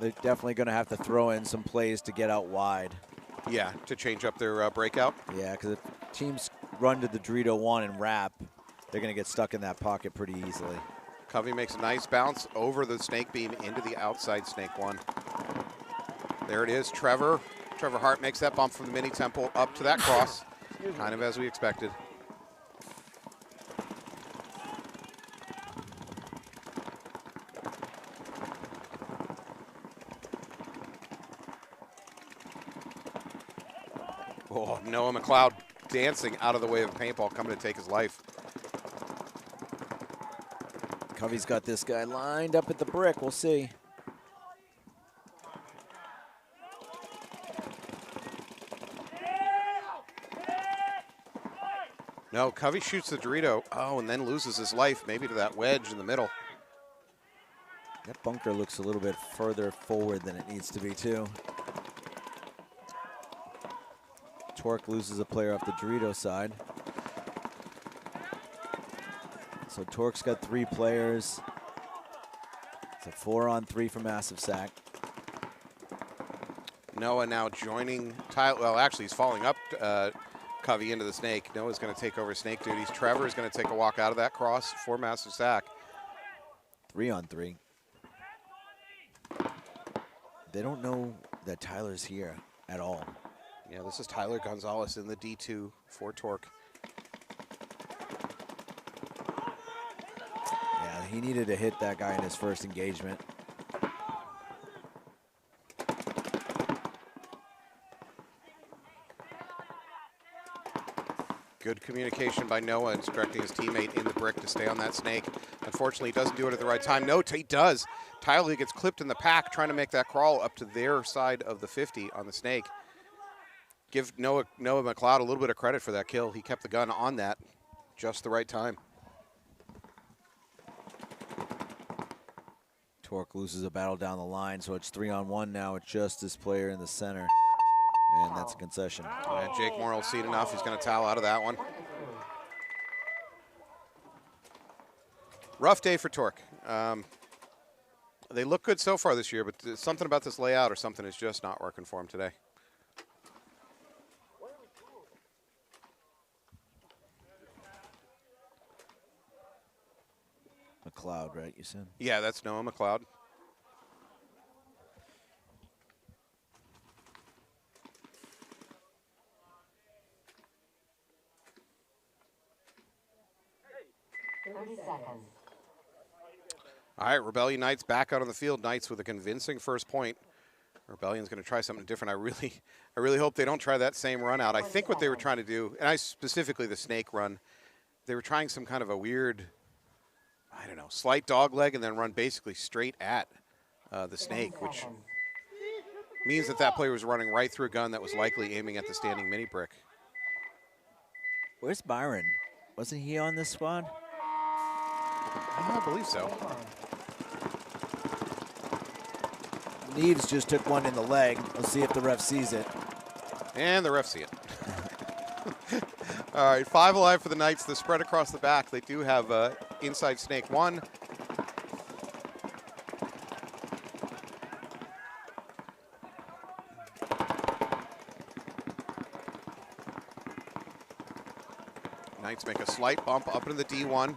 they're definitely going to have to throw in some plays to get out wide. Yeah, to change up their breakout. Yeah, because if teams run to the Dorito 1 and wrap, they're going to get stuck in that pocket pretty easily. Covey makes a nice bounce over the snake beam into the outside snake 1. There it is, Trevor. Trevor Hart makes that bump from the mini temple up to that cross, kind of as we expected. Oh, Noah McLeod dancing out of the way of Paintball, coming to take his life. Covey's got this guy lined up at the brick. We'll see. No, Covey shoots the Dorito. Oh, and then loses his life, maybe to that wedge in the middle. That bunker looks a little bit further forward than it needs to be, too. Torque loses a player off the Dorito side. So Torque's got 3 players. It's a 4-on-3 for massive sack. Noah now joining Tyler. Well, actually, he's falling up Covey into the snake. Noah's going to take over snake duties. Trevor is going to take a walk out of that cross for massive sack. 3-on-3. They don't know that Tyler's here at all. Yeah, this is Tyler Gonzalez in the D2 for Torque. Yeah, he needed to hit that guy in his first engagement. Good communication by Noah instructing his teammate in the brick to stay on that snake. Unfortunately, he doesn't do it at the right time. No, he does. Tyler gets clipped in the pack trying to make that crawl up to their side of the 50 on the snake. Give Noah McLeod a little bit of credit for that kill. He kept the gun on that just the right time. Torque loses a battle down the line, so it's 3-on-1 now. It's just this player in the center, and that's a concession. And Jake Morrill's seen enough. He's going to towel out of that one. Rough day for Torque. They look good so far this year, but something about this layout or something is just not working for them today. McLeod, right, you said? Yeah, that's Noah McLeod. All right, Rebellion Knights back out on the field. Knights with a convincing first point. Rebellion's going to try something different. I really hope they don't try that same run out. I think what they were trying to do, and I specifically the snake run, they were trying some kind of a weird, I don't know, slight dog leg and then run basically straight at the snake, which means that player was running right through a gun that was likely aiming at the standing mini brick. Where's Byron? Wasn't he on this squad? I believe so. Neves just took one in the leg. Let's see if the ref sees it. And the ref see it. All right, 5 alive for the Knights. The spread across the back. They do have inside snake 1. Knights make a slight bump up into the D1.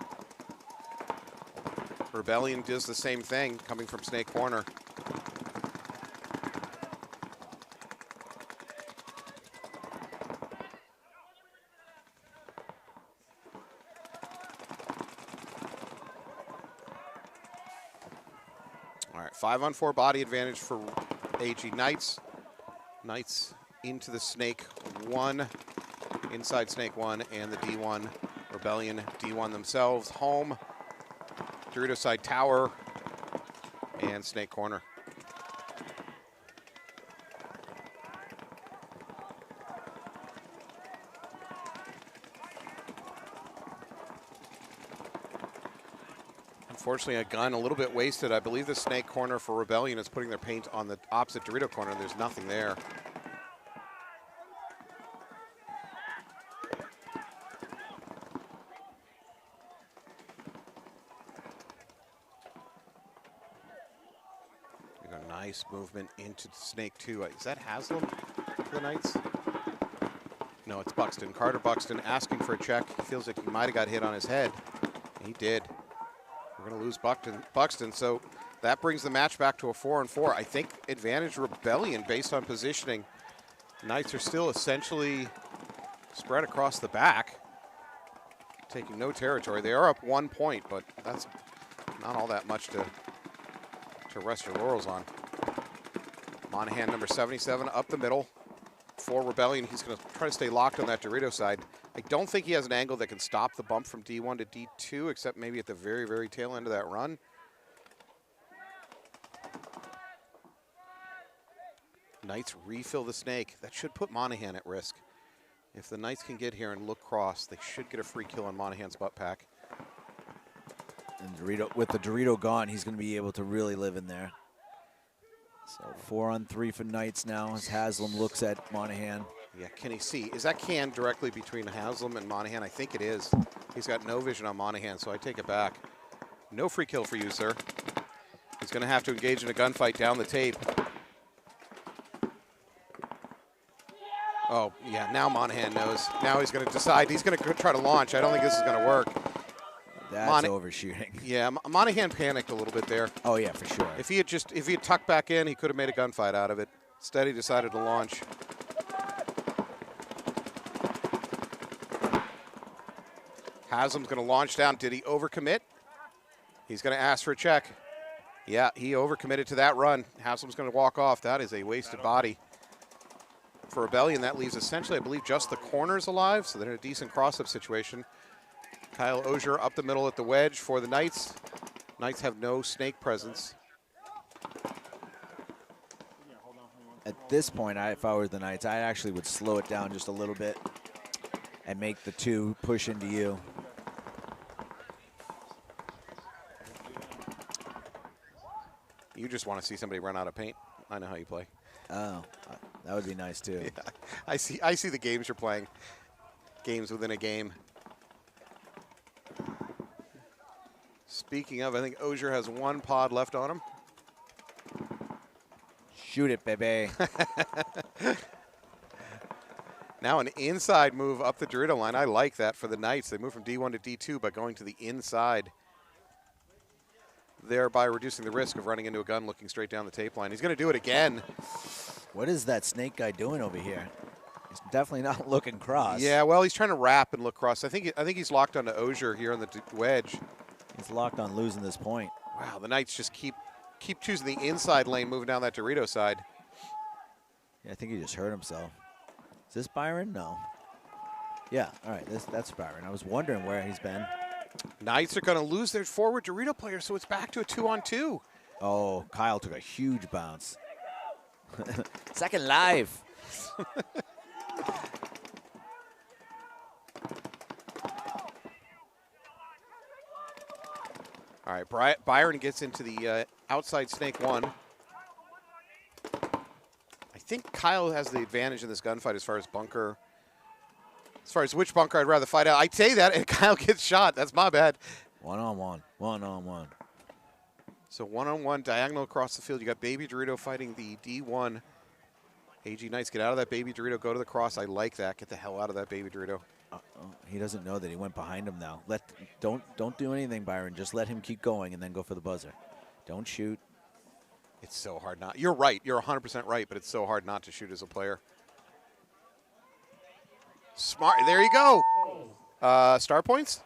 Rebellion does the same thing coming from snake corner. 5-on-4 body advantage for AG Knights. Knights into the Snake 1, inside Snake 1, and the D1 Rebellion D1 themselves. Home, Dorito side tower, and Snake corner. Unfortunately, a gun a little bit wasted. I believe the Snake corner for Rebellion is putting their paint on the opposite Dorito corner. There's nothing there. We got a nice movement into Snake 2. Is that Haslam for the Knights? No, it's Buxton. Carter Buxton asking for a check. He feels like he might have got hit on his head. He did. We're going to lose Buxton, so that brings the match back to a 4-on-4. I think advantage Rebellion based on positioning. Knights are still essentially spread across the back, taking no territory. They are up 1 point, but that's not all that much to rest your laurels on. Monahan, number 77, up the middle. For Rebellion, he's going to try to stay locked on that Dorito side. I don't think he has an angle that can stop the bump from D1 to D2, except maybe at the very, very tail end of that run. Knights refill the Snake. That should put Monahan at risk. If the Knights can get here and look cross, they should get a free kill on Monahan's butt pack. And Dorito, with the Dorito gone, he's going to be able to really live in there. So 4-on-3 for Knights now as Haslam looks at Monahan. Yeah, can he see? Is that can directly between Haslam and Monahan? I think it is. He's got no vision on Monahan, so I take it back. No free kill for you, sir. He's going to have to engage in a gunfight down the tape. Oh, yeah, now Monahan knows. Now he's going to decide. He's going to try to launch. I don't think this is going to work. That's overshooting. Yeah, Monahan panicked a little bit there. Oh, yeah, for sure. If he had tucked back in, he could have made a gunfight out of it. Instead, he decided to launch. Haslam's going to launch down. Did he overcommit? He's going to ask for a check. Yeah, he overcommitted to that run. Haslam's going to walk off. That is a wasted body. For Rebellion, that leaves essentially, I believe, just the corners alive, so they're in a decent cross-up situation. Kyle Ozier up the middle at the wedge for the Knights. Knights have no Snake presence. At this point, if I were the Knights, I actually would slow it down just a little bit and make the 2 push into you. You just want to see somebody run out of paint. I know how you play. Oh, that would be nice too. Yeah, I see the games you're playing. Games within a game. Speaking of, I think Ozier has 1 pod left on him. Shoot it, baby. Now an inside move up the Dorito line. I like that for the Knights. They move from D1 to D2 by going to the inside, thereby reducing the risk of running into a gun looking straight down the tape line. He's going to do it again. What is that Snake guy doing over here? He's definitely not looking cross. Yeah, well, he's trying to wrap and look cross. I think he's locked onto Ozier here on the wedge. He's locked on losing this point. Wow, the Knights just keep choosing the inside lane, moving down that Dorito side. Yeah, I think he just hurt himself. Is this Byron? No. Yeah, all right, that's Byron. I was wondering where he's been. Knights are going to lose their forward Dorito player, so it's back to a 2-on-2. Oh, Kyle took a huge bounce. Second live. All right, Byron gets into the outside Snake 1. I think Kyle has the advantage in this gunfight as far as bunker. As far as which bunker I'd rather fight out. I say that, and Kyle gets shot. That's my bad. 1-on-1. 1-on-1. So 1-on-1 diagonal across the field. You got Baby Dorito fighting the D1. AG Knights, get out of that Baby Dorito. Go to the cross. I like that. Get the hell out of that Baby Dorito. He doesn't know that he went behind him now. Don't do anything, Byron. Just let him keep going and then go for the buzzer. Don't shoot. It's so hard not. You're right. You're 100% right, but it's so hard not to shoot as a player. Smart. There you go. Star points.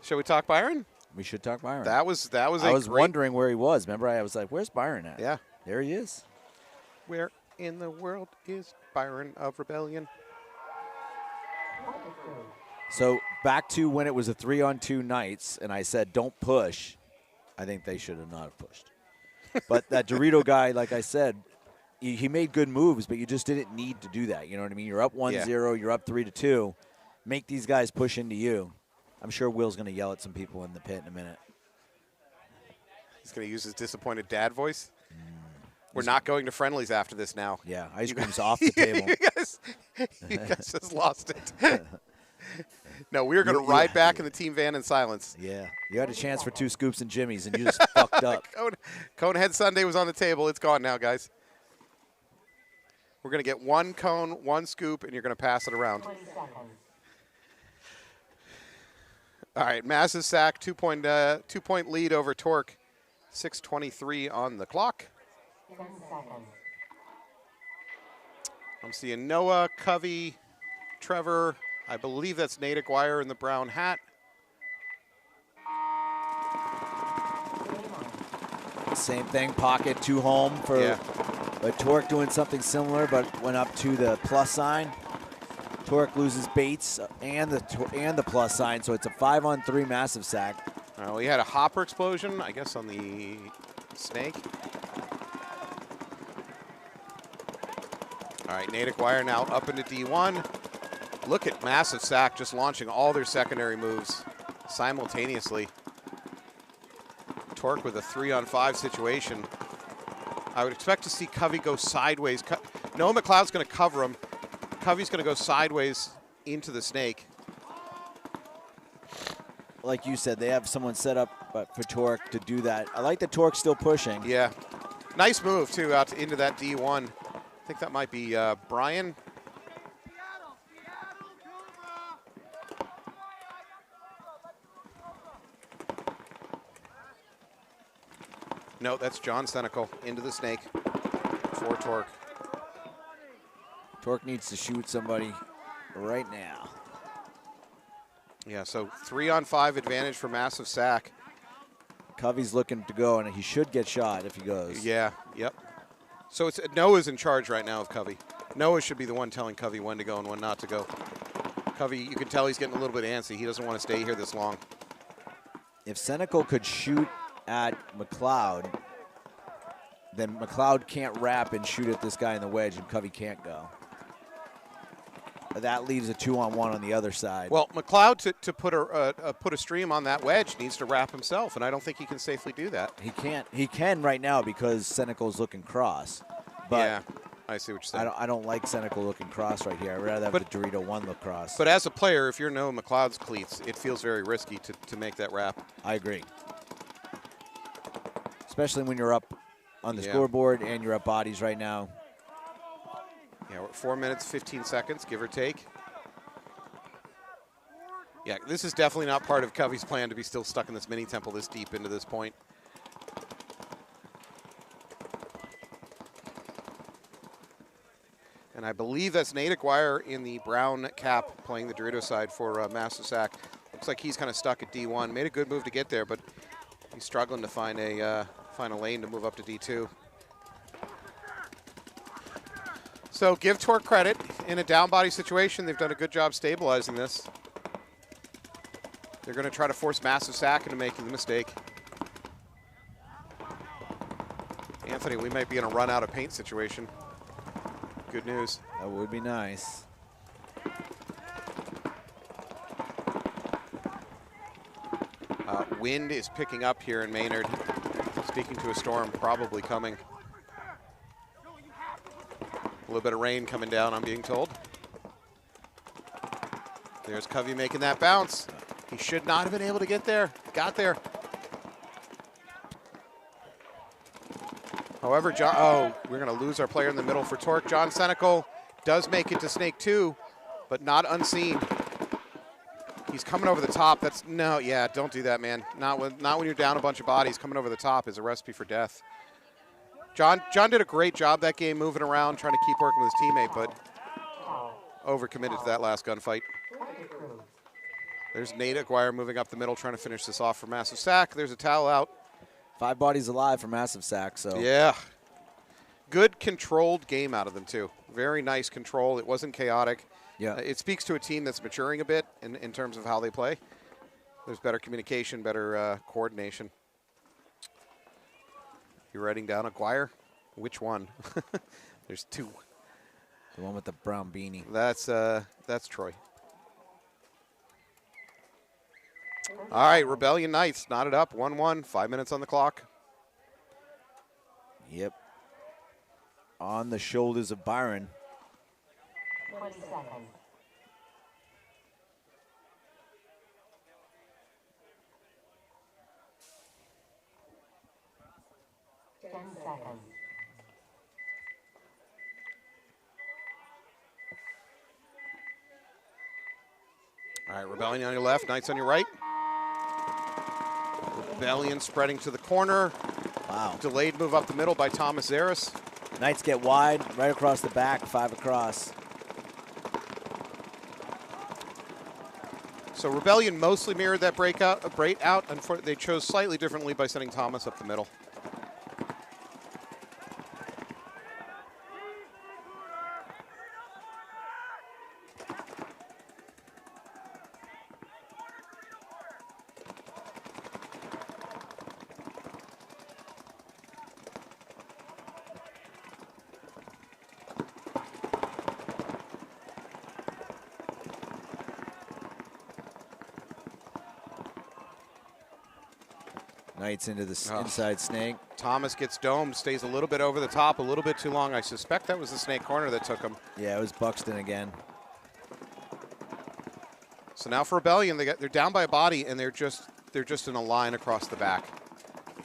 Shall we talk Byron? We should talk Byron. That was I was wondering where he was. Remember, I was like, "Where's Byron at?" Yeah. There he is. Where in the world is Byron of Rebellion? So back to when it was a 3-on-2 Knights, and I said, "Don't push." I think they should have not pushed. But that Dorito guy, like I said, he made good moves, but you just didn't need to do that. You know what I mean? You're up 1-0, you're up 3-2. Make these guys push into you. I'm sure Will's going to yell at some people in the pit in a minute. He's going to use his disappointed dad voice. We're not going to friendlies after this now. Yeah, ice cream's off the table. You guys just lost it. No, we were going to ride back in the team van in silence. Yeah, you had a chance for 2 scoops and Jimmy's, and you just fucked up. Conehead Sunday was on the table. It's gone now, guys. We're going to get 1 cone, 1 scoop, and you're going to pass it around. 20 seconds. All right, massive sack, 2-point lead over Torque. 6:23 on the clock. 10 seconds. I'm seeing Noah, Covey, Trevor. I believe that's Nate Aguirre in the brown hat. Same thing, pocket 2 home for but Torque doing something similar, but went up to the plus sign. Torque loses Bates and the plus sign, so it's a 5-on-3 massive sack. We had a hopper explosion, I guess, on the snake. All right, Nate Aguirre now up into D1. Look at massive sack just launching all their secondary moves simultaneously. Torque with a 3-on-5 situation. I would expect to see Covey go sideways. Noah McLeod's going to cover him. Covey's going to go sideways into the snake. Like you said, they have someone set up for Torque to do that. I like that Torque's still pushing. Yeah. Nice move, too, out into that D1. I think that might be Brian. No, that's John Senecal into the snake for Torque. Torque needs to shoot somebody right now. Yeah, so 3-on-5 advantage for massive sack. Covey's looking to go, and he should get shot if he goes. Yeah, yep. So it's Noah's in charge right now of Covey. Noah should be the one telling Covey when to go and when not to go. Covey, you can tell he's getting a little bit antsy. He doesn't want to stay here this long. If Senecal could shoot at McLeod, then McLeod can't wrap and shoot at this guy in the wedge, and Covey can't go. That leaves a 2-on-1 on the other side. Well, McLeod to put a stream on that wedge needs to wrap himself, and I don't think he can safely do that. He can't. He can right now because Senecal's looking cross. But yeah, I see what you're saying. I don't like Senecal looking cross right here. I'd rather have the Dorito 1 look cross. But as a player, if you're Noah McLeod's cleats, it feels very risky to make that wrap. I agree. Especially when you're up on the scoreboard and you're up bodies right now. Yeah, we're at 4 minutes, 15 seconds, give or take. Yeah, this is definitely not part of Covey's plan to be still stuck in this mini temple this deep into this point. And I believe that's Nate Aguirre in the brown cap playing the Dorito side for massive sack. Looks like he's kind of stuck at D1. Made a good move to get there, but he's struggling to find a lane to move up to D2. So give Torque credit. In a down body situation, they've done a good job stabilizing this. They're going to try to force massive sack into making the mistake. Anthony, we might be in a run out of paint situation. Good news. That would be nice. Wind is picking up here in Maynard. Speaking to a storm probably coming. A little bit of rain coming down, I'm being told. There's Covey making that bounce. He should not have been able to get there. Got there. However, we're going to lose our player in the middle for Torque. John Senecal does make it to Snake 2, but not unseen. He's coming over the top. Don't do that, man. Not when you're down a bunch of bodies. Coming over the top is a recipe for death. John did a great job that game, moving around, trying to keep working with his teammate, but overcommitted to that last gunfight. There's Nate Aguirre moving up the middle, trying to finish this off for Massive Sack. There's a towel out. 5 bodies alive for Massive Sack. So yeah. Good controlled game out of them, too. Very nice control. It wasn't chaotic. Yeah. It speaks to a team that's maturing a bit in terms of how they play. There's better communication, better coordination. You're writing down Aguirre? Which one? There's 2. The one with the brown beanie. That's Troy. All right, Rebellion Knights knotted up, 1-1, 5 minutes on the clock. Yep. On the shoulders of Byron. 20 seconds. Seconds. All right, Rebellion on your left, Knights on your right. Rebellion spreading to the corner. Wow. Delayed move up the middle by Thomas Zaris. Knights get wide, right across the back, 5 across. So Rebellion mostly mirrored that break out. They chose slightly differently by sending Thomas up the middle. Knights into the inside snake. Thomas gets domed, stays a little bit over the top, a little bit too long. I suspect that was the snake corner that took him. Yeah, it was Buxton again. So now for Rebellion, they're down by a body, and they're just in a line across the back,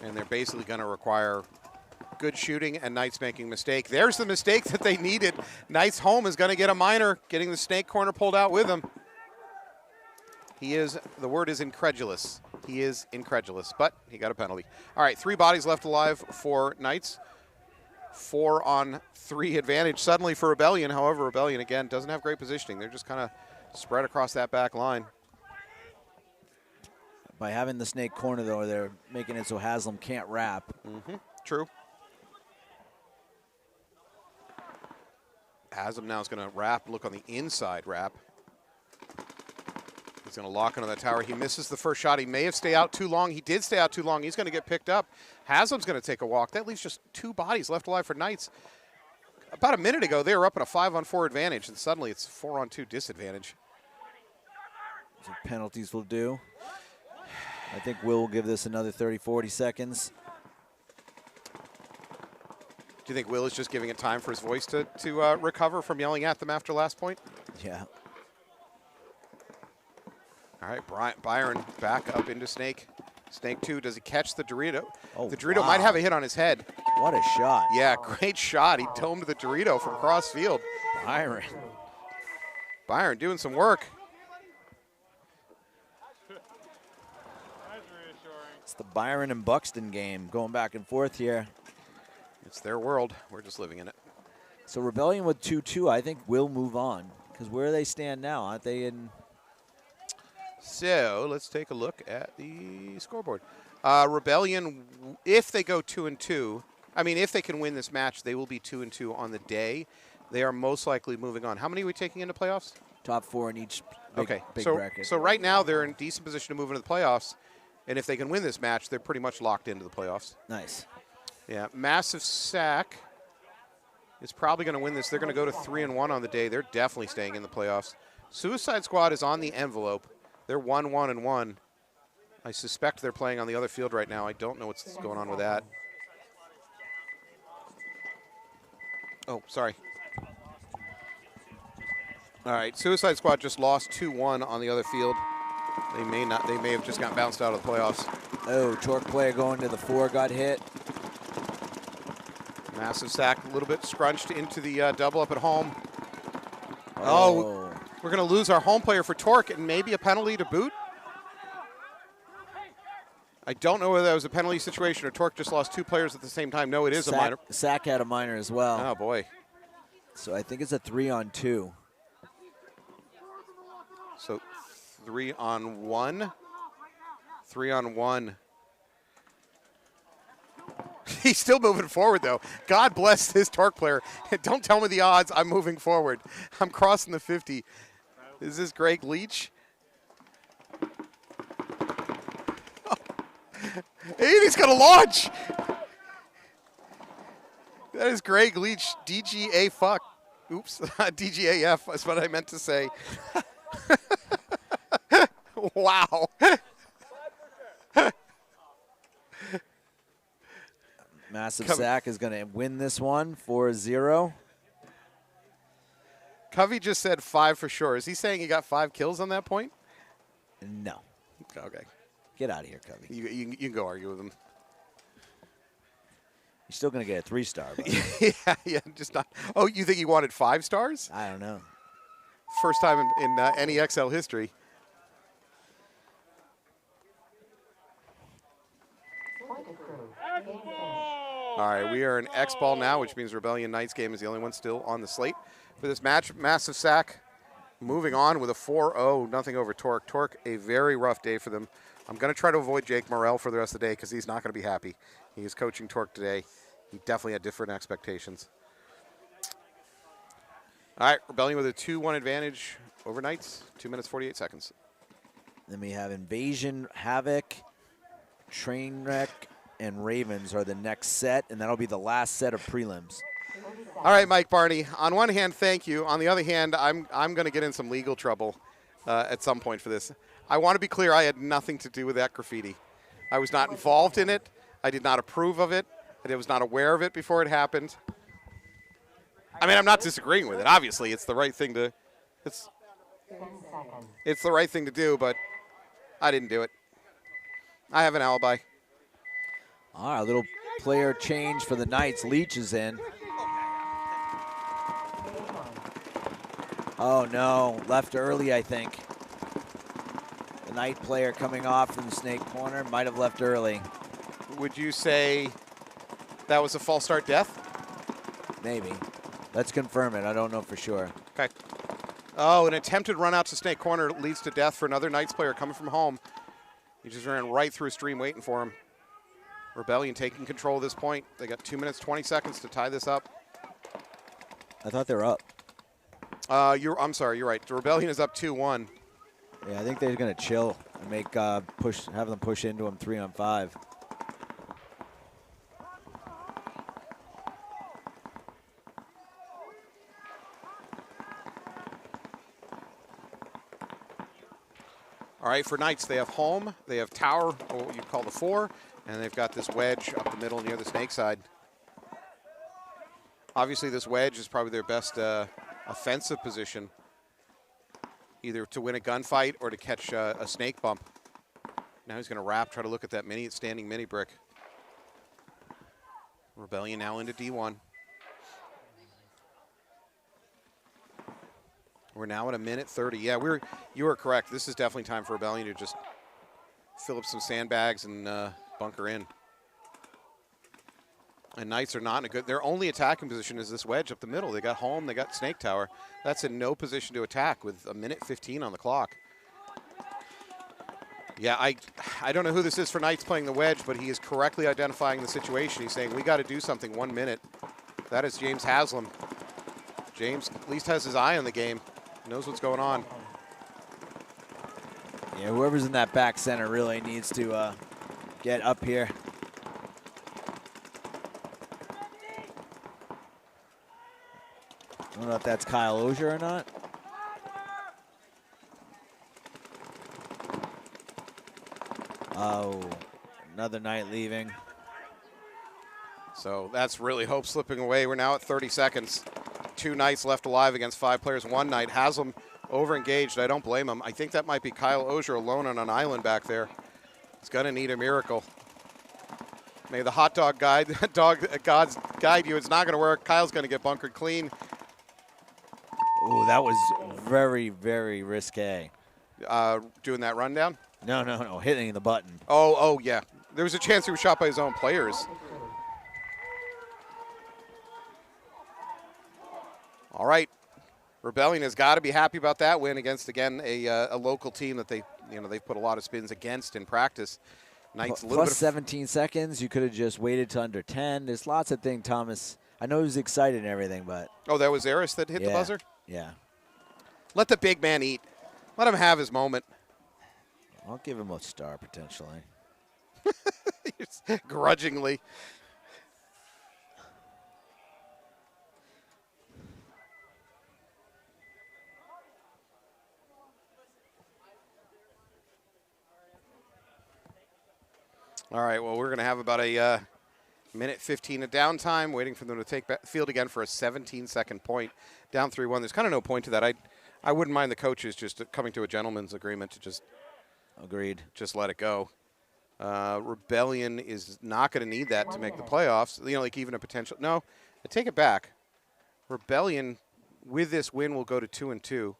and they're basically going to require good shooting and Knights making a mistake. There's the mistake that they needed. Knights home is going to get a minor, getting the snake corner pulled out with him. The word is incredulous. He is incredulous, but he got a penalty. All right, 3 bodies left alive for Knights. 4-on-3 advantage suddenly for Rebellion. However, Rebellion, again, doesn't have great positioning. They're just kind of spread across that back line. By having the snake corner, though, they're making it so Haslam can't wrap. True. Haslam now is going to wrap, look on the inside wrap. He's going to lock into that tower. He misses the first shot. He may have stayed out too long. He did stay out too long. He's going to get picked up. Haslam's going to take a walk. That leaves just 2 bodies left alive for Knights. About a minute ago, they were up at a 5-on-4 advantage, and suddenly it's 4-on-2 disadvantage. So penalties will do. I think Will give this another 30, 40 seconds. Do you think Will is just giving it time for his voice to recover from yelling at them after last point? Yeah. All right, Byron back up into Snake. Snake 2, does he catch the Dorito? Oh, the Dorito wow. might have a hit on his head. What a shot. Yeah, great shot. He domed the Dorito from cross field. Byron doing some work. It's the Byron and Buxton game going back and forth here. It's their world. We're just living in it. So Rebellion with 2-2, I think will move on. Because where do they stand now? Aren't they in? So let's take a look at the scoreboard. Rebellion, if they go 2-2, I mean, if they can win this match, they will be 2-2 on the day. They are most likely moving on. How many are we taking into playoffs? Top 4 in each big bracket. So right now they're in decent position to move into the playoffs. And if they can win this match, they're pretty much locked into the playoffs. Nice. Yeah, Massive Sack is probably going to win this. They're going to go to 3-1 on the day. They're definitely staying in the playoffs. Suicide Squad is on the envelope. They're 1-1-1. I suspect they're playing on the other field right now. I don't know what's going on with that. Oh, sorry. All right, Suicide Squad just lost 2-1 on the other field. They may have just got bounced out of the playoffs. Oh, Torque player going to the 4 got hit. Massive Sack a little bit scrunched into the double up at home. Oh, we're going to lose our home player for Torque and maybe a penalty to boot. I don't know whether that was a penalty situation or Torque just lost 2 players at the same time. No, it is a minor. Sack had a minor as well. Oh, boy. So I think it's a 3-on-2. So 3-on-1. 3-on-1. He's still moving forward, though. God bless his Torque player. Don't tell me the odds. I'm moving forward. I'm crossing the 50. Is this Greg Leach? Hey, he's going to launch. That is Greg Leach, DGA fuck. Oops, DGAF is what I meant to say. Wow. Massive Sack is going to win this one 4-0. Covey just said 5 for sure. Is he saying he got 5 kills on that point? No. Okay. Get out of here, Covey. You can go argue with him. He's still going to get a 3-star. yeah, just not. Oh, you think he wanted 5 stars? I don't know. First time in NEXL history. All right, we are in X ball now, which means Rebellion Knights game is the only one still on the slate for this match. Massive Sack moving on with a 4-0, nothing over Torque. Torque, a very rough day for them. I'm going to try to avoid Jake Morrell for the rest of the day because he's not going to be happy. He is coaching Torque today. He definitely had different expectations. All right, Rebellion with a 2-1 advantage over Knights, 2 minutes, 48 seconds. Then we have Invasion, Havoc, Trainwreck, and Ravens are the next set, and that'll be the last set of prelims. All right, Mike Barney. On one hand, thank you. On the other hand, I'm going to get in some legal trouble at some point for this. I want to be clear, I had nothing to do with that graffiti. I was not involved in it. I did not approve of it. I was not aware of it before it happened. I mean, I'm not disagreeing with it. Obviously, it's the right thing to it's the right thing to do, but I didn't do it. I have an alibi. All right, a little player change for the Knights. Leach is in. Oh, no. Left early, I think. The Knight player coming off from the snake corner might have left early. Would you say that was a false start death? Maybe. Let's confirm it. I don't know for sure. Okay. Oh, an attempted run out to snake corner leads to death for another Knights player coming from home. He just ran right through a stream waiting for him. Rebellion taking control at this point. They got 2 minutes, 20 seconds to tie this up. I thought they were up. I'm sorry, you're right. The Rebellion is up 2-1. Yeah, I think they're going to chill and make have them push into them 3-on-5. All right, for Knights, they have home, they have tower, or what you call the 4, and they've got this wedge up the middle near the snake side. Obviously, this wedge is probably their best offensive position, either to win a gunfight or to catch a snake bump. Now he's going to wrap, try to look at that standing mini brick. Rebellion now into D1. We're now at 1:30. Yeah, you were correct. This is definitely time for Rebellion to just fill up some sandbags and bunker in. And Knights are not in a good. Their only attacking position is this wedge up the middle. They got home. They got snake tower. That's in no position to attack with 1:15 on the clock. Yeah, I don't know who this is for Knights playing the wedge, but he is correctly identifying the situation. He's saying we got to do something 1 minute. That is James Haslam. James at least has his eye on the game. Knows what's going on. Yeah, whoever's in that back center really needs to get up here. I don't know if that's Kyle Ozier or not. Oh, another Knight leaving. So that's really hope slipping away. We're now at 30 seconds. 2 Knights left alive against 5 players. 1 Knight. Haslam over-engaged. I don't blame him. I think that might be Kyle Ozier alone on an island back there. He's going to need a miracle. May the hot dog gods guide you. It's not going to work. Kyle's going to get bunkered clean. Oh, that was very, very risque. Doing that rundown? No, hitting the button. Oh, yeah. There was a chance he was shot by his own players. All right. Rebellion has got to be happy about that win against, again, a local team that they've put a lot of spins against in practice. Knights a little Plus bit 17 seconds. You could have just waited to under 10. There's lots of things, Thomas. I know he was excited and everything, but. Oh, that was Eris that hit the buzzer? Yeah. Let the big man eat. Let him have his moment. I'll give him a star potentially. Grudgingly. All right, well, we're going to have about a minute 15 of downtime, waiting for them to take back the field again for a 17-second point. Down 3-1. There's kind of no point to that. I wouldn't mind the coaches just coming to a gentleman's agreement to just Agreed. Just let it go. Rebellion is not going to need that to make the playoffs. Like even a potential. No, I take it back. Rebellion, with this win, will go to 2-2.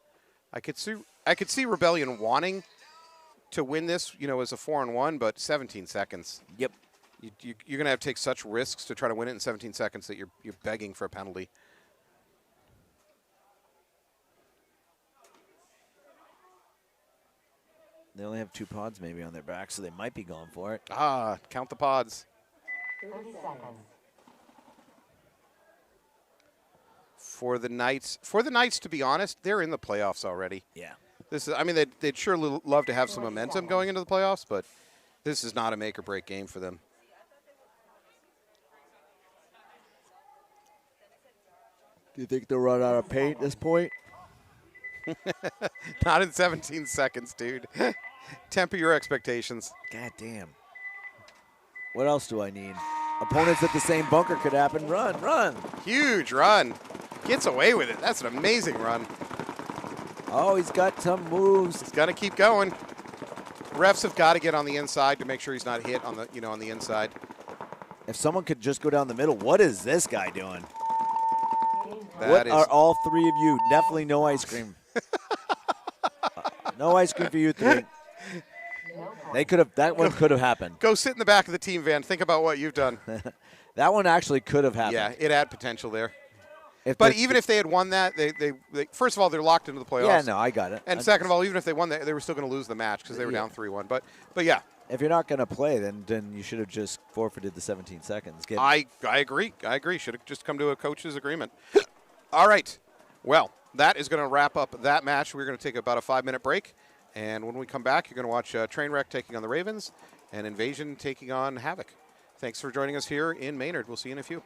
I could see Rebellion wanting to win this, as a 4-1, but 17 seconds. Yep. You're going to have to take such risks to try to win it in 17 seconds that you're begging for a penalty. They only have 2 pods maybe on their back, so they might be going for it. Count the pods. 30 seconds. For the Knights, to be honest, they're in the playoffs already. Yeah. They'd sure love to have some momentum going into the playoffs, but this is not a make or break game for them. Do you think they'll run out of paint at this point? Not in 17 seconds, dude. Temper your expectations. God damn. What else do I need? Opponents at the same bunker could happen. Run, run. Huge run. Gets away with it. That's an amazing run. Oh, he's got some moves. He's got to keep going. Refs have got to get on the inside to make sure he's not hit on the inside. If someone could just go down the middle, what is this guy doing? What are all 3 of you? Definitely no ice cream. No ice cream for you 3. That one could have happened. Go sit in the back of the team van. Think about what you've done. That one actually could have happened. Yeah, it had potential there. Even if they had won that, they first of all, they're locked into the playoffs. Yeah, no, I got it. And second of all, even if they won that, they were still going to lose the match because they were down 3-1. But yeah. If you're not going to play, then you should have just forfeited the 17 seconds. I agree. Should have just come to a coach's agreement. All right. Well, that is going to wrap up that match. We're going to take about a 5-minute break. And when we come back, you're going to watch Trainwreck taking on the Ravens and Invasion taking on Havoc. Thanks for joining us here in Maynard. We'll see you in a few.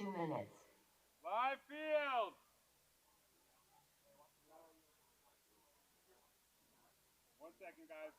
2 minutes. Live field. One second, guys.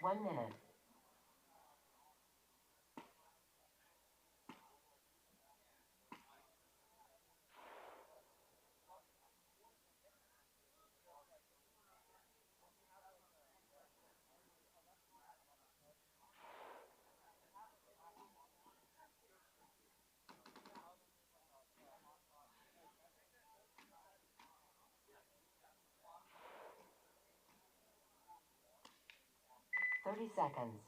One minute. Thirty seconds.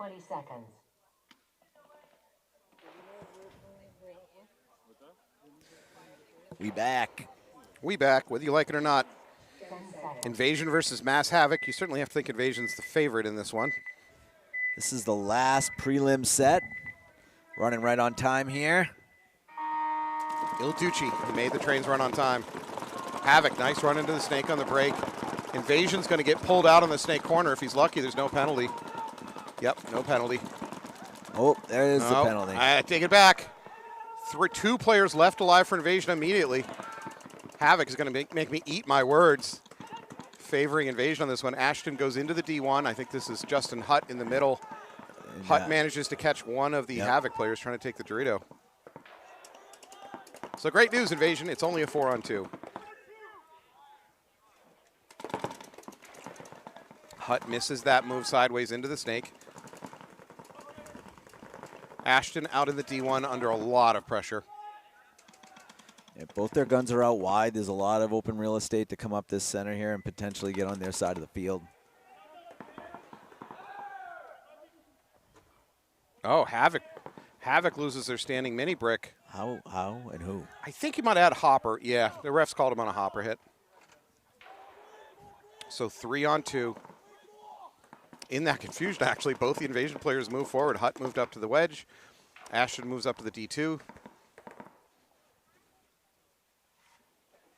$20 seconds. We back. We back, whether you like it or not. 10 seconds. Invasion versus Mass Havoc. You certainly have to think Invasion's the favorite in this one. This is the last prelim set. Running right on time here. Il Ducci, he made the trains run on time. Havoc, nice run into the snake on the break. Invasion's going to get pulled out on the snake corner. If he's lucky, there's no penalty. Yep, no penalty. Oh, there is the penalty. I take it back. Two players left alive for Invasion immediately. Havoc is going to make me eat my words. Favoring Invasion on this one. Ashton goes into the D1. I think this is Justin Hutt in the middle. Hutt manages to catch one of the Havoc players trying to take the Dorito. So great news, Invasion. It's only a 4-on-2. Hutt misses that move sideways into the snake. Ashton out in the D1 under a lot of pressure. Yeah, both their guns are out wide. There's a lot of open real estate to come up this center here and potentially get on their side of the field. Oh, Havoc. Havoc loses their standing mini brick. How, and who? I think he might add Hopper. Yeah, the refs called him on a Hopper hit. So 3-on-2. In that confusion, actually, both the Invasion players move forward. Hutt moved up to the wedge. Ashton moves up to the D2.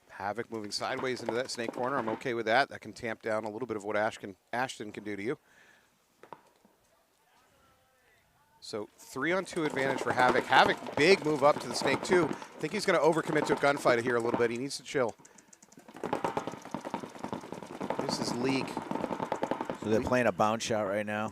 Havoc moving sideways into that snake corner. I'm okay with that. That can tamp down a little bit of what Ashton can do to you. So 3-on-2 advantage for Havoc. Havoc, big move up to the snake 2. I think he's going to overcommit to a gunfight here a little bit. He needs to chill. This is Leak. So they're playing a bounce shot right now.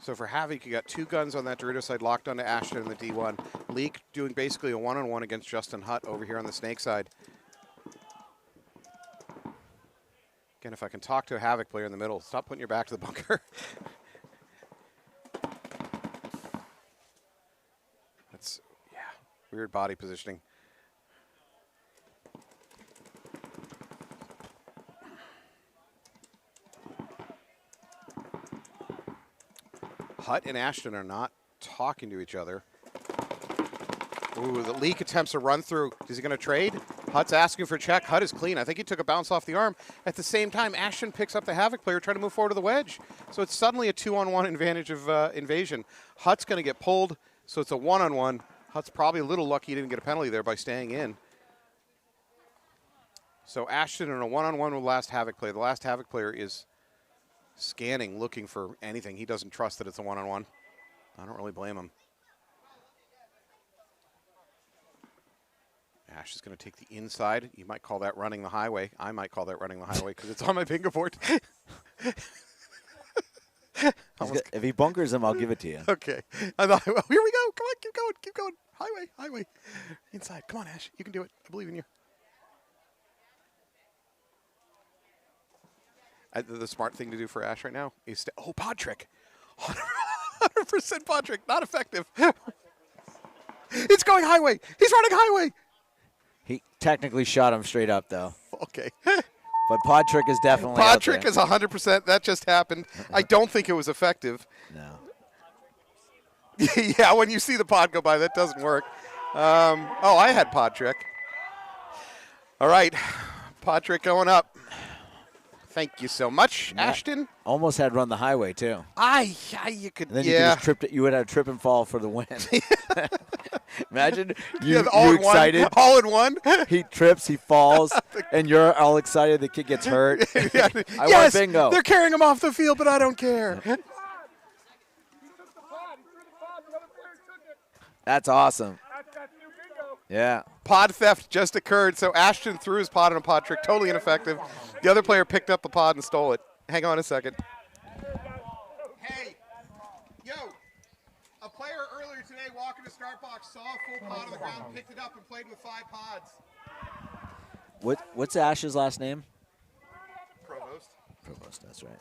So for Havoc, you got two guns on that Dorito side locked onto Ashton in the D1. Leak doing basically a one-on-one against Justin Hutt over here on the snake side. Again, if I can talk to a Havoc player in the middle, stop putting your back to the bunker. That's, yeah, weird body positioning. Hutt and Ashton are not talking to each other. Ooh, the Leak attempts a run through. Is he going to trade? Hutt's asking for a check. Hutt is clean. I think he took a bounce off the arm. At the same time, Ashton picks up the Havoc player trying to move forward to the wedge. So it's suddenly a 2-on-1 advantage of Invasion. Hutt's going to get pulled, so it's a 1-on-1. Hutt's probably a little lucky he didn't get a penalty there by staying in. So Ashton in a 1-on-1 with the last Havoc player. The last Havoc player is scanning, looking for anything. He doesn't trust that it's a 1-on-1. I don't really blame him. Ash is going to take the inside. You might call that running the highway. I might call that running the highway because it's on my bingo board. If he bunkers him, I'll give it to you. Okay. I thought, well, here we go. Come on, keep going, keep going. Highway. Inside. Come on, Ash. You can do it. I believe in you. The smart thing to do for Ash right now is to, pod trick. 100% pod trick. Not effective. It's going highway. He's running highway. He technically shot him straight up, though. Okay. But pod trick is definitely pod trick is 100%. That just happened. I don't think it was effective. No. Yeah, when you see the pod go by, that doesn't work. I had pod trick. All right. Pod trick going up. Thank you so much, Ashton. Almost had run the highway, too. You could, and then you could just trip it. You would have trip and fall for the win. Imagine you excited. All in one. He trips, he falls, and you're all excited. The kid gets hurt. I yes, won bingo. They're carrying him off the field, but I don't care. That's awesome. Yeah. Pod theft just occurred, so Ashton threw his pod on a pod trick, totally ineffective. The other player picked up the pod and stole it. Hang on a second. Hey, a player earlier today walking to start box saw a full pod on the ground, picked it up, and played with 5 pods. What's Ash's last name? Provost. Provost, that's right.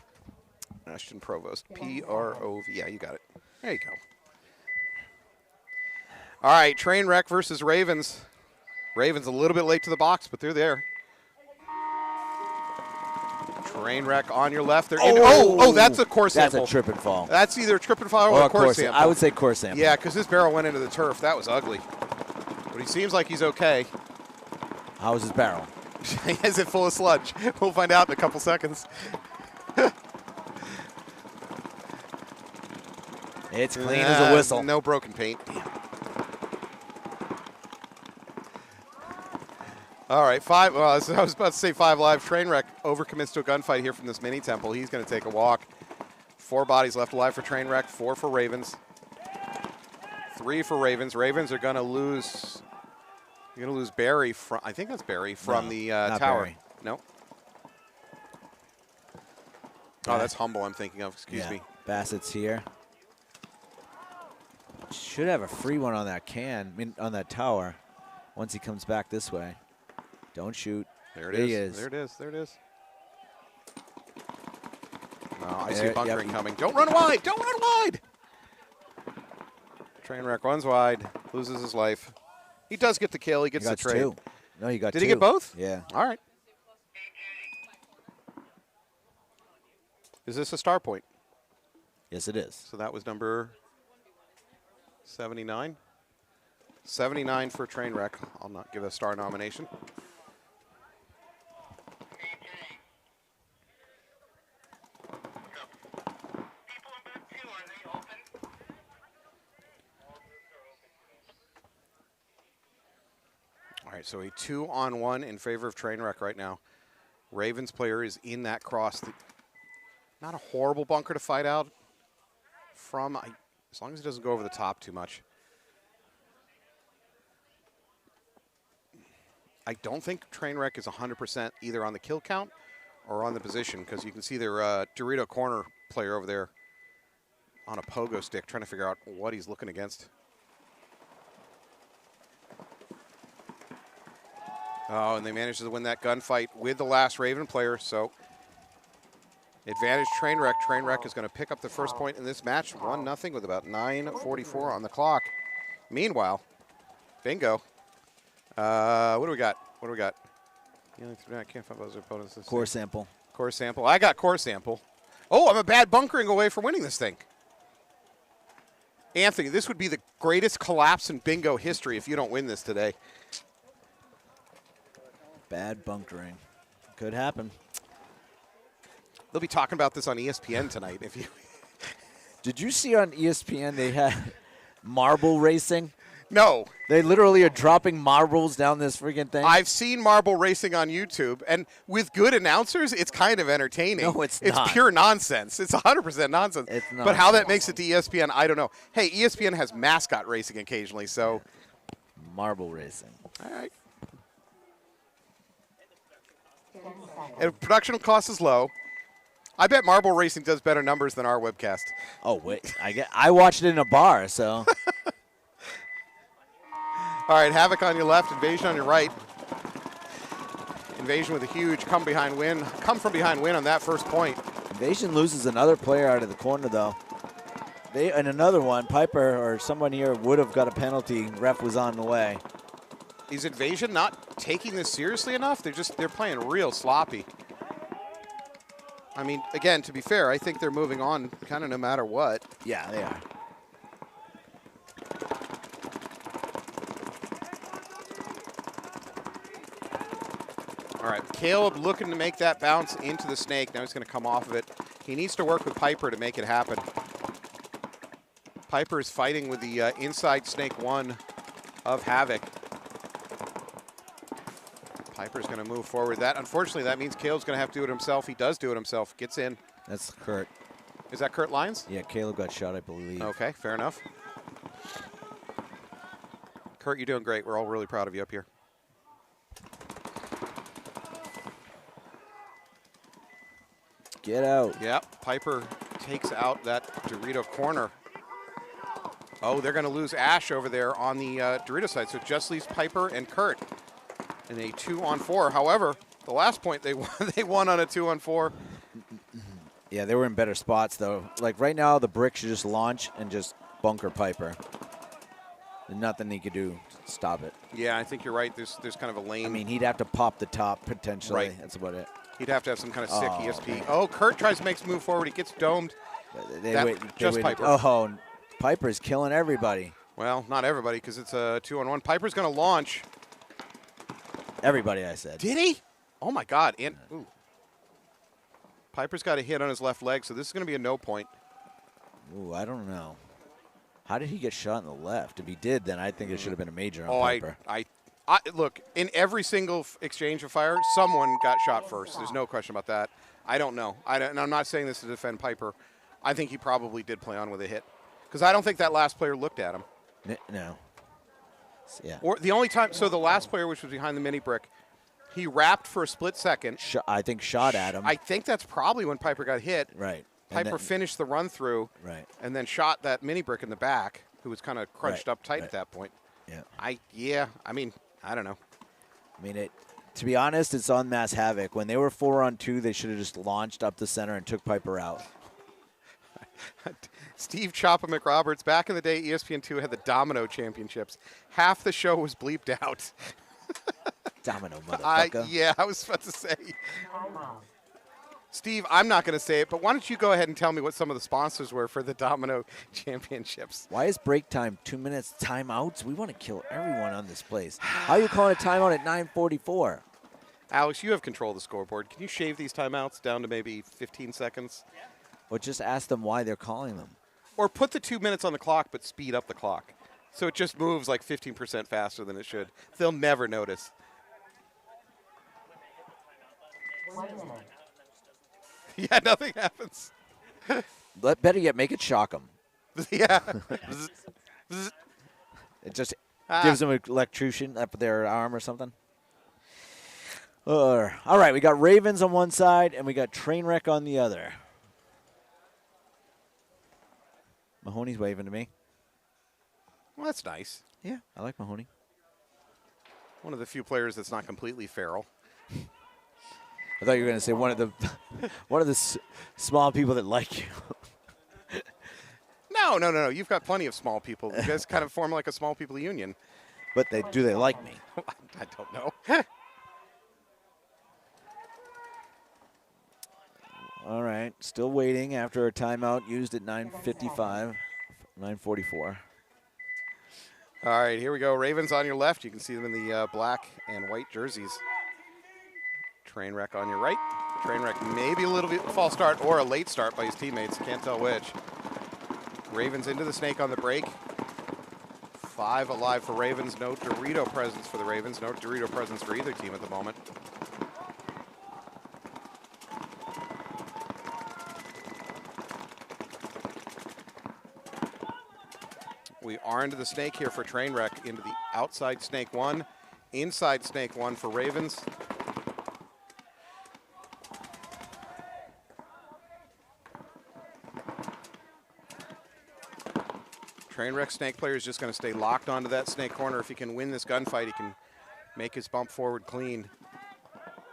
Ashton Provost. P-R-O-V. Yeah, you got it. There you go. All right, Trainwreck versus Ravens. Ravens a little bit late to the box, but they're there. Trainwreck on your left. They're that's a core sample. That's a trip and fall. That's either a trip and fall or a core sample. I would say core sample. Yeah, because this barrel went into the turf. That was ugly. But he seems like he's okay. How was his barrel? Is it full of sludge? We'll find out in a couple seconds. It's clean as a whistle. No broken paint. All right, 5. Well, I was about to say 5 live. Trainwreck overcommits to a gunfight here from this mini temple. He's going to take a walk. 4 bodies left alive for Trainwreck. 4 for Ravens. 3 for Ravens. Ravens are going to lose. You're going to lose Barry from. I think that's Barry from the tower. Barry. No. Oh, that's Humble. I'm thinking of. Excuse me. Bassett's here. Should have a free one on that on that tower. Once he comes back this way. Don't shoot. There it is. There it is. There it is. No, I see bunkering coming. Don't run wide. Don't run wide. Trainwreck runs wide, loses his life. He does get the kill. He gets the trade. 2. No, he got 2. Did he get both? Yeah. All right. Is this a star point? Yes, it is. So that was number 79. 79 for Trainwreck. I'll not give a star nomination. All right, so a 2-on-1 in favor of Trainwreck right now. Ravens player is in that cross. Not a horrible bunker to fight out from, as long as he doesn't go over the top too much. I don't think Trainwreck is 100% either on the kill count or on the position, because you can see their Dorito corner player over there on a pogo stick trying to figure out what he's looking against. Oh, and they managed to win that gunfight with the last Raven player, so advantage Trainwreck. Trainwreck is going to pick up the first point in this match, 1-0 with about 9:44 on the clock. Meanwhile, bingo. What do we got? What do we got? I can't find those opponents. Core sample. Core sample. I got core sample. Oh, I'm a bad bunkering away from winning this thing. Anthony, this would be the greatest collapse in bingo history if you don't win this today. Bad bunkering. Could happen. They'll be talking about this on ESPN tonight. If you Did you see on ESPN they had marble racing? No. They literally are dropping marbles down this freaking thing. I've seen marble racing on YouTube, and with good announcers, it's kind of entertaining. No, it's not. It's pure nonsense. It's 100% nonsense. It's not. But how that makes it to ESPN, I don't know. Hey, ESPN has mascot racing occasionally, so. Marble racing. All right. And production cost is low. I bet Marble Racing does better numbers than our webcast. Oh wait, I watched it in a bar, so. All right, Havoc on your left, Invasion on your right. Invasion with a huge come from behind win on that first point. Invasion loses another player out of the corner though. And another one, Piper or someone here would have got a penalty. Ref was on the way. Is Invasion not taking this seriously enough? They're playing real sloppy. I mean, again, to be fair, I think they're moving on kind of no matter what. Yeah, they are. All right, Caleb looking to make that bounce into the snake. Now he's going to come off of it. He needs to work with Piper to make it happen. Piper is fighting with the inside snake one of Havoc. Piper's going to move forward. Unfortunately, that means Caleb's going to have to do it himself. He does do it himself. Gets in. That's Kurt. Is that Kurt Lyons? Yeah, Caleb got shot, I believe. Okay, fair enough. Kurt, you're doing great. We're all really proud of you up here. Get out. Yep, Piper takes out that Dorito corner. Oh, they're going to lose Ash over there on the Dorito side, so it just leaves Piper and Kurt in a 2-on-4. However, the last point they won on a 2-on-4. Yeah, they were in better spots, though. Like, right now, the brick should just launch and just bunker Piper. There's nothing he could do to stop it. Yeah, I think you're right. There's kind of a lane. I mean, he'd have to pop the top, potentially. Right. That's about it. He'd have to have some kind of sick ESP. Oh, Kurt tries to make a move forward. He gets domed. Piper. Oh, Piper's killing everybody. Well, not everybody, because it's a 2-on-1. Piper's going to launch. Everybody, I said. Did he? Oh, my God. Ooh. Piper's got a hit on his left leg, so this is going to be a no point. Ooh, I don't know. How did he get shot in the left? If he did, then I think it should have been a major on Piper. Look, in every single exchange of fire, someone got shot first. There's no question about that. I don't know. And I'm not saying this to defend Piper. I think he probably did play on with a hit. Because I don't think that last player looked at him. No. Yeah. Or the only time, so the last player, which was behind the mini brick, he wrapped for a split second. I think shot at him. I think that's probably when Piper got hit. Right. Piper finished the run through. Right. And then shot that mini brick in the back, who was kind of crunched up tight at that point. Yeah. I mean, I don't know. I mean, to be honest, it's on Mass Havoc. When they were 4-on-2, they should have just launched up the center and took Piper out. Steve Choppa McRoberts, back in the day, ESPN2 had the Domino Championships. Half the show was bleeped out. Domino, motherfucker. Yeah, I was about to say. Steve, I'm not going to say it, but why don't you go ahead and tell me what some of the sponsors were for the Domino Championships? Why is break time 2 minutes timeouts? We want to kill everyone on this place. How are you calling a timeout at 9:44? Alex, you have control of the scoreboard. Can you shave these timeouts down to maybe 15 seconds? Or just ask them why they're calling them. Or put the 2 minutes on the clock, but speed up the clock. So it just moves like 15% faster than it should. They'll never notice. 1 minute. Yeah, nothing happens. Better yet, make it shock them. Yeah. It just gives them an electrocution up their arm or something. All right, we got Ravens on one side, and we got Trainwreck on the other. Mahoney's waving to me. Well, that's nice. Yeah, I like Mahoney. One of the few players that's not completely feral. I thought you were going to say one of the small people that like you. No. You've got plenty of small people. You guys kind of form like a small people union. But do they like me? I don't know. All right, still waiting after a timeout used at 9:55, 9:44. All right, here we go. Ravens on your left. You can see them in the black and white jerseys. Trainwreck on your right. Trainwreck maybe a little bit false start or a late start by his teammates. Can't tell which. Ravens into the snake on the break. 5 alive for Ravens. No Dorito presence for the Ravens. No Dorito presence for either team at the moment. We are into the snake here for Trainwreck. Into the outside snake 1. Inside snake 1 for Ravens. Trainwreck Snake player is just going to stay locked onto that snake corner. If he can win this gunfight, he can make his bump forward clean.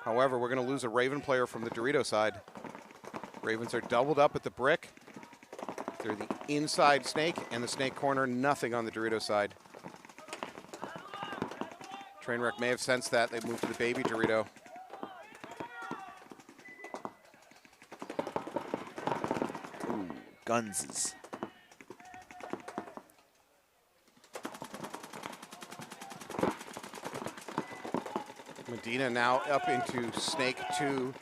However, we're going to lose a Raven player from the Dorito side. Ravens are doubled up at the brick. They're the inside snake and the snake corner, nothing on the Dorito side. Trainwreck may have sensed that. They've moved to the baby Dorito. Ooh, Gunses. Medina now up into snake 2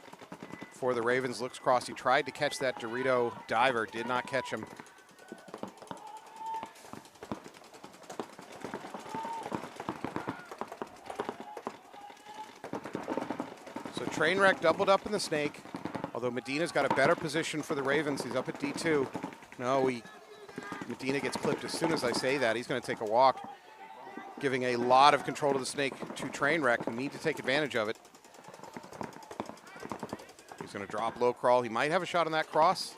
for the Ravens. Looks cross. He tried to catch that Dorito diver, did not catch him. So Trainwreck doubled up in the snake, although Medina's got a better position for the Ravens. He's up at D2. No, Medina gets clipped as soon as I say that. He's going to take a walk, giving a lot of control to the snake to Trainwreck, who need to take advantage of it. He's going to drop low crawl. He might have a shot on that cross.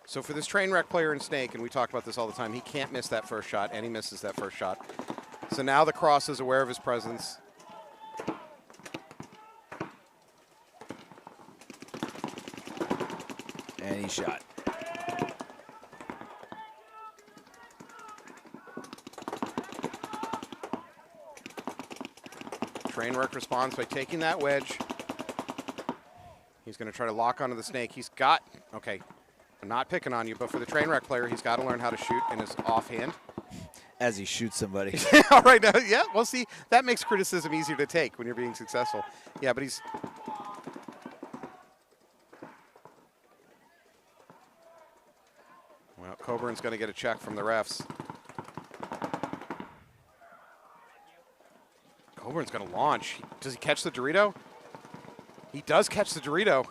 So for this Trainwreck player in snake, and we talk about this all the time, he can't miss that first shot, and he misses that first shot. So now the cross is aware of his presence. And he shot. Trainwreck responds by taking that wedge. He's going to try to lock onto the snake. He's got, okay, I'm not picking on you, but for the Trainwreck player, he's got to learn how to shoot in his offhand. As he shoots somebody. All right, now, yeah, well, see, that makes criticism easier to take when you're being successful. Yeah, but he's... Well, Coburn's going to get a check from the refs. Coburn's going to launch. Does he catch the Dorito? He does catch the Dorito.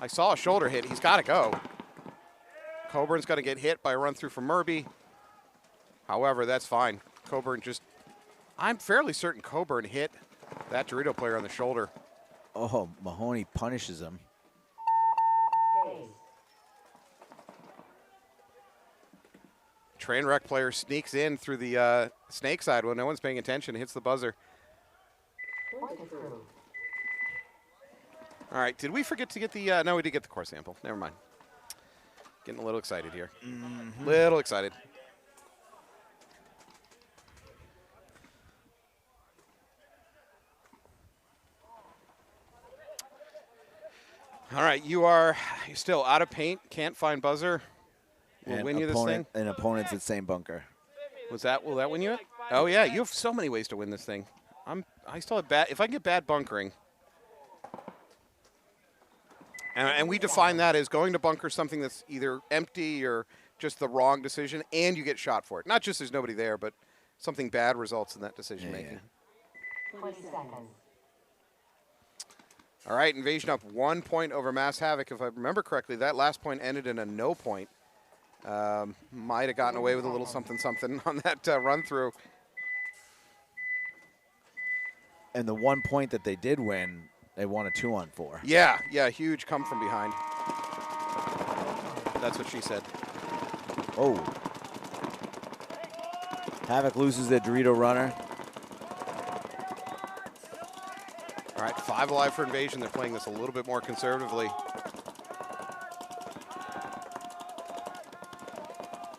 I saw a shoulder hit. He's got to go. Coburn's going to get hit by a run through from Murby. However, that's fine. Coburn just... I'm fairly certain Coburn hit that Dorito player on the shoulder. Oh, Mahoney punishes him. Trainwreck player sneaks in through the snake side when no one's paying attention, hits the buzzer. All right, did we forget to get the... no, we did get the core sample. Never mind. Getting a little excited here. Little excited. All right, you're still out of paint, can't find buzzer. We'll win you this thing. And opponent's at same bunker. Will that win you it? Oh yeah, you have so many ways to win this thing. I still have bad. If I can get bad bunkering, and we define that as going to bunker something that's either empty or just the wrong decision, and you get shot for it. Not just there's nobody there, but something bad results in that decision making. 20 seconds. All right, Invasion up 1 point over Mass Havoc. If I remember correctly, that last point ended in a no point. Might have gotten away with a little something on that run through. And the 1 point that they did win, they won a 2-on-4. Yeah, huge come from behind. That's what she said. Oh. Havoc loses their Dorito runner. All right, 5 alive for Invasion. They're playing this a little bit more conservatively.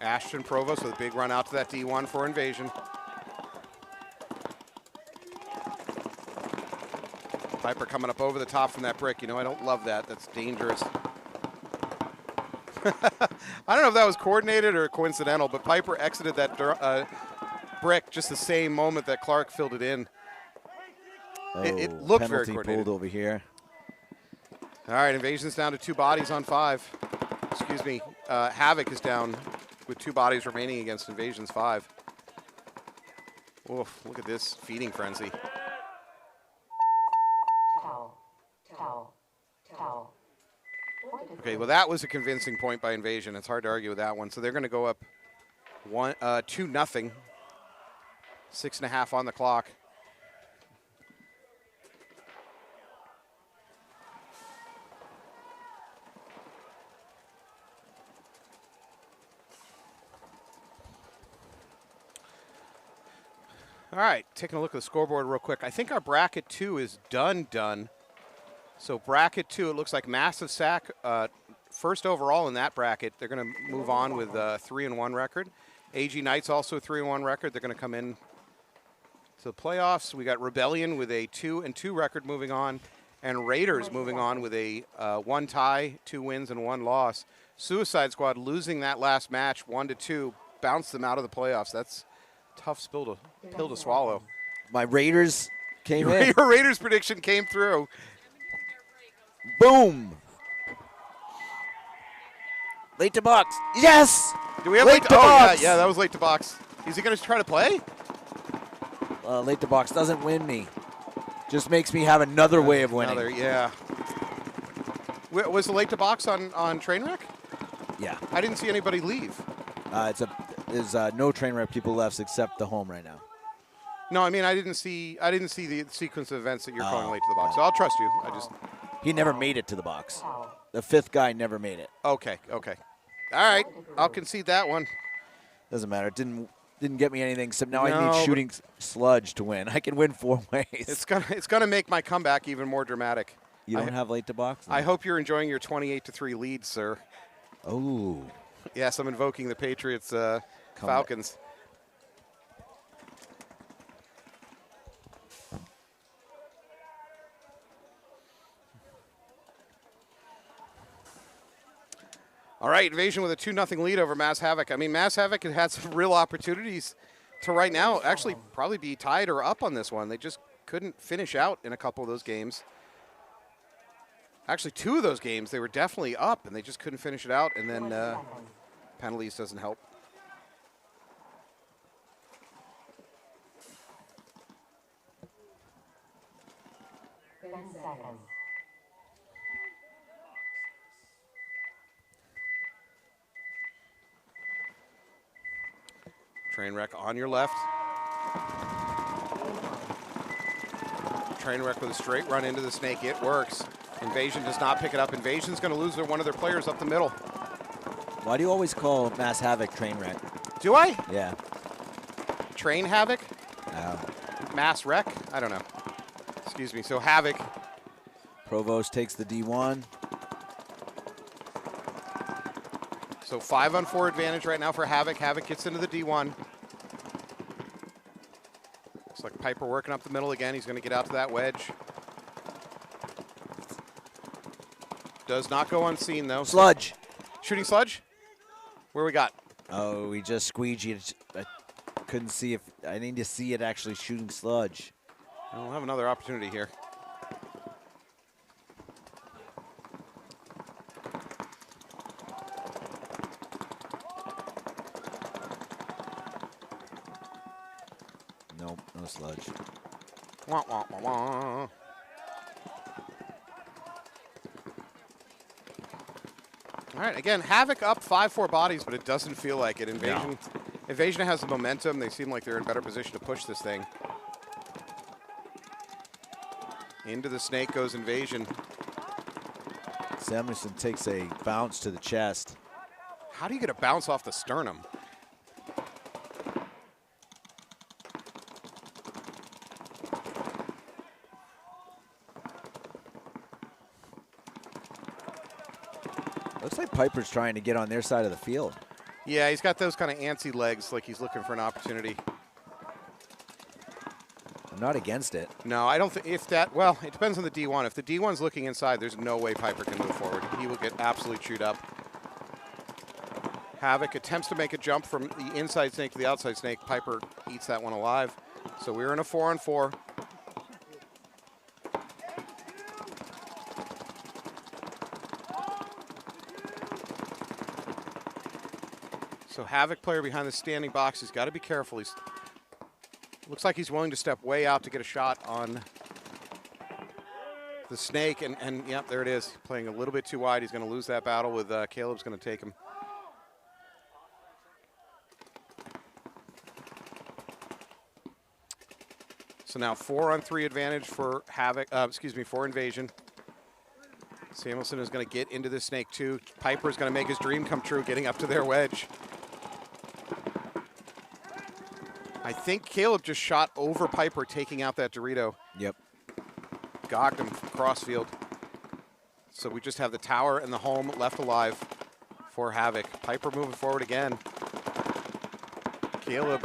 Ashton Provost with a big run out to that D1 for Invasion. Piper coming up over the top from that brick. You know, I don't love that. That's dangerous. I don't know if that was coordinated or coincidental, but Piper exited that brick just the same moment that Clark filled it in. Oh, it looked very penalty coordinated. pulled over here. All right, Invasion's down to 2 bodies on 5. Excuse me. Havoc is down with 2 bodies remaining against Invasion's 5. Oof, look at this feeding frenzy. Towel. Okay, well, that was a convincing point by Invasion. It's hard to argue with that one. So they're going to go up 2-0. 6.5 on the clock. All right, taking a look at the scoreboard real quick. I think our bracket 2 is done. So bracket 2, it looks like Massive Sack, first overall in that bracket. They're going to move on with a 3-1 record. AG Knights also a 3-1 record. They're going to come in to the playoffs. We got Rebellion with a 2-2 record moving on, and Raiders moving on with a 1 tie, 2 wins, and 1 loss. Suicide Squad losing that last match 1-2, bounced them out of the playoffs. That's a tough pill to swallow. My Raiders came in. Your Raiders prediction came through. Boom. Late to box. Yes. Do we have late to box? Yeah, that was late to box. Is he going to try to play? Late to box doesn't win me. Just makes me have another way of winning. Yeah. Was the late to box on Trainwreck? Yeah. I didn't see anybody leave. There's no train wreck people left except the home right now. No, I mean I didn't see the sequence of events that you're calling late to the box. So I'll trust you. He never made it to the box. The 5th guy never made it. Okay. All right. I'll concede that one. Doesn't matter. It didn't get me anything except now I need shooting sludge to win. I can win 4 ways. It's gonna make my comeback even more dramatic. You don't have late to box? No. I hope you're enjoying your 28-3 lead, sir. Oh. Yes, I'm invoking the Patriots Falcons. All right, Invasion with a 2-0 lead over Mass Havoc. I mean, Mass Havoc had had some real opportunities to right now actually probably be tied or up on this one. They just couldn't finish out in a couple of those games. Actually, 2 of those games, they were definitely up, and they just couldn't finish it out, and then penalties doesn't help. Trainwreck on your left. Trainwreck with a straight run into the snake. It works. Invasion does not pick it up. Invasion's going to lose one of their players up the middle. Why do you always call Mass Havoc train wreck? Do I? Yeah. Train Havoc? No. Mass Wreck? I don't know. Excuse me. So Havoc. Provost takes the D1. So 5-on-4 advantage right now for Havoc. Havoc gets into the D1. Looks like Piper working up the middle again. He's going to get out to that wedge. Does not go unseen, though. Sludge. Shooting sludge? Where we got? Oh, we just squeegeed. I couldn't see if I need to see it actually shooting sludge. We'll have another opportunity here. Nope, no sludge. Wah, wah, wah, wah. All right, again, Havoc up 5-4 bodies, but it doesn't feel like it. Invasion has the momentum. They seem like they're in better position to push this thing. Into the snake goes Invasion. Samuelson takes a bounce to the chest. How do you get a bounce off the sternum? Looks like Piper's trying to get on their side of the field. Yeah, he's got those kind of antsy legs, like he's looking for an opportunity. I'm not against it. No, I don't think if that, well, it depends on the D1. If the D1's looking inside, there's no way Piper can move forward. He will get absolutely chewed up. Havoc attempts to make a jump from the inside snake to the outside snake. Piper eats that one alive. So we're in a 4-on-4. So Havoc player behind the standing box has got to be careful. He's looks like he's willing to step way out to get a shot on the snake, and yep, there it is. Playing a little bit too wide. He's going to lose that battle with Caleb's going to take him. So now 4-on-3 advantage for Havoc. For Invasion. Samuelson is going to get into the snake too. Piper is going to make his dream come true, getting up to their wedge. I think Caleb just shot over Piper, taking out that Dorito. Yep. Gogged him from crossfield. So we just have the tower and the home left alive for Havoc. Piper moving forward again. Caleb.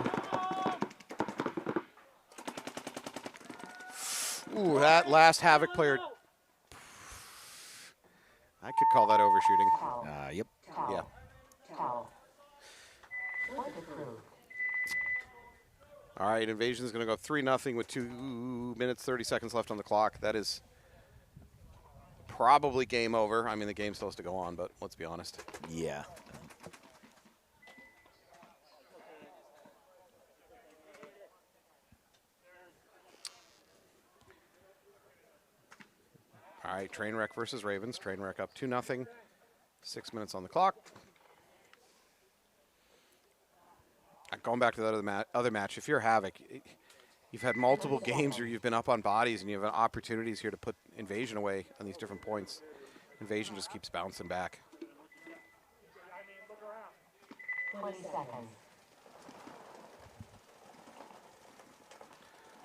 Ooh, that last Havoc player. I could call that overshooting. Yep. Yeah. Towel. Point approved. All right, Invasion is going to go 3-0 with 2 minutes, 30 seconds left on the clock. That is probably game over. I mean, the game's supposed to go on, but let's be honest. Yeah. All right, Trainwreck versus Ravens. Trainwreck up 2-0. 6 minutes on the clock. Going back to that other match, if you're Havoc, you've had multiple games where you've been up on bodies and you have opportunities here to put Invasion away on these different points. Invasion just keeps bouncing back. 20 seconds.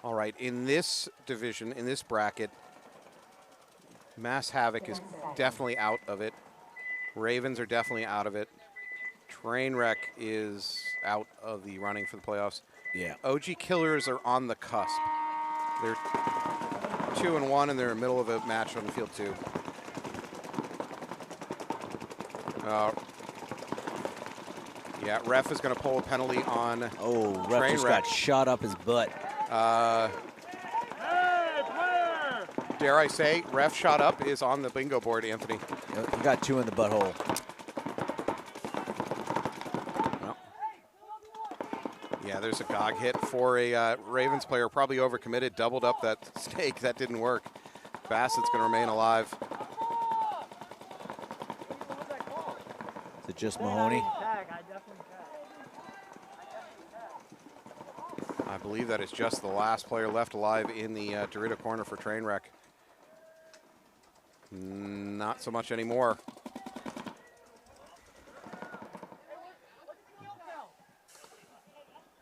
All right, in this division, in this bracket, Mass Havoc is definitely out of it. Ravens are definitely out of it. Trainwreck is out of the running for the playoffs. Yeah. OG Killers are on the cusp. They're 2-1, and they're in the middle of a match on the field too. Yeah, ref is going to pull a penalty on. Oh, ref just got shot up his butt. Dare I say, ref shot up is on the bingo board, Anthony. He got 2 in the butthole. Yeah, there's a GOG hit for a Ravens player, probably overcommitted, doubled up that snake. That didn't work. Bassett's going to remain alive. Is it just Mahoney? I believe that is just the last player left alive in the Dorito corner for Trainwreck. Not so much anymore.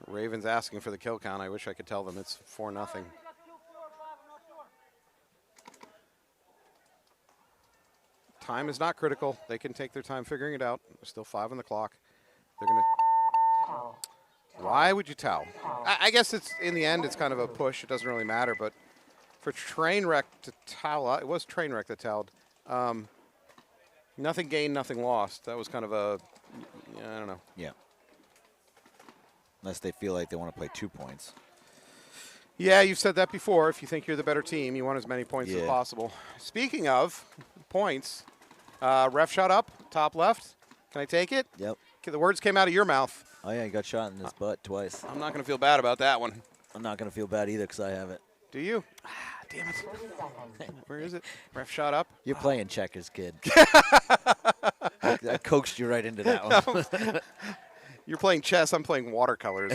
Ravens asking for the kill count. I wish I could tell them it's 4-0. Time is not critical. They can take their time figuring it out. There's still 5 on the clock. They're going to. Why would you towel? I guess it's in the end, it's kind of a push. It doesn't really matter. But for Trainwreck to towel, it was Trainwreck that toweled. Nothing gained, nothing lost. That was kind of a, I don't know. Yeah. Unless they feel like they want to play 2 points. Yeah, you've said that before. If you think you're the better team, you want as many points as possible. Speaking of points, ref shot up, top left. Can I take it? Yep. Okay, the words came out of your mouth. Oh, yeah, he got shot in his butt twice. I'm not going to feel bad about that one. I'm not going to feel bad either because I have it. Do you? Ah, damn it. Where is it? Ref shot up? You're playing checkers, kid. I coaxed you right into that one. You're playing chess. I'm playing watercolors.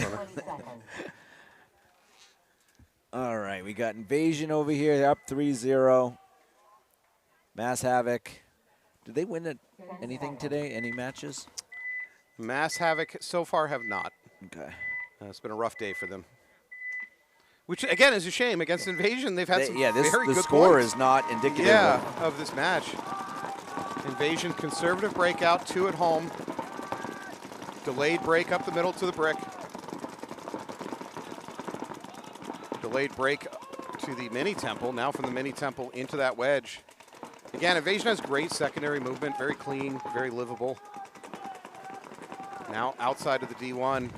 All right, we got Invasion over here. They're up 3-0. Mass Havoc. Did they win anything today? Any matches? Mass Havoc so far have not. Okay. It's been a rough day for them. Which, again, is a shame. Against Invasion, they've had some very good points. The score is not indicative of this match. Invasion, conservative breakout, 2 at home. Delayed break up the middle to the brick. Delayed break to the mini temple. Now from the mini temple into that wedge. Again, Invasion has great secondary movement, very clean, very livable. Now outside of the D1.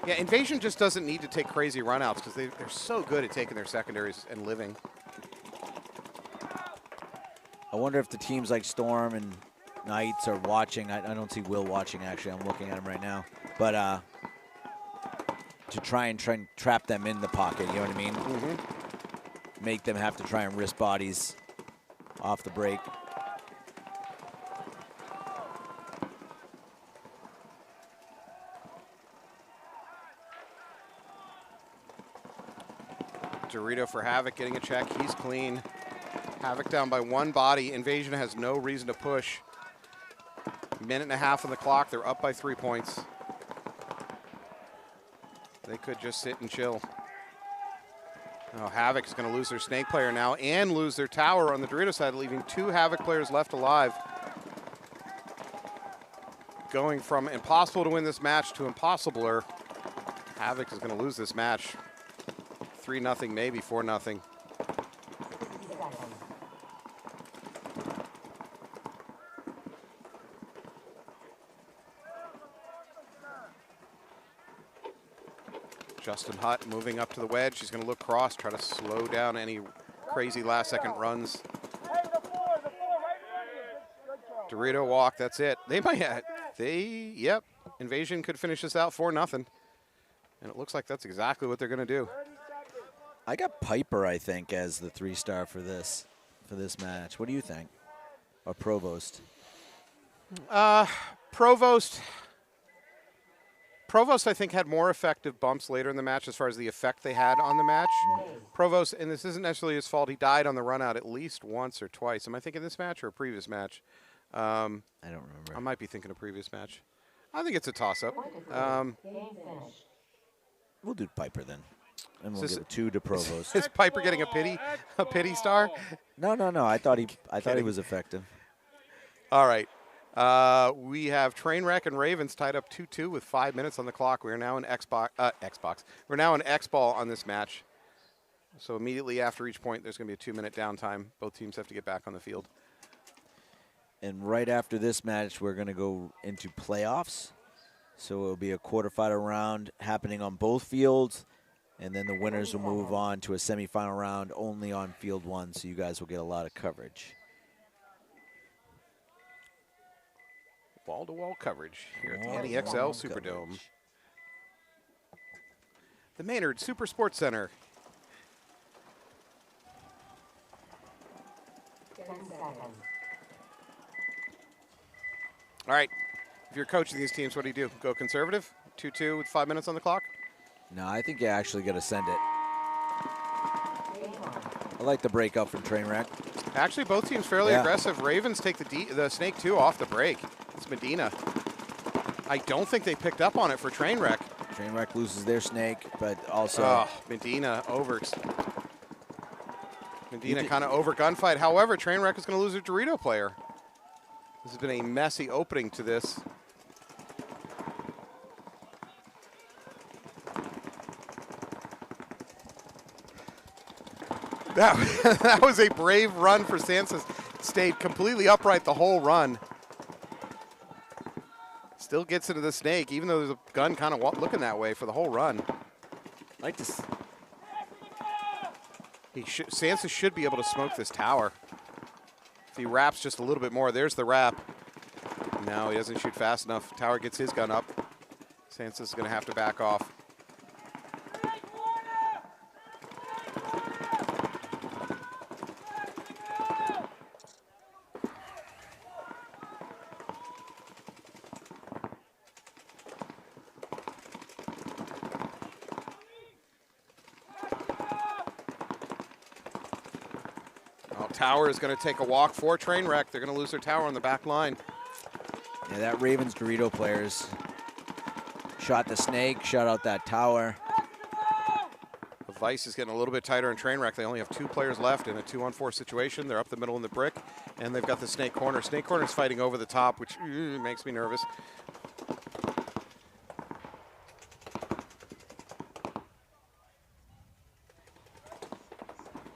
Yeah, Invasion just doesn't need to take crazy runouts because they're so good at taking their secondaries and living. I wonder if the teams like Storm and Knights are watching. I don't see Will watching, actually. I'm looking at him right now. But to try and trap them in the pocket, you know what I mean? Mm-hmm. Make them have to try and risk bodies off the break. Dorito for Havoc getting a check. He's clean. Havoc down by 1 body. Invasion has no reason to push. Minute and a half on the clock. They're up by 3 points. They could just sit and chill. Oh, Havoc's going to lose their Snake player now and lose their tower on the Dorito side, leaving 2 Havoc players left alive. Going from impossible to win this match to impossibler. Havoc is going to lose this match. 3-0, maybe 4-0. Justin Hutt moving up to the wedge. He's going to look cross, try to slow down any crazy last-second runs. Dorito walk, that's it. They might have, yep, Invasion could finish this out 4-0. And it looks like that's exactly what they're going to do. I got Piper, I think, as the 3-star for this match. What do you think? Or Provost? Provost, I think, had more effective bumps later in the match as far as the effect they had on the match. Provost, and this isn't necessarily his fault, he died on the run out at least once or twice. Am I thinking this match or a previous match? I don't remember. I might be thinking a previous match. I think it's a toss-up. We'll do Piper then. And we'll give 2 to Provost. Is Piper getting a pity star? No. I thought he was effective. All right. We have Trainwreck and Ravens tied up 2-2 with 5 minutes on the clock. We are now in Xbox. We're now in X-ball on this match. So immediately after each point, there's going to be a 2-minute downtime. Both teams have to get back on the field. And right after this match, we're going to go into playoffs. So it'll be a quarterfinal round happening on both fields. And then the winners will move on to a semifinal round only on field 1. So you guys will get a lot of coverage. Wall-to-wall coverage here at the NEXL Superdome. The Maynard Super Sports Center. 10 seconds. All right. If you're coaching these teams, what do? Go conservative? 2-2 with 5 minutes on the clock? No, I think you actually got to send it. I like the break up from Trainwreck. Actually, both teams fairly aggressive. Ravens take the Snake 2 off the break. It's Medina. I don't think they picked up on it for Trainwreck. Trainwreck loses their Snake, but also... Oh, Medina over. Medina kind of over gunfight. However, Trainwreck is going to lose their Dorito player. This has been a messy opening to this. That was a brave run for Sansa. Stayed completely upright the whole run. Still gets into the Snake, even though there's a gun kind of looking that way for the whole run. Like this. Sansa should be able to smoke this tower. If he wraps just a little bit more, there's the wrap. No, he doesn't shoot fast enough. Tower gets his gun up. Sansa's going to have to back off. Tower is going to take a walk for Trainwreck. They're going to lose their tower on the back line. Yeah, that Ravens Dorito players shot the Snake, shot out that tower. The Vice is getting a little bit tighter in Trainwreck. They only have 2 players left in a 2-on-4 situation. They're up the middle in the brick, and they've got the Snake corner. Snake corner is fighting over the top, which makes me nervous.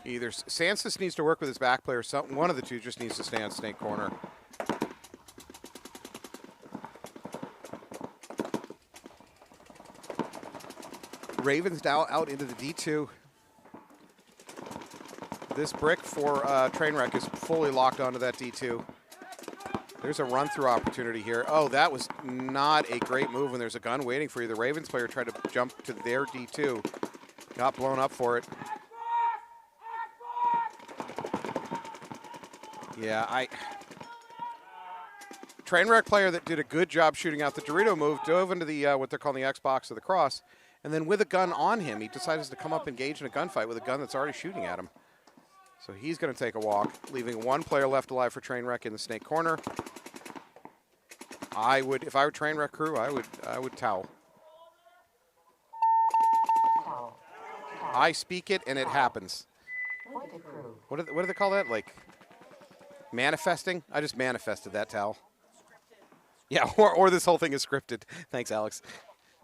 Either Sansa needs to work with his back player, one of the two just needs to stay on Snake corner. Ravens now out into the D2. This brick for Trainwreck is fully locked onto that D2. There's a run-through opportunity here. Oh, that was not a great move when there's a gun waiting for you. The Ravens player tried to jump to their D2. Got blown up for it. Yeah, Trainwreck player that did a good job shooting out the Dorito move, dove into the what they're calling the Xbox or the cross, and then with a gun on him, he decides to come up and engage in a gunfight with a gun that's already shooting at him. So he's going to take a walk, leaving 1 player left alive for Trainwreck in the Snake corner. I would, if I were Trainwreck crew, I would towel. I speak it and it happens. Point approved. What do they call that? Like manifesting? I just manifested that towel. Yeah, or this whole thing is scripted. Thanks, Alex.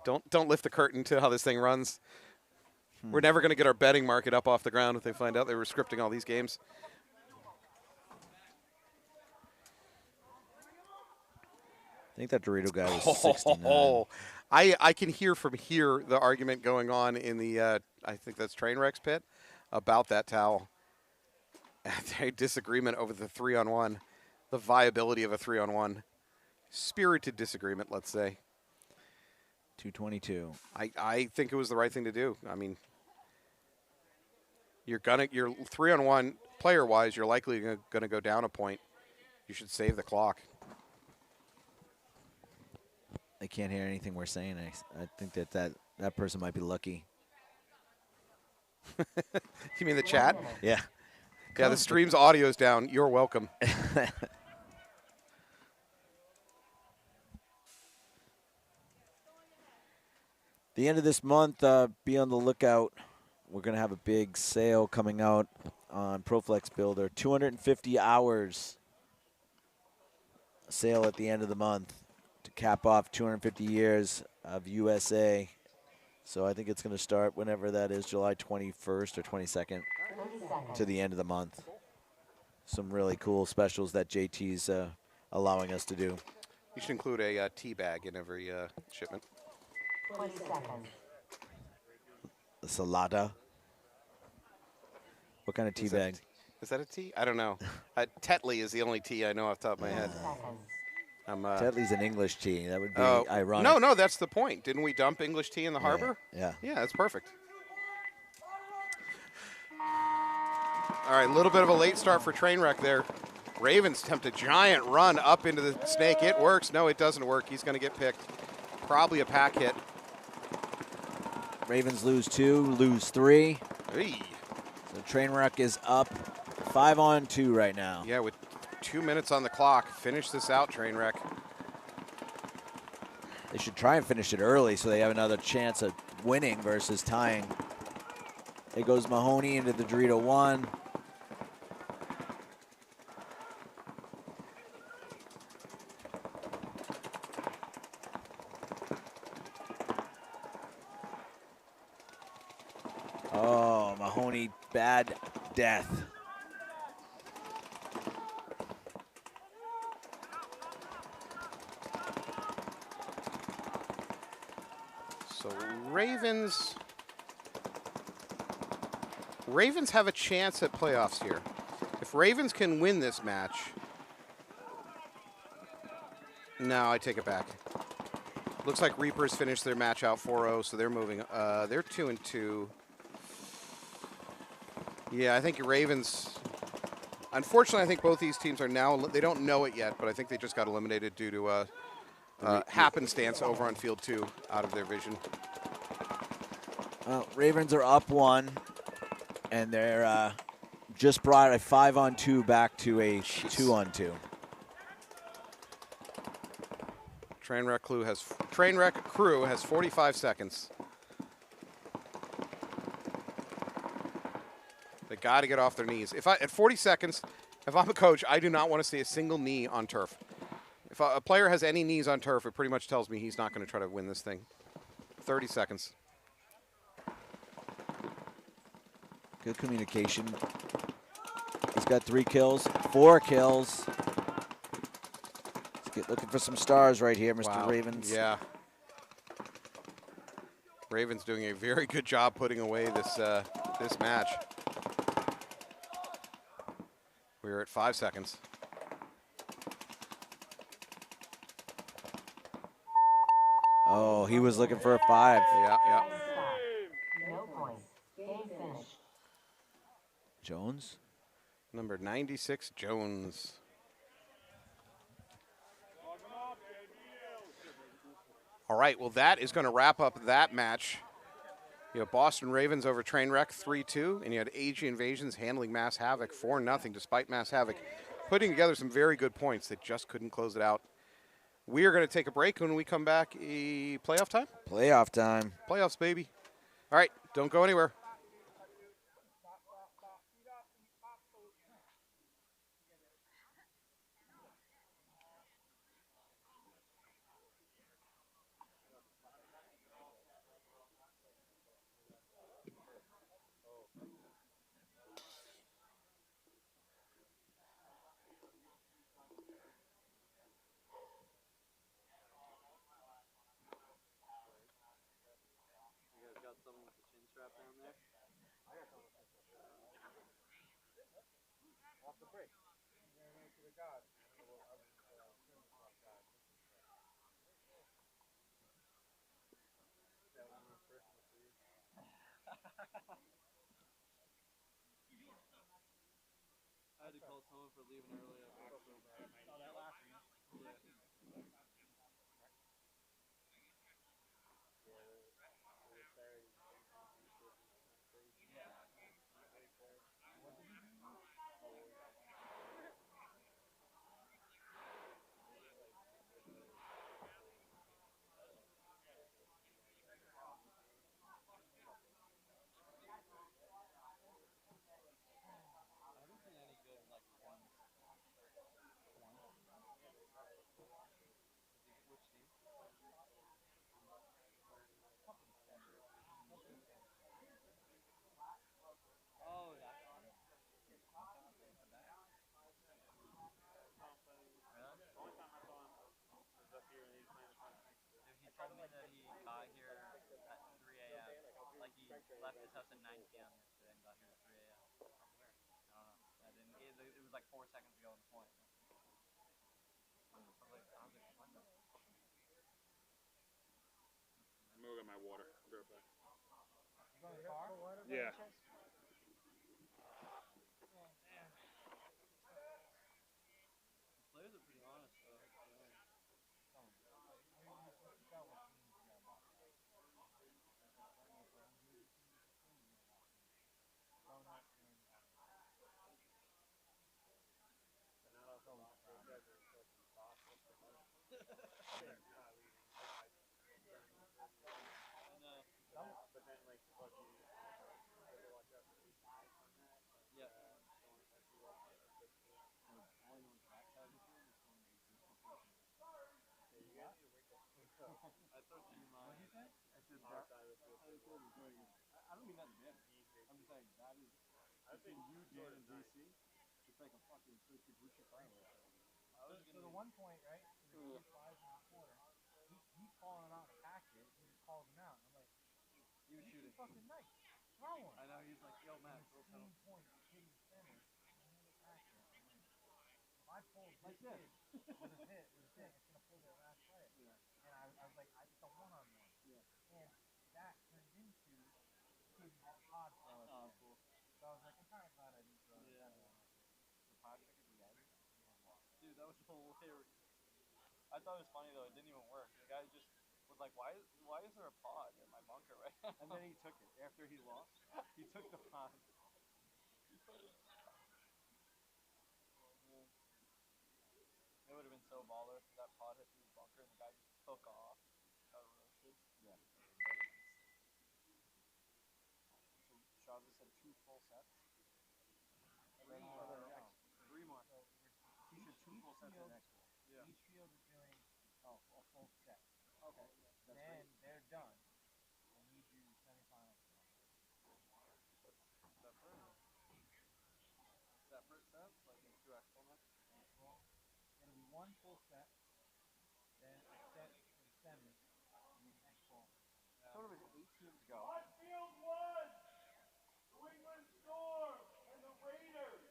Don't lift the curtain to how this thing runs. We're never going to get our betting market up off the ground if they find out they were scripting all these games. I think that Dorito guy was 69. Oh, I can hear from here the argument going on in the, I think that's Trainwreck's pit, about that towel. A disagreement over the 3-on-1, the viability of a 3-on-1. Spirited disagreement, let's say. 222. I think it was the right thing to do. I mean, you're 3-on-1 player-wise, you're likely going to go down a point. You should save the clock. I can't hear anything we're saying. I think that person might be lucky. You mean the chat? Yeah. Yeah, the stream's audio's down. You're welcome. The end of this month, be on the lookout. We're going to have a big sale coming out on ProFlex Builder. 250 hours sale at the end of the month to cap off 250 years of USA. So I think it's going to start whenever that is, July 21st or 22nd to the end of the month. Some really cool specials that JT's allowing us to do. You should include a tea bag in every shipment. 20 seconds. The Salada. What kind of tea bag? Is that a tea? I don't know. Tetley is the only tea I know off the top of my head. Tetley's an English tea. That would be ironic. No, that's the point. Didn't we dump English tea in the harbor? Yeah. Yeah, that's perfect. All right, a little bit of a late start for Trainwreck there. Ravens attempt a giant run up into the snake. It works. No, it doesn't work. He's going to get picked. Probably a pack hit. Ravens lose 2, lose 3. Hey. So Trainwreck is up 5-on-2 right now. Yeah, with 2 minutes on the clock. Finish this out, Trainwreck. They should try and finish it early so they have another chance of winning versus tying. There goes Mahoney into the Dorito 1. Oh, Mahoney, bad death. So Ravens have a chance at playoffs here. If Ravens can win this match, no, I take it back. Looks like Reapers finished their match out 4-0, so they're moving. They're 2-2. Yeah, I think Ravens. Unfortunately, I think both these teams are now. They don't know it yet, but I think they just got eliminated due to happenstance over on field 2 out of their vision. Ravens are up 1, and they're just brought a 5-on-2 back to a 2-on-2. Trainwreck crew has 45 seconds. They got to get off their knees. At 40 seconds, if I'm a coach, I do not want to see a single knee on turf. If a player has any knees on turf, it pretty much tells me he's not going to try to win this thing. 30 seconds. Good communication. He's got 3 kills, 4 kills. Let's get looking for some stars right here, Mr. Wow. Ravens. Yeah. Ravens doing a very good job putting away this match. We're at 5 seconds. Oh, he was looking for a 5. Yeah. No points. Game finished. Jones? Number 96, Jones. All right, well, that is going to wrap up that match. You have Boston Ravens over Trainwreck 3-2, and you had AG Invasions handling Mass Havoc 4-0, despite Mass Havoc putting together some very good points. They just couldn't close it out. We are going to take a break. When we come back, playoff time? Playoff time. Playoffs, baby. All right, don't go anywhere. strap down there. Off the break. Yeah, right to the gods, man. Well, I was assuming it's off God. That was more personal for you. I had to call someone for leaving early. Oh, that last one. Yeah. I haven't seen any good like ones. Which team? Oh, that one. Really? The only time I saw him was up here and he was playing the front. Dude, he told me that he got here at 3 a.m. Like he left his house at 9 p.m. yesterday and got here at 3 a.m. From where? I don't know. I didn't. It was like 4 seconds ago at the point. I was like, what the? I'm gonna go get my water. I'll be right back. You going to the car? Yeah. The players are pretty honest though. But then like fucking watch out for these guys on that. Yeah. I thought you might. What did you say? I said that. I don't mean that bad. I'm just saying that is. I think you, Dan, and JC. It's like a fucking Suki Gucci firework. So the one point, right? So the 5 in the quarter. He's calling him out to catch it. He just calls him out. And I'm like, he was shooting. Fucking nice. Throw him. I know. He's like, yo, man, throw him. Point hitting center. And never catch it. I'm like, if I pull like this with a hit with a thing, it's gonna pull their last player. Yeah. And I was like, I just a one-on-one. Yeah. And that turned into hitting pod throw. Oh, cool. So I was like, I'm kind of glad I didn't throw it. Yeah. The pod trick at the end. Dude, that was hilarious. I thought it was funny though. It didn't even work. The guy just was like, "Why is there a pod in my bunker right now?" And then he took it after he lost. He took the pod. It would have been so baller if that pod hit through the bunker and the guy just took off. Got roasted. Yeah. So Shazza said 2 full sets. Three more. So He said 2 full sets in next one. Yeah. each field is doing a full set. Okay. That's Then great. they're done. I need you semifinals. Separate? Separate sets? Like in 2 exclamation? Well, it'll be 1 full set, then a set for the semis, and then next ball. So it was 8 teams go. On field 1, New England Storm and the Raiders.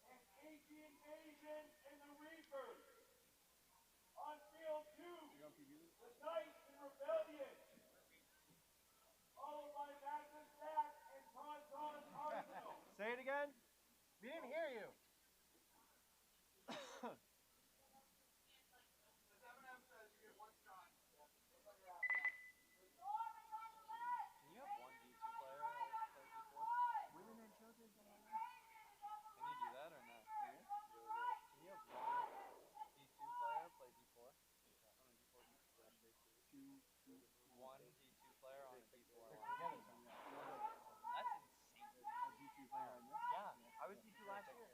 And AG Invasion and the Reapers. On field 2, the Knights and Rebellion. Followed by Magnus Sack and Tauntaun Arsenal. Say it again. We didn't hear you. Can you have 1 D2 player play D4? Women and children. Can you do that or not? Can you have 1 D2 player play D4? On a D4? 1 D2 player on a D4. That's insane. A D2 player on this? Yeah, I was D2 last year.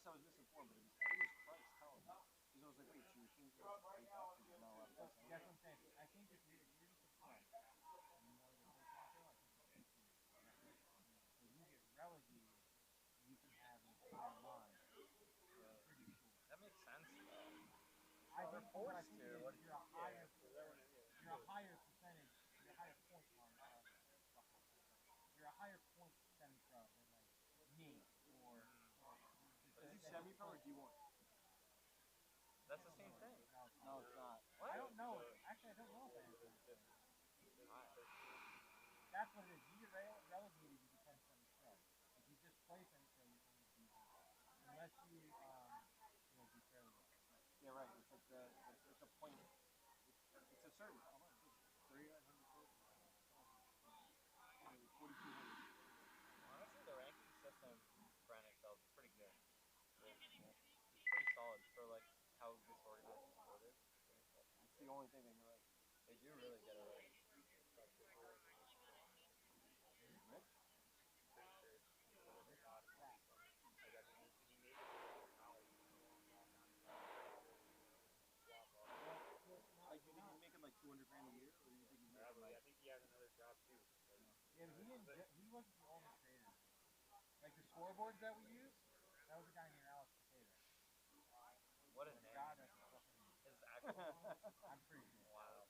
I was misinformed, but it was Christ telling me. Because I was like, wait, so your team's going to play back because you're not allowed to play Sunday? That's what I'm saying. I think if you're just a club and you want to go play Taco, I think you should do it. So if you get relegated, you can have an entire line. Pretty sure. That makes sense, though. I think what I think is you're a higher percentage, you're a higher percentage, you're a higher point line. You're a higher point semi-pro than like me or. Is he semi-pro or D1? That's the same thing. No, it's not. I don't know. Actually, I don't know if I am. That's what it is. You get relegated, you become semi-pro. If you just play semi-pro, you're only D1. Unless you, do fairly well. Yeah, right. It's like it's a point. It's a certain. How much? 3,900 points. 4,200. Honestly, the ranking system for NXL is pretty good. It's pretty solid for like how disorganized the sport is. It's the only thing they get right. They do really get it right. Rich? Like, you think he's making like 200 grand a year, or do you think he's making like? I think he has another job too. Yeah, but he wasn't the only creator. Like the scoreboards that we use, that was a guy named Alex Potato. What a name. God, that's a fucking name. His actual name? I'm pretty sure. Wow.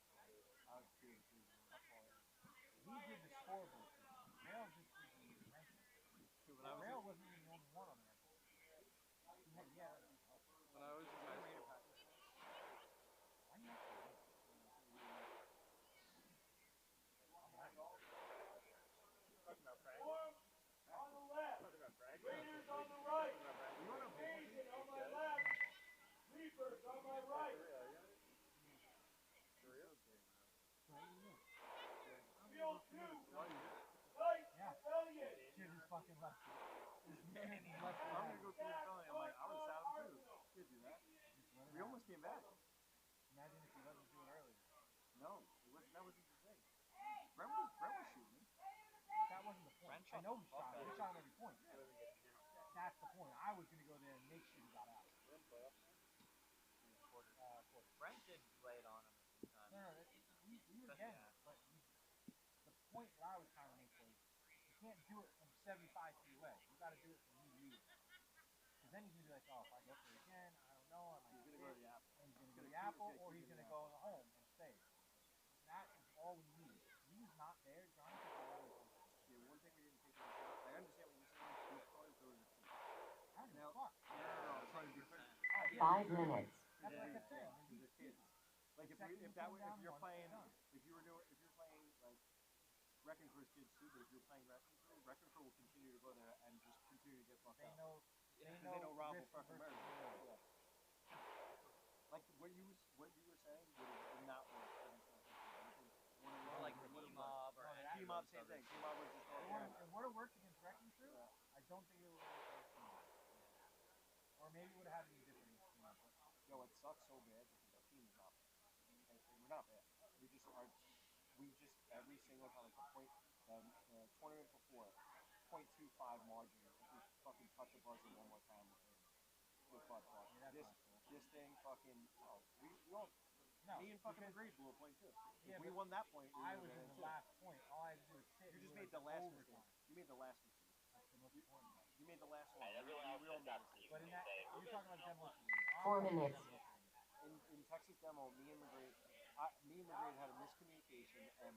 Alex Potato. He did the scoreboard. Rail just did the ranking. Rail wasn't even the only one on the ranking. When I was in high school. Why do you have to do that? Talking about Frank. On the left. Talking about Frank. Leaders on the right. Nation on my left. Reapers on my right. Field 2. Light rebellion. Shit is fucking left. I'm gonna go through the phone. I'm like, I would have sat him too. Can't do that. We almost came back. Imagine if you let me do it earlier. No, that wasn't the thing. Brent was shooting. That wasn't the point. I know he shot him. He shot him every point. That's the point. I was going to go there and make sure he got out. Brent did lay it on him a few times. No, we were getting it. But the point that I was trying to make was you can't do it from 75 feet away. You got to do it from you. Because then he's going to be like, oh, if I go for it again, I don't know. He's going to go to the apple. And he's going to go to the apple, or he's going to go home and stay. That is all we need. He was not there. Johnny took a lot of time. Yeah, one thing we didn't take into account. I understand what you're saying. These cars, there was a team. I don't Now, give a fuck. no, I'm trying to be fair. 5 minutes. That's what I kept saying. They're kids. Like if you're playing like Wrecking Crew's kids too, but if you're playing Wrecking Crew will continue to go there and just continue to get fucked up. They know Rob will fucking murder. Yeah. Like what you were saying would not work. Or like P-Mob or any P-Mob, of same those thing. P-Mob was just all there. It would have worked against Wrecking Crew. I don't think it would have worked against Team. Or maybe it would have had to be different against Team. Yo, it sucks so bad because our team is not bad. We're not bad. We just every single time, like the point, the tournament before, 0.25 margin. If we fucking touch a buzzer one more time, we're fucked. This thing fucking, we all. No, me and fucking McGrady blew a point too. Yeah, if we won that point, I was in the last point. All I had to do was sit. You just made the last mistake. You made the last mistake. That's the most important one. You made the last one. Everyone else did that. But in that, you're talking about demolition. 4 minutes. In Texas demo, me and McGrady had a miscommunication, and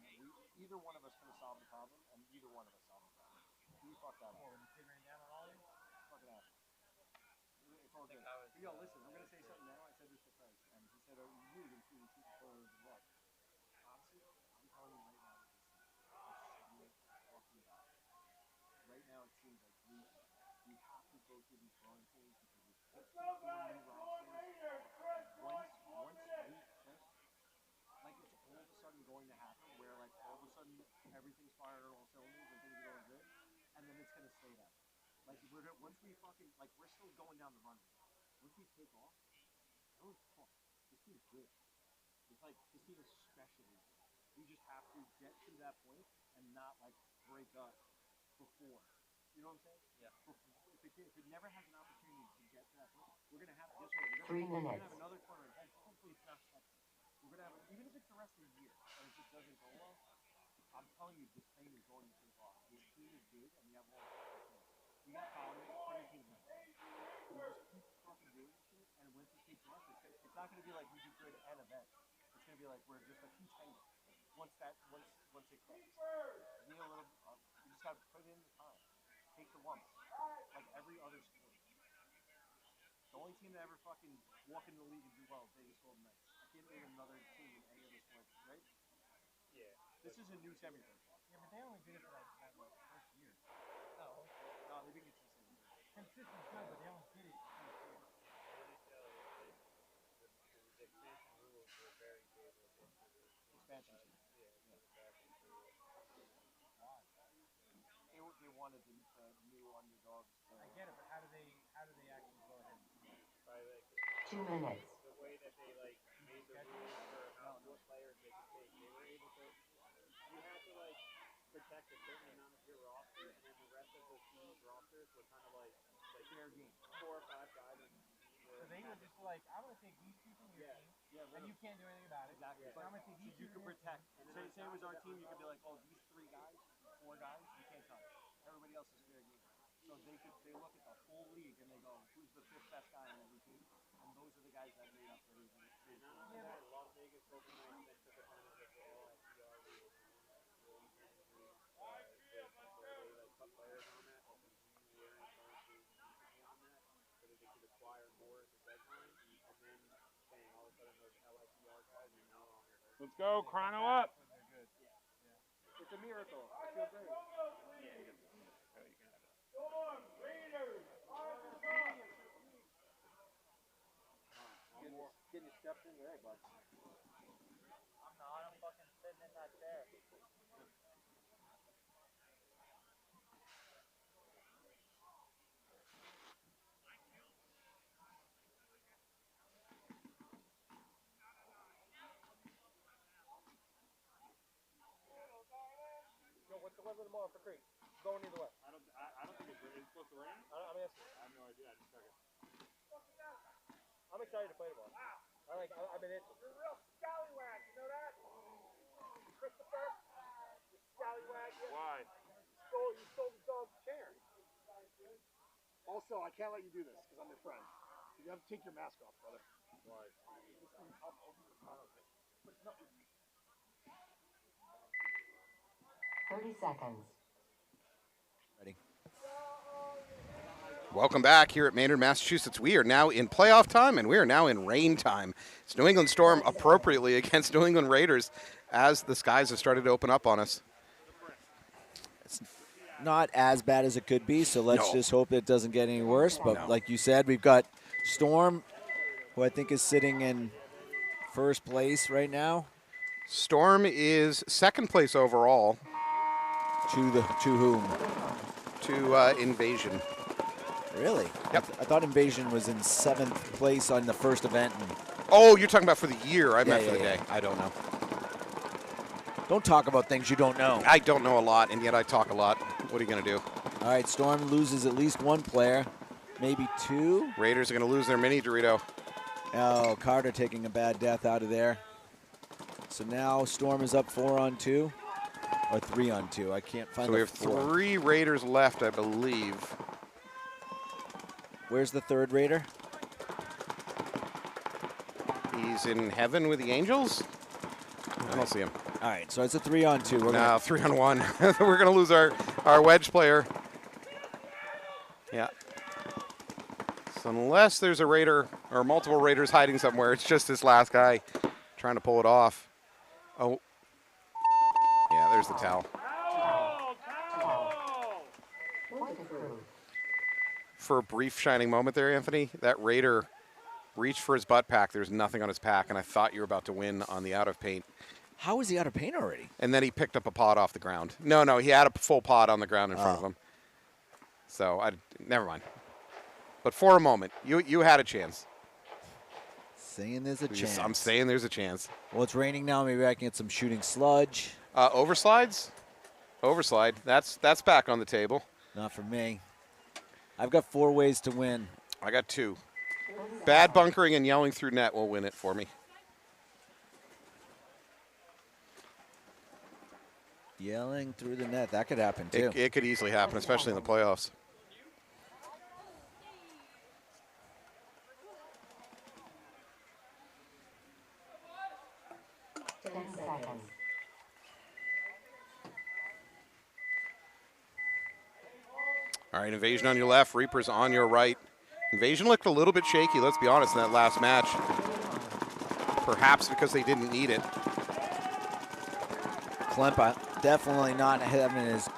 either one of us could have solved the problem, and either one of us solved the problem. We fucked that up. When you figuring down on all these? Fucking asshole. It's all good. Yo, listen, I'm gonna say something now. I said this to Christ, and he said, "Oh, you didn't see the photos and what?" Honestly, I'm telling you right now, this is fucking bad. Right now, it seems like we have to go through these growing pains because we Let's go, guys! Long Raiders! Once we just, like it's all of a sudden going to happen where like all of a sudden everything's firing on all cylinders and things are going good, and then it's gonna stay that way. Like once we fucking like we're still going down the runway. Once we take off, oh fuck, this team's good. It's like this team is especially good. We just have to get to that point and not like break up before. You know what I'm saying? Yeah. If it never has an opportunity to get We're gonna have guess what? 3 We're gonna minutes. have another tournament. Hopefully it's not second. We're gonna have even if it's the rest of the year and it just doesn't go well. I'm telling you, this thing is going to take off. This team is good, and we have all the teams. We got dominant. Every team's not. We just keep fucking doing this shit, and once it takes off, it's not gonna be like we do good at an event. It's gonna be like we're just a contender. Once it clicks, be a little. You just gotta put in the time. Take the lumps, like every other sport. The only team that ever fucking walk in the league and do well is Vegas Golden Knights. I can't name another team in any other sport, right? Yeah. This is a new everything. Yeah, but they only did it for that like, first year. No, they've been consistent. Consistent's good, but they only did it for first year. The expansion rules were very favorable to the Expansion team. They wanted the new underdogs. I get it, but how do they actually go ahead and do it? by like 2 minutes. the way that they like made the rules for what players they could take. They were able to. You had to like protect a certain amount of your roster, and then the rest of the team's rosters were kind of like fair game. 4 or 5 guys on each team. So they would just be like, I'm going to take these two from your team, and you can't do anything about it. Exactly. So I'm going to take these two You from could your protect. team. Say it was our team, you could be like, oh, these 3 guys, 4 guys, you can't touch. Everybody else is fair game. So they look at the whole league and they go, who's the 5th best guy on every team? And those are the guys that made up for the And not only that, Las Vegas Golden Knights then took advantage of the all SDR rules and all that weekend rules, where they like cut players on that teams weren't going to need to be on that, so that they could acquire more at the deadline, and then bang, all of a sudden those LSDR guys are no longer hurt. Let's go, chrono up. It's a miracle. I feel great. Getting your steps in there, bud. I'm not. I'm fucking sitting in that chair. Yo, what's the weather tomorrow for Creek? Going either way. I don't think it's supposed to rain. I'm asking. I have no idea. I just check it. I'm excited to play tomorrow. I've been itching. You're a real scallywag, you know that? Christopher? You scallywag. Why? You stole the dog's chair. Also, I can't let you do this because I'm your friend. You have to take your mask off, brother. Why? 30 seconds. Ready. Welcome back here at Maynard, Massachusetts. We are now in playoff time, and we are now in rain time. It's New England Storm appropriately against New England Raiders as the skies have started to open up on us. It's not as bad as it could be, so let's just hope it doesn't get any worse. But like you said, we've got Storm, who I think is sitting in first place right now. Storm is second place overall. To whom? To Invasion. Really? Yep. I thought Invasion was in 7th place on the first event. Oh, you're talking about for the year. I meant for the day. I don't know. Don't talk about things you don't know. I don't know a lot, and yet I talk a lot. What are you going to do? All right, Storm loses at least 1 player, maybe 2. Raiders are going to lose their mini Dorito. Oh, Carter taking a bad death out of there. So now Storm is up 4-on-2, or 3-on-2. I can't find. So we have 3 Raiders left, I believe. Where's the 3rd Raider? He's in heaven with the Angels. I don't see him. All right, so it's a 3-on-2. No, 3-on-1. We're going to lose our wedge player. Yeah. So unless there's a Raider or multiple Raiders hiding somewhere, it's just this last guy trying to pull it off. Oh. Yeah, there's the towel. For a brief shining moment there, Anthony, that Raider reached for his butt pack. There's nothing on his pack, and I thought you were about to win on the out of paint. How is he out of paint already? And then he picked up a pot off the ground. No, he had a full pot on the ground in front of him. So, never mind. But for a moment, you had a chance. Saying there's a chance. I'm saying there's a chance. Well, it's raining now. Maybe I can get some shooting sludge. Overslides? Overslide. That's back on the table. Not for me. I've got 4 ways to win. I got 2. Bad bunkering and yelling through net will win it for me. Yelling through the net. That could happen, too. It could easily happen, especially in the playoffs. All right, Invasion on your left, Reapers on your right. Invasion looked a little bit shaky, let's be honest, in that last match. Perhaps because they didn't need it. Klempa definitely not having his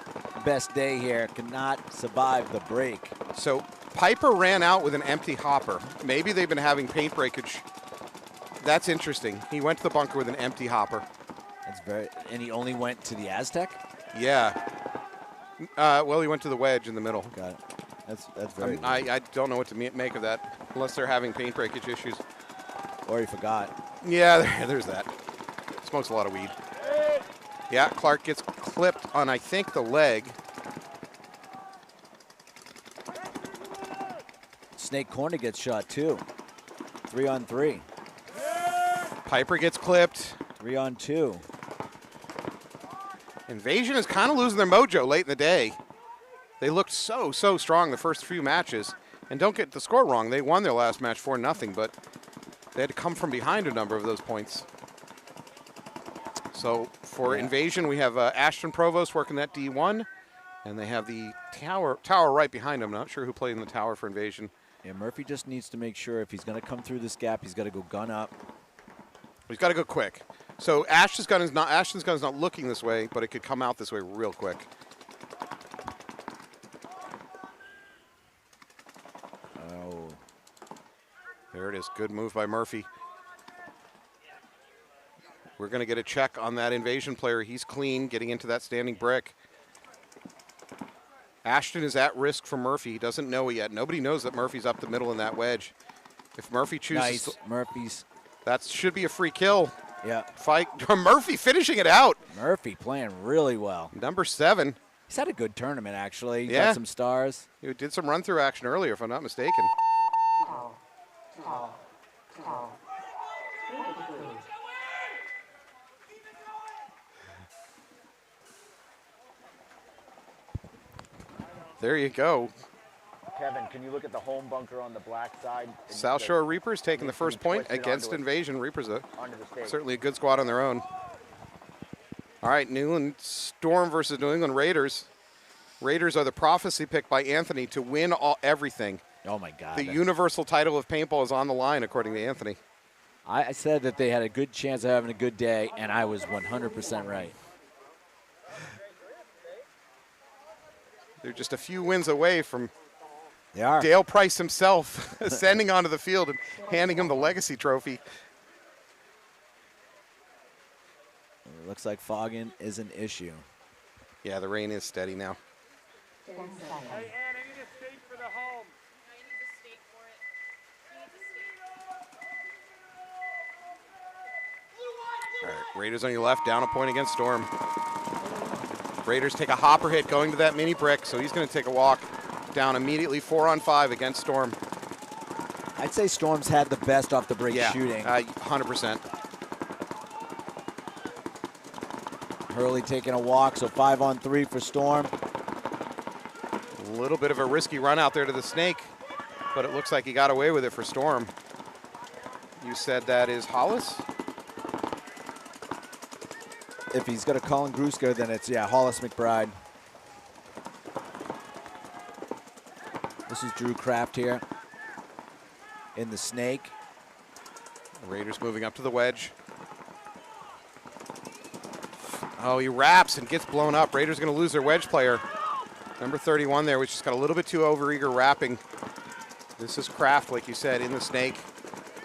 best day here. Cannot survive the break. So Piper ran out with an empty hopper. Maybe they've been having paint breakage. That's interesting. He went to the bunker with an empty hopper. That's very, and he only went to the Aztec? Yeah. Well, he went to the wedge in the middle. Got it. That's very I don't know what to make of that, unless they're having paint breakage issues. Or he forgot. Yeah, there's that. Smokes a lot of weed. Yeah, Clark gets clipped on, I think, the leg. Snake Corner gets shot, too. 3-on-3. Piper gets clipped. 3-on-2. Invasion is kind of losing their mojo late in the day. They looked so strong the first few matches. And don't get the score wrong. They won their last match 4-0, but they had to come from behind a number of those points. So for Invasion, we have Ashton Provost working that D1. And they have the tower right behind him. Not sure who played in the tower for Invasion. Yeah, Murphy just needs to make sure if he's going to come through this gap, he's got to go gun up. He's got to go quick. So Ashton's gun is not looking this way, but it could come out this way real quick. Oh. There it is. Good move by Murphy. We're going to get a check on that Invasion player. He's clean, getting into that standing brick. Ashton is at risk for Murphy. He doesn't know it yet. Nobody knows that Murphy's up the middle in that wedge. If Murphy chooses... Nice. Murphy's... That should be a free kill. Yeah. Fight. Murphy finishing it out. Murphy playing really well. Number 7. He's had a good tournament, actually. He Yeah. got some stars. He did some run-through action earlier, if I'm not mistaken. There you go. Kevin, can you look at the home bunker on the black side? South Shore Reapers taking the first point against Invasion. Reapers certainly a good squad on their own. All right, New England Storm versus New England Raiders. Raiders are the prophecy pick by Anthony to win everything. Oh, my God. The universal title of paintball is on the line, according to Anthony. I said that they had a good chance of having a good day, and I was 100% right. They're just a few wins away from They are. Dale Price himself ascending onto the field and handing him the legacy trophy. It looks like fogging is an issue. Yeah, the rain is steady now. Hey, Ann, I need a steak for the home. All right, Raiders on your left, down a point against Storm. Raiders take a hopper hit going to that mini brick, so he's going to take a walk down immediately 4-on-5 against Storm. I'd say Storm's had the best off the break shooting. 100%. Hurley taking a walk, so 5-on-3 for Storm. A little bit of a risky run out there to the snake, but it looks like he got away with it for Storm. You said that is Hollis? If he's got a Colin Gruska, then it's, Hollis McBride. This is Drew Kraft here in the snake. The Raiders moving up to the wedge. Oh, he wraps and gets blown up. Raiders going to lose their wedge player. Number 31 there, which just got a little bit too overeager wrapping. This is Kraft, like you said, in the snake.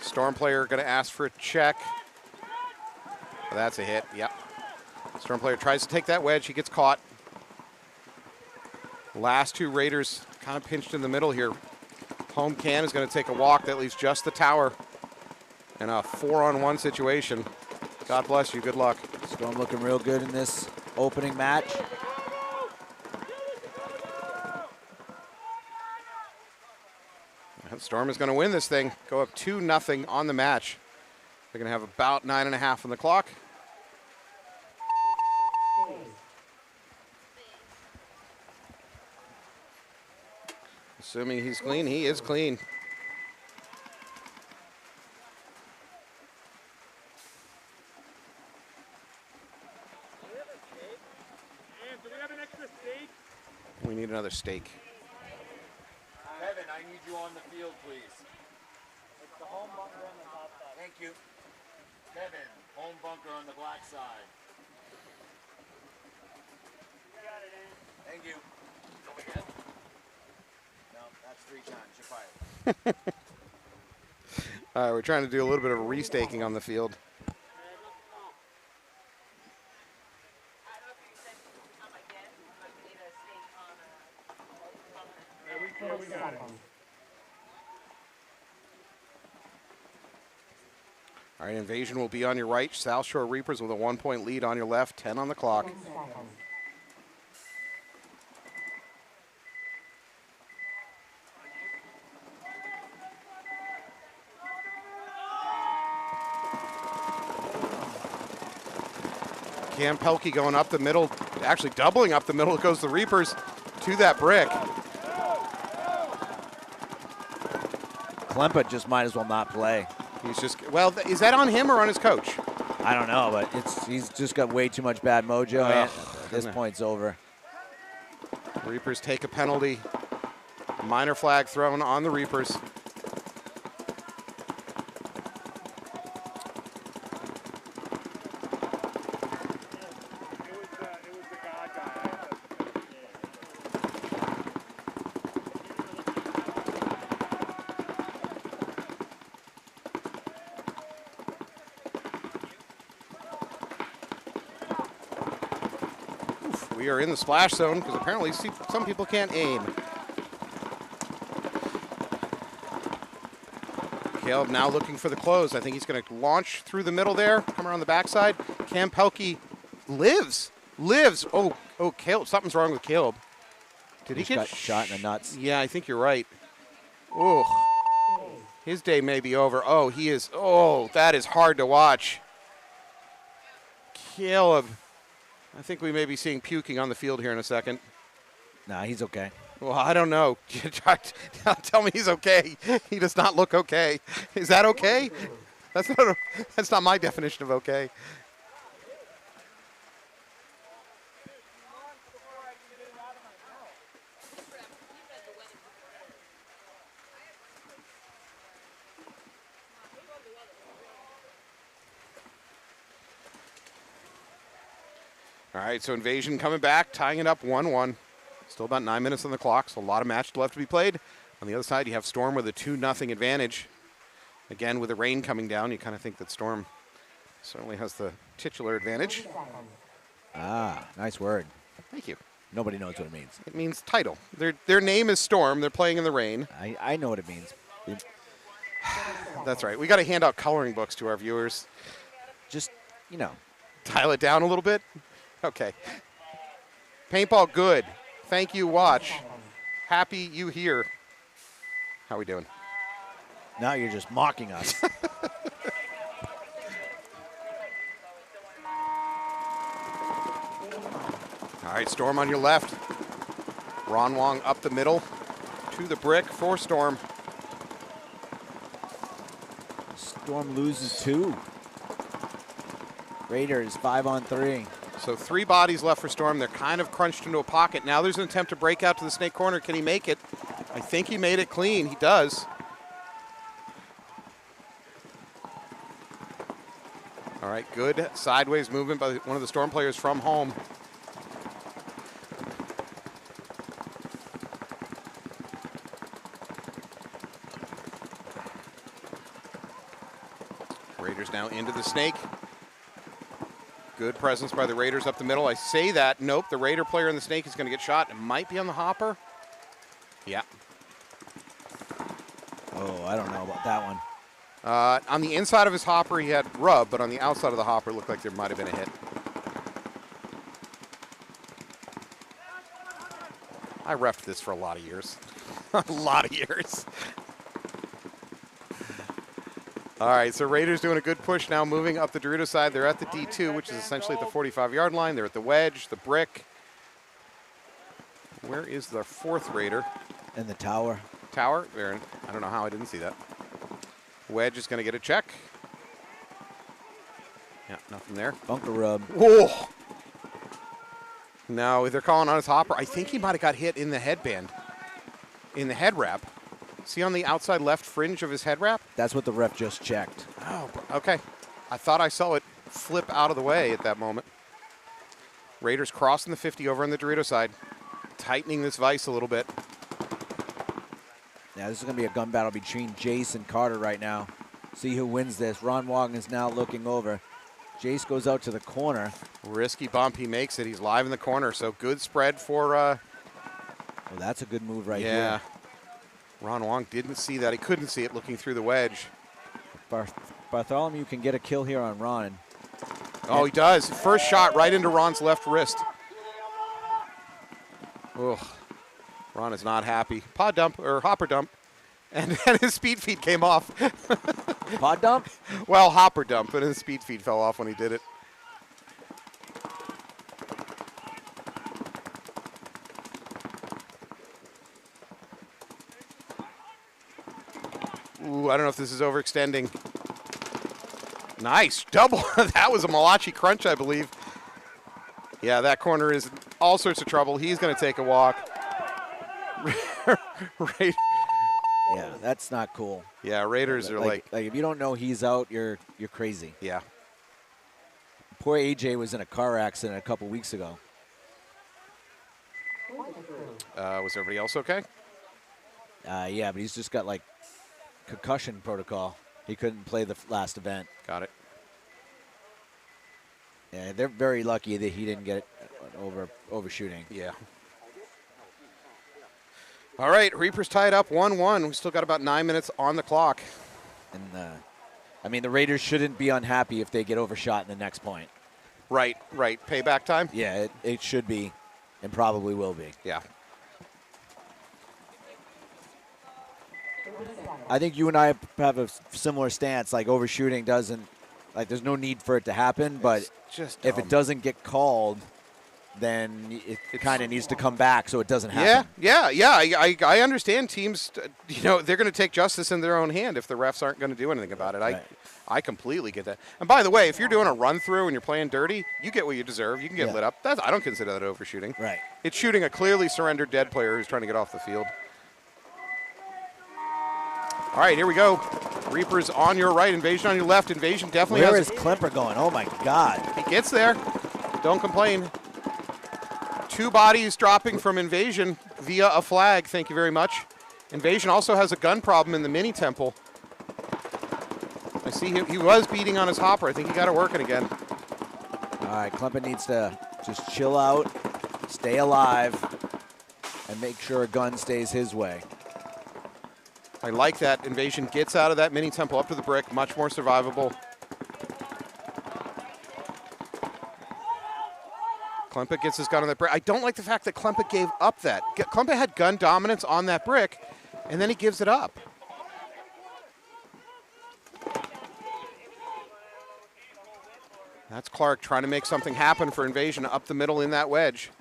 Storm player going to ask for a check. Oh, that's a hit, yep. Storm player tries to take that wedge. He gets caught. Last two Raiders kind of pinched in the middle here. Home can is going to take a walk. That leaves just the tower. And a 4-on-1 situation. God bless you. Good luck. Storm looking real good in this opening match. Storm is going to win this thing. Go up 2-0 on the match. They're going to have about 9.5 on the clock. Assuming he's clean, he is clean. Do we have an extra steak? We need another steak. Kevin, I need you on the field, please. It's the home bunker on the top side. Thank you. Kevin, home bunker on the black side. You got it, Ann. Thank you. Go again. No, that's 3 times. You're fired. All right, we're trying to do a little bit of restaking on the field. We got it. All right, Invasion will be on your right. South Shore Reapers with a 1-point lead on your left. 10 on the clock. 10 seconds. Cam Pelkey going up the middle, actually doubling up the middle. It goes the Reapers to that brick. Klempa just might as well not play. He's just, well, is that on him or on his coach? I don't know, but he's just got way too much bad mojo. And this point's over. Reapers take a penalty. Minor flag thrown on the Reapers. We are in the splash zone because apparently some people can't aim. Caleb now looking for the close. I think he's going to launch through the middle there, come around the backside. Cam Pelkey lives. Oh, Caleb, something's wrong with Caleb. Did he get shot in the nuts? Yeah, I think you're right. Oh, his day may be over. Oh, he is. Oh, that is hard to watch. Caleb. I think we may be seeing puking on the field here in a second. Nah, he's okay. Well, I don't know. Tell me he's okay. He does not look okay. Is that okay? That's not my definition of okay. All right, so Invasion coming back, tying it up 1-1. Still about 9 minutes on the clock, so a lot of match left to be played. On the other side, you have Storm with a 2-0 advantage. Again, with the rain coming down, you kind of think that Storm certainly has the titular advantage. Ah, nice word. Thank you. Nobody knows what it means. It means title. Their name is Storm. They're playing in the rain. I know what it means. That's right. We got to hand out coloring books to our viewers. Just, you know. Dial it down a little bit. Okay. Paintball, good. Thank you, watch. Happy you here. How we doing? Now you're just mocking us. All right, Storm on your left. Ron Wong up the middle to the brick for Storm. Storm loses 2. Raiders 5-on-3. So 3 bodies left for Storm. They're kind of crunched into a pocket. Now there's an attempt to break out to the snake corner. Can he make it? I think he made it clean. He does. All right, good sideways movement by one of the Storm players from home. Raiders now into the snake. Good presence by the Raiders up the middle. I say that. Nope, the Raider player in the snake is going to get shot. It might be on the hopper. Yeah. Oh, I don't know about that one. On the inside of his hopper, he had rub, but on the outside of the hopper, it looked like there might have been a hit. I reffed this for a lot of years. A lot of years. All right, so Raiders doing a good push now, moving up the Dorito side. They're at the D2, which is essentially at the 45-yard line. They're at the wedge, the brick. Where is the fourth Raider? In the tower. Tower? There. I don't know how I didn't see that. Wedge is going to get a check. Yeah, nothing there. Bunker rub. Whoa! No, they're calling on his hopper. I think he might have got hit in the headband, in the head wrap. See on the outside left fringe of his head wrap? That's what the ref just checked. Oh, okay. I thought I saw it flip out of the way at that moment. Raiders crossing the 50 over on the Dorito side, tightening this vise a little bit. Yeah, this is going to be a gun battle between Jace and Carter right now. See who wins this. Ron Wong is now looking over. Jace goes out to the corner. Risky bump. He makes it. He's live in the corner. So good spread for... Well, that's a good move right here. Yeah. Ron Wong didn't see that. He couldn't see it looking through the wedge. Bartholomew can get a kill here on Ron. Oh, he does. First shot right into Ron's left wrist. Ugh. Ron is not happy. Pod dump, or hopper dump. And his speed feed came off. Pod dump? Well, hopper dump, and his speed feed fell off when he did it. Ooh, I don't know if this is overextending. Nice. Double. That was a Malachi crunch, I believe. Yeah, that corner is in all sorts of trouble. He's going to take a walk. Right. Yeah, that's not cool. Yeah, Raiders are like if you don't know he's out, you're crazy. Yeah. Poor AJ was in a car accident a couple weeks ago. Was everybody else okay? Yeah, but he's just got like concussion protocol. He couldn't play the last event. Got it. Yeah, they're very lucky that he didn't get overshooting. Yeah. All right, Reapers tied up 1-1. We still got about 9 minutes on the clock. And I mean, the Raiders shouldn't be unhappy if they get overshot in the next point. Right. Payback time? Yeah, it should be, and probably will be. Yeah. I think you and I have a similar stance. Like overshooting doesn't, like there's no need for it to happen. But just if it doesn't get called, then it kind of needs to come back so it doesn't happen. Yeah. I understand teams, they're going to take justice in their own hand if the refs aren't going to do anything about it. Right. I completely get that. And by the way, if you're doing a run through and you're playing dirty, you get what you deserve. You can get lit up. I don't consider that overshooting. Right. It's shooting a clearly surrendered dead player who's trying to get off the field. All right, here we go. Reapers on your right, Invasion on your left. Invasion definitely Where has... is Klemper going? Oh, my God. He gets there. Don't complain. 2 bodies dropping from Invasion via a flag. Thank you very much. Invasion also has a gun problem in the mini temple. I see he was beating on his hopper. I think he got it working again. All right, Klemper needs to just chill out, stay alive, and make sure a gun stays his way. I like that. Invasion gets out of that mini temple up to the brick. Much more survivable. Klemper gets his gun on that brick. I don't like the fact that Klemper gave up that. Klemper had gun dominance on that brick, and then he gives it up. That's Clark trying to make something happen for Invasion up the middle in that wedge.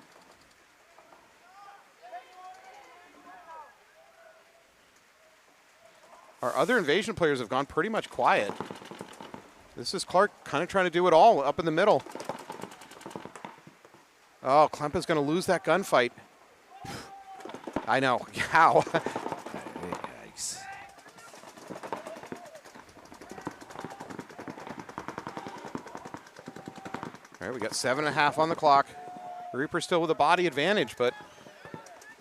Our other Invasion players have gone pretty much quiet. This is Clark kind of trying to do it all up in the middle. Oh, Klemper's going to lose that gunfight. I know. How? Yikes. All right, we got 7.5 on the clock. Reaper still with a body advantage, but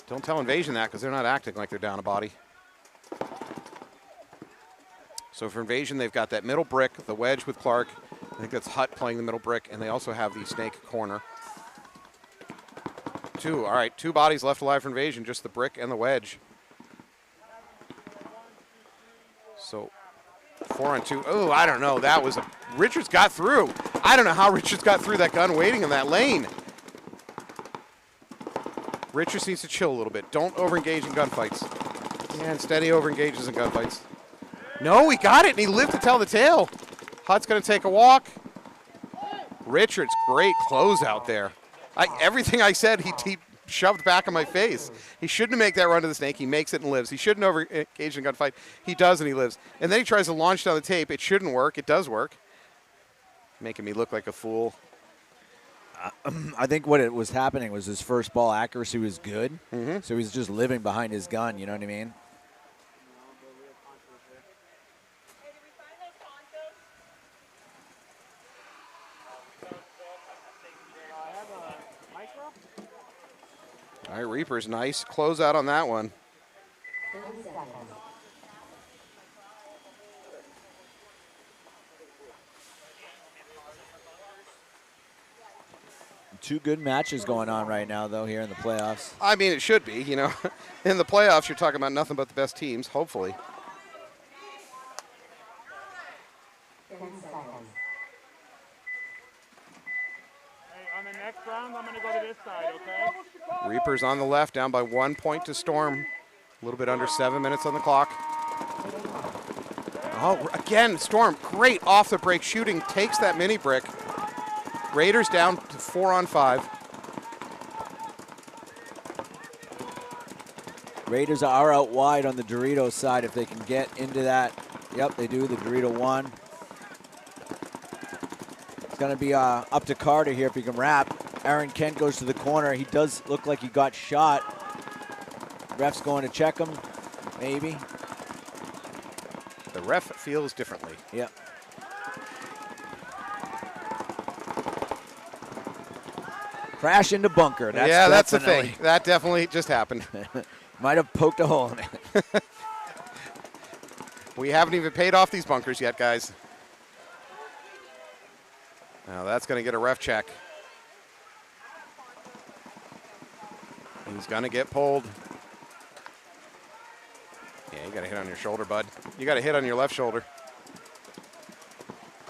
don't tell Invasion that because they're not acting like they're down a body. So for Invasion, they've got that middle brick, the wedge with Clark. I think that's Hutt playing the middle brick, and they also have the snake corner. All right, 2 bodies left alive for Invasion, just the brick and the wedge. So 4 on 2. Oh, I don't know. That was Richards got through. I don't know how Richards got through that gun waiting in that lane. Richards needs to chill a little bit. Don't overengage in gunfights. Yeah, instead he overengages in gunfights. No, he got it, and he lived to tell the tale. Hutt's going to take a walk. Richards, great close out there. Everything I said, he shoved back in my face. He shouldn't make that run to the snake. He makes it and lives. He shouldn't over-engage in a gunfight. He does, and he lives. And then he tries to launch down the tape. It shouldn't work. It does work. Making me look like a fool. I think what it was happening was his first ball accuracy was good, so he's just living behind his gun, you know what I mean? All right, Reaper's nice. Close out on that one. 30 seconds. Two good matches going on right now, though, here in the playoffs. I mean, it should be, you know. In the playoffs, you're talking about nothing but the best teams, hopefully. 10 seconds. Hey, on the next round, I'm going to go to this side, okay? Reaper's on the left, down by 1 point to Storm. A little bit under 7 minutes on the clock. Oh, again, Storm, great off the break shooting, takes that mini brick. Raiders down to 4 on 5. Raiders are out wide on the Doritos side if they can get into that. Yep, they do, the Dorito 1. It's going to be up to Carter here if he can wrap. Aaron Kent goes to the corner. He does look like he got shot. Ref's going to check him, maybe. The ref feels differently. Yep. Crash into bunker. That's the thing. That definitely just happened. Might have poked a hole in it. We haven't even paid off these bunkers yet, guys. Now that's going to get a ref check. He's going to get pulled. Yeah, you got to hit on your shoulder, bud. You got to hit on your left shoulder.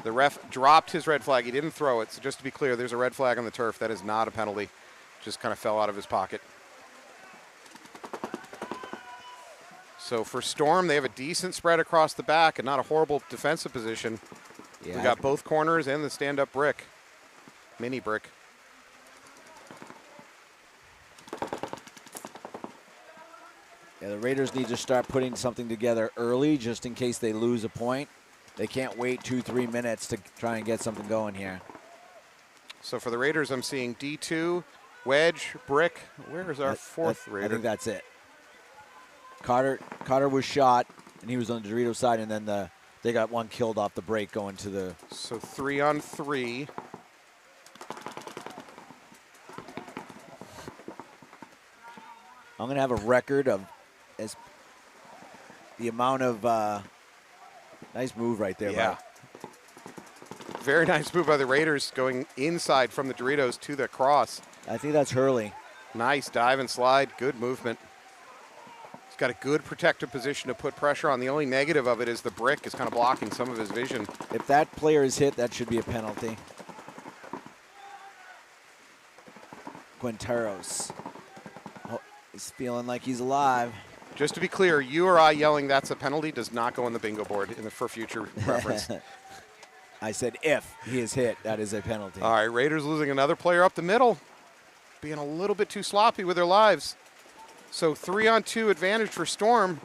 The ref dropped his red flag. He didn't throw it. So just to be clear, there's a red flag on the turf. That is not a penalty. Just kind of fell out of his pocket. So for Storm, they have a decent spread across the back and not a horrible defensive position. Yeah. We got both corners and the stand-up brick. Mini brick. Yeah, the Raiders need to start putting something together early just in case they lose a point. They can't wait 2-3 minutes to try and get something going here. So for the Raiders, I'm seeing D2, wedge, brick. Where is our fourth Raider? I think that's it. Carter was shot, and he was on the Dorito side, and then they got one killed off the break going to the... So 3 on 3. I'm going to have a record of the amount of... nice move right there. Yeah. Very nice move by the Raiders going inside from the Doritos to the cross. I think that's Hurley. Nice dive and slide. Good movement. He's got a good protective position to put pressure on. The only negative of it is the brick is kind of blocking some of his vision. If that player is hit, that should be a penalty. Quinteros. Oh, he's feeling like he's alive. Just to be clear, you or I yelling that's a penalty does not go on the bingo board for future reference. I said if he is hit, that is a penalty. All right, Raiders losing another player up the middle. Being a little bit too sloppy with their lives. So 3-on-2 advantage for Storm.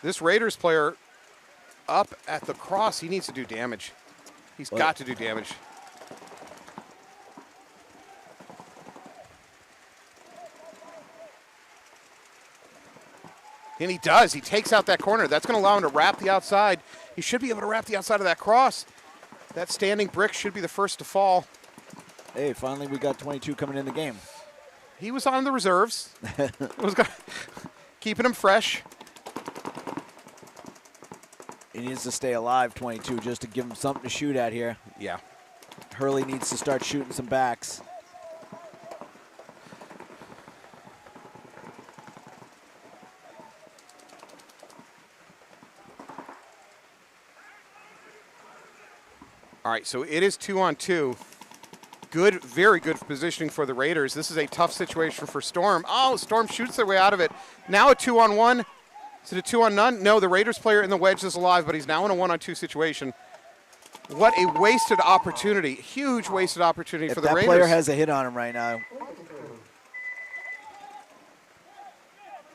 This Raiders player up at the cross, he needs to do damage. He's got to do damage. And he does. He takes out that corner. That's going to allow him to wrap the outside. He should be able to wrap the outside of that cross. That standing brick should be the first to fall. Hey, finally we got 22 coming in the game. He was on the reserves. Keeping him fresh. He needs to stay alive, 22, just to give him something to shoot at here. Yeah. Hurley needs to start shooting some backs. All right, so it is 2-on-2. Good, very good positioning for the Raiders. This is a tough situation for Storm. Oh, Storm shoots their way out of it. Now a 2-on-1. Is it a 2-on-none? No, the Raiders player in the wedge is alive, but he's now in a 1-on-2 situation. What a wasted opportunity. Huge wasted opportunity If for the that Raiders. player has a hit on him right now,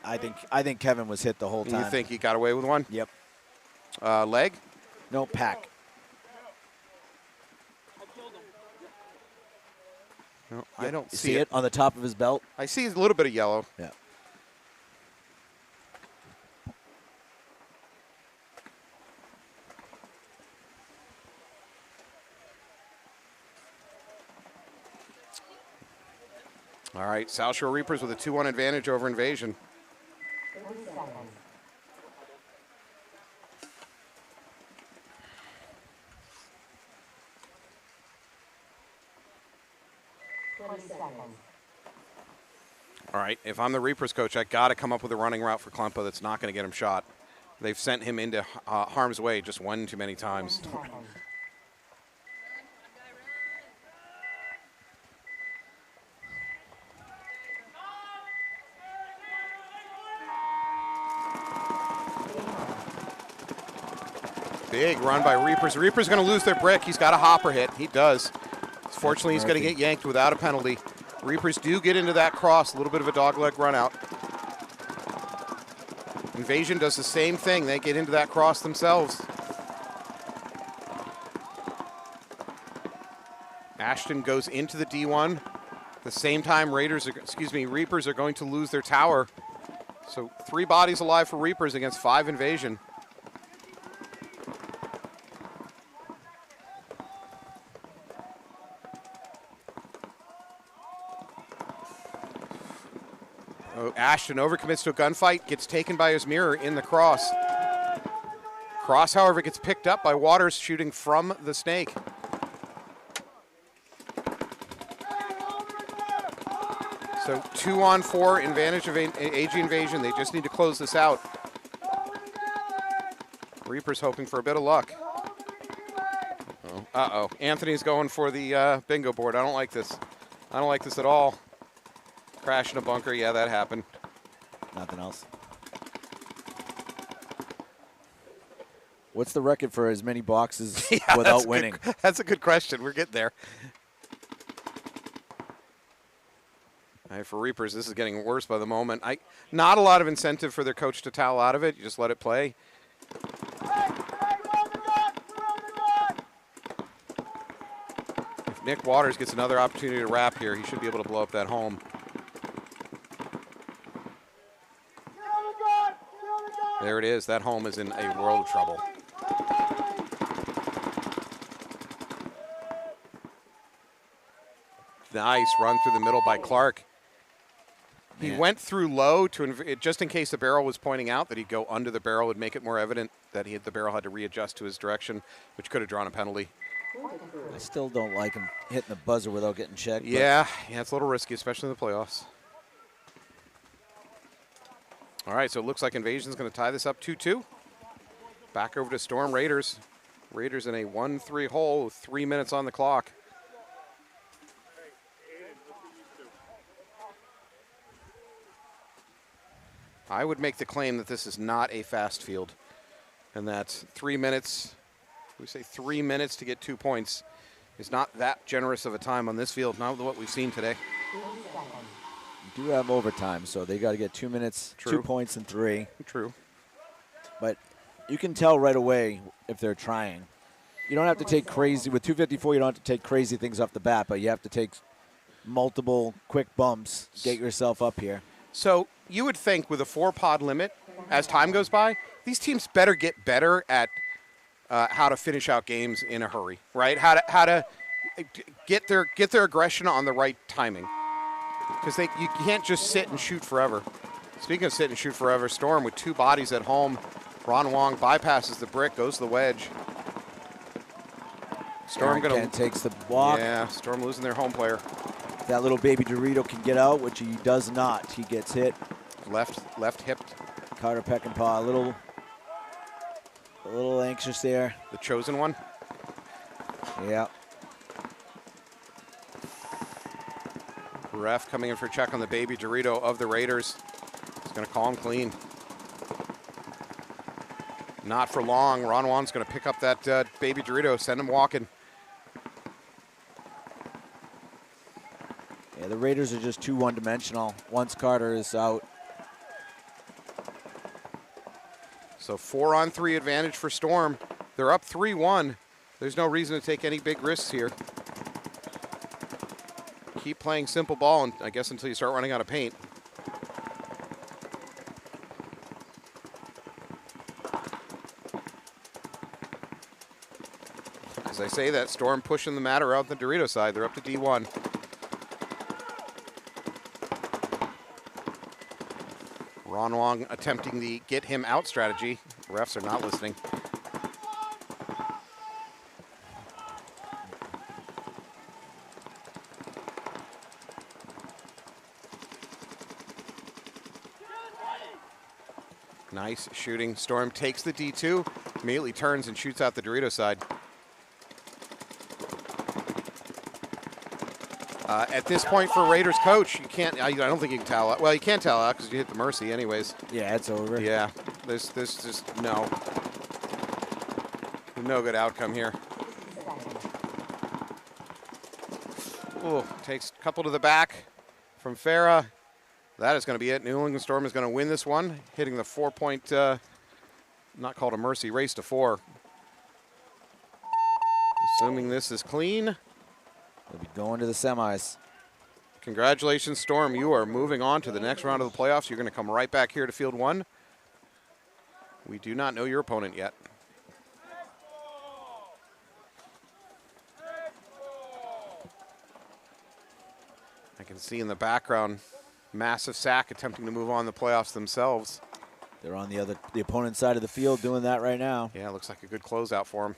I think Kevin was hit the whole time. You think he got away with one? Yep. Leg? No, pack. No, I don't see it on the top of his belt. I see a little bit of yellow. Yeah. All right, South Shore Reapers with a 2-1 advantage over Invasion. 30 seconds. 20 seconds. All right, if I'm the Reapers coach, I got to come up with a running route for Klempa that's not going to get him shot. They've sent him into harm's way just one too many times. Big run by Reapers. Reapers going to lose their brick. He's got a hopper hit. He does. Fortunately, he's going to get yanked without a penalty. Reapers do get into that cross. A little bit of a dogleg run out. Invasion does the same thing. They get into that cross themselves. Ashton goes into the D1. At the same time, Reapers are going to lose their tower. So 3 bodies alive for Reapers against 5 Invasion. Ashton overcommits to a gunfight, gets taken by his mirror in the cross. Cross, however, gets picked up by Waters shooting from the snake. So 2-on-4 advantage of AG Invasion. They just need to close this out. Reapers hoping for a bit of luck. Uh-oh. Anthony's going for the bingo board. I don't like this. I don't like this at all. Crash in a bunker. Yeah, that happened. Nothing else. What's the record for as many boxes without winning? That's a good question. We're getting there. All right, for Reapers, this is getting worse by the moment. Not a lot of incentive for their coach to towel out of it. You just let it play. If Nick Waters gets another opportunity to wrap here, he should be able to blow up that home. There it is. That home is in a world of trouble. Nice run through the middle by Clark. He went through low just in case the barrel was pointing out that he'd go under the barrel, would make it more evident that the barrel had to readjust to his direction, which could have drawn a penalty. I still don't like him hitting the buzzer without getting checked. Yeah, it's a little risky, especially in the playoffs. All right, so it looks like Invasion's going to tie this up 2-2. Back over to Storm Raiders. Raiders in a 1-3 hole with 3 minutes on the clock. I would make the claim that this is not a fast field, and that 3 minutes, we say 3 minutes to get 2 points, is not that generous of a time on this field, not what we've seen today. You do have overtime, so they got to get 2 minutes, True. 2 points in 3. True. But you can tell right away if they're trying. You don't have to take crazy, with 254, you don't have to take crazy things off the bat, but you have to take multiple quick bumps, get yourself up here. So you would think with a 4-pod limit, as time goes by, these teams better get better at how to finish out games in a hurry, right? How to get their aggression on the right timing, because you can't just sit and shoot forever. Speaking of sit and shoot forever, Storm with 2 bodies at home. Ron Wong bypasses the brick, goes to the wedge. Storm takes the walk. Yeah, Storm losing their home player. That little baby Dorito can get out, which he does not. He gets hit. Left hipped. Carter Peckinpah, a little anxious there. The chosen one. Yeah. Ref coming in for a check on the baby Dorito of the Raiders. He's going to call him clean. Not for long. Ron Juan's going to pick up that baby Dorito, send him walking. Yeah, the Raiders are just too one-dimensional once Carter is out. So 4-on-3 advantage for Storm. They're up 3-1. There's no reason to take any big risks here. Keep playing simple ball, and I guess until you start running out of paint. As I say that, Storm pushing the matter out the Dorito side. They're up to D1. Ron Wong attempting the get him out strategy. Refs are not listening. Nice shooting. Storm takes the D2, immediately turns and shoots out the Dorito side. At this point for Raiders coach, you can't, I don't think you can towel out. Well, you can't towel out because you hit the mercy anyways. Yeah, it's over. Yeah, there's just no good outcome here. Ooh, takes a couple to the back from Farah. That is going to be it. New England Storm is going to win this one, hitting the 4-point, not called a mercy, race to 4. Assuming this is clean. They'll be going to the semis. Congratulations, Storm. You are moving on to the next round of the playoffs. You're going to come right back here to Field 1. We do not know your opponent yet. I can see in the background, massive sack attempting to move on the playoffs themselves. They're on the opponent's side of the field doing that right now. Yeah, looks like a good closeout for them.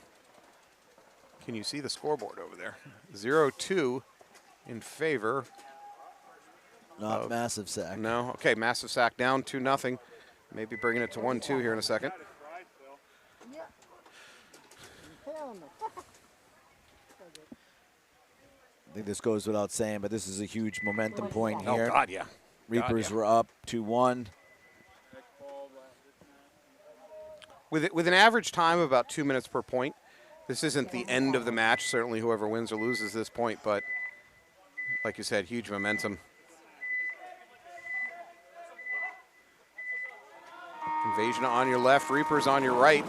Can you see the scoreboard over there? 0-2 in favor. Not massive sack. No. Okay, massive sack down 2-0. Maybe bringing it to 1-2 here in a second. I think this goes without saying, but this is a huge momentum point here. Oh, God, yeah. Reapers were up 2-1. With an average time of about 2 minutes per point, this isn't the end of the match. Certainly whoever wins or loses this point, but like you said, huge momentum. Invasion on your left, Reapers on your right.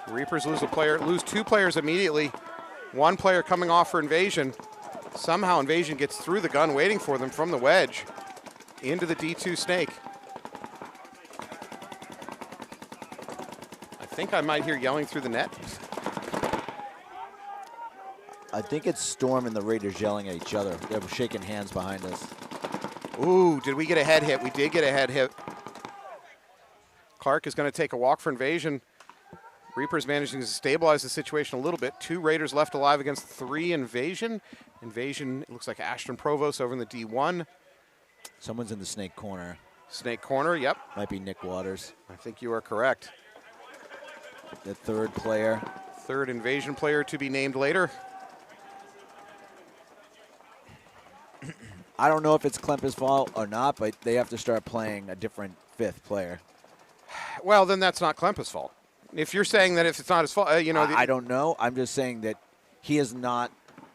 Reapers lose 2 players immediately. 1 player coming off for Invasion. Somehow Invasion gets through the gun waiting for them from the wedge into the D2 snake. I think I might hear yelling through the net. I think it's Storm and the Raiders yelling at each other. They're shaking hands behind us. Ooh, did we get a head hit? We did get a head hit. Clark is going to take a walk for Invasion. Reapers managing to stabilize the situation a little bit. 2 Raiders left alive against 3 Invasion. Invasion, it looks like Ashton Provost over in the D1. Someone's in the snake corner. Snake corner, yep. Might be Nick Waters. I think you are correct. The 3rd player. 3rd Invasion player to be named later. I don't know if it's Klemper's fault or not, but they have to start playing a different 5th player. Well, then that's not Klemper's fault. If you're saying that if it's not his fault, you know. I don't know. I'm just saying that he has not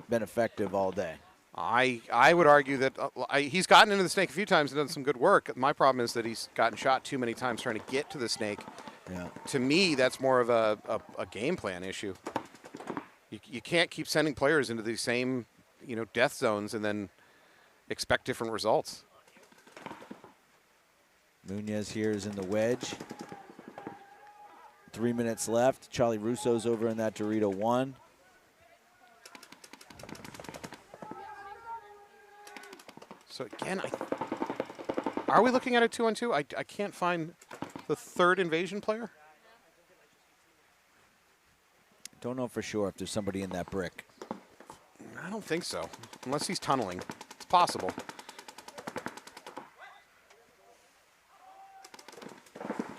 been effective all day. I would argue that he's gotten into the snake a few times and done some good work. My problem is that he's gotten shot too many times trying to get to the snake. Yeah. To me, that's more of a game plan issue. You can't keep sending players into these same, death zones and then expect different results. Nunez here is in the wedge. 3 minutes left. Charlie Russo's over in that Dorito 1. So again, are we looking at a 2-on-2? I can't find the 3rd Invasion player. Don't know for sure if there's somebody in that brick. I don't think so, unless he's tunneling. It's possible.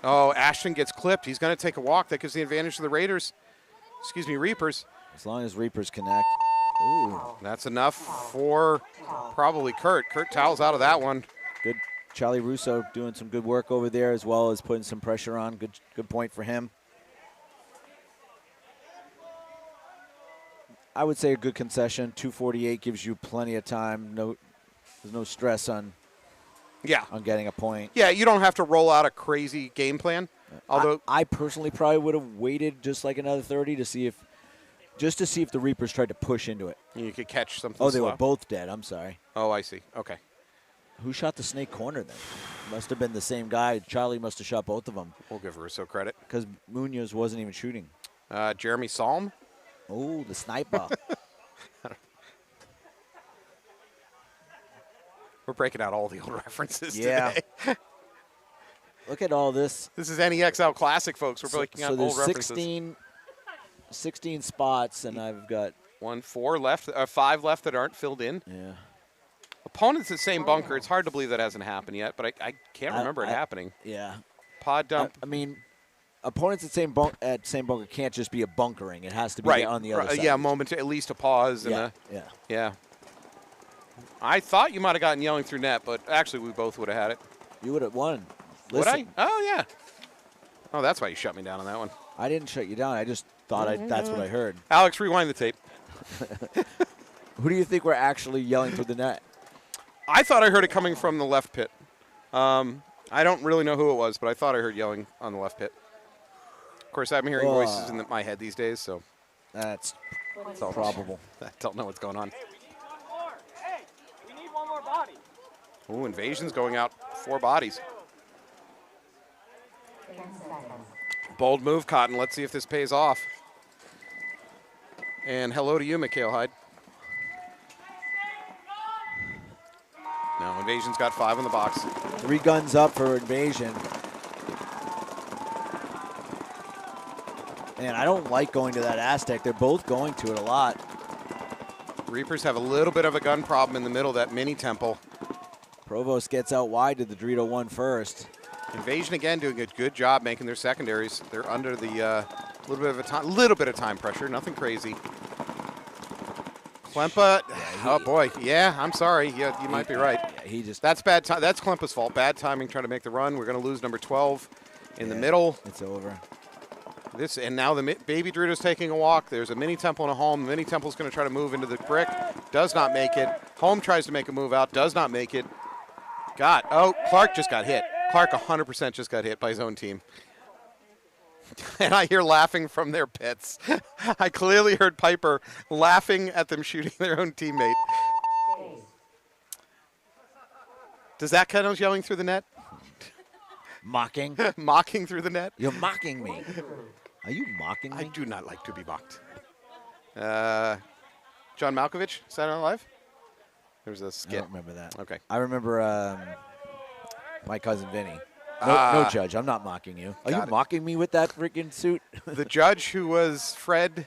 Oh, Ashton gets clipped. He's going to take a walk. That gives the advantage to the Raiders. Excuse me, Reapers. As long as Reapers connect. Ooh. That's enough for probably Kurt. Kurt towels out of that one. Charlie Russo doing some good work over there as well as putting some pressure on. Good point for him. I would say a good concession. 2:48 gives you plenty of time. There's no stress on getting a point. Yeah, you don't have to roll out a crazy game plan. Although I personally probably would have waited just like another 30 to see if the Reapers tried to push into it. You could catch something. Oh, they slow. were both dead. I'm sorry. Oh, I see. Okay. Who shot the snake corner then? Must have been the same guy. Charlie must have shot both of them. We'll give Russo credit. Because Munoz wasn't even shooting. Jeremy Salm. Oh, the sniper. We're breaking out all the old references Yeah. today. Look at all this. This is NEXL Classic, folks. We're breaking out old there's references. 16 spots, and I've got 4 left, 5 left that aren't filled in. Yeah. Opponents the same bunker. It's hard to believe that hasn't happened yet, but I can't remember it happening. Yeah. Pod dump. I mean, opponents at same bunker can't just be a bunkering. It has to be right on the other side. Yeah, at least a pause. And yeah. I thought you might have gotten yelling through net, but actually we both would have had it. You would have won. Would Listen, I? Oh, yeah. Oh, that's why you shut me down on that one. I didn't shut you down. I just thought that's what I heard. Alex, rewind the tape. Who do you think were actually yelling through the net? I thought I heard it coming from the left pit. I don't really know who it was, but I thought I heard yelling on the left pit. Of course, I'm hearing voices in my head these days, so. That's probable. I don't know what's going on. Hey, we need one more body. Ooh, Invasion's going out 4 bodies. 10 seconds. Bold move, Cotton. Let's see if this pays off. And hello to you, Mikhail Hyde. No, Invasion's got 5 in the box. 3 guns up for Invasion. Man, I don't like going to that Aztec. They're both going to it a lot. Reapers have a little bit of a gun problem in the middle of that mini temple. Provost gets out wide to the Dorito 1 first. Invasion again doing a good job making their secondaries. They're under the little bit of time pressure, nothing crazy. Klempa, oh boy, yeah, I'm sorry. Yeah, you might be right. Yeah, that's bad time. That's Klempa's fault. Bad timing trying to make the run. We're going to lose number 12 in the middle. It's over. And now the baby Dorito's taking a walk. There's a mini temple and a home. The mini temple's going to try to move into the brick. Does not make it. Home tries to make a move out. Does not make it. Clark just got hit. Clark 100% just got hit by his own team. And I hear laughing from their pits. I clearly heard Piper laughing at them shooting their own teammate. Does that count as yelling through the net? Mocking? Mocking through the net? You're mocking me. Are you mocking me? I do not like to be mocked. John Malkovich, Saturday Night Live? There's a skit. I don't remember that. Okay. I remember my cousin Vinny. No, Judge, I'm not mocking you. Are you mocking me with that freaking suit? The judge who was Fred,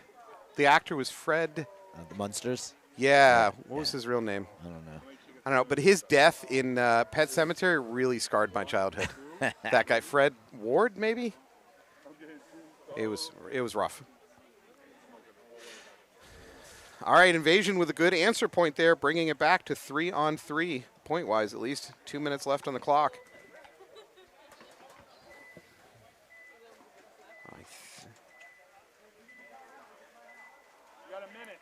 the actor was Fred. The Munsters? Yeah. What was his real name? I don't know. But his death in Pet Sematary really scarred my childhood. That guy, Fred Ward, maybe? It was rough. All right, Invasion with a good answer point there, bringing it back to 3-on-3, point-wise at least. 2 minutes left on the clock. You got a minute.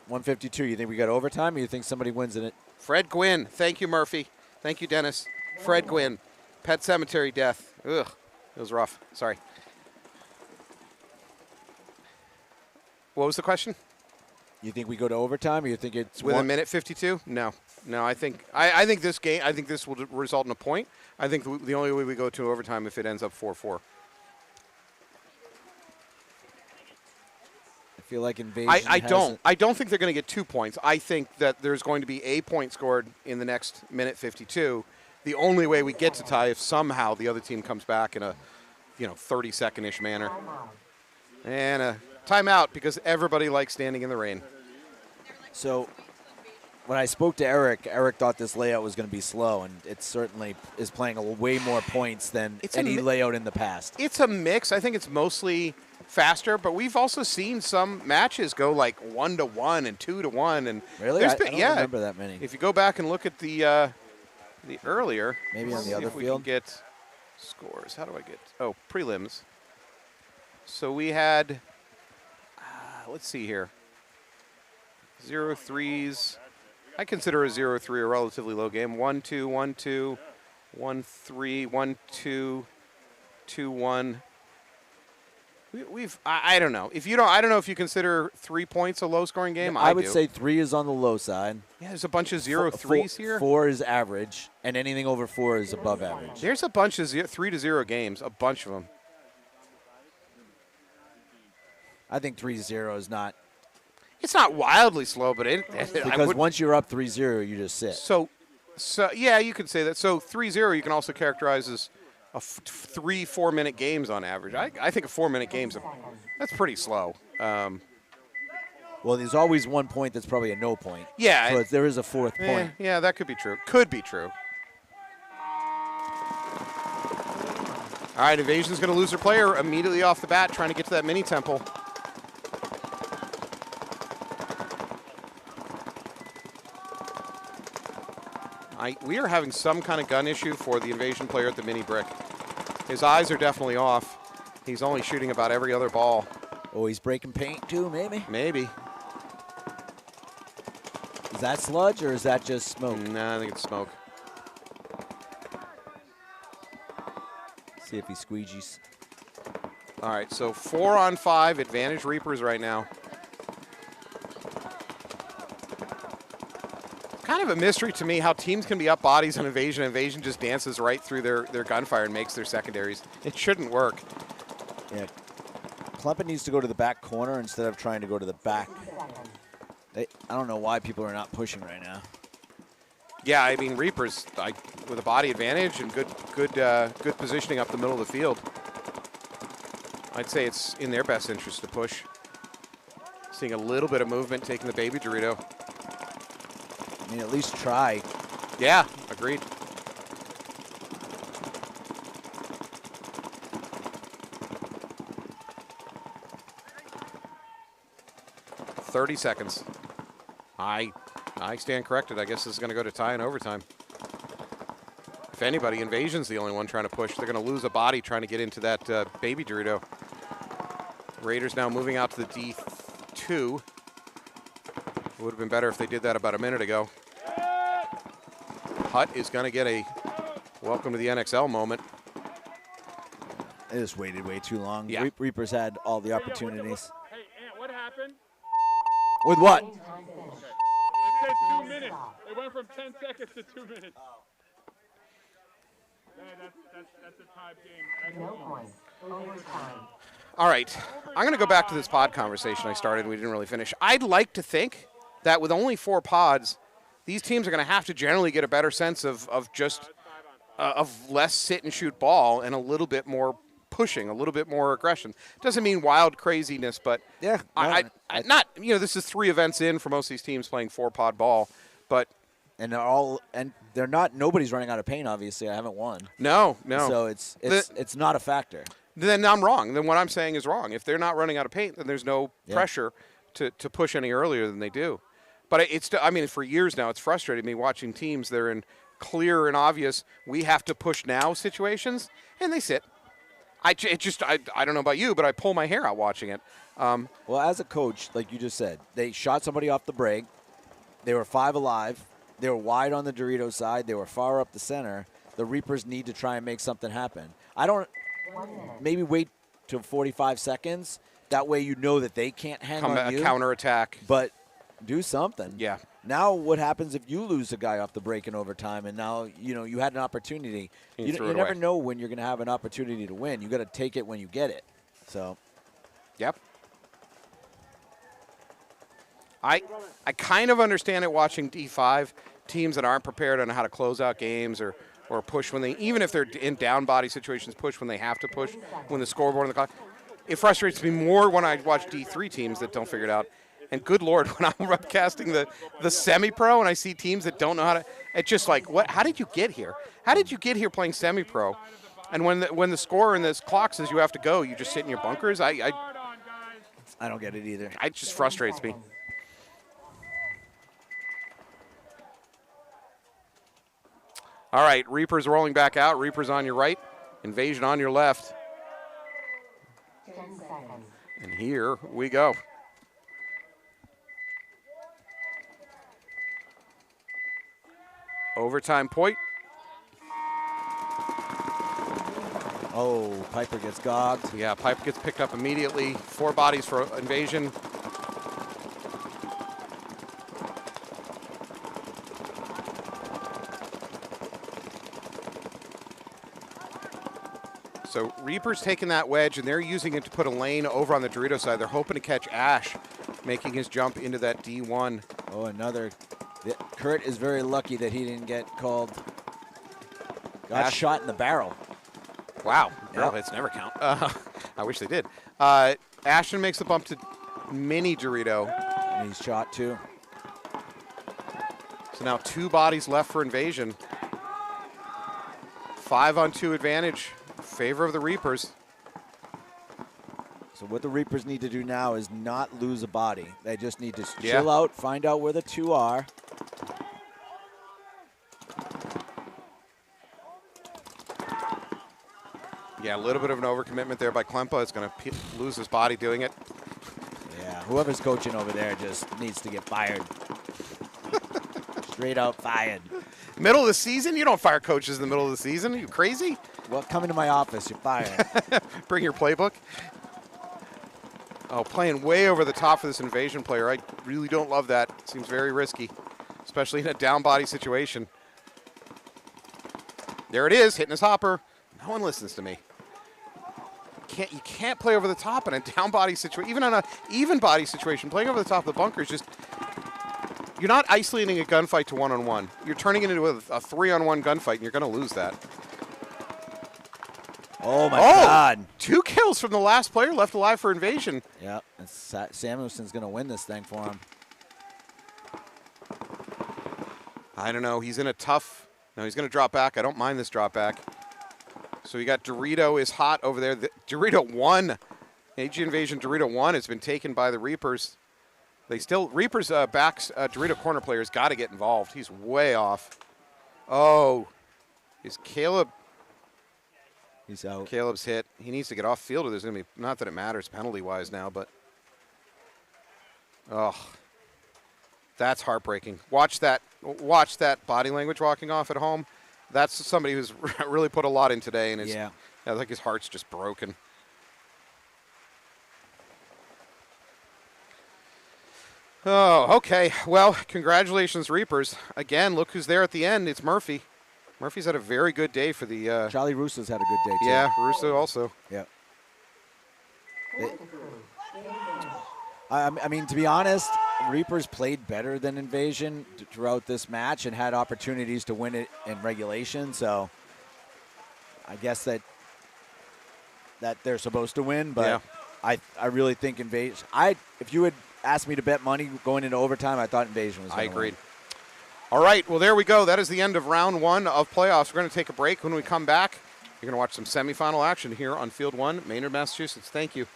152. You think we got overtime, or you think somebody wins in it? Fred Gwynn. Thank you, Murphy. Thank you, Dennis. Fred Gwynn. Pet Cemetery death. Ugh. It was rough. Sorry. What was the question? You think we go to overtime, or you think it's with a minute 52? No. I think this game. I think this will result in a point. I think the only way we go to overtime if it ends up 4-4. I feel like Invasion. I don't think they're going to get 2 points. I think that there's going to be a point scored in the next minute 52. The only way we get to tie if somehow the other team comes back in a 30-second-ish manner. And a timeout because everybody likes standing in the rain. So when I spoke to Eric thought this layout was going to be slow, and it certainly is playing way more points than any layout in the past. It's a mix. I think it's mostly faster, but we've also seen some matches go like 1-1 and 2-1, and Really? I don't yeah, remember that many. If you go back and look at the earlier, maybe on let's the see other if we field. can get scores. How do I get? Oh, prelims. So we had. Let's see here. 0-3s. I consider a 0-3 a relatively low game. 1-2, 1-2, 1-3, 1-2, 2-1. I don't know. If you don't, I don't know if you consider 3 points a low-scoring game. I would do. say 3 is on the low side. Yeah, there's a bunch of 0-3s here. 4 is average, and anything over 4 is above average. There's a bunch of 3-0 games, a bunch of them. I think 3-0 is not. It's not wildly slow, but because once you're up 3-0, you just sit. So yeah, you could say that. So 3-0, you can also characterize as 3-4 minute games on average. I think a 4 minute game's that's pretty slow. Well, there's always 1 point that's probably a no point. Yeah. So there is a 4th point. Yeah, that could be true. Could be true. All right, Invasion's going to lose their player immediately off the bat, trying to get to that mini temple. We are having some kind of gun issue for the Invasion player at the mini brick. His eyes are definitely off. He's only shooting about every other ball. Oh, he's breaking paint too, maybe? Maybe. Is that sludge or is that just smoke? Nah, I think it's smoke. See if he squeegees. All right, so 4-on-5, advantage Reapers right now. Kind of a mystery to me how teams can be up bodies on Invasion. Invasion just dances right through their gunfire and makes their secondaries. It shouldn't work. Yeah. Klumpin needs to go to the back corner instead of trying to go to the back. I don't know why people are not pushing right now. Yeah, I mean, Reapers with a body advantage and good positioning up the middle of the field. I'd say it's in their best interest to push. Seeing a little bit of movement, taking the baby Dorito. I mean, at least try. Yeah, agreed. "30 seconds. I stand corrected. I guess this is going to go to tie and overtime. If anybody, Invasion's the only one trying to push. They're going to lose a body trying to get into that baby Dorito. Raiders now moving out to the D2. It would have been better if they did that about a minute ago. Hutt is going to get a welcome to the NXL moment. They just waited way too long. Yeah. Reapers had all the opportunities. Hey, Ant, what happened? With what? It said 2 minutes. It went from 10 seconds to 2 minutes. Yeah, that's a tied game. No points. Overtime. All right, I'm going to go back to this pod conversation I started and we didn't really finish. I'd like to think that with only 4 pods, these teams are going to have to generally get a better sense of just of less sit and shoot ball and a little bit more pushing, a little bit more aggression. Doesn't mean wild craziness, but yeah, this is 3 events in for most of these teams playing 4-pod ball, but they're not. Nobody's running out of paint. Obviously, I haven't won. No. So it's not a factor. Then I'm wrong. Then what I'm saying is wrong. If they're not running out of paint, then there's no pressure to push any earlier than they do. But for years now, it's frustrated me watching teams that are in clear and obvious, we have to push now situations, and they sit. I don't know about you, but I pull my hair out watching it. Well, as a coach, like you just said, they shot somebody off the break. They were 5 alive. They were wide on the Dorito side. They were far up the center. The Reapers need to try and make something happen. Maybe wait till 45 seconds. That way you know that they can't hang on you. Counterattack. But do something. Yeah. Now what happens if you lose a guy off the break in overtime and now, you had an opportunity. You never know when you're going to have an opportunity to win. You got to take it when you get it. So. Yep. I kind of understand it watching D5, teams that aren't prepared on how to close out games or push even if they're in down body situations, push when they have to push, when the scoreboard on the clock. It frustrates me more when I watch D3 teams that don't figure it out. And good Lord, when I'm webcasting the semi-pro and I see teams that don't know how to, it's just like, what? How did you get here? How did you get here playing semi-pro? And when the score and the clock says you have to go, you just sit in your bunkers. I don't get it either. It just frustrates me. All right, Reapers rolling back out. Reapers on your right. Invasion on your left. 10 seconds. And here we go. Overtime point. Oh, Piper gets gogged. Yeah, Piper gets picked up immediately. 4 bodies for Invasion. So Reaper's taking that wedge, and they're using it to put a lane over on the Dorito side. They're hoping to catch Ash, making his jump into that D1. Oh, another. Kurt is very lucky that he didn't get called. Got shot in the barrel. Wow. Barrel Yep. hits never count. I wish they did. Ashton makes the bump to Mini Dorito. And he's shot too. So now 2 bodies left for Invasion. 5-on-2 advantage. Favor of the Reapers. So what the Reapers need to do now is not lose a body. They just need to chill out, find out where the 2 are. Yeah, a little bit of an overcommitment there by Klempa. It's going to lose his body doing it. Yeah, whoever's coaching over there just needs to get fired. Straight out fired. Middle of the season? You don't fire coaches in the middle of the season. Are you crazy? Well, come into my office. You're fired. Bring your playbook. Oh, playing way over the top for this Invasion player. I really don't love that. Seems very risky, especially in a down body situation. There it is, hitting his hopper. No one listens to me. You can't play over the top in a down body situation. Even on a even body situation, playing over the top of the bunker is just, you're not isolating a gunfight to 1-on-1. You're turning it into a 3-on-1 gunfight, and you're going to lose that. Oh, my God. 2 kills from the last player left alive for Invasion. Yeah, Samuelson's going to win this thing for him. I don't know. He's in a tough... No, he's going to drop back. I don't mind this drop back. So we got Dorito is hot over there. Dorito 1. AG Invasion Dorito 1 has been taken by the Reapers. They still... Reapers backs Dorito corner players got to get involved. He's way off. Oh. Is Caleb... He's out. Caleb's hit. He needs to get off field, or there's going to be, not that it matters penalty-wise now, but, oh, that's heartbreaking. Watch that body language walking off at home. That's somebody who's really put a lot in today, and I think his heart's just broken. Oh, okay. Well, congratulations, Reapers. Again, look who's there at the end. It's Murphy. Murphy's had a very good day for the... Charlie Russo's had a good day, too. Yeah, Russo also. Yeah. I mean, to be honest, Reapers played better than Invasion throughout this match and had opportunities to win it in regulation. So I guess that they're supposed to win, but I really think Invasion. If you had asked me to bet money going into overtime, I thought Invasion was going to win. I agreed. All right, well, there we go. That is the end of round 1 of playoffs. We're going to take a break. When we come back, you're going to watch some semifinal action here on Field 1, Maynard, Massachusetts. Thank you.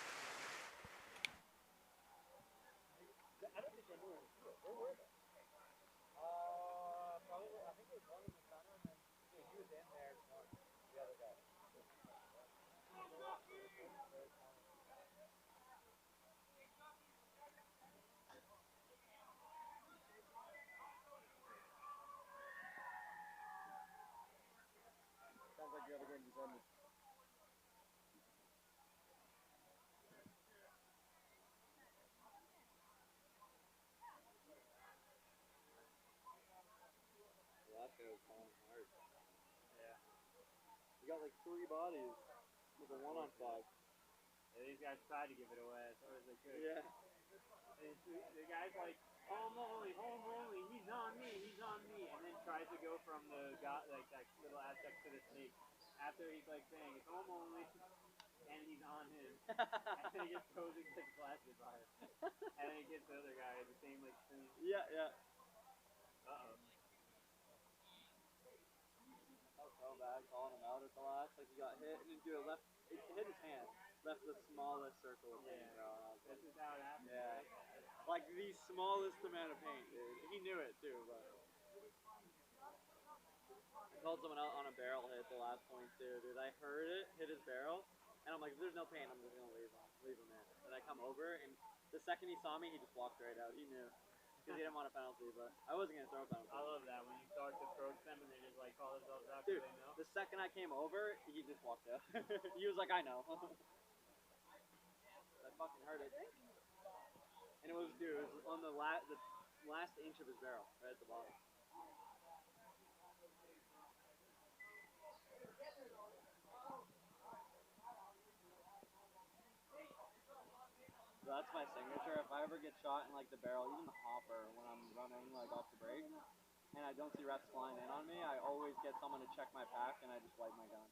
Sounds like the other game just ended. That guy was falling hard. Yeah. We got like 3 bodies with a 1-on-5. Yeah, these guys tried to give it away as hard as they could. Yeah. And the guy's like, home only, he's on me, and then tries to go from the guy, like that little Aztec to the snake. After he's like saying it's home only, and he's on him, and then he just goes and gets blasted by it, and then he gets the other guy at the same like thing. Yeah, yeah. Uh-oh. That was so bad, calling him out at the last. Like he got hit and then do a left. It hit his hand. left the smallest circle of paint, bro. And I was This is how it happens. yeah. Right? Like the smallest amount of paint, dude. He knew it too, but I called someone out on a barrel hit the last point too, dude. I heard it hit his barrel, and I'm like, if there's no paint, I'm just gonna leave him in. And I come over, and the second he saw me, he just walked right out. He knew. Because he didn't want a penalty, but I wasn't gonna throw a penalty. I love that when you start to approach them and they just like call themselves out Dude, because they know. the second I came over, he just walked out. He was like, I know. I fucking heard it. And it was, dude, it was on the last inch of his barrel, right at the bottom. So that's my signature. If I ever get shot in like the barrel, even the hopper, when I'm running like off the break, and I don't see refs flying in on me, I always get someone to check my pack, and I just wipe my gun.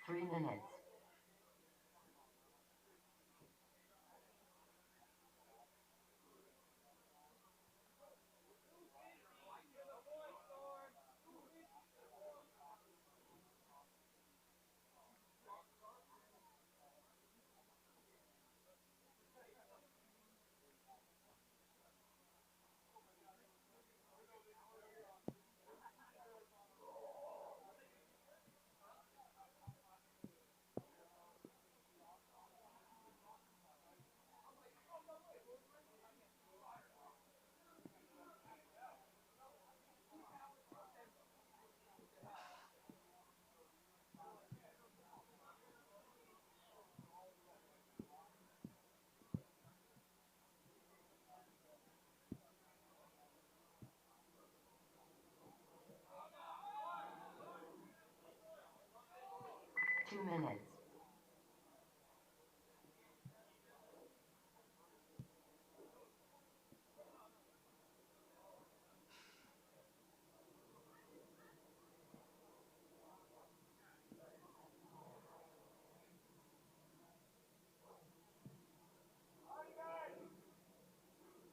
3 minutes. Two minutes.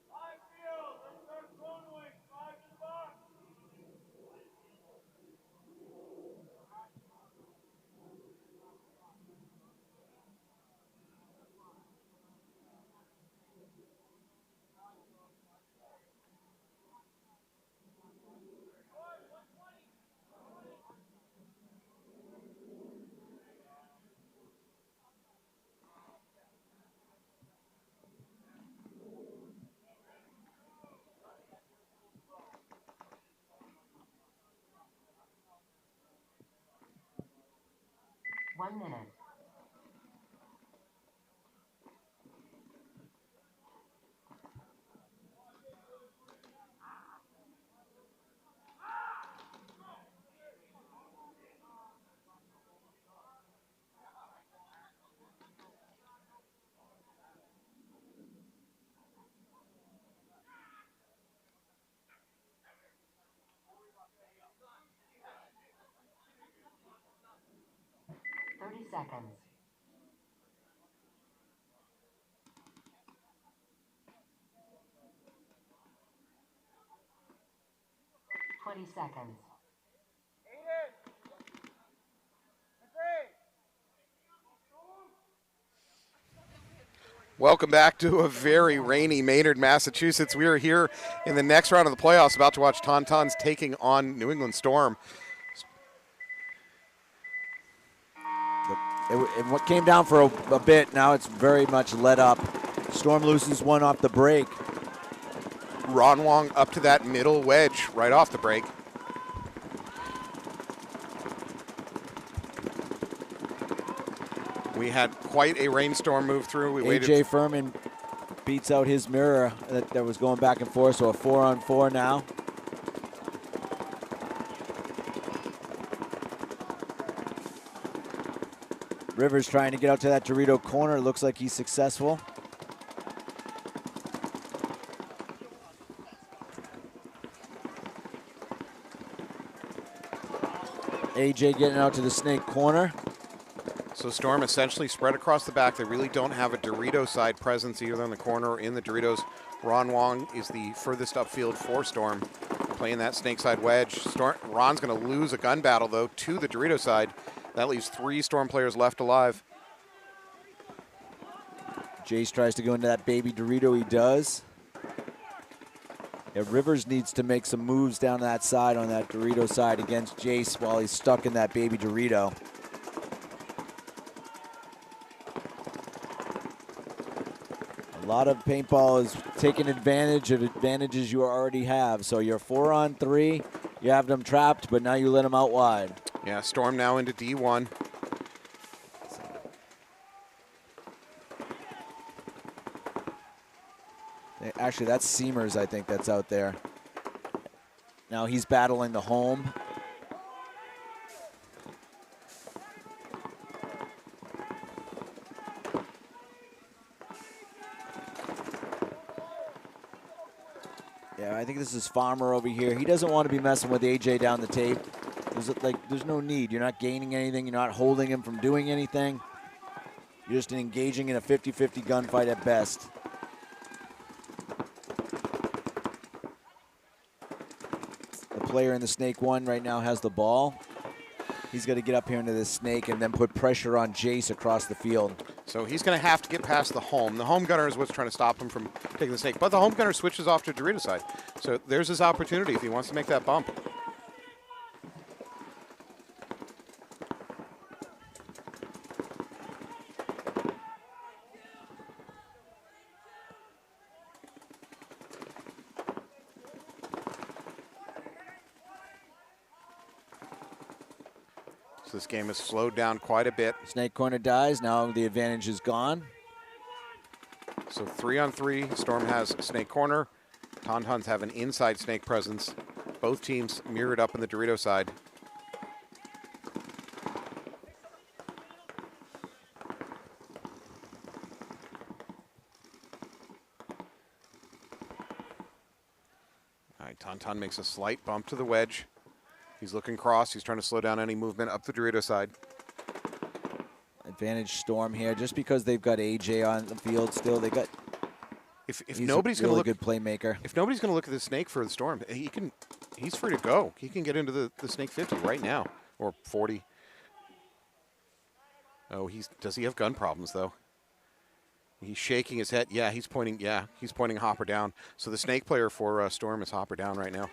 Five field. Let's start funneling. Five to the box. 1 minute. Seconds. 20 seconds. Welcome back to a very rainy Maynard, Massachusetts. We are here in the next round of the playoffs, about to watch Tauntauns taking on New England Storm. It came down for a bit. Now it's very much let up. Storm loses one off the break. Ron Wong up to that middle wedge right off the break. We had quite a rainstorm move through. We waited. AJ Furman beats out his mirror that was going back and forth, so a 4-on-4 now. Rivers trying to get out to that Dorito corner. Looks like he's successful. AJ getting out to the snake corner. So Storm essentially spread across the back. They really don't have a Dorito side presence either in the corner or in the Doritos. Ron Wong is the furthest upfield for Storm, playing that snake side wedge. Ron's going to lose a gun battle, though, to the Dorito side. That leaves 3 Storm players left alive. Jace tries to go into that baby Dorito. He does. Yeah, Rivers needs to make some moves down that side on that Dorito side against Jace while he's stuck in that baby Dorito. A lot of paintball is taking advantage of advantages you already have. So you're 4-on-3, you have them trapped, but now you let them out wide. Yeah, Storm now into D1. Actually, that's Seamers, I think, that's out there. Now he's battling the home. Yeah, I think this is Farmer over here. He doesn't want to be messing with AJ down the tape. There's no need. You're not gaining anything. You're not holding him from doing anything. You're just engaging in a 50-50 gunfight at best. The player in the snake 1 right now has the ball. He's got to get up here into this snake and then put pressure on Jace across the field. So he's going to have to get past the home. The home gunner is what's trying to stop him from taking the snake. But the home gunner switches off to Dorito side. So there's his opportunity if he wants to make that bump. So this game has slowed down quite a bit. Snake corner dies. Now the advantage is gone. So 3-on-3. Storm has snake corner. Tauntauns have an inside snake presence. Both teams mirrored up in the Dorito side. All right, Tauntaun makes a slight bump to the wedge. He's looking cross. He's trying to slow down any movement up the Dorito side. Advantage Storm here, just because they've got AJ on the field still. They got. If he's nobody's a really going to look, good playmaker. If nobody's going to look at the snake for the Storm, he's free to go. He can get into the snake 50 right now, or 40. Oh, does he have gun problems though? He's shaking his head. Yeah, he's pointing. Yeah, he's pointing Hopper down. So the snake player for Storm is Hopper down right now.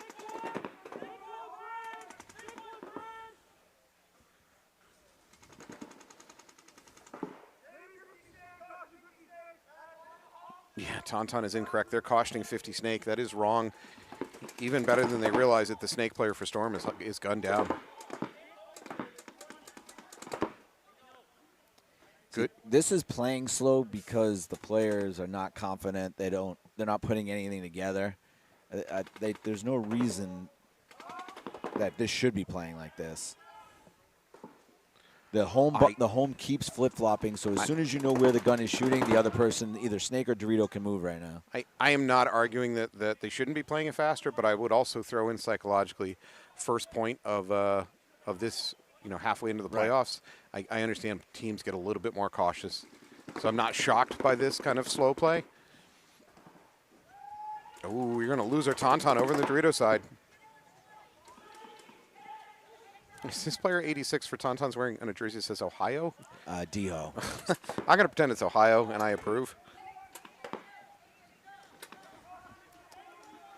Yeah, Tauntaun is incorrect. They're cautioning 50 snake. That is wrong. Even better than they realize that the snake player for Storm is gunned down. Good. This is playing slow because the players are not confident. They're not putting anything together. There's no reason that this should be playing like this. The home keeps flip-flopping, so as soon as you know where the gun is shooting, the other person, either Snake or Dorito, can move right now. I am not arguing that they shouldn't be playing it faster, but I would also throw in psychologically first point of this, halfway into the playoffs. Right. I understand teams get a little bit more cautious, so I'm not shocked by this kind of slow play. Oh, you're going to lose our Tauntaun over the Dorito side. Is this player 86 for Tauntaun's wearing on a jersey that says Ohio? D-Ho. I'm going to pretend it's Ohio, and I approve.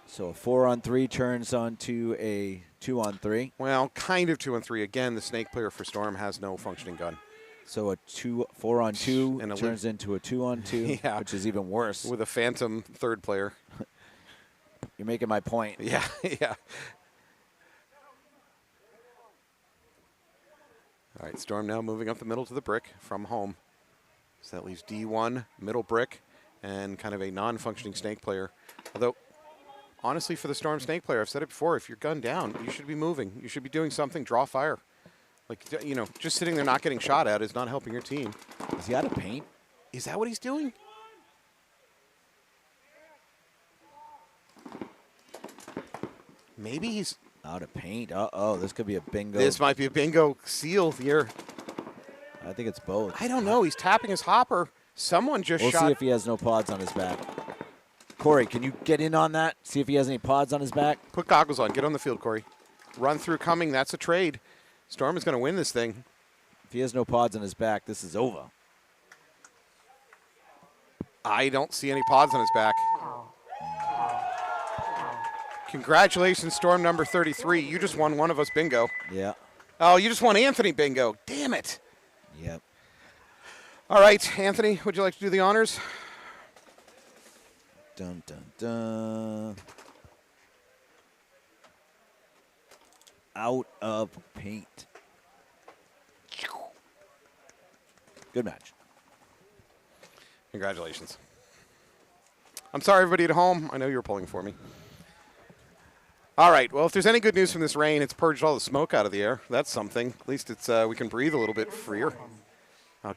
So a 4-on-3 turns onto a 2-on-3. Well, kind of 2-on-3. Again, the snake player for Storm has no functioning gun. So a 4-on-2 turns into a 2-on-2, yeah, which is even worse. With a phantom third player. You're making my point. Yeah, yeah. All right, Storm now moving up the middle to the brick from home. So that leaves D1, middle brick, and kind of a non-functioning snake player. Although, honestly, for the Storm snake player, I've said it before, if you're gunned down, you should be moving. You should be doing something, draw fire. Like, just sitting there not getting shot at is not helping your team. Is he out of paint? Is that what he's doing? Maybe he's out of paint. Uh-oh, this could be a bingo. This might be a bingo seal here. I think it's both. I don't know. He's tapping his hopper. Someone just shot. We'll see if he has no pods on his back. Corey, can you get in on that? See if he has any pods on his back? Put goggles on. Get on the field, Corey. Run through coming. That's a trade. Storm is going to win this thing. If he has no pods on his back, this is over. I don't see any pods on his back. Congratulations, Storm number 33. You just won one of us bingo. Yeah. Oh, you just won Anthony bingo. Damn it. Yep. All right, Anthony, would you like to do the honors? Dun, dun, dun. Out of paint. Good match. Congratulations. I'm sorry, everybody at home. I know you were pulling for me. All right. Well, if there's any good news from this rain, it's purged all the smoke out of the air. That's something. At least it's we can breathe a little bit freer.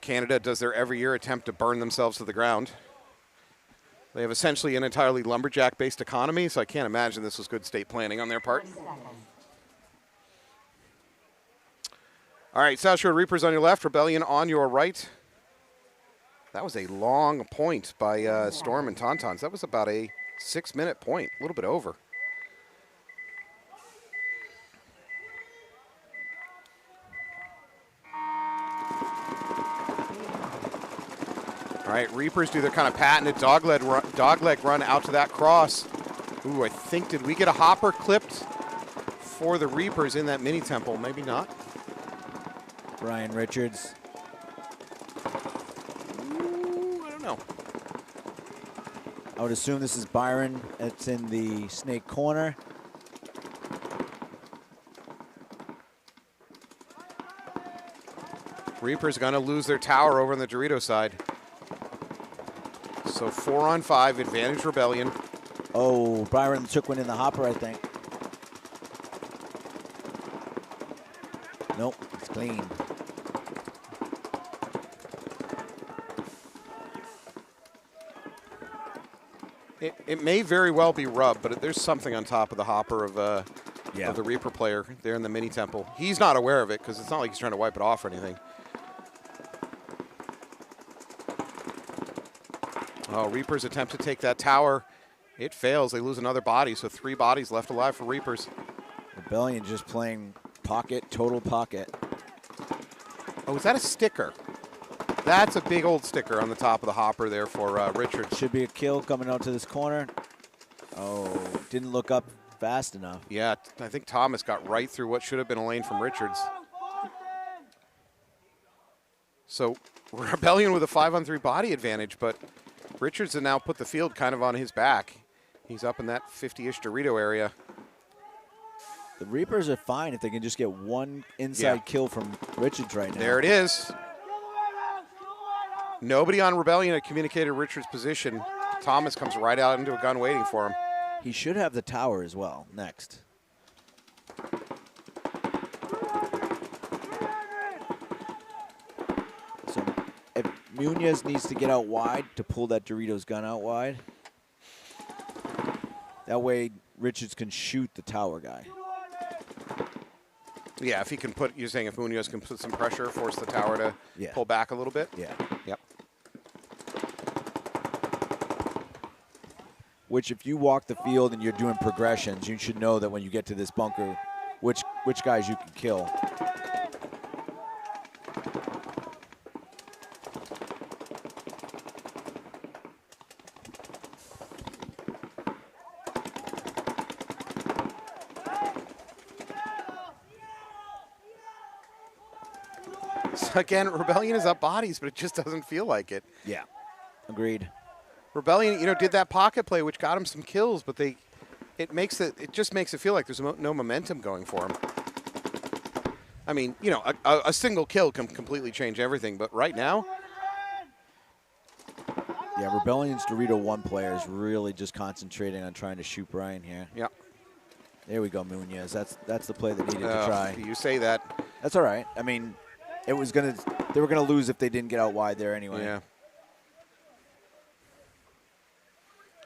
Canada does their every year attempt to burn themselves to the ground. They have essentially an entirely lumberjack-based economy, so I can't imagine this was good state planning on their part. All right, South Shore Reapers on your left, Rebellion on your right. That was a long point by Storm and Tauntauns. That was about a 6-minute point, a little bit over. All right, Reapers do their kind of patented dogleg run out to that cross. Ooh, I think, did we get a hopper clipped for the Reapers in that mini temple? Maybe not. Brian Richards. Ooh, I don't know. I would assume this is Byron. It's in the snake corner. Reapers going to lose their tower over on the Dorito side. So 4-on-5, advantage Rebellion. Oh, Byron took one in the hopper, I think. Nope, it's clean. It may very well be Rub, but there's something on top of the hopper of the Reaper player there in the mini temple. He's not aware of it because it's not like he's trying to wipe it off or anything. Oh, Reapers attempt to take that tower. It fails. They lose another body, so 3 bodies left alive for Reapers. Rebellion just playing pocket, total pocket. Oh, is that a sticker? That's a big old sticker on the top of the hopper there for Richards. Should be a kill coming out to this corner. Oh, didn't look up fast enough. Yeah, I think Thomas got right through what should have been a lane from Richards. So Rebellion with a 5-on-3 body advantage, but Richards has now put the field kind of on his back. He's up in that 50-ish Dorito area. The Reapers are fine if they can just get one inside kill from Richards right now. There it is. Nobody on Rebellion had communicated Richards' position. Thomas comes right out into a gun waiting for him. He should have the tower as well next. So if Munoz needs to get out wide to pull that Doritos gun out wide, that way Richards can shoot the tower guy. Yeah, if he can put, you're saying if Munoz can put some pressure, force the tower to pull back a little bit? Yeah. Yep. Which if you walk the field and you're doing progressions, you should know that when you get to this bunker, which guys you can kill. So again, Rebellion is up bodies, but it just doesn't feel like it. Yeah, agreed. Rebellion, did that pocket play, which got him some kills, but it just makes it feel like there's no momentum going for him. I mean, a single kill can completely change everything, but right now, yeah, Rebellion's Dorito 1 player is really just concentrating on trying to shoot Brian here. Yeah. There we go, Munoz. That's the play that needed to try. You say that. That's all right. I mean, they were gonna lose if they didn't get out wide there anyway. Yeah.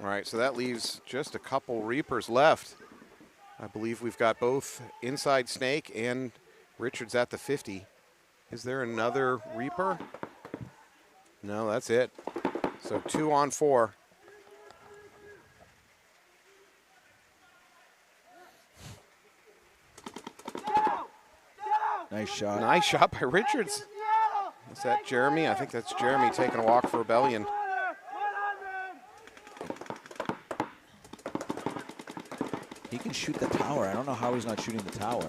All right, so that leaves just a couple Reapers left. I believe we've got both inside Snake and Richards at the 50. Is there another Reaper? No, that's it. So 2-on-4. Nice shot. Nice shot by Richards. Is that Jeremy? I think that's Jeremy taking a walk for Rebellion. He can shoot the tower. I don't know how he's not shooting the tower.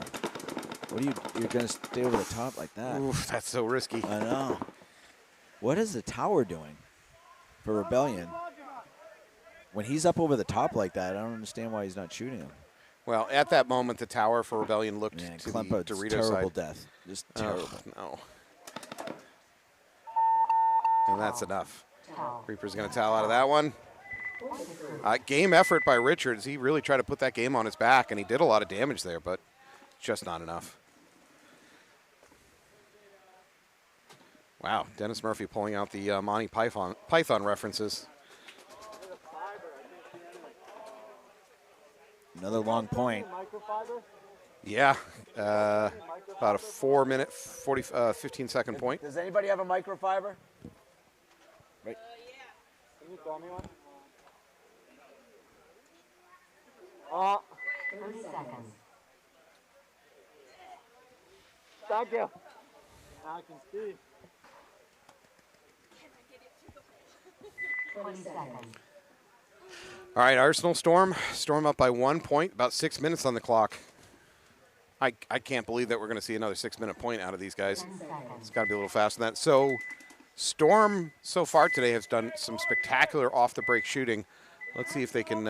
What are you're going to stay over the top like that? Oof, that's so risky. I know. What is the tower doing for Rebellion? When he's up over the top like that, I don't understand why he's not shooting him. Well, at that moment, the tower for Rebellion looked to the Klempa, Dorito terrible side. death. Just terrible. No. And that's enough. Reaper's going to towel out of that one. Game effort by Richards. He really tried to put that game on his back, and he did a lot of damage there, but just not enough. Wow, Dennis Murphy pulling out the Monty Python references. Another long point. Yeah, about a 4-minute, 15-second point. Does anybody have a microfiber? Right. Can you throw me one? 30 seconds. Thank you. Now I can see. 20 seconds. All right, Arsenal Storm. Storm up by 1 point, about 6 minutes on the clock. I can't believe that we're going to see another 6-minute point out of these guys. 10 seconds. It's got to be a little faster than that. So Storm so far today has done some spectacular off-the-break shooting. Let's see if they can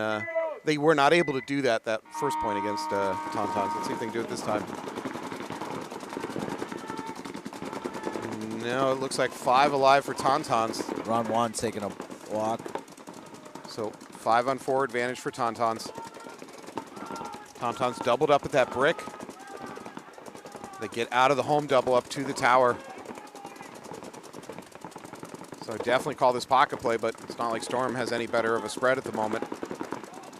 they were not able to do that first point against Tauntauns. Let's see if they can do it this time. No, it looks like 5 alive for Tauntauns. Ron Juan's taking a walk. So 5-on-4 advantage for Tauntauns. Tauntauns doubled up at that brick. They get out of the home double up to the tower. So I definitely call this pocket play, but it's not like Storm has any better of a spread at the moment.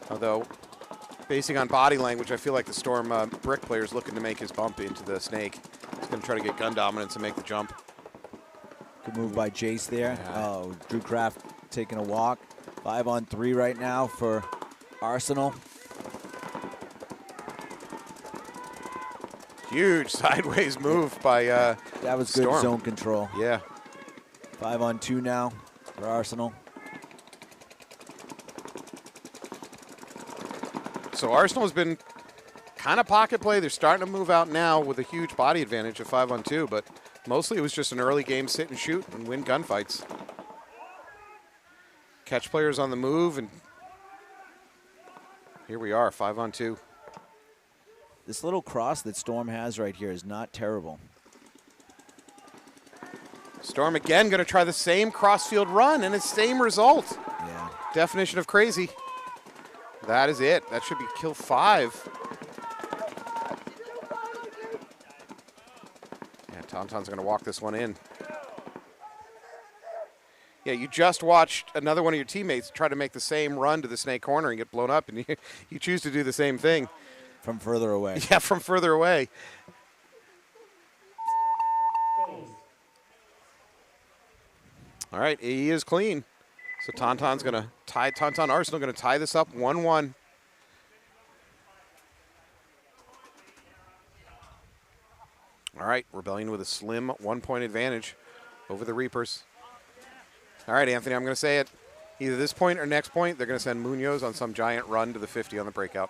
Although, basing on body language, I feel like the Storm brick player is looking to make his bump into the snake. He's going to try to get gun dominance and make the jump. Good move by Jace there. Yeah. Oh, Drew Kraft taking a walk. 5-on-3 right now for Arsenal. Huge sideways move by That was good Storm. zone control. Yeah. 5-on-2 now for Arsenal. So Arsenal has been kind of pocket play. They're starting to move out now with a huge body advantage of 5-on-2, but mostly it was just an early game sit and shoot and win gunfights. Catch players on the move, and here we are, 5-on-2. This little cross that Storm has right here is not terrible. Storm again going to try the same crossfield run and its same result. Yeah. Definition of crazy. That is it. That should be kill 5. Yeah, Tauntaun's going to walk this one in. Yeah, you just watched another one of your teammates try to make the same run to the snake corner and get blown up, and you choose to do the same thing. From further away. Yeah, from further away. All right, he is clean. So Tauntaun's going to tie, Tauntaun Arsenal going to tie this up 1-1. All right, Rebellion with a slim 1-point advantage over the Reapers. All right, Anthony, I'm going to say it. Either this point or next point, they're going to send Munoz on some giant run to the 50 on the breakout.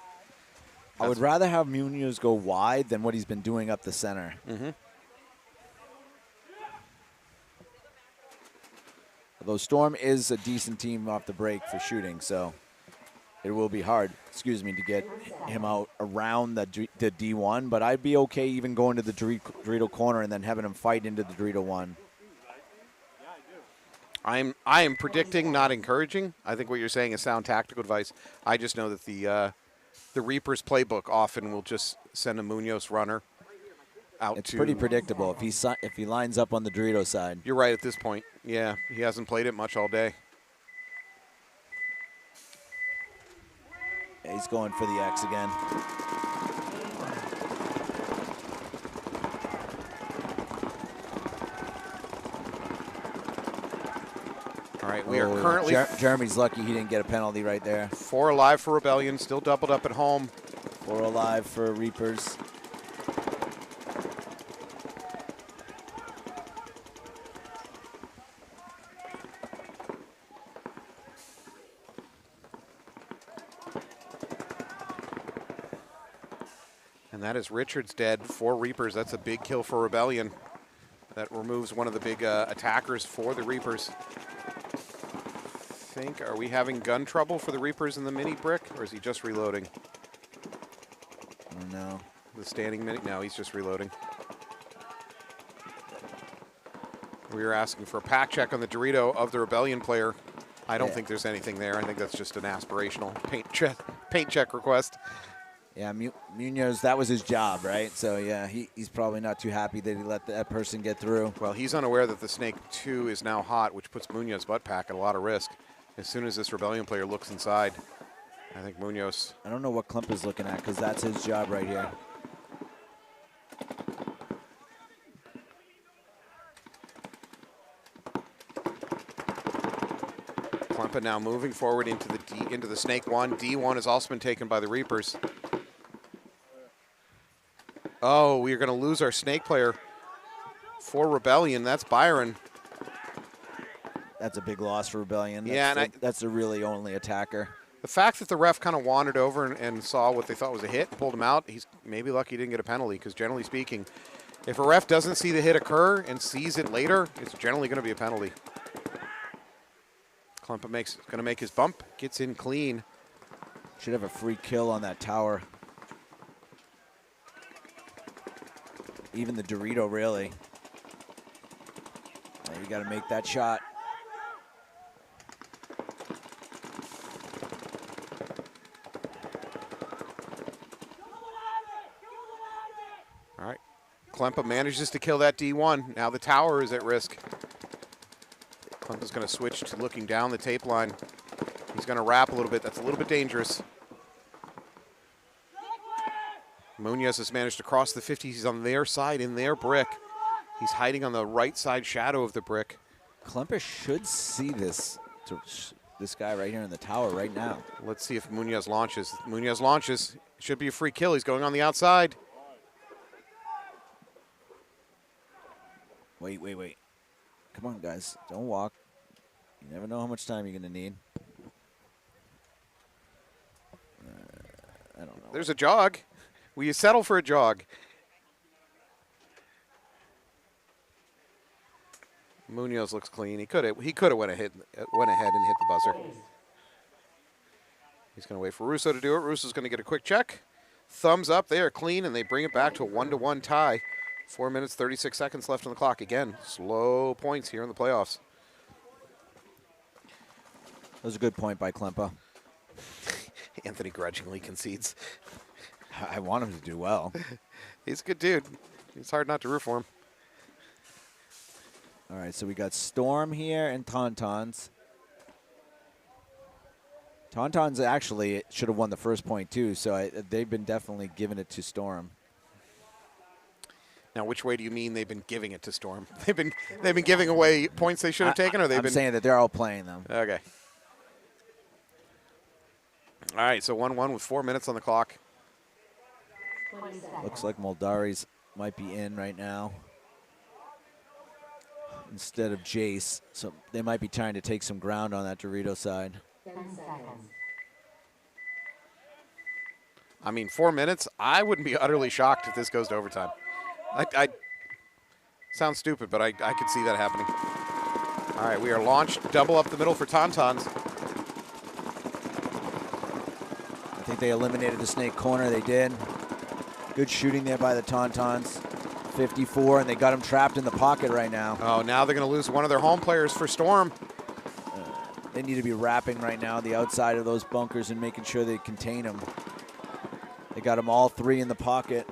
I would rather have Munoz go wide than what he's been doing up the center. Mm-hmm. Although Storm is a decent team off the break for shooting, so it will be hard, to get him out around the D1, but I'd be okay even going to the Dorito corner and then having him fight into the Dorito 1. I am predicting, not encouraging. I think what you're saying is sound tactical advice. I just know that the Reapers playbook often will just send a Munoz runner out. It's pretty predictable if he lines up on the Dorito side. You're right at this point. Yeah, he hasn't played it much all day. Yeah, he's going for the X again. All right, we are currently... Jeremy's lucky he didn't get a penalty right there. 4 alive for Rebellion, still doubled up at home. 4 alive for Reapers. And that is Richards dead. 4 Reapers. That's a big kill for Rebellion. That removes one of the big attackers for the Reapers. Are we having gun trouble for the Reapers in the mini brick, or is he just reloading? I don't know. The standing mini? No, he's just reloading. We were asking for a pack check on the Dorito of the Rebellion player. I don't think there's anything there. I think that's just an aspirational paint check request. Yeah, Munoz, that was his job, right? So, yeah, he's probably not too happy that he let that person get through. Well, he's unaware that the Snake 2 is now hot, which puts Munoz's butt pack at a lot of risk. As soon as this Rebellion player looks inside, I think Munoz... I don't know what Klimp is looking at because that's his job right here. Klempa now moving forward into the Snake 1. D1 has also been taken by the Reapers. Oh, we are going to lose our Snake player for Rebellion. That's Byron. That's a big loss for Rebellion. Yeah, That's the really only attacker. The fact that the ref kind of wandered over and saw what they thought was a hit, pulled him out, he's maybe lucky he didn't get a penalty, because generally speaking, if a ref doesn't see the hit occur and sees it later, it's generally going to be a penalty. Klempa going to make his bump, gets in clean. Should have a free kill on that tower. Even the Dorito, really. Yeah, you got to make that shot. All right. Klempa manages to kill that D1. Now the tower is at risk. Klempa's going to switch to looking down the tape line. He's going to wrap a little bit. That's a little bit dangerous. Munoz has managed to cross the 50. He's on their side in their brick. He's hiding on the right side shadow of the brick. Klempa should see this guy right here in the tower right now. Let's see if Munoz launches. Munoz launches. Should be a free kill. He's going on the outside. Wait. Come on, guys. Don't walk. You never know how much time you're going to need. I don't know. There's a jog. Will you settle for a jog? Munoz looks clean. He could have went ahead and hit the buzzer. He's going to wait for Russo to do it. Russo's going to get a quick check. Thumbs up. They are clean, and they bring it back to a 1-1 tie. 4 minutes, 36 seconds left on the clock. Again, slow points here in the playoffs. That was a good point by Klempa. Anthony grudgingly concedes. I want him to do well. He's a good dude. It's hard not to root for him. All right, so we got Storm here and Tauntauns. Tauntauns actually should have won the first point too, so they've been definitely giving it to Storm. Now, which way do you mean they've been giving it to Storm? They've been giving away points they should have taken, or they've I'm been saying that they're all playing them. Okay. All right, so 1-1 with 4 minutes on the clock. Looks like Moldari's might be in right now instead of Jace, so they might be trying to take some ground on that Dorito side. 10 seconds. I mean, 4 minutes, I wouldn't be utterly shocked if this goes to overtime. I sounds stupid, but I could see that happening. All right, we are launched. Double up the middle for Tauntauns. I think they eliminated the Snake corner. They did. Good shooting there by the Tauntauns. 54, and they got him trapped in the pocket right now. Oh, now they're going to lose one of their home players for Storm. They need to be wrapping right now the outside of those bunkers and making sure they contain him. They got them all three in the pocket.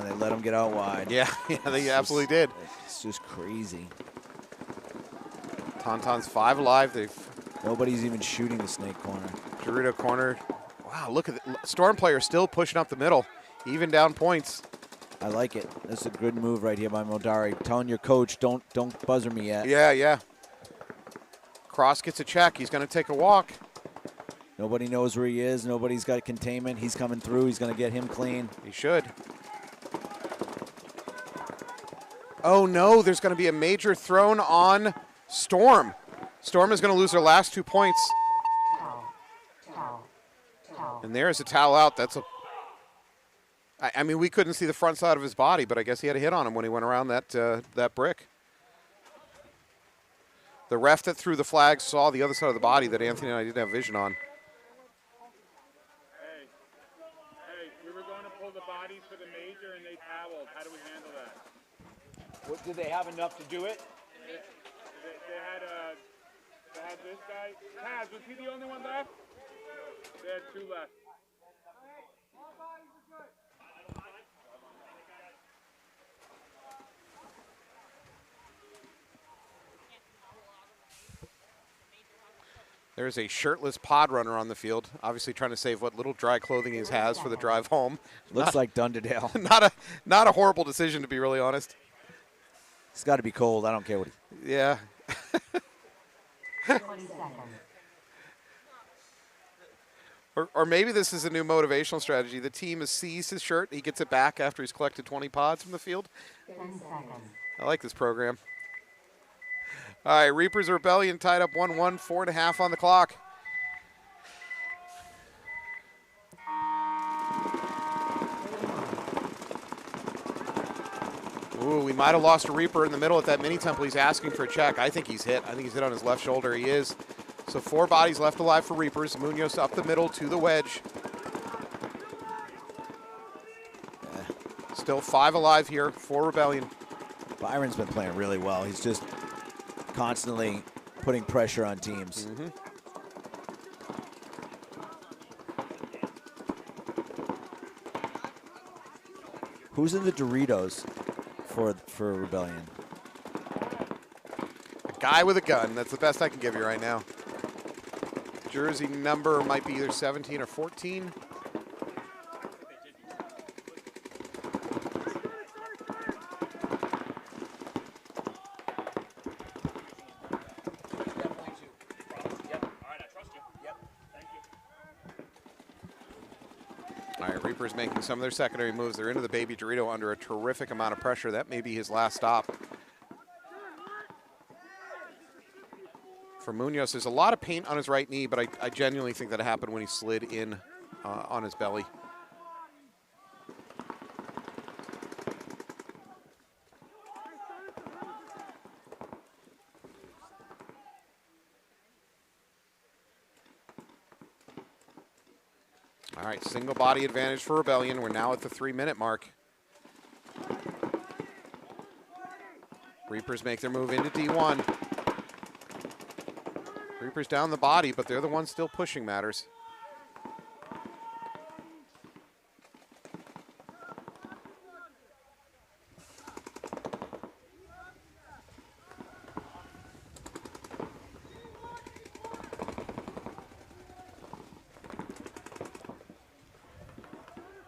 They let him get out wide. Yeah, they absolutely did. It's just crazy. Tauntauns 5 alive. Nobody's even shooting the Snake corner. Dorito corner. Wow, look at the Storm player still pushing up the middle, even down points. I like it. That's a good move right here by Moldari. Telling your coach, don't buzzer me yet. Yeah. Cross gets a check. He's going to take a walk. Nobody knows where he is. Nobody's got containment. He's coming through. He's going to get him clean. He should. Oh, no, there's going to be a major thrown on Storm. Storm is going to lose their last 2 points. And there's a towel out. That's a... I mean, we couldn't see the front side of his body, but I guess he had a hit on him when he went around that brick. The ref that threw the flag saw the other side of the body that Anthony and I didn't have vision on. Hey, we were going to pull the bodies for the major and they toweled. How do we handle that? What, did they have enough to do it? They had this guy. Taz, was he the only one left? They had 2 left. There's a shirtless pod runner on the field, obviously trying to save what little dry clothing he has for the drive home. Looks like Dunderdale. Not a horrible decision, to be really honest. It's got to be cold. I don't care what. Yeah. 20 seconds. Or maybe this is a new motivational strategy. The team has seized his shirt. He gets it back after he's collected 20 pods from the field. 10 seconds. I like this program. All right, Reapers Rebellion tied up 1-1, 4.5 on the clock. Ooh, we might have lost a Reaper in the middle at that mini temple. He's asking for a check. I think he's hit. I think he's hit on his left shoulder. He is. So 4 bodies left alive for Reapers. Munoz up the middle to the wedge. Still 5 alive here for Rebellion. Byron's been playing really well. He's just constantly putting pressure on teams. Mm-hmm. Who's in the Doritos for Rebellion? A guy with a gun. That's the best I can give you right now. Jersey number might be either 17 or 14. All right, Reaper's making some of their secondary moves. They're into the baby Dorito under a terrific amount of pressure. That may be his last stop. For Munoz, there's a lot of paint on his right knee, but I genuinely think that happened when he slid in on his belly. All right, single body advantage for Rebellion. We're now at the 3-minute mark. Reapers make their move into D1. Reapers down the body, but they're the ones still pushing matters.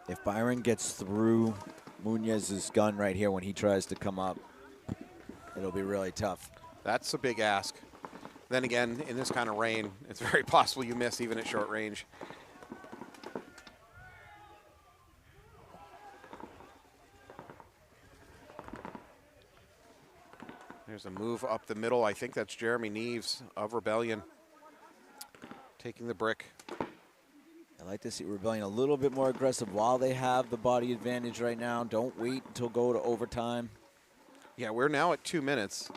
If Byron gets through Munoz's gun right here when he tries to come up, it'll be really tough. That's a big ask. Then again, in this kind of rain, it's very possible you miss even at short range. There's a move up the middle. I think that's Jeremy Neves of Rebellion taking the brick. I like to see Rebellion a little bit more aggressive while they have the body advantage right now. Don't wait until go to overtime. Yeah, we're now at 2 minutes.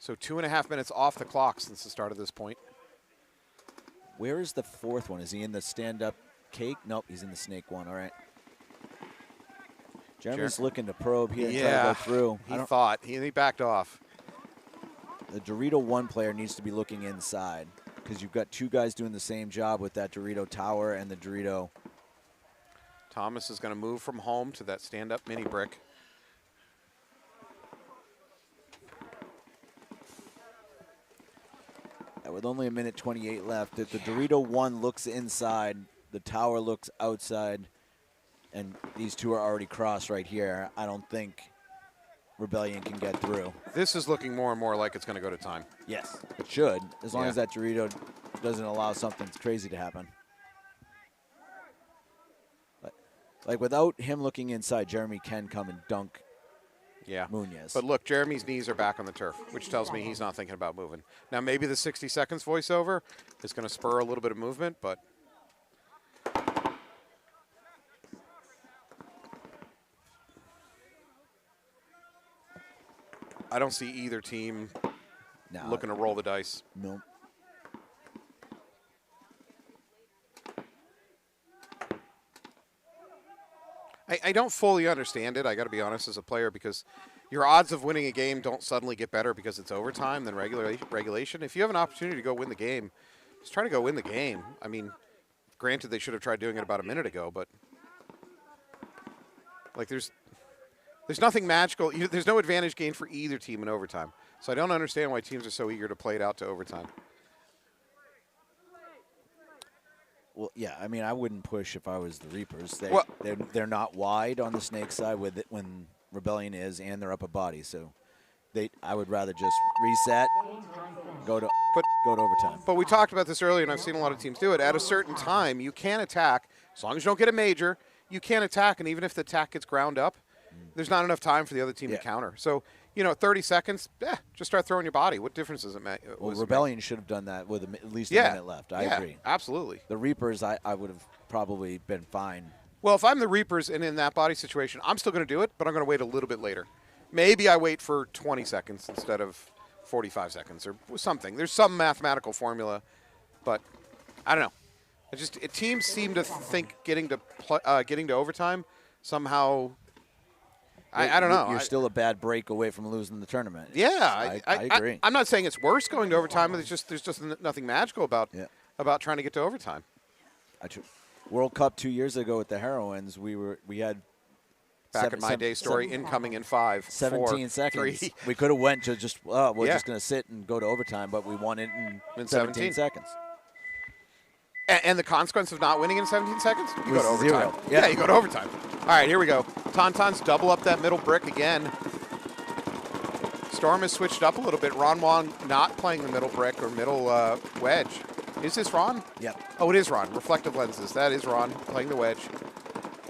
So 2.5 minutes off the clock since the start of this point. Where is the fourth one? Is he in the stand-up cake? Nope, he's in the snake one. All right. Jeremy's looking to probe here and try to go through. He backed off. The Dorito 1 player needs to be looking inside because you've got 2 guys doing the same job with that Dorito tower and the Dorito. Thomas is going to move from home to that stand-up mini brick. With only 1:28 left, if the Dorito 1 looks inside, the tower looks outside, and these 2 are already crossed right here, I don't think Rebellion can get through. This is looking more and more like it's going to go to time. Yes, it should, as long as that Dorito doesn't allow something crazy to happen. But, like, without him looking inside, Jeremy can come and dunk Munoz. But look, Jeremy's knees are back on the turf, which tells me he's not thinking about moving. Now, maybe the 60 seconds voiceover is going to spur a little bit of movement, but I don't see either team looking to roll the dice. Nope. I don't fully understand it, I got to be honest, as a player, because your odds of winning a game don't suddenly get better because it's overtime than regulation. If you have an opportunity to go win the game, just try to go win the game. I mean, granted, they should have tried doing it about a minute ago, but like there's nothing magical. There's no advantage gained for either team in overtime. So I don't understand why teams are so eager to play it out to overtime. Well, yeah. I mean, I wouldn't push if I was the Reapers. Well- They're not wide on the Snake side with it when Rebellion is, and they're up a body. So I would rather just reset, go to overtime. But we talked about this earlier, and I've seen a lot of teams do it. At a certain time, you can attack. As long as you don't get a major, you can attack. And even if the attack gets ground up, there's not enough time for the other team to counter. So, 30 seconds, just start throwing your body. What difference does it make? Well, Rebellion should have done that with at least a minute left. I agree. Absolutely. The Reapers, I would have probably been fine. Well, if I'm the Reapers and in that body situation, I'm still going to do it, but I'm going to wait a little bit later. Maybe I wait for 20 seconds instead of 45 seconds or something. There's some mathematical formula, but I don't know. Teams seem to think getting to overtime somehow. I don't know. You're still a bad break away from losing the tournament. Yeah, I agree. I'm not saying it's worse going to overtime, but there's just nothing magical about trying to get to overtime. World Cup 2 years ago with the Heroines, we had back in my day story incoming in 5, 17 4, seconds. 3. We could have went to just we're just going to sit and go to overtime, but we won it in 17 seconds. And the consequence of not winning in 17 seconds? You go to overtime. 0. Yeah, you go to overtime. All right, here we go. Tauntauns double up that middle brick again. Storm has switched up a little bit. Ron Wong not playing the middle brick or middle wedge. Is this Ron? Yep. Oh, it is Ron. Reflective lenses. That is Ron playing the wedge.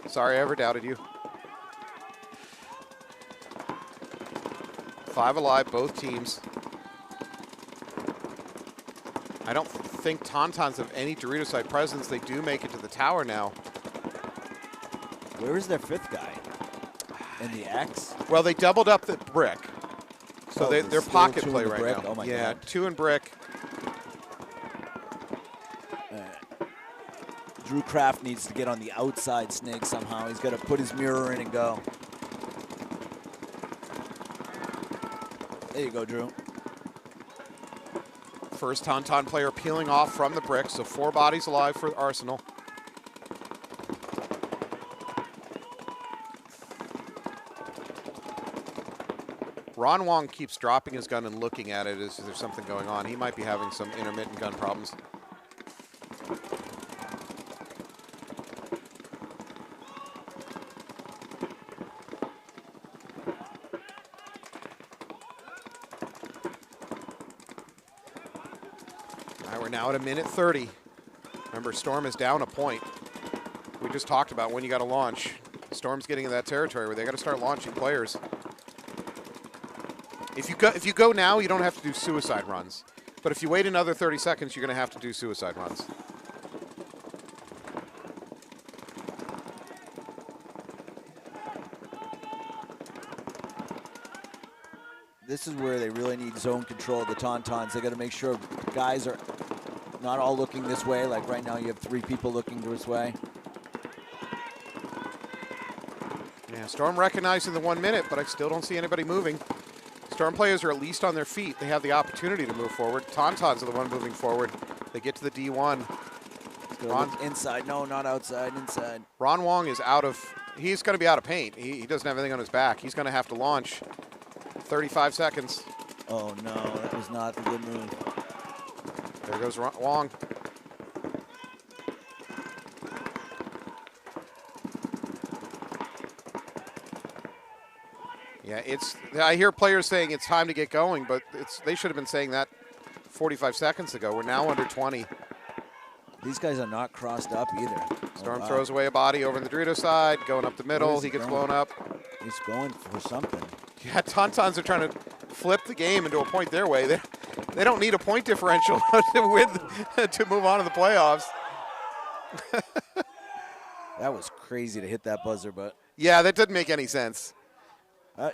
Sorry I ever doubted you. 5 alive, both teams. I don't think Tauntauns have any Dorito side presence. They do make it to the tower now. Where is their 5th guy? In the X? Well, they doubled up the brick. So they're pocket play right brick? now. Oh my God. 2 in brick. Drew Kraft needs to get on the outside Snake somehow. He's got to put his mirror in and go. There you go, Drew. First Tauntaun player peeling off from the brick, so 4 bodies alive for Arsenal. Ron Wong keeps dropping his gun and looking at it as if there's something going on. He might be having some intermittent gun problems. We're now at a minute 30. Remember, Storm is down a point. We just talked about when you got to launch. Storm's getting in that territory where they got to start launching players. If you go now, you don't have to do suicide runs. But if you wait another 30 seconds, you're going to have to do suicide runs. This is where they really need zone control of the Tauntauns. They got to make sure guys are not all looking this way. Like right now, you have 3 people looking this way. Yeah, Storm recognizing the 1 minute, but I still don't see anybody moving. Storm players are at least on their feet. They have the opportunity to move forward. Tauntauns are the one moving forward. They get to the D1. Ron, inside. No, not outside. Inside. Ron Wong is out of... He's going to be out of paint. He doesn't have anything on his back. He's going to have to launch. 35 seconds. Oh, no. That was not a good move. There goes Wong. Yeah, I hear players saying it's time to get going, but they should have been saying that 45 seconds ago. We're now under 20. These guys are not crossed up either. Storm throws away a body over on the Dorito side, going up the middle. He gets blown up. He's going for something. Yeah, Tauntauns are trying to flip the game into a point their way. They don't need a point differential to win to move on to the playoffs. That was crazy to hit that buzzer, but yeah, that didn't make any sense.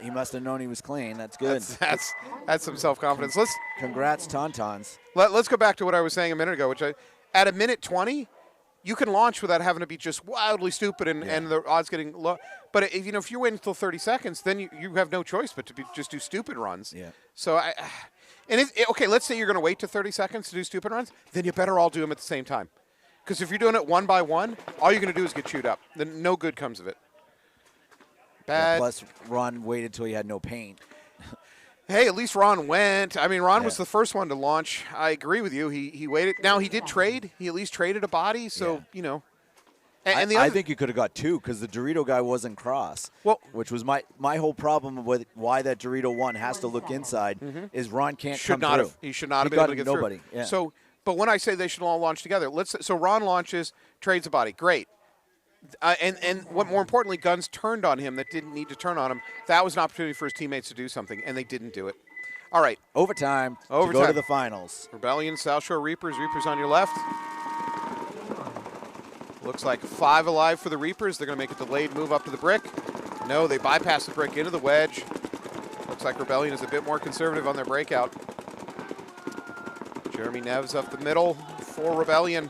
He must have known he was clean. That's good. That's some self-confidence. Congrats, Tauntauns. Let's go back to what I was saying a minute ago, which at a minute 20, you can launch without having to be just wildly stupid and the odds getting low. But if you're waiting until 30 seconds, then you have no choice but to just do stupid runs. Yeah. So okay, let's say you're going to wait to 30 seconds to do stupid runs, then you better all do them at the same time. Because if you're doing it one by one, all you're going to do is get chewed up. Then no good comes of it. Bad. Yeah, plus, Ron waited till he had no paint. Hey, at least Ron went. I mean, Ron was the first one to launch. I agree with you. He waited. Now, he did trade. He at least traded a body, so, you know. And I think you could have got 2 because the Dorito guy wasn't cross. Well, which was my whole problem with why that Dorito 1 has to look inside is Ron can't come through. He should not have been able to get nobody. through. Yeah. So, but when I say they should all launch together, so Ron launches, trades a body. Great. And what more importantly, guns turned on him that didn't need to turn on him. That was an opportunity for his teammates to do something, and they didn't do it. All right. Overtime. To go to the finals. Rebellion, South Shore Reapers. Reapers on your left. Looks like 5 alive for the Reapers. They're going to make a delayed move up to the brick. No, they bypass the brick into the wedge. Looks like Rebellion is a bit more conservative on their breakout. Jeremy Neves up the middle for Rebellion.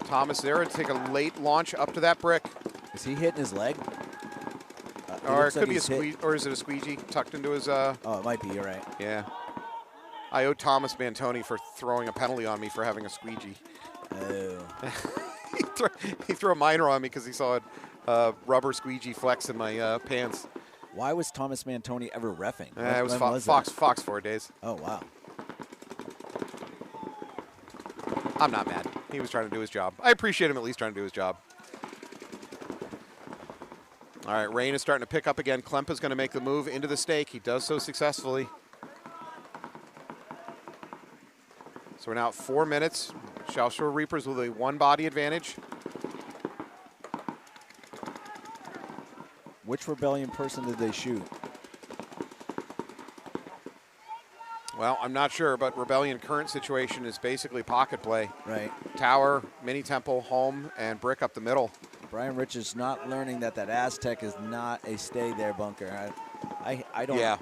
Thomas there to take a late launch up to that brick. Is he hitting his leg? Or it could be a squeeze, or is it a squeegee tucked into his? Oh, it might be. You're right. Yeah. I owe Thomas Mantoni for throwing a penalty on me for having a squeegee. Oh. he threw a minor on me because he saw a rubber squeegee flex in my pants. Why was Thomas Mantoni ever reffing? It was Fox 4 days. Oh, wow. I'm not mad. He was trying to do his job. I appreciate him at least trying to do his job. All right, rain is starting to pick up again. Klempa's going to make the move into the stake. He does so successfully. So we're now at 4 minutes. South Shore Reapers with a 1-body advantage. Which Rebellion person did they shoot? Well, I'm not sure, but Rebellion current situation is basically pocket play. Right. Tower, mini temple, home, and brick up the middle. Brian Rich is not learning that Aztec is not a stay there bunker. I don't. Yeah.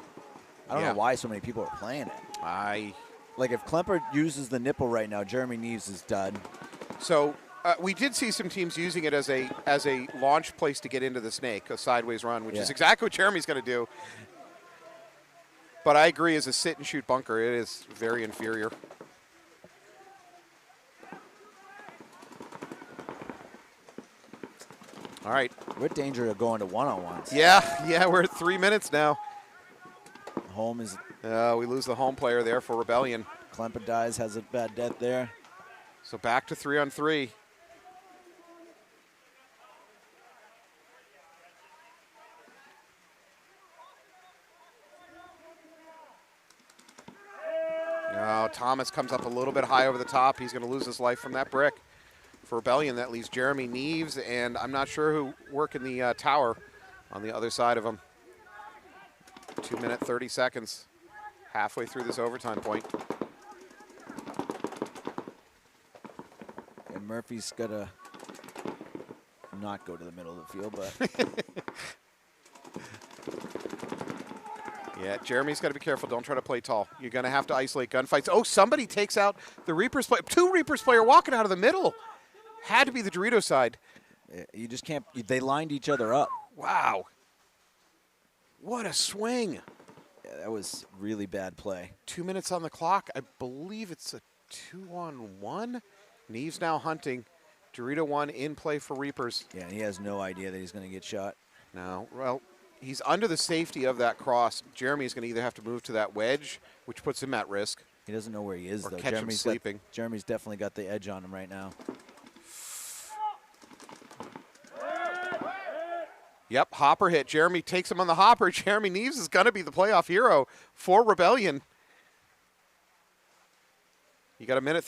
I don't know why so many people are playing it. Like if Klemper uses the nipple right now, Jeremy Neves is done. So we did see some teams using it as a launch place to get into the snake, a sideways run, which is exactly what Jeremy's going to do. But I agree, as a sit and shoot bunker, it is very inferior. All right. We're in danger of going to one-on-ones. Yeah, we're at 3 minutes now. Home is... we lose the home player there for Rebellion. Klemper dies, has a bad death there. So back to 3-on-3. Thomas comes up a little bit high over the top. He's going to lose his life from that brick. For Rebellion, that leaves Jeremy Neves, and I'm not sure who work in the tower on the other side of him. 2 minute, 30 seconds. Halfway through this overtime point. And Murphy's got to not go to the middle of the field, but... Yeah, Jeremy's got to be careful. Don't try to play tall. You're going to have to isolate gunfights. Oh, somebody takes out the Reapers player. 2 Reapers player walking out of the middle. Had to be the Dorito side. You just can't. They lined each other up. Wow. What a swing. Yeah, that was really bad play. 2 minutes on the clock. I believe it's a 2-on-1. Neves now hunting. Dorito 1 in play for Reapers. Yeah, and he has no idea that he's going to get shot. No. Well, he's under the safety of that cross. Jeremy's going to either have to move to that wedge, which puts him at risk. He doesn't know where he is, or though. Catch him sleeping. Jeremy's definitely got the edge on him right now. Yep, hopper hit. Jeremy takes him on the hopper. Jeremy Neves is going to be the playoff hero for Rebellion. You got a minute.